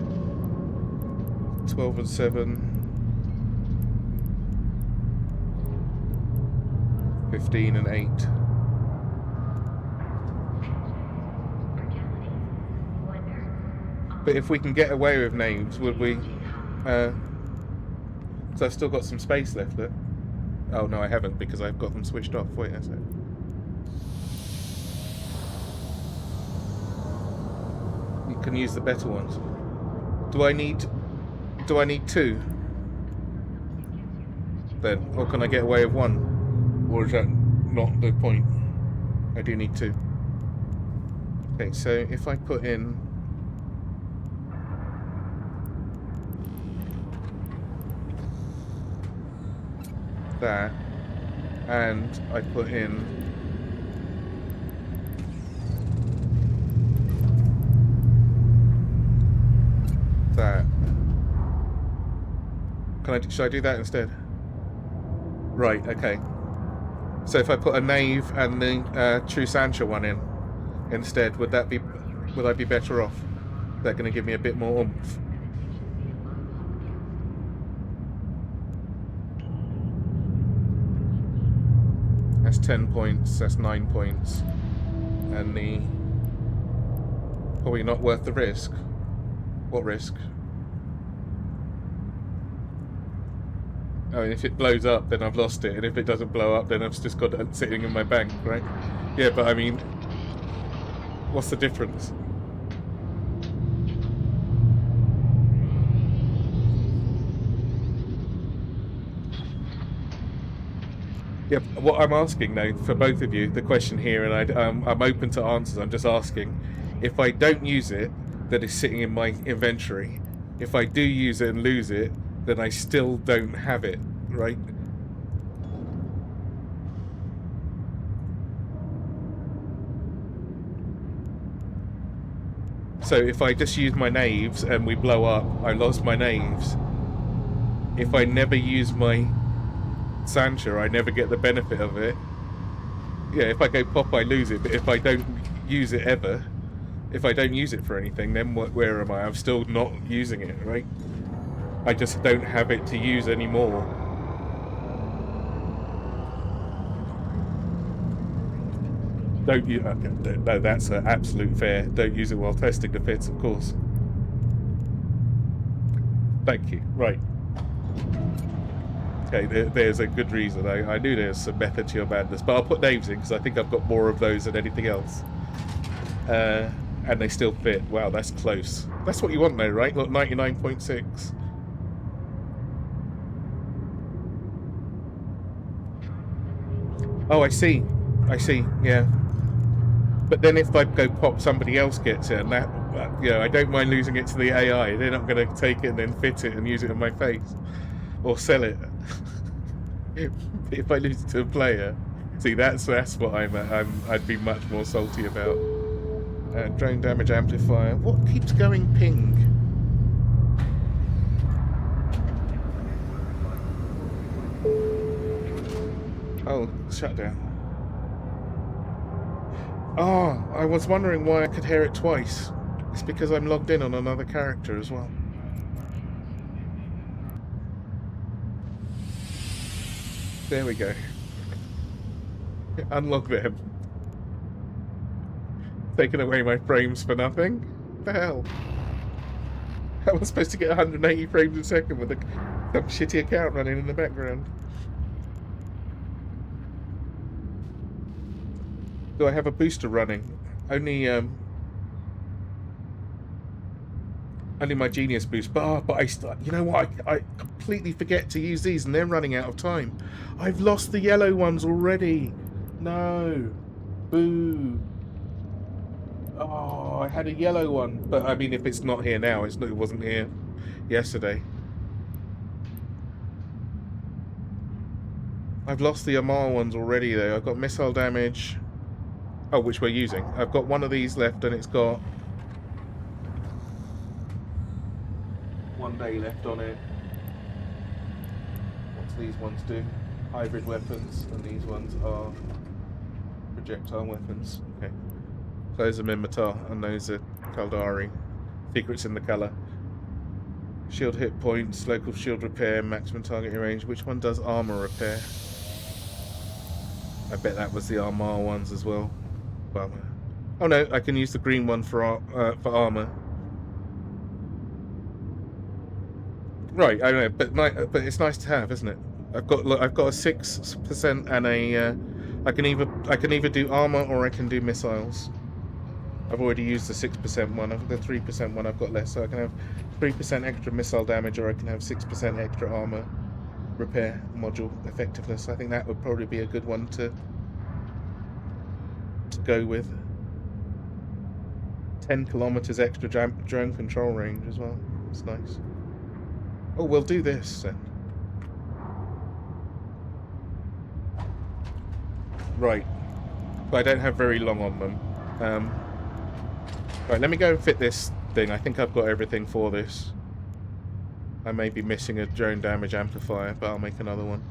[SPEAKER 1] 12 and 7. 15 and 8. But if we can get away with names, would we? So I've still got some space left there. Oh no, I haven't because I've got them switched off. Wait a sec. You can use the better ones. Do I need two? Then, or can I get away with one? Or is that not the point? I do need two. Okay, so if I put in that, and I put in that. Should I do that instead? Right, okay. So if I put a Knave and the True Sancha one in instead, would I be better off? They're going to give me a bit more oomph. That's 10 points, that's 9 points. And the... probably not worth the risk. What risk? I mean, if it blows up, then I've lost it. And if it doesn't blow up, then I've just got it sitting in my bank, right? Yeah, but I mean... what's the difference? Yeah, what I'm asking though, for both of you, the question here, and I'm open to answers, I'm just asking, if I don't use it, that is sitting in my inventory. If I do use it and lose it, then I still don't have it, right? So if I just use my naves and we blow up, I lost my naves. If I never use my Sancha, I never get the benefit of it. Yeah, if I go pop, I lose it. But if I don't use it ever, if I don't use it for anything, then where am I? I'm still not using it, right? I just don't have it to use anymore. Don't use... okay, no, that's an absolute fair. Don't use it while testing the fits, of course. Thank you. Right. Okay, there's a good reason. I knew there's some method to your madness, but I'll put names in because I think I've got more of those than anything else. And they still fit. Wow, that's close. That's what you want though, right? Look, 99.6. Oh, I see. I see, yeah. But then if I go pop, somebody else gets it, and that you know, I don't mind losing it to the AI. They're not going to take it and then fit it and use it in my face. Or sell it. If I lose it to a player, See, that's what I'd be much more salty about. Drone damage amplifier. What keeps going ping? Oh, shutdown. Oh, I was wondering why I could hear it twice. It's because I'm logged in on another character as well. There we go. Unlock them. Taking away my frames for nothing? What the hell? I was supposed to get 180 frames a second with some shitty account running in the background. Do I have a booster running? Only my Genius boost. But you know what? I completely forget to use these, and they're running out of time. I've lost the yellow ones already. No. Boo. Oh, I had a yellow one, but I mean, if it's not here now, it wasn't here yesterday. I've lost the Amal ones already, though. I've got missile damage. Oh, which we're using. I've got one of these left, and it's got 1 day left on it. What's these ones do? Hybrid weapons, and these ones are projectile weapons. Okay. Those are Minmatar, and those are Kaldari. Secrets in the colour. Shield hit points, local shield repair, maximum target range. Which one does armour repair? I bet that was the Armar ones as well. Bummer. Oh no, I can use the green one for armour. Right, I know, but it's nice to have, isn't it? I've got a 6% and a. I can either do armour or I can do missiles. I've already used the 6% one. The 3% one I've got less, so I can have 3% extra missile damage, or I can have 6% extra armour repair module effectiveness. I think that would probably be a good one to go with. 10 kilometers extra drone control range as well. It's nice. Oh, we'll do this then. Right. But I don't have very long on them. Right, let me go and fit this thing. I think I've got everything for this. I may be missing a drone damage amplifier, but I'll make another one.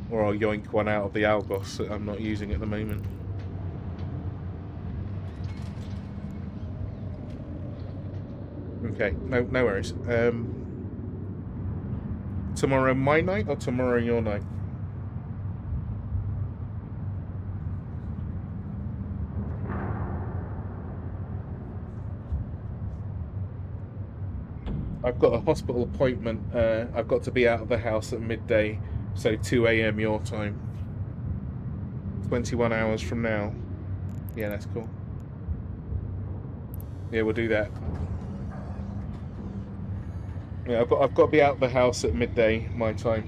[SPEAKER 1] Or I'll yoink one out of the Algos that I'm not using at the moment. Okay, no worries. Tomorrow my night or tomorrow your night? I've got a hospital appointment. I've got to be out of the house at midday, so 2 AM your time. 21 hours from now. Yeah, that's cool. Yeah, we'll do that. Yeah, I've got to be out of the house at midday my time.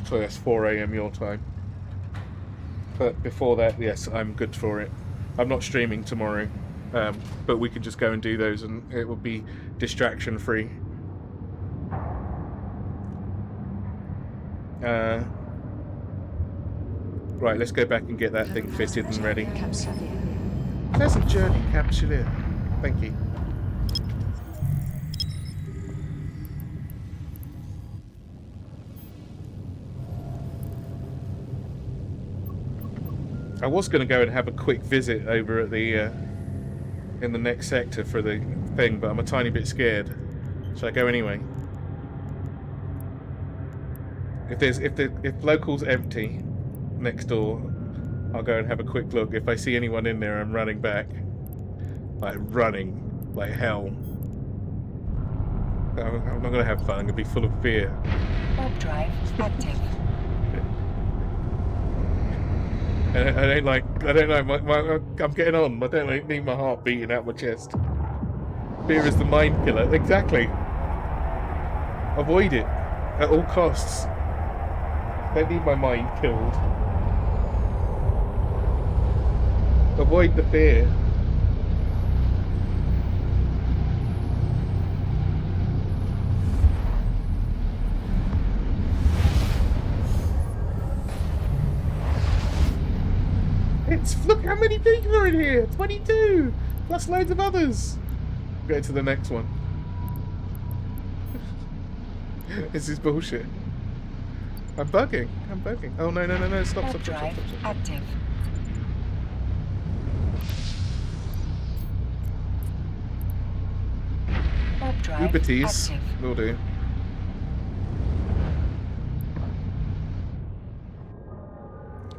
[SPEAKER 1] So that's 4 AM your time. But before that, yes, I'm good for it. I'm not streaming tomorrow. But we can just go and do those, and it will be distraction free. Right, let's go back and get that thing fitted and ready. Pleasant journey, Capsuleer. Thank you. I was going to go and have a quick visit over at the in the next sector for the thing, but I'm a tiny bit scared. Should I go anyway? If local's empty next door, I'll go and have a quick look. If I see anyone in there, I'm running back. Like hell. I'm not gonna have fun. I'm gonna be full of fear.
[SPEAKER 2] Warp drive active.
[SPEAKER 1] I don't like. I'm getting on. I don't need my heart beating out my chest. Fear is the mind killer. Exactly. Avoid it at all costs. Don't need my mind killed. Avoid the fear. Look how many people are in here. 22 plus loads of others. Go to the next one. This is bullshit. I'm bugging. Oh no! Stop!
[SPEAKER 2] Warp drive active. Warp drive
[SPEAKER 1] Uberties
[SPEAKER 2] active.
[SPEAKER 1] will do.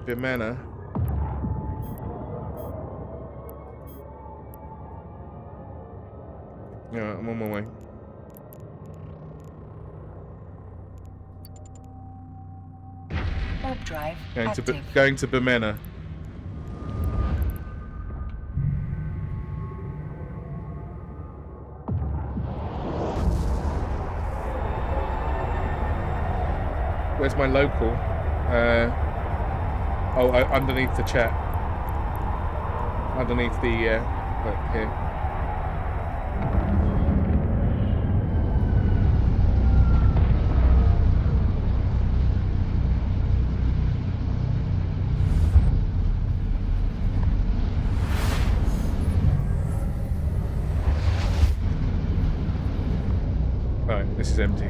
[SPEAKER 1] Bimana. Yeah, I'm on my way.
[SPEAKER 2] Warp drive
[SPEAKER 1] Going to
[SPEAKER 2] active.
[SPEAKER 1] going to Bimana. Where's my local? Underneath the chat. Underneath the look here. Right, this is empty.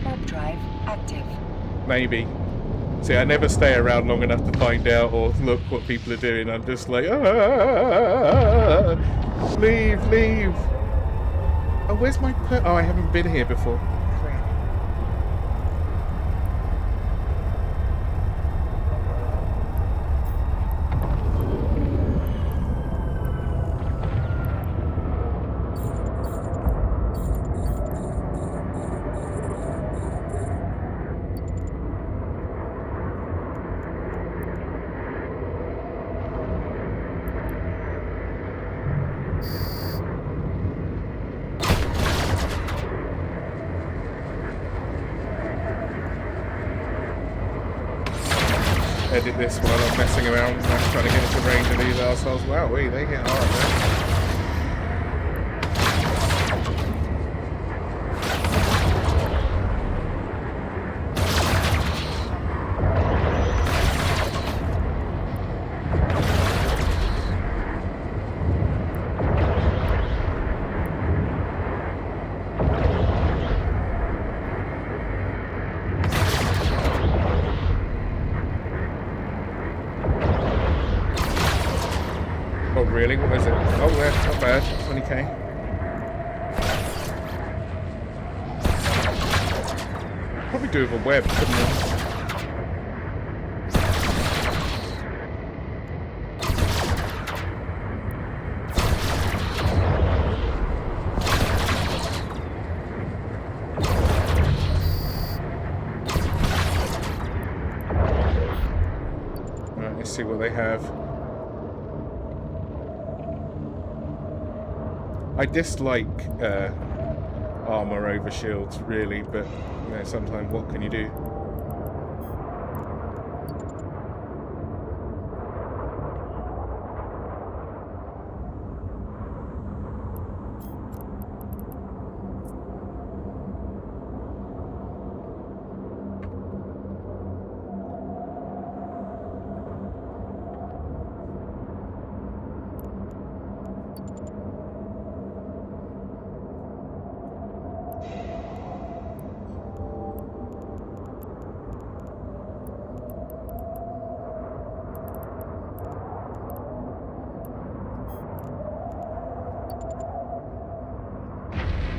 [SPEAKER 2] Warp drive active.
[SPEAKER 1] Maybe. See, I never stay around long enough to find out or look what people are doing. I'm just like, leave. Oh, where's my oh, I haven't been here before. Crap. Edit this while I'm messing around and I'm trying to get into range of these assholes. Wow, they hit hard, man. Oh really? What is it? Oh yeah, not bad. 20k. Probably do with a web, couldn't I? Right, let's see what they have. I dislike armor over shields, really, but you know, sometimes what can you do?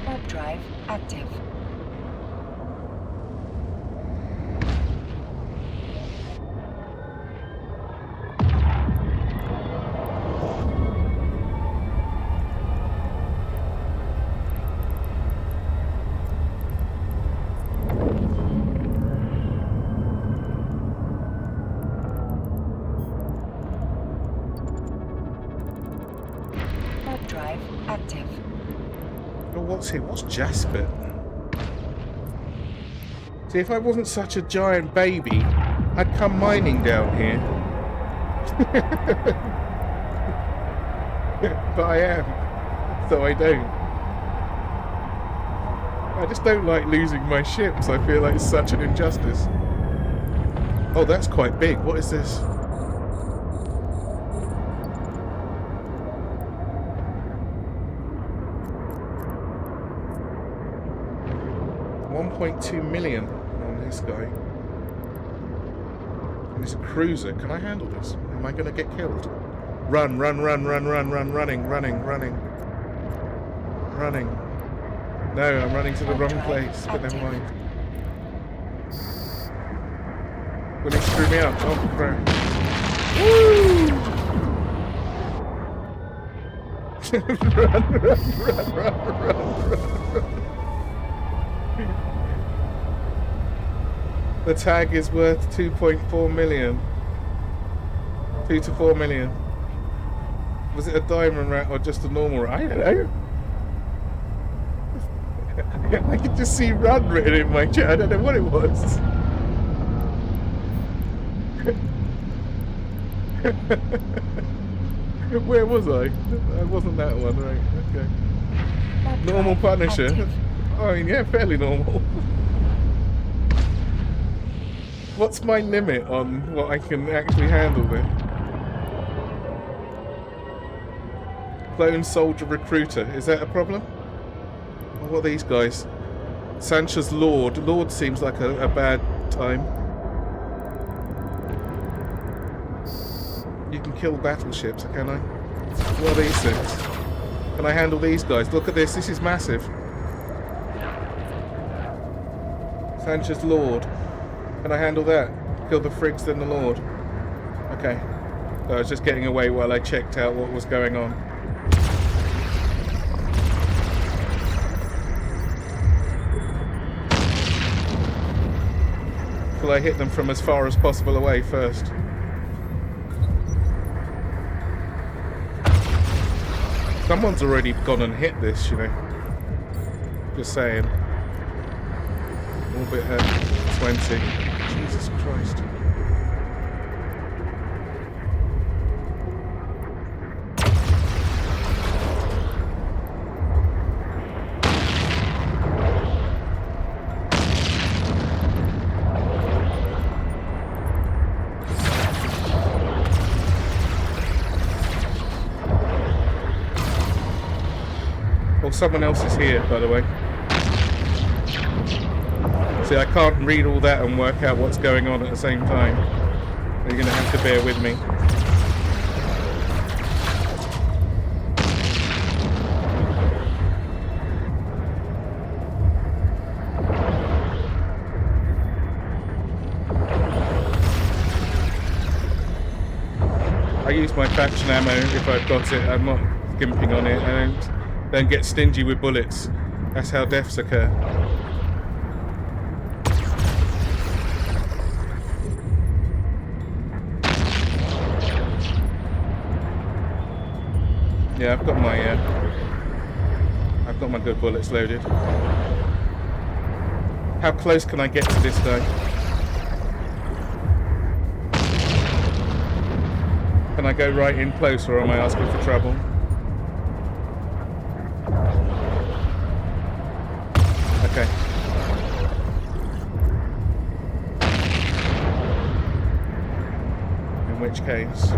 [SPEAKER 2] Warp drive active. Warp drive active.
[SPEAKER 1] Oh, what's here? What's Jasper? See, if I wasn't such a giant baby, I'd come mining down here. But I am, so I don't. I just don't like losing my ships. I feel like it's such an injustice. Oh, that's quite big. What is this? $1.2 million on this guy. And it's a cruiser. Can I handle this? Am I going to get killed? Run, run, run, run, run, run, running, running, running. Running. No, I'm running to the wrong place, but never mind. Will he screw me up? Oh, crap. Woo! Run, run, run, run, run, run. The tag is worth 2.4 million. 2 to 4 million. Was it a diamond rat or just a normal rat? I don't know. I could just see run written in my chat. I don't know what it was. Where was I? I wasn't that one, right? Okay. Normal Punisher. I mean, yeah, fairly normal. What's my limit on what I can actually handle then? Clone Soldier Recruiter. Is that a problem? Or what are these guys? Sancha's Lord. Lord seems like a bad time. You can kill battleships, can I? What are these things? Can I handle these guys? Look at this. This is massive. Sancha's Lord. Can I handle that? Kill the frigs, then the Lord. Okay. So I was just getting away while I checked out what was going on. Will I hit them from as far as possible away first? Someone's already gone and hit this, you know. Just saying. Orbit at 20. Jesus Christ. Well, someone else is here, by the way. See, I can't read all that and work out what's going on at the same time. You're going to have to bear with me. I use my faction ammo if I've got it. I'm not skimping on it. I don't get stingy with bullets. That's how deaths occur. Yeah, I've got my good bullets loaded. How close can I get to this guy? Can I go right in close, or am I asking for trouble? Okay. In which case...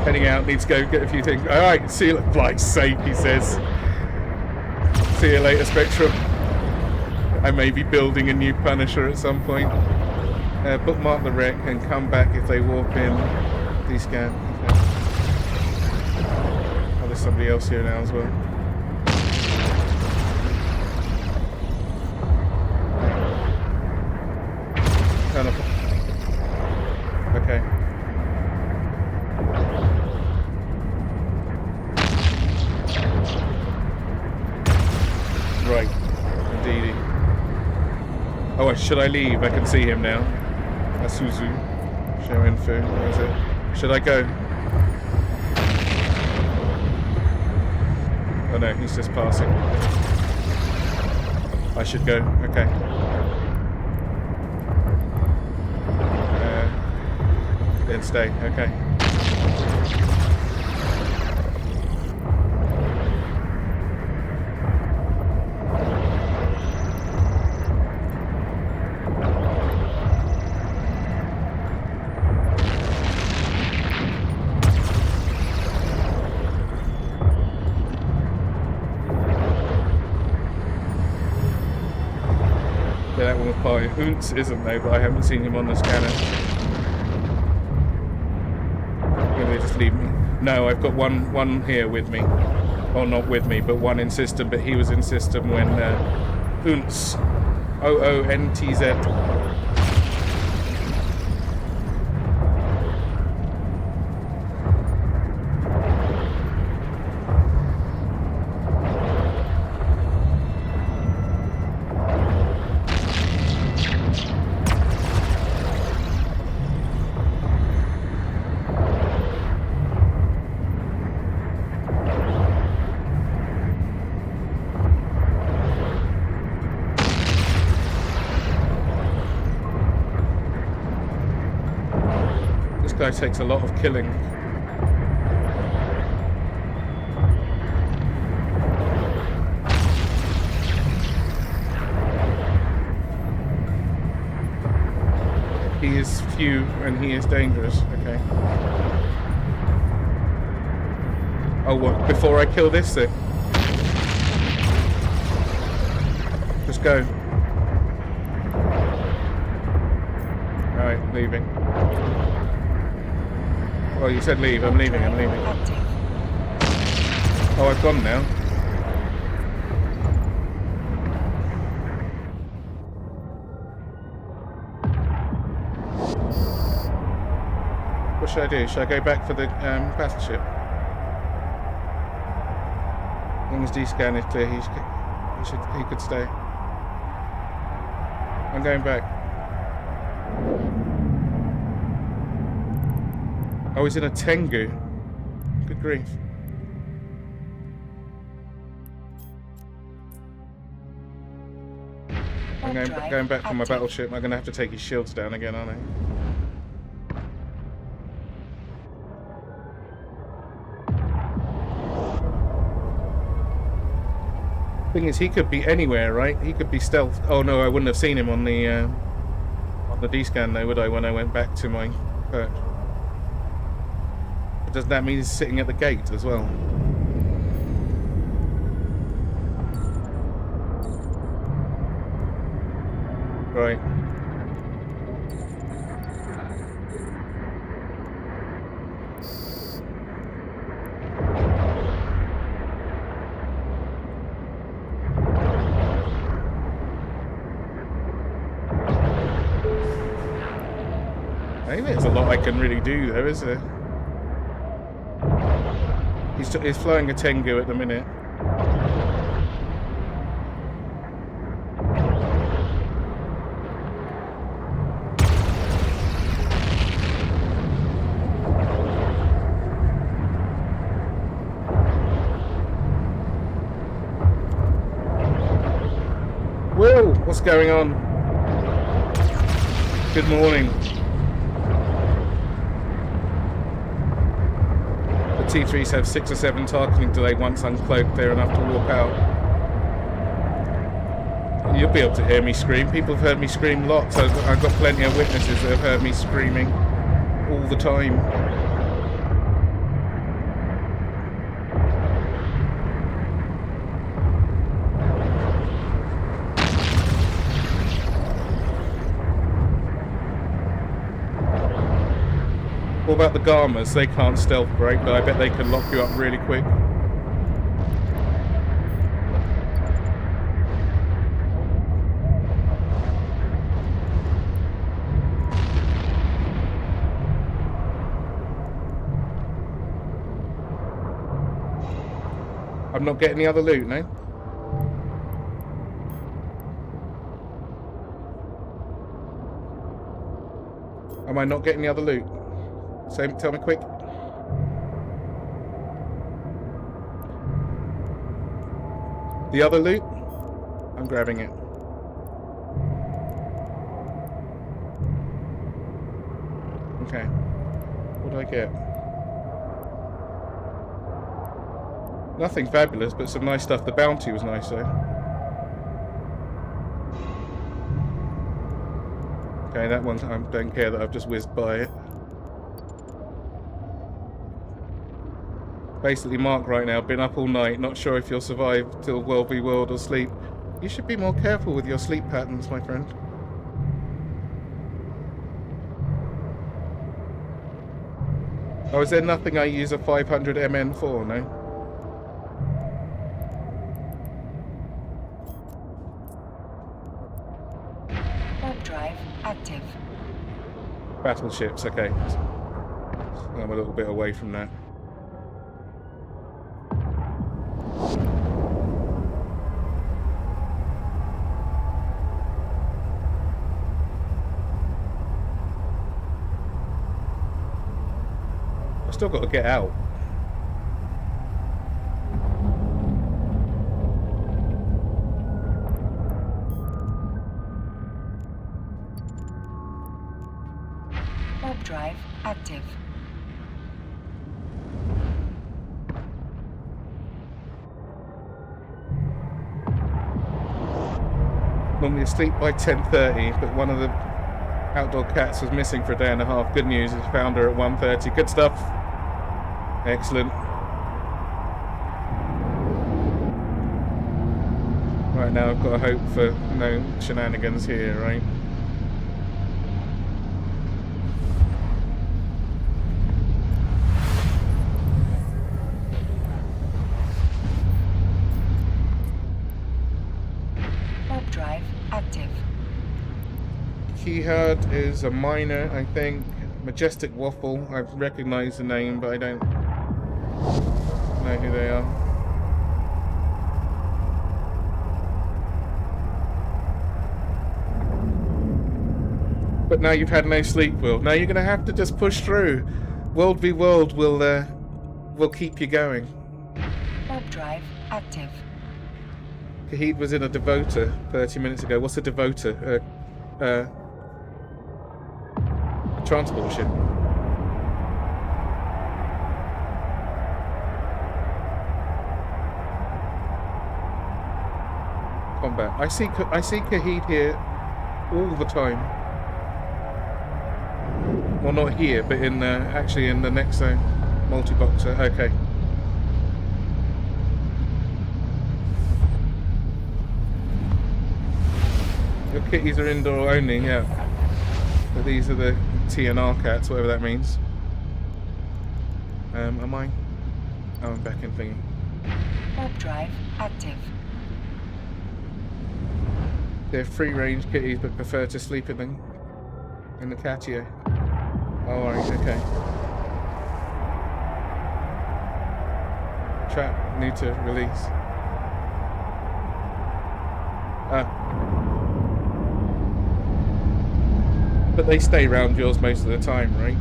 [SPEAKER 1] heading out, needs to go get a few things. Alright, see you, for Christ's sake, he says. See you later, Spectrum. I may be building a new Punisher at some point. Bookmark the wreck and come back if they warp in. Descan. Okay. Oh, there's somebody else here now as well. Turn off. Okay. Right, indeedy. Oh, should I leave? I can see him now. Asuzu. Show info. Where is it? Should I go? Oh no, he's just passing. I should go. Okay. Then stay. Okay. Yeah, that one was by Unz, isn't they? But I haven't seen him on the scanner. Maybe they just leave me. No, I've got one here with me. Well, not with me, but one in system. But he was in system when Unz, OONTZ. This guy takes a lot of killing. He is few and he is dangerous. Okay. Oh, what? Before I kill this thing? Just go. Right, leaving. Oh, you said leave. I'm leaving. I'm leaving. Oh, I've gone now. What should I do? Should I go back for the battleship? As long as D-scan is clear, he could stay. I'm going back. Oh, he's in a Tengu. Good grief. I'm going back for my battleship. I'm going to have to take his shields down again, aren't I? Thing is, he could be anywhere, right? He could be stealth. Oh no, I wouldn't have seen him on the D-scan though, would I? When I went back to my perch. But does that mean he's sitting at the gate as well? Right. I think there's a lot I can really do though, is there? He's flying a Tengu at the minute. Whoa! What's going on? Good morning. T3s have 6 or 7 targeting delay. Once uncloaked, they're enough to walk out. You'll be able to hear me scream. People have heard me scream lots. I've got plenty of witnesses that have heard me screaming all the time. What about the Garmas? They can't stealth break, but I bet they can lock you up really quick. I'm not getting the other loot, no? Am I not getting the other loot? So tell me quick. The other loot? I'm grabbing it. Okay. What do I get? Nothing fabulous, but some nice stuff. The bounty was nice, though. Okay, that one, I don't care that I've just whizzed by it. Basically, Mark right now, been up all night, not sure if you'll survive till World v World or sleep. You should be more careful with your sleep patterns, my friend. Oh, is there nothing I use a 500 MN for? No?
[SPEAKER 2] Warp drive active.
[SPEAKER 1] Battleships, okay. I'm a little bit away from that. I've still got to get out.
[SPEAKER 2] Warp drive active.
[SPEAKER 1] Normally asleep by 10:30, but one of the outdoor cats was missing for a day and a half. Good news is found her at 1:30. Good stuff. Excellent. Right now I've got to hope for no shenanigans here, right?
[SPEAKER 2] Warp drive active.
[SPEAKER 1] Keyherd is a miner, I think. Majestic Waffle, I've recognised the name, but I don't know who they are. But now you've had no sleep, Will. Now you're going to have to just push through. World v World will keep you going.
[SPEAKER 2] Warp drive active.
[SPEAKER 1] Kahid was in a Devoter 30 minutes ago. What's a Devoter? A transport ship. Combat. I see Kahid here all the time. Well, not here, but in actually in the next zone. Multi-boxer. Okay. Your kitties are indoor only, yeah. But these are the TNR cats, whatever that means. Am I? Oh, I'm back in thingy.
[SPEAKER 2] Warp drive active.
[SPEAKER 1] They're free-range kitties, but prefer to sleep in the catio. Oh, alright, okay. Trap, need to release. But they stay around yours most of the time, right?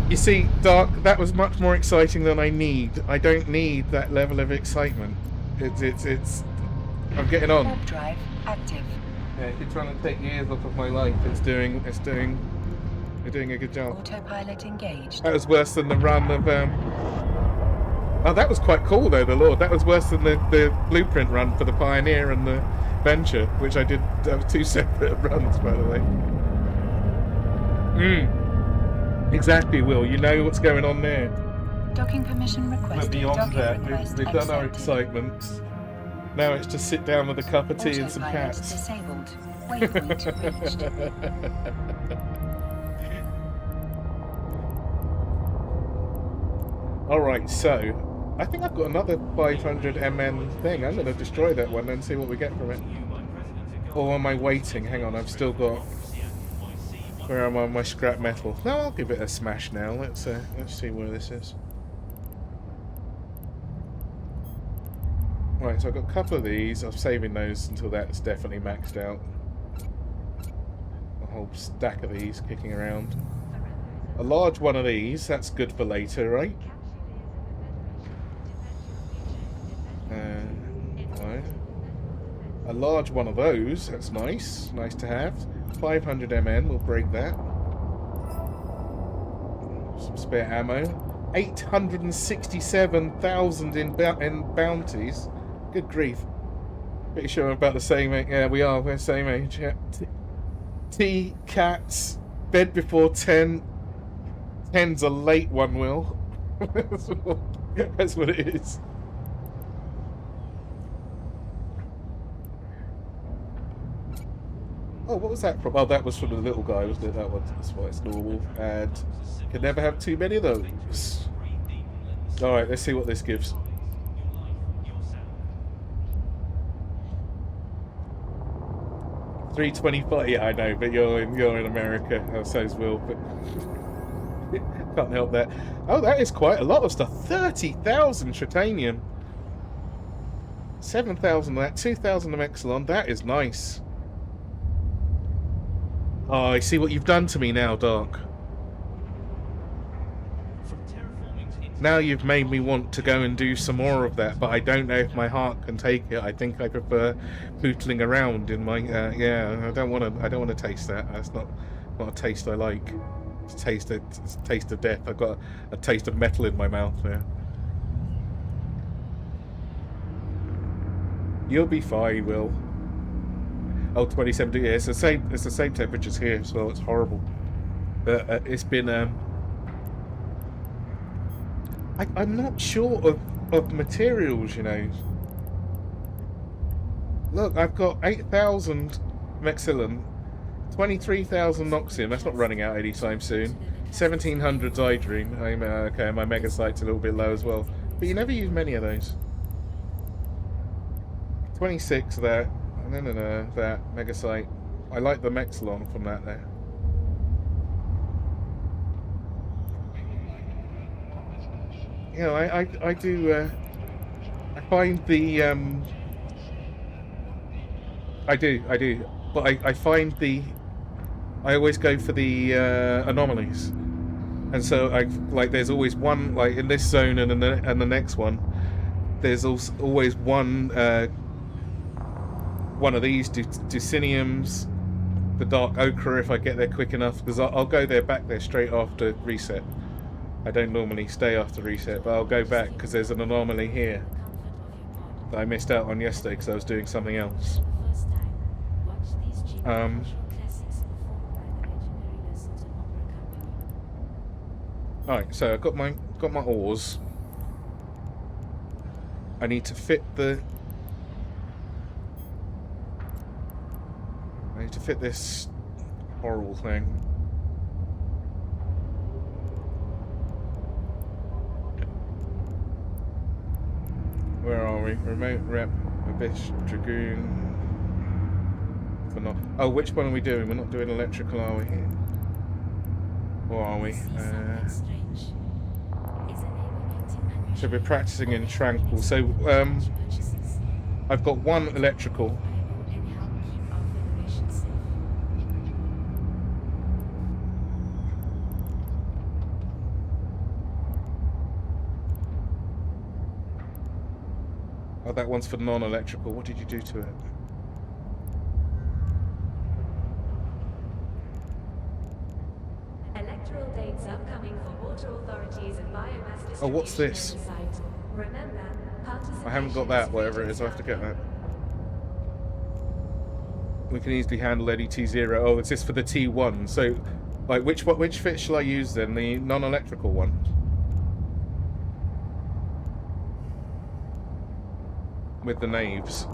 [SPEAKER 1] You see, Dark, that was much more exciting than I need. I don't need that level of excitement. It's I'm getting on.
[SPEAKER 2] Warp drive active.
[SPEAKER 1] Yeah, if you're trying to take years off of my life, you're doing a good job.
[SPEAKER 2] Autopilot engaged.
[SPEAKER 1] That was worse than the run of oh, that was quite cool though, the Lord. That was worse than the blueprint run for the Pioneer and the Venture, which I did two separate runs, by the way. Exactly, Will. You know what's going on there.
[SPEAKER 2] Docking permission
[SPEAKER 1] But
[SPEAKER 2] requested.
[SPEAKER 1] beyond
[SPEAKER 2] Docking
[SPEAKER 1] that,
[SPEAKER 2] request
[SPEAKER 1] we've done our
[SPEAKER 2] accepted.
[SPEAKER 1] excitement. Now it's just sit down with a cup of tea and some
[SPEAKER 2] Autopilot
[SPEAKER 1] cats.
[SPEAKER 2] disabled. Waypoint reached.
[SPEAKER 1] Alright, so I think I've got another 500 MN thing. I'm going to destroy that one and see what we get from it. Or am I waiting? Hang on, I've still got... Where am I on my scrap metal? No, I'll give it a smash now. Let's see where this is. Right, so I've got a couple of these. I'm saving those until that's definitely maxed out. A whole stack of these kicking around. A large one of these, that's good for later, right? A large one of those. That's nice. Nice to have. 500 MN. We'll break that. Some spare ammo. 867,000 in bounties. Good grief. Pretty sure we're about the same age. Yeah, we are. We're the same age. Yeah. T cats. Bed before 10. 10's a late one, Will. That's what it is. Oh, what was that from? Oh, that was from the little guy, wasn't it? That one. That's why it's normal. And can never have too many of those. Alright, let's see what this gives. $325. Yeah, I know, but you're in America. Oh, so's Will, but can't help that. Oh, that is quite a lot of stuff. 30,000 tritanium. 7,000 of that. 2,000 of Exelon. That is nice. Oh, I see what you've done to me now, Dark. Now you've made me want to go and do some more of that, but I don't know if my heart can take it. I think I prefer pootling around in my yeah. I don't want to taste that. That's not a taste I like. It's a taste of death. I've got a taste of metal in my mouth there. You'll be fine, Will. Oh, 27 degrees. Yeah, it's the same temperatures here as well. It's horrible. It's been I'm not sure of materials, you know. Look, I've got 8,000 Mexilin, 23,000 Noxium. That's not running out anytime soon. 1,700 Zydrine. Okay, my Mega Site's a little bit low as well. But you never use many of those. 26 there. No, that Mega Site. I like the Mexilon from that there. You know, I do, I find the, I do, but I find I always go for the, anomalies. And so, there's always one, like, in this zone and the next one, there's always one of these Duciniums, the Dark Ochre if I get there quick enough, because I'll go back there straight after reset. I don't normally stay after reset, but I'll go back because there's an anomaly here that I missed out on yesterday because I was doing something else. Alright, so I've got my ores. I need to fit this horrible thing. Where are we? Remote rep, Abyss Dragoon. Oh, which one are we doing? We're not doing electrical, are we? Or are we? So we're practicing in Tranquil. So, I've got one electrical. Oh, that one's for non-electrical. What did you do to it?
[SPEAKER 3] Electoral dates upcoming for water authorities and biomass distribution.
[SPEAKER 1] Oh, what's this?
[SPEAKER 3] at the site. Remember,
[SPEAKER 1] I haven't got that, whatever it is. I have to get that. We can easily handle any T0. Oh, it's just for the T1. So, like, which fit shall I use then? The non-electrical one? With the naves.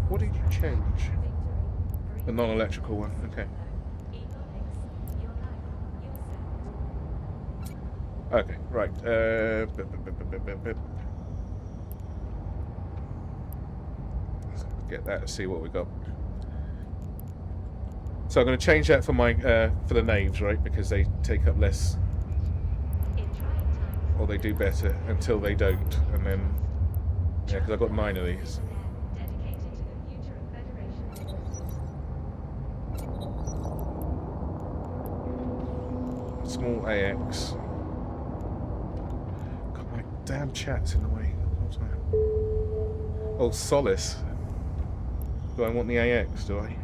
[SPEAKER 1] What did you change? The non-electrical one, okay. Okay, right. Let's get that and see what we got. So I'm going to change that for my for the naves, right? Because they take up less, or they do better until they don't, and then yeah, because I've got 9 of these. small AX. God, my damn chat's in the way the whole time. Oh, Solace. Do I want the AX, do I?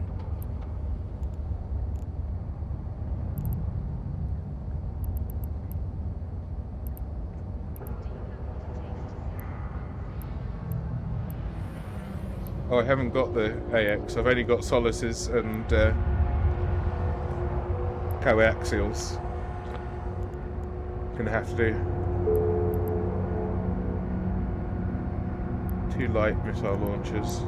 [SPEAKER 1] Oh, I haven't got the AX. I've only got Solaces and coaxials. Gonna have to do 2 light missile launchers.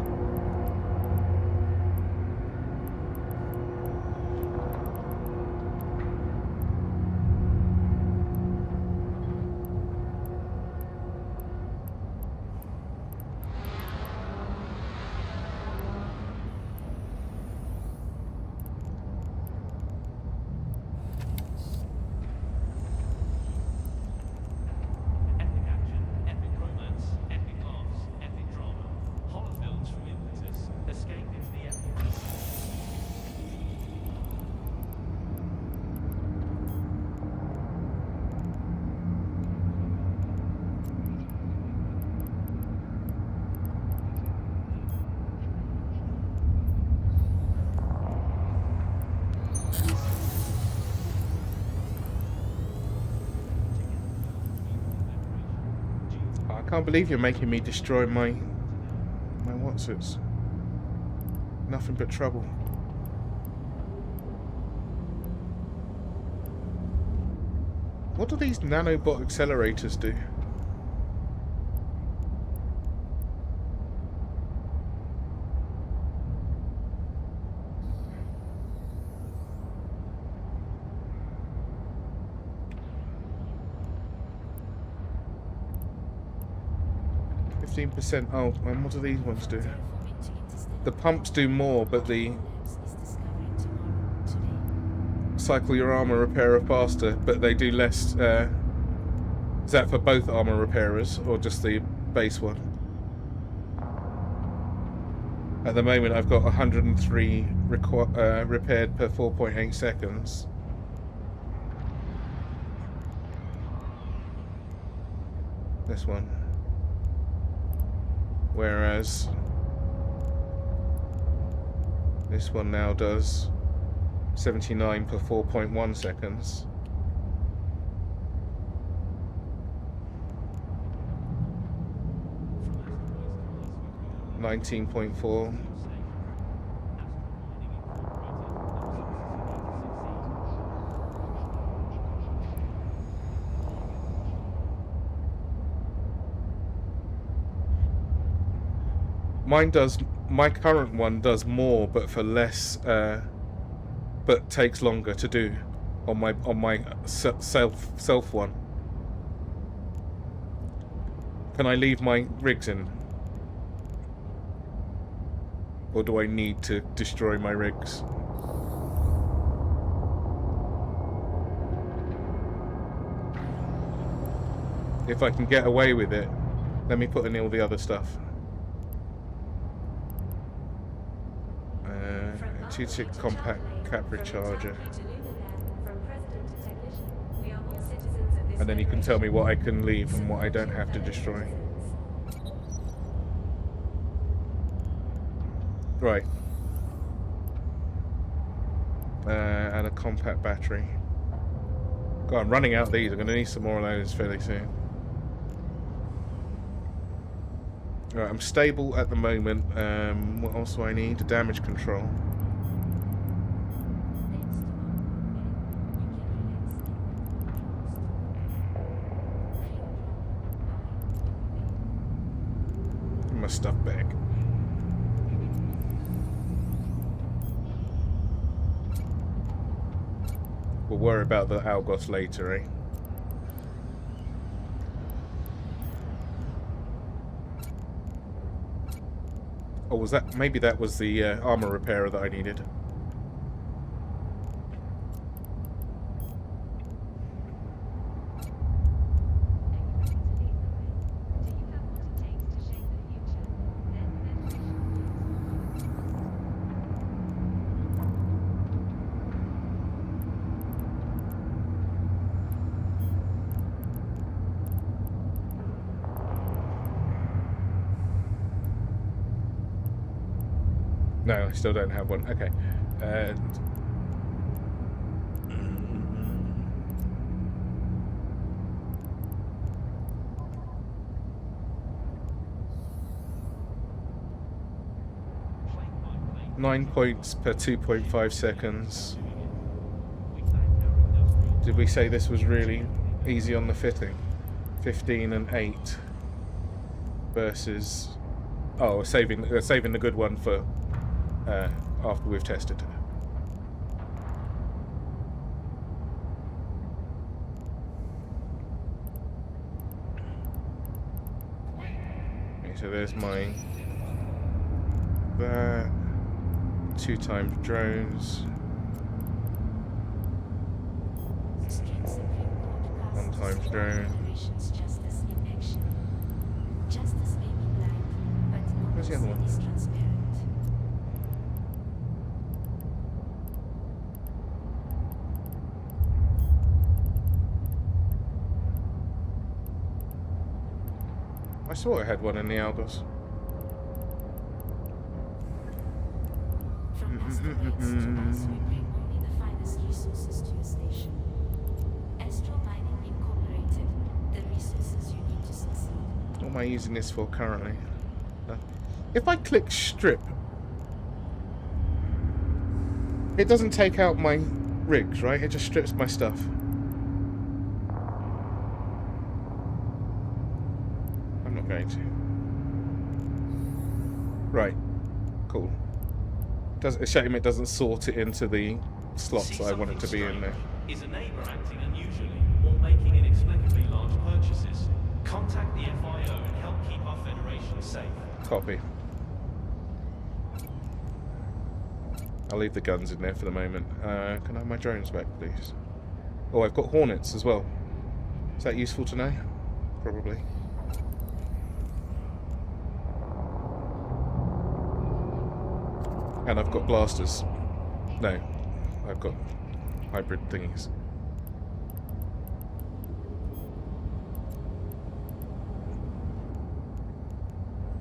[SPEAKER 4] Epic action, epic romance, epic laughs, epic drama. Horror films from impetus. Escape into the epic.
[SPEAKER 1] I can't believe you're making me destroy my whatsits. Nothing but trouble. What do these nanobot accelerators do? %. Oh, and what do these ones do? The pumps do more, but the cycle your armor repairer faster, but they do less. Is that for both armor repairers or just the base one? At the moment, I've got 103 repaired per 4.8 seconds. This one. Whereas this one now does 79 per 4.1 seconds. $19.4. Mine does. My current one does more, but for less. But takes longer to do on my self one. Can I leave my rigs in, or do I need to destroy my rigs? If I can get away with it, let me put in all the other stuff. 2-tick compact Capri charger. And then you can tell me what I can leave and what I don't have to destroy. Right. And a compact battery. God, I'm running out of these. I'm going to need some more of those fairly soon. Right, I'm stable at the moment. What else do I need? A damage control. My stuff back. We'll worry about the Algos later, eh? Oh, was that? Maybe that was the armor repairer that I needed. No, I still don't have one. Okay. And... 9 points per 2.5 seconds. Did we say this was really easy on the fitting? 15 and 8 versus... Oh, we're saving the good one for after we've tested it. Okay, so there's my... that... 2 times drones. 1 times drone. Where's the other one? I saw I had one in the Algos.
[SPEAKER 5] From asteroids to us, we bring only the finest resources to your station. Astro Mining Incorporated, the resources you need to succeed.
[SPEAKER 1] What am I using this for currently? If I click strip, it doesn't take out my rigs, right? It just strips my stuff. I'm not going to. Right. Cool. It's a shame it doesn't sort it into the slots that I want it to be in there.
[SPEAKER 4] Is a neighbour acting unusually or making inexplicably large purchases? Contact the FIO and help keep our Federation safe.
[SPEAKER 1] Copy. I'll leave the guns in there for the moment. Can I have my drones back, please? Oh, I've got Hornets as well. Is that useful to know? Probably. And I've got blasters. No, I've got hybrid thingies.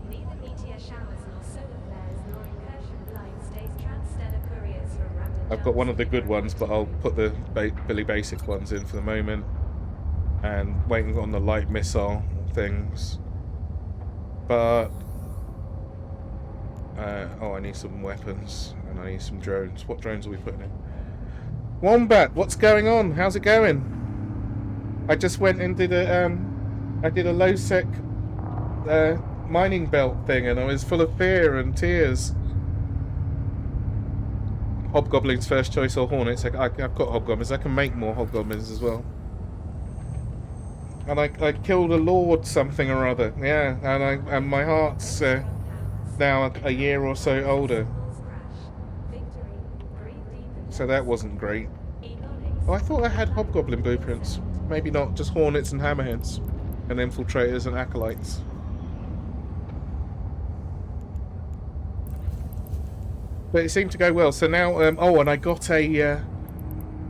[SPEAKER 3] Neither meteor showers nor solar flares nor incursion light stays transstellar couriers from random.
[SPEAKER 1] I've got one of the good ones, but I'll put the Billy Basic ones in for the moment. And waiting on the light missile things. But... oh, I need some weapons, and I need some drones. What drones are we putting in? Wombat, what's going on? How's it going? I just went and did a, I did a low-sec mining belt thing, and I was full of fear and tears. Hobgoblins first choice or Hornets? I've got Hobgoblins. I can make more Hobgoblins as well. And I killed a Lord something or other. Yeah, and my heart's now a year or so older. So that wasn't great. Oh, I thought I had Hobgoblin blueprints. Maybe not, just Hornets and Hammerheads. And Infiltrators and Acolytes. But it seemed to go well. So now, oh, and I got a,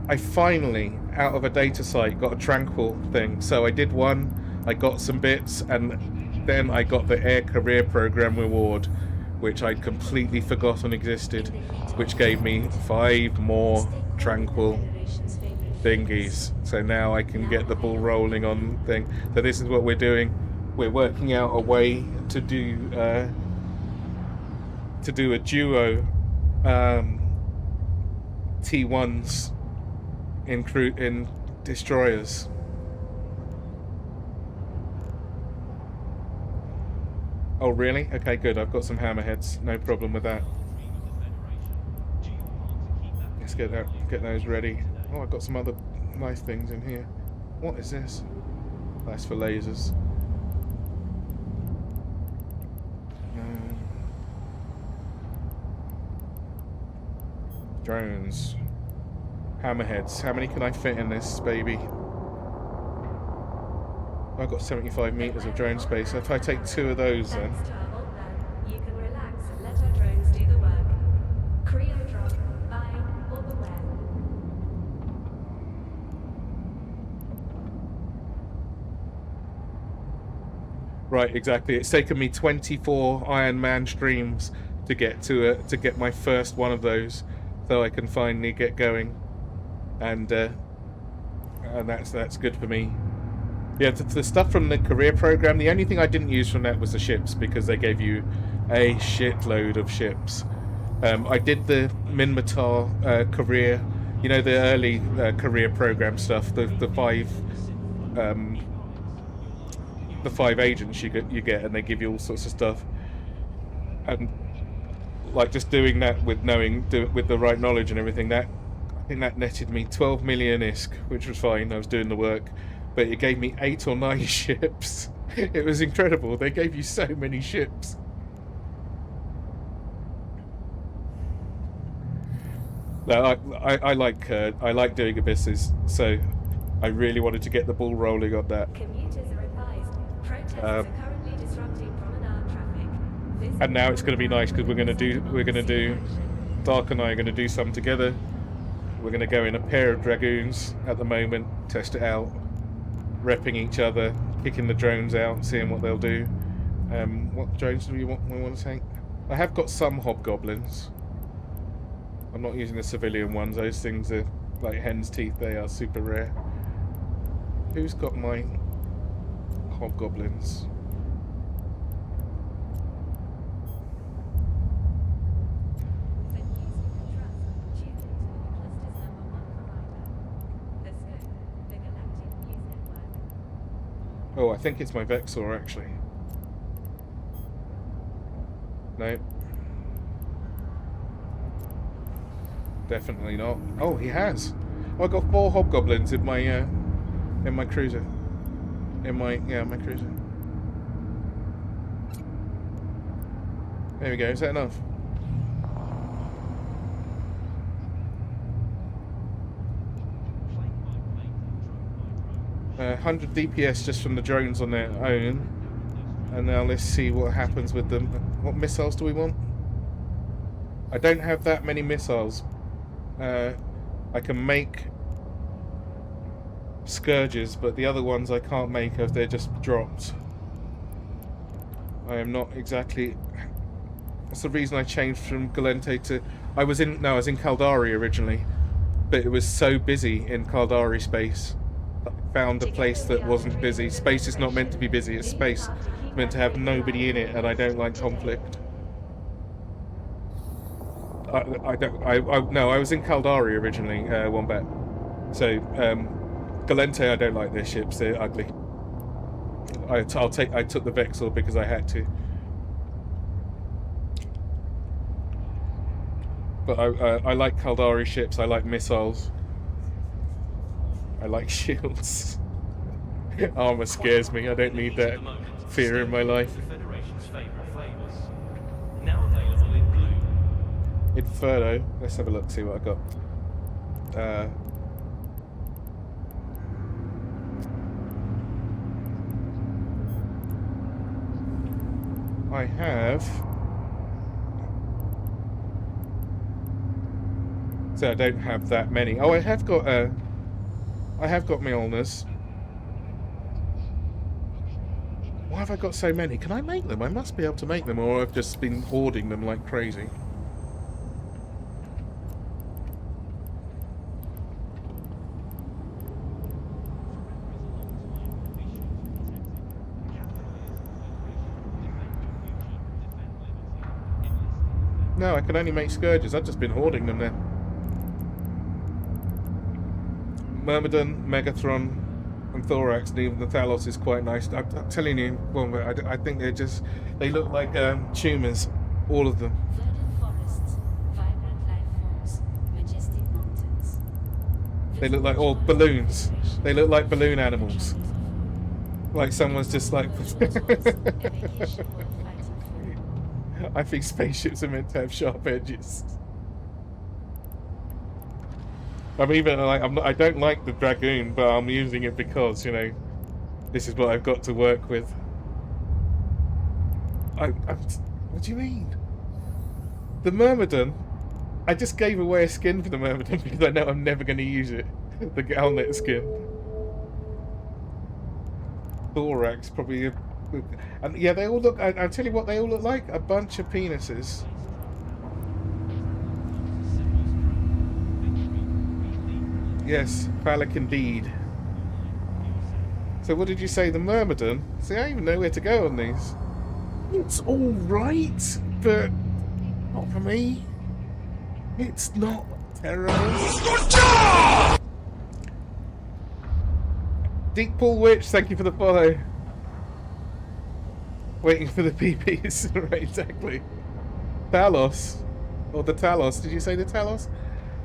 [SPEAKER 1] I finally, out of a data site, got a Tranquil thing. So I did one, I got some bits, and then I got the Air Career Program reward, which I'd completely forgotten existed, which gave me 5 more Tranquil thingies. So now I can get the ball rolling on thing. So this is what we're doing. We're working out a way to do a duo T1s in destroyers. Oh really? Okay, good. I've got some hammerheads. No problem with that. Let's get those ready. Oh, I've got some other nice things in here. What is this? That's for lasers. Drones. Hammerheads. How many can I fit in this baby? I've got 75 meters of drone space. So if I take 2 of those then.
[SPEAKER 3] Thanks to our old man, you can relax and let our drones do the work. Creo drop, buy or beware.
[SPEAKER 1] Right, exactly. It's taken me 24 Iron Man streams to get my first one of those, so I can finally get going, and that's good for me. Yeah, the stuff from the career program, the only thing I didn't use from that was the ships, because they gave you a shitload of ships. I did the Minmatar career, you know, the early career program stuff, the five agents you get, and they give you all sorts of stuff, and like just doing that with with the right knowledge and everything, that I think that netted me 12 million ISK, which was fine. I was doing the work, but it gave me 8 or 9 ships. It was incredible. They gave you so many ships. No, I like doing abysses, so I really wanted to get the ball rolling on that.
[SPEAKER 3] Commuters are advised. Protests are currently disrupting promenade traffic.
[SPEAKER 1] And now it's going to be nice because we're going to do Dark and I are going to do some together. We're going to go in a pair of dragoons at the moment, test it out, repping each other, kicking the drones out, seeing what they'll do. What drones do we want to take? I have got some hobgoblins. I'm not using the civilian ones. Those things are like hen's teeth. They are super rare. Who's got my hobgoblins? Oh, I think it's my Vexor, actually. No. Definitely not. Oh, he has. Oh, I got 4 hobgoblins in my cruiser. My cruiser. There we go. Is that enough? Uh, 100 DPS just from the drones on their own. And now let's see what happens with them. What missiles do we want? I don't have that many missiles. I can make Scourges, but the other ones I can't make if they're just dropped. I am not exactly... That's the reason I changed from Galente to... I was in Caldari originally, but it was so busy in Caldari space. I found a place that wasn't busy. Space is not meant to be busy. It's space. It's meant to have nobody in it, and I don't like conflict. No, I was in Caldari originally, Wombat. So, Galente, I don't like their ships. They're ugly. I took the Vexor because I had to. But I like Caldari ships. I like missiles. I like shields. Armor scares me. I don't need that fear in my life.
[SPEAKER 4] The Federation's favourite flavours. Now available in blue.
[SPEAKER 1] Inferno. Let's have a look, see what I got. I have... So I don't have that many. Oh, I have got Mjolnirs. Why have I got so many? Can I make them? I must be able to make them, or I've just been hoarding them like crazy. No, I can only make Scourges. I've just been hoarding them now. Myrmidon, Megatron, and Thorax, and even the Thalos is quite nice. I'm telling you, well, I think they look like tumours, all of them.
[SPEAKER 5] Verdant forests, vibrant life forms, majestic mountains.
[SPEAKER 1] They look like all balloons. They look like balloon animals. Like someone's just like... I think spaceships are meant to have sharp edges. I'm even like I don't like the Dragoon, but I'm using it because, you know, this is what I've got to work with. What do you mean? The Myrmidon? I just gave away a skin for the Myrmidon because I know I'm never going to use it. The Galnet skin. Thorax probably. And yeah, they all look. I'll tell you what they all look like: a bunch of penises. Yes, phallic indeed. So what did you say, the Myrmidon? See, I don't even know where to go on these. It's alright, but not for me. It's not terrible. Deep Pool Witch, thank you for the follow. Waiting for the PPs. Right, exactly. Talos. Or the Talos. Did you say the Talos?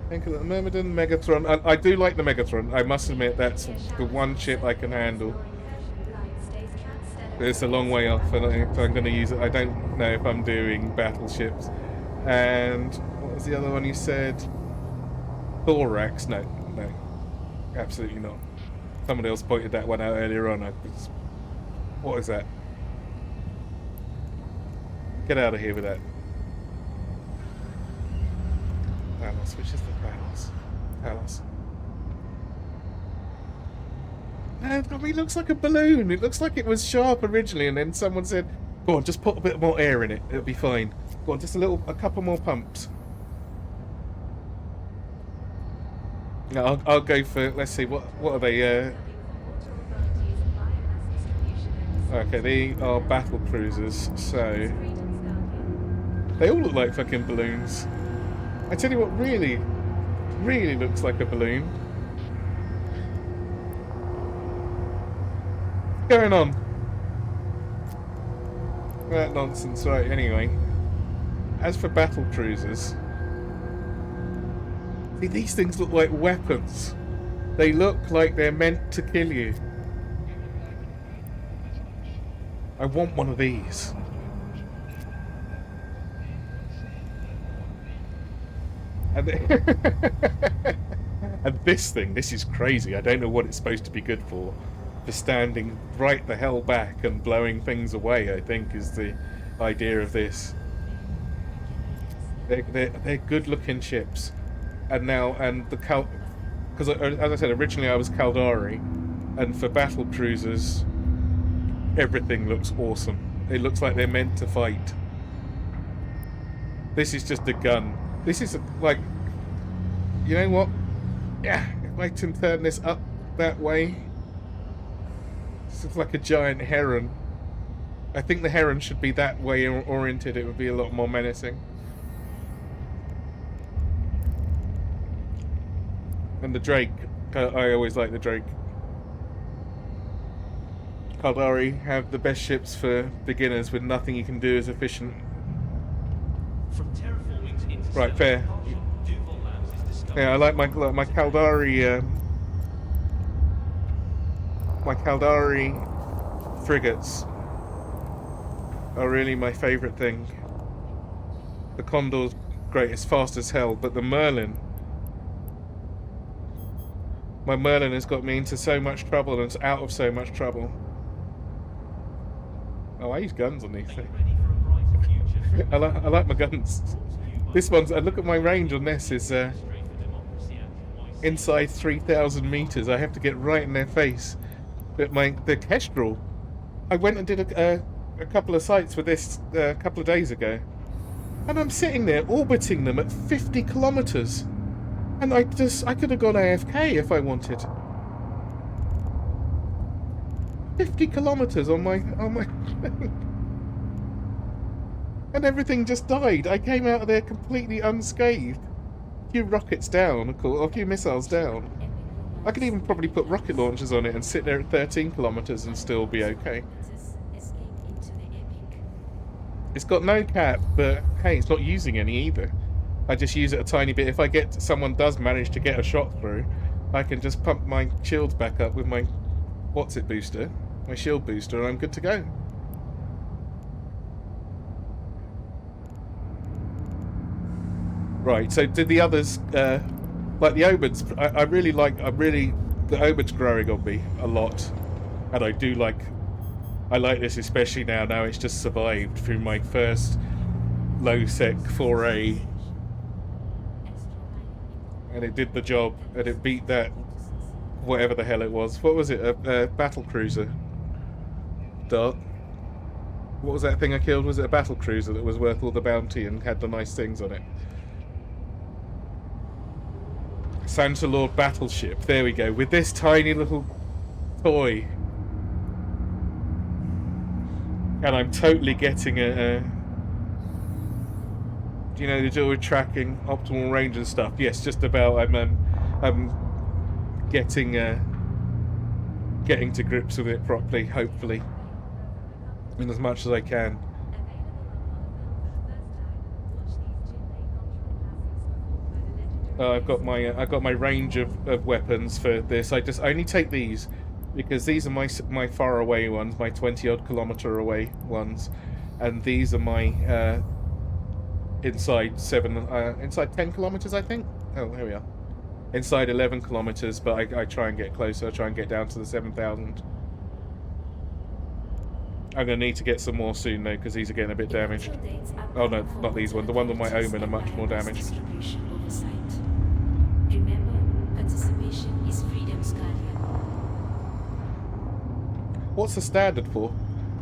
[SPEAKER 1] Thank you, the Myrmidon, Megatron. I do like the Megatron. I must admit, that's the one ship I can handle. It's a long way off, and if I'm going to use it, I don't know if I'm doing battleships. And what was the other one you said? Thorax? No, no, absolutely not. Somebody else pointed that one out earlier on. What is that? Get out of here with that. Talos, which is the Talos? Talos. No, I mean, it looks like a balloon. It looks like it was sharp originally, and then someone said, "Go on, just put a bit more air in it. It'll be fine. Go on, just a couple more pumps." No, I'll go for. Let's see, what are they? Okay, they are battle cruisers, so they all look like fucking balloons. I tell you what, really looks like a balloon. What's going on? That nonsense, right? Anyway, as for battle cruisers, see, these things look like weapons. They look like they're meant to kill you. I want one of these. And, and this thing, this is crazy. I don't know what it's supposed to be good for. For standing right the hell back and blowing things away, I think, is the idea of this. They're good-looking ships. And now, because as I said, originally I was Caldari, and for battle cruisers, everything looks awesome. It looks like they're meant to fight. This is just a gun. This is like, you know what? Yeah, if I can turn this up that way, this is like a giant heron. I think the heron should be that way oriented. It would be a lot more menacing. And the Drake, I always like the Drake. Caldari have the best ships for beginners with nothing you can do as efficient.
[SPEAKER 4] From terraforming to interstellar
[SPEAKER 1] Right, fair.
[SPEAKER 4] propulsion, Duval Labs is discovering
[SPEAKER 1] Yeah, I like my Caldari. My Caldari frigates are really my favourite thing. The Condor's great, it's fast as hell, but the Merlin. My Merlin has got me into so much trouble and it's out of so much trouble. Oh, I use guns on these things.
[SPEAKER 4] ready for a brighter future.
[SPEAKER 1] I like my guns. This one's, look at my range on this, is inside 3,000 meters. I have to get right in their face. But the Kestrel, I went and did a couple of sites with this a couple of days ago, and I'm sitting there orbiting them at 50 kilometers, and I could have gone AFK if I wanted. 50 kilometers on my and everything just died. I came out of there completely unscathed. A few rockets down, of course, or a few missiles down. I could even probably put rocket launchers on it and sit there at 13 kilometers and still be okay. It's got no cap, but hey, it's not using any either. I just use it a tiny bit. If someone does manage to get a shot through, I can just pump my shields back up with my booster, my shield booster, and I'm good to go. Right, so did the others, like the Obids, I really like, the Obid's growing on me a lot. And I like this especially now it's just survived through my first low-sec foray. And it did the job, and it beat that, whatever the hell it was. What was it, a battle cruiser? Dart? What was that thing I killed? Was it a battle cruiser that was worth all the bounty and had the nice things on it? Santa Lord battleship. There we go. With this tiny little toy. And I'm totally getting a do you know the deal with tracking optimal range and stuff? Yes, just about. I'm getting to grips with it properly, hopefully, and as much as I can. I've got my range of weapons for this. I only take these because these are my far away ones, my 20-odd kilometer away ones, and these are my inside 10 kilometers, I think. Oh, here we are. Inside 11 kilometers, but I try and get closer. I try and get down to the 7,000. I'm gonna need to get some more soon though, because these are getting a bit damaged. Oh no, not these ones. The ones with my Omen are much more damaged.
[SPEAKER 5] Remember, participation is freedom's guardian.
[SPEAKER 1] What's the standard for?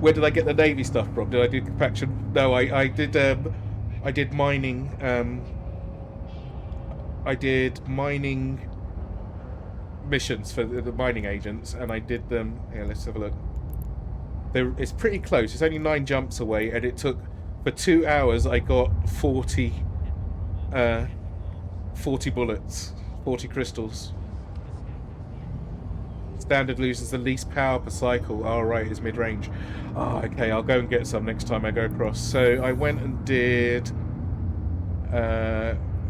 [SPEAKER 1] Where did I get the Navy stuff from? Did I do compaction? No, I did mining. I did mining missions for the mining agents, and I did them. Here, let's have a look. It's pretty close. It's only 9 jumps away, and it took for 2 hours. I got 40 bullets, 40 crystals. Standard loses the least power per cycle. Oh, right, it's mid-range. Oh, okay, I'll go and get some next time I go across. So I went and did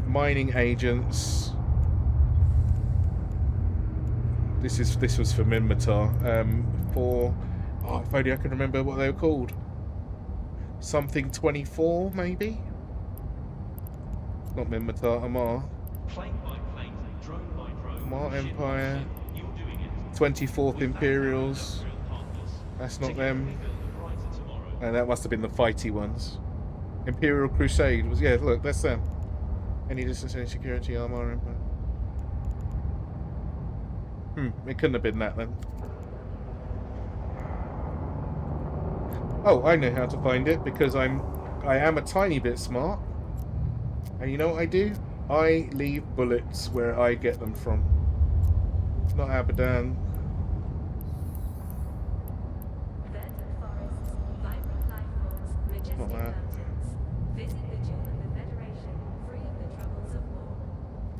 [SPEAKER 1] mining agents. This was for Minmatar. If only I could remember what they were called. Something 24, maybe? Not Minmatar, Amar.
[SPEAKER 4] Plane by plane, drone by drone,
[SPEAKER 1] Amar
[SPEAKER 4] ship by
[SPEAKER 1] Empire.
[SPEAKER 4] ship, you're doing it.
[SPEAKER 1] 24th
[SPEAKER 4] With
[SPEAKER 1] Imperials.
[SPEAKER 4] that industrial partners,
[SPEAKER 1] That's not
[SPEAKER 4] together
[SPEAKER 1] them.
[SPEAKER 4] we build a brighter tomorrow.
[SPEAKER 1] And that must have been the fighty ones. Imperial Crusade was, yeah, look, that's them. Any distance, any security, armor, Empire. It couldn't have been that then. Oh, I know how to find it because I am a tiny bit smart. And you know what I do? I leave bullets where I get them from. Not Abadan.
[SPEAKER 3] Verdant forests, vibrant life forms, majestic
[SPEAKER 1] Not that.
[SPEAKER 3] mountains. Visit the Jewel of the Federation, free of the troubles of war.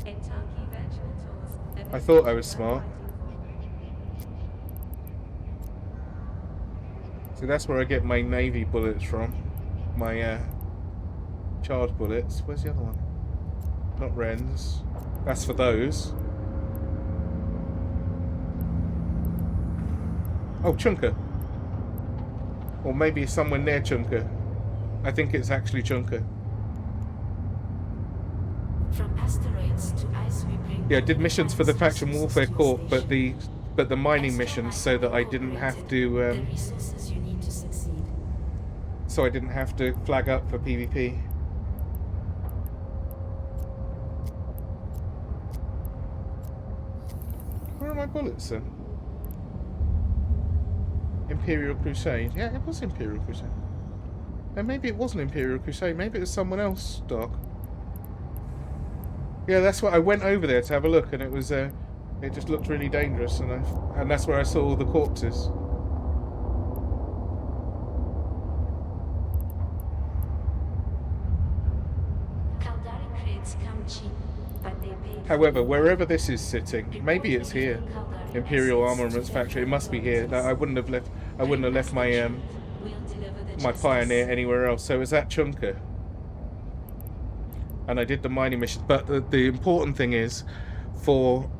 [SPEAKER 3] Entarchy virtual tours.
[SPEAKER 1] I thought I was smart. So that's where I get my Navy bullets from. My charge bullets. Where's the other one? Not Wrens. That's for those. Oh, Chunka. Or maybe somewhere near Chunka. I think it's actually Chunka.
[SPEAKER 5] From asteroids to ice we bring.
[SPEAKER 1] Yeah, I did missions for the Faction Warfare Corps, but the mining missions so that I didn't have to
[SPEAKER 5] The resources you need to succeed.
[SPEAKER 1] so I didn't have to flag up for PvP. Where are my bullets then? Imperial Crusade. Yeah, it was Imperial Crusade. And maybe it wasn't Imperial Crusade. Maybe it was someone else, Doc. Yeah, that's what I went over there to have a look, and it was. It just looked really dangerous, and that's where I saw all the corpses.
[SPEAKER 5] Caldari crates come cheap, but they pay.
[SPEAKER 1] However, wherever this is sitting, maybe it's here. Imperial Armaments Factory. It must be here. I wouldn't have left. I wouldn't have left my my Pioneer anywhere else. So it's at Chunka. And I did the mining mission. But the important thing is, for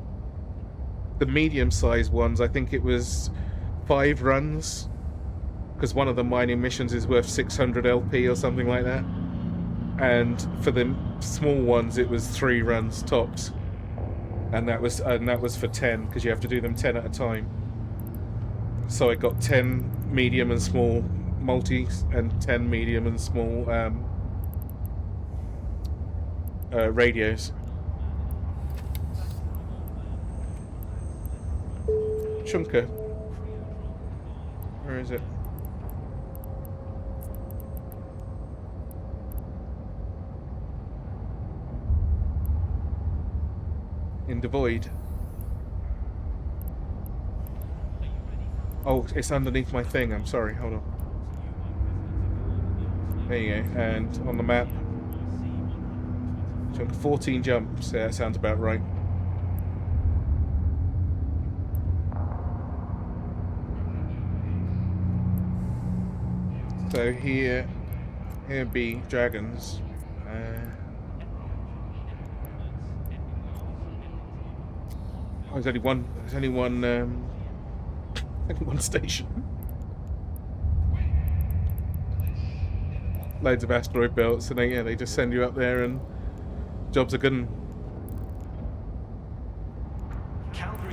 [SPEAKER 1] the medium-sized ones, I think it was 5 runs, because one of the mining missions is worth 600 LP or something like that. And for the small ones, it was 3 runs tops. And that was for 10, because you have to do them 10 at a time. So I got 10 medium and small multis and 10 medium and small radios. Chunka. Where is it? in the void. Oh, it's underneath my thing. I'm sorry. Hold on. There you go. And on the map, took 14 jumps. Yeah, that sounds about right. So here be dragons. Oh, there's only one. There's only one. One station. Loads of asteroid belts, and they just send you up there, and jobs are good.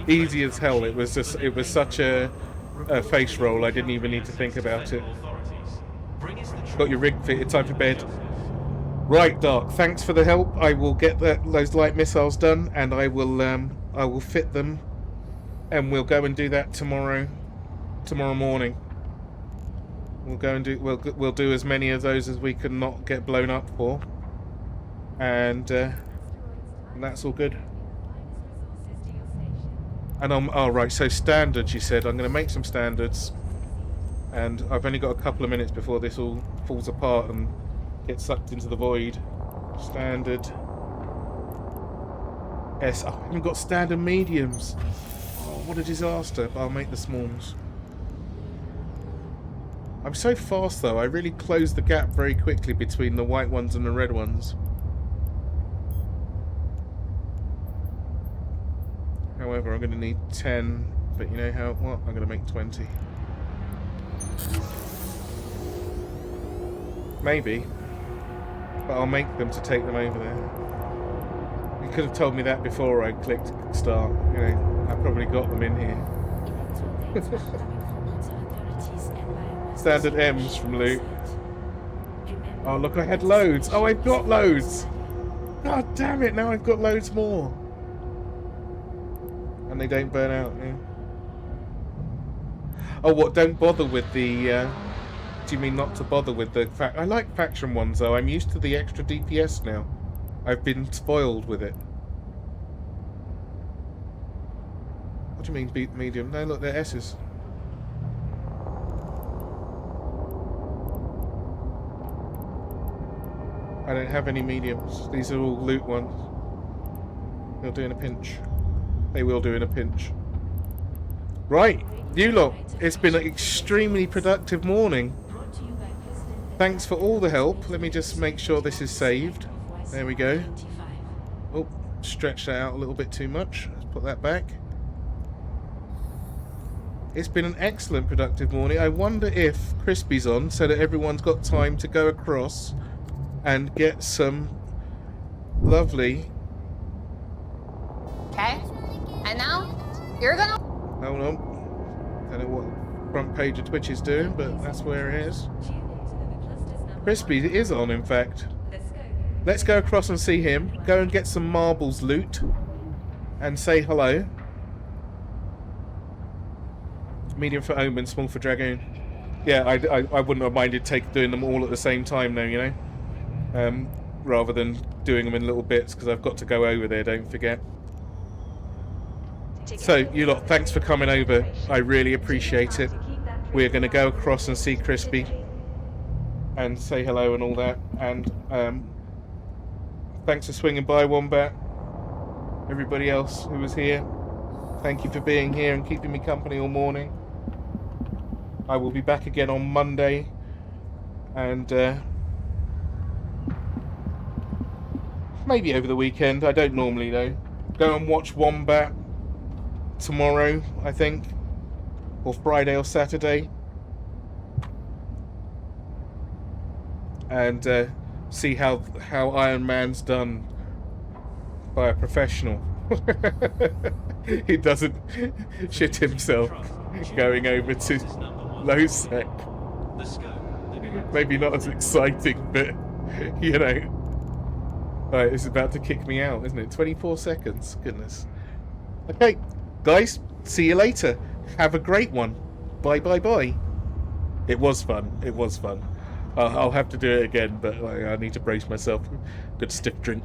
[SPEAKER 1] Easy as hell. It was such a face roll. I didn't even need to think about it. Got your rig fitted. Time for bed. Right, Dark. Thanks for the help. I will get those light missiles done, and I will fit them, and we'll go and do that tomorrow morning. We'll go and we'll do as many of those as we can not get blown up for, and that's all good. And right. So standards, you said. I'm going to make some standards, and I've only got a couple of minutes before this all falls apart and gets sucked into the void. Standard. Yes, I haven't got standard mediums. Oh, what a disaster! But I'll make the smalls. I'm so fast though, I really closed the gap very quickly between the white ones and the red ones. However, I'm going to need 10, but you know how, what? I'm going to make 20. Maybe. But I'll make them to take them over there. You could have told me that before I clicked start. You know, I probably got them in here. Standard M's from Luke. Oh look, I had loads. Oh, I've got loads. God damn it, now I've got loads more. And they don't burn out, yeah. Oh, what, don't bother with the, do you mean not to bother with the fact? I like faction ones though, I'm used to the extra DPS now. I've been spoiled with it. What do you mean beat medium? No, look, they're S's. I don't have any mediums. These are all loot ones. They'll do in a pinch. They will do in a pinch. Right, you lot. It's been an extremely productive morning. Thanks for all the help. Let me just make sure this is saved. There we go. Oh, stretched that out a little bit too much. Let's put that back. It's been an excellent productive morning. I wonder if Crispy's on so that everyone's got time to go across and get some lovely...
[SPEAKER 7] Okay. And now, you're gonna...
[SPEAKER 1] Hold on. Don't know what front page of Twitch is doing, but that's where it is. Crispy is on, in fact. Let's go across and see him. Go and get some marbles loot. And say hello. Medium for Omen, small for Dragoon. Yeah, I wouldn't have minded doing them all at the same time though, you know. Rather than doing them in little bits, because I've got to go over there, don't forget. So, you lot, thanks for coming over. I really appreciate it. We're going to go across and see Crispy and say hello and all that. And thanks for swinging by, Wombat. Everybody else who was here, thank you for being here and keeping me company all morning. I will be back again on Monday. And maybe over the weekend. I don't normally though. Go and watch Wombat tomorrow, I think, or Friday or Saturday, and see how Iron Man's done by a professional. He doesn't shit himself going over to low sec. Maybe not as exciting, but you know. Right, it's about to kick me out, isn't it? 24 seconds. Goodness. Okay, guys, see you later. Have a great one. Bye, bye, bye. It was fun. It was fun. I'll have to do it again, but I need to brace myself. Good stiff drink.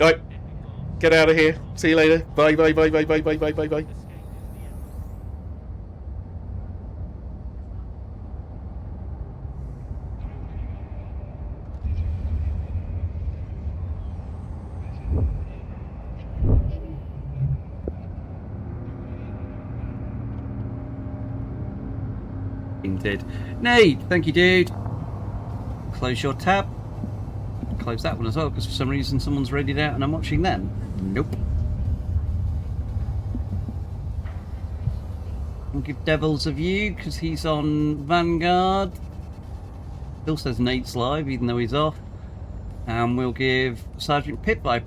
[SPEAKER 1] All right. Get out of here. See you later. Bye, bye, bye, bye, bye, bye, bye, bye, bye.
[SPEAKER 8] Did. Nate, thank you, dude. Close your tab. Close that one as well, because for some reason someone's read it out and I'm watching them. Nope. We'll give Devils a view because he's on Vanguard. Still says Nate's live, even though he's off. And we'll give Sergeant Pit Viper a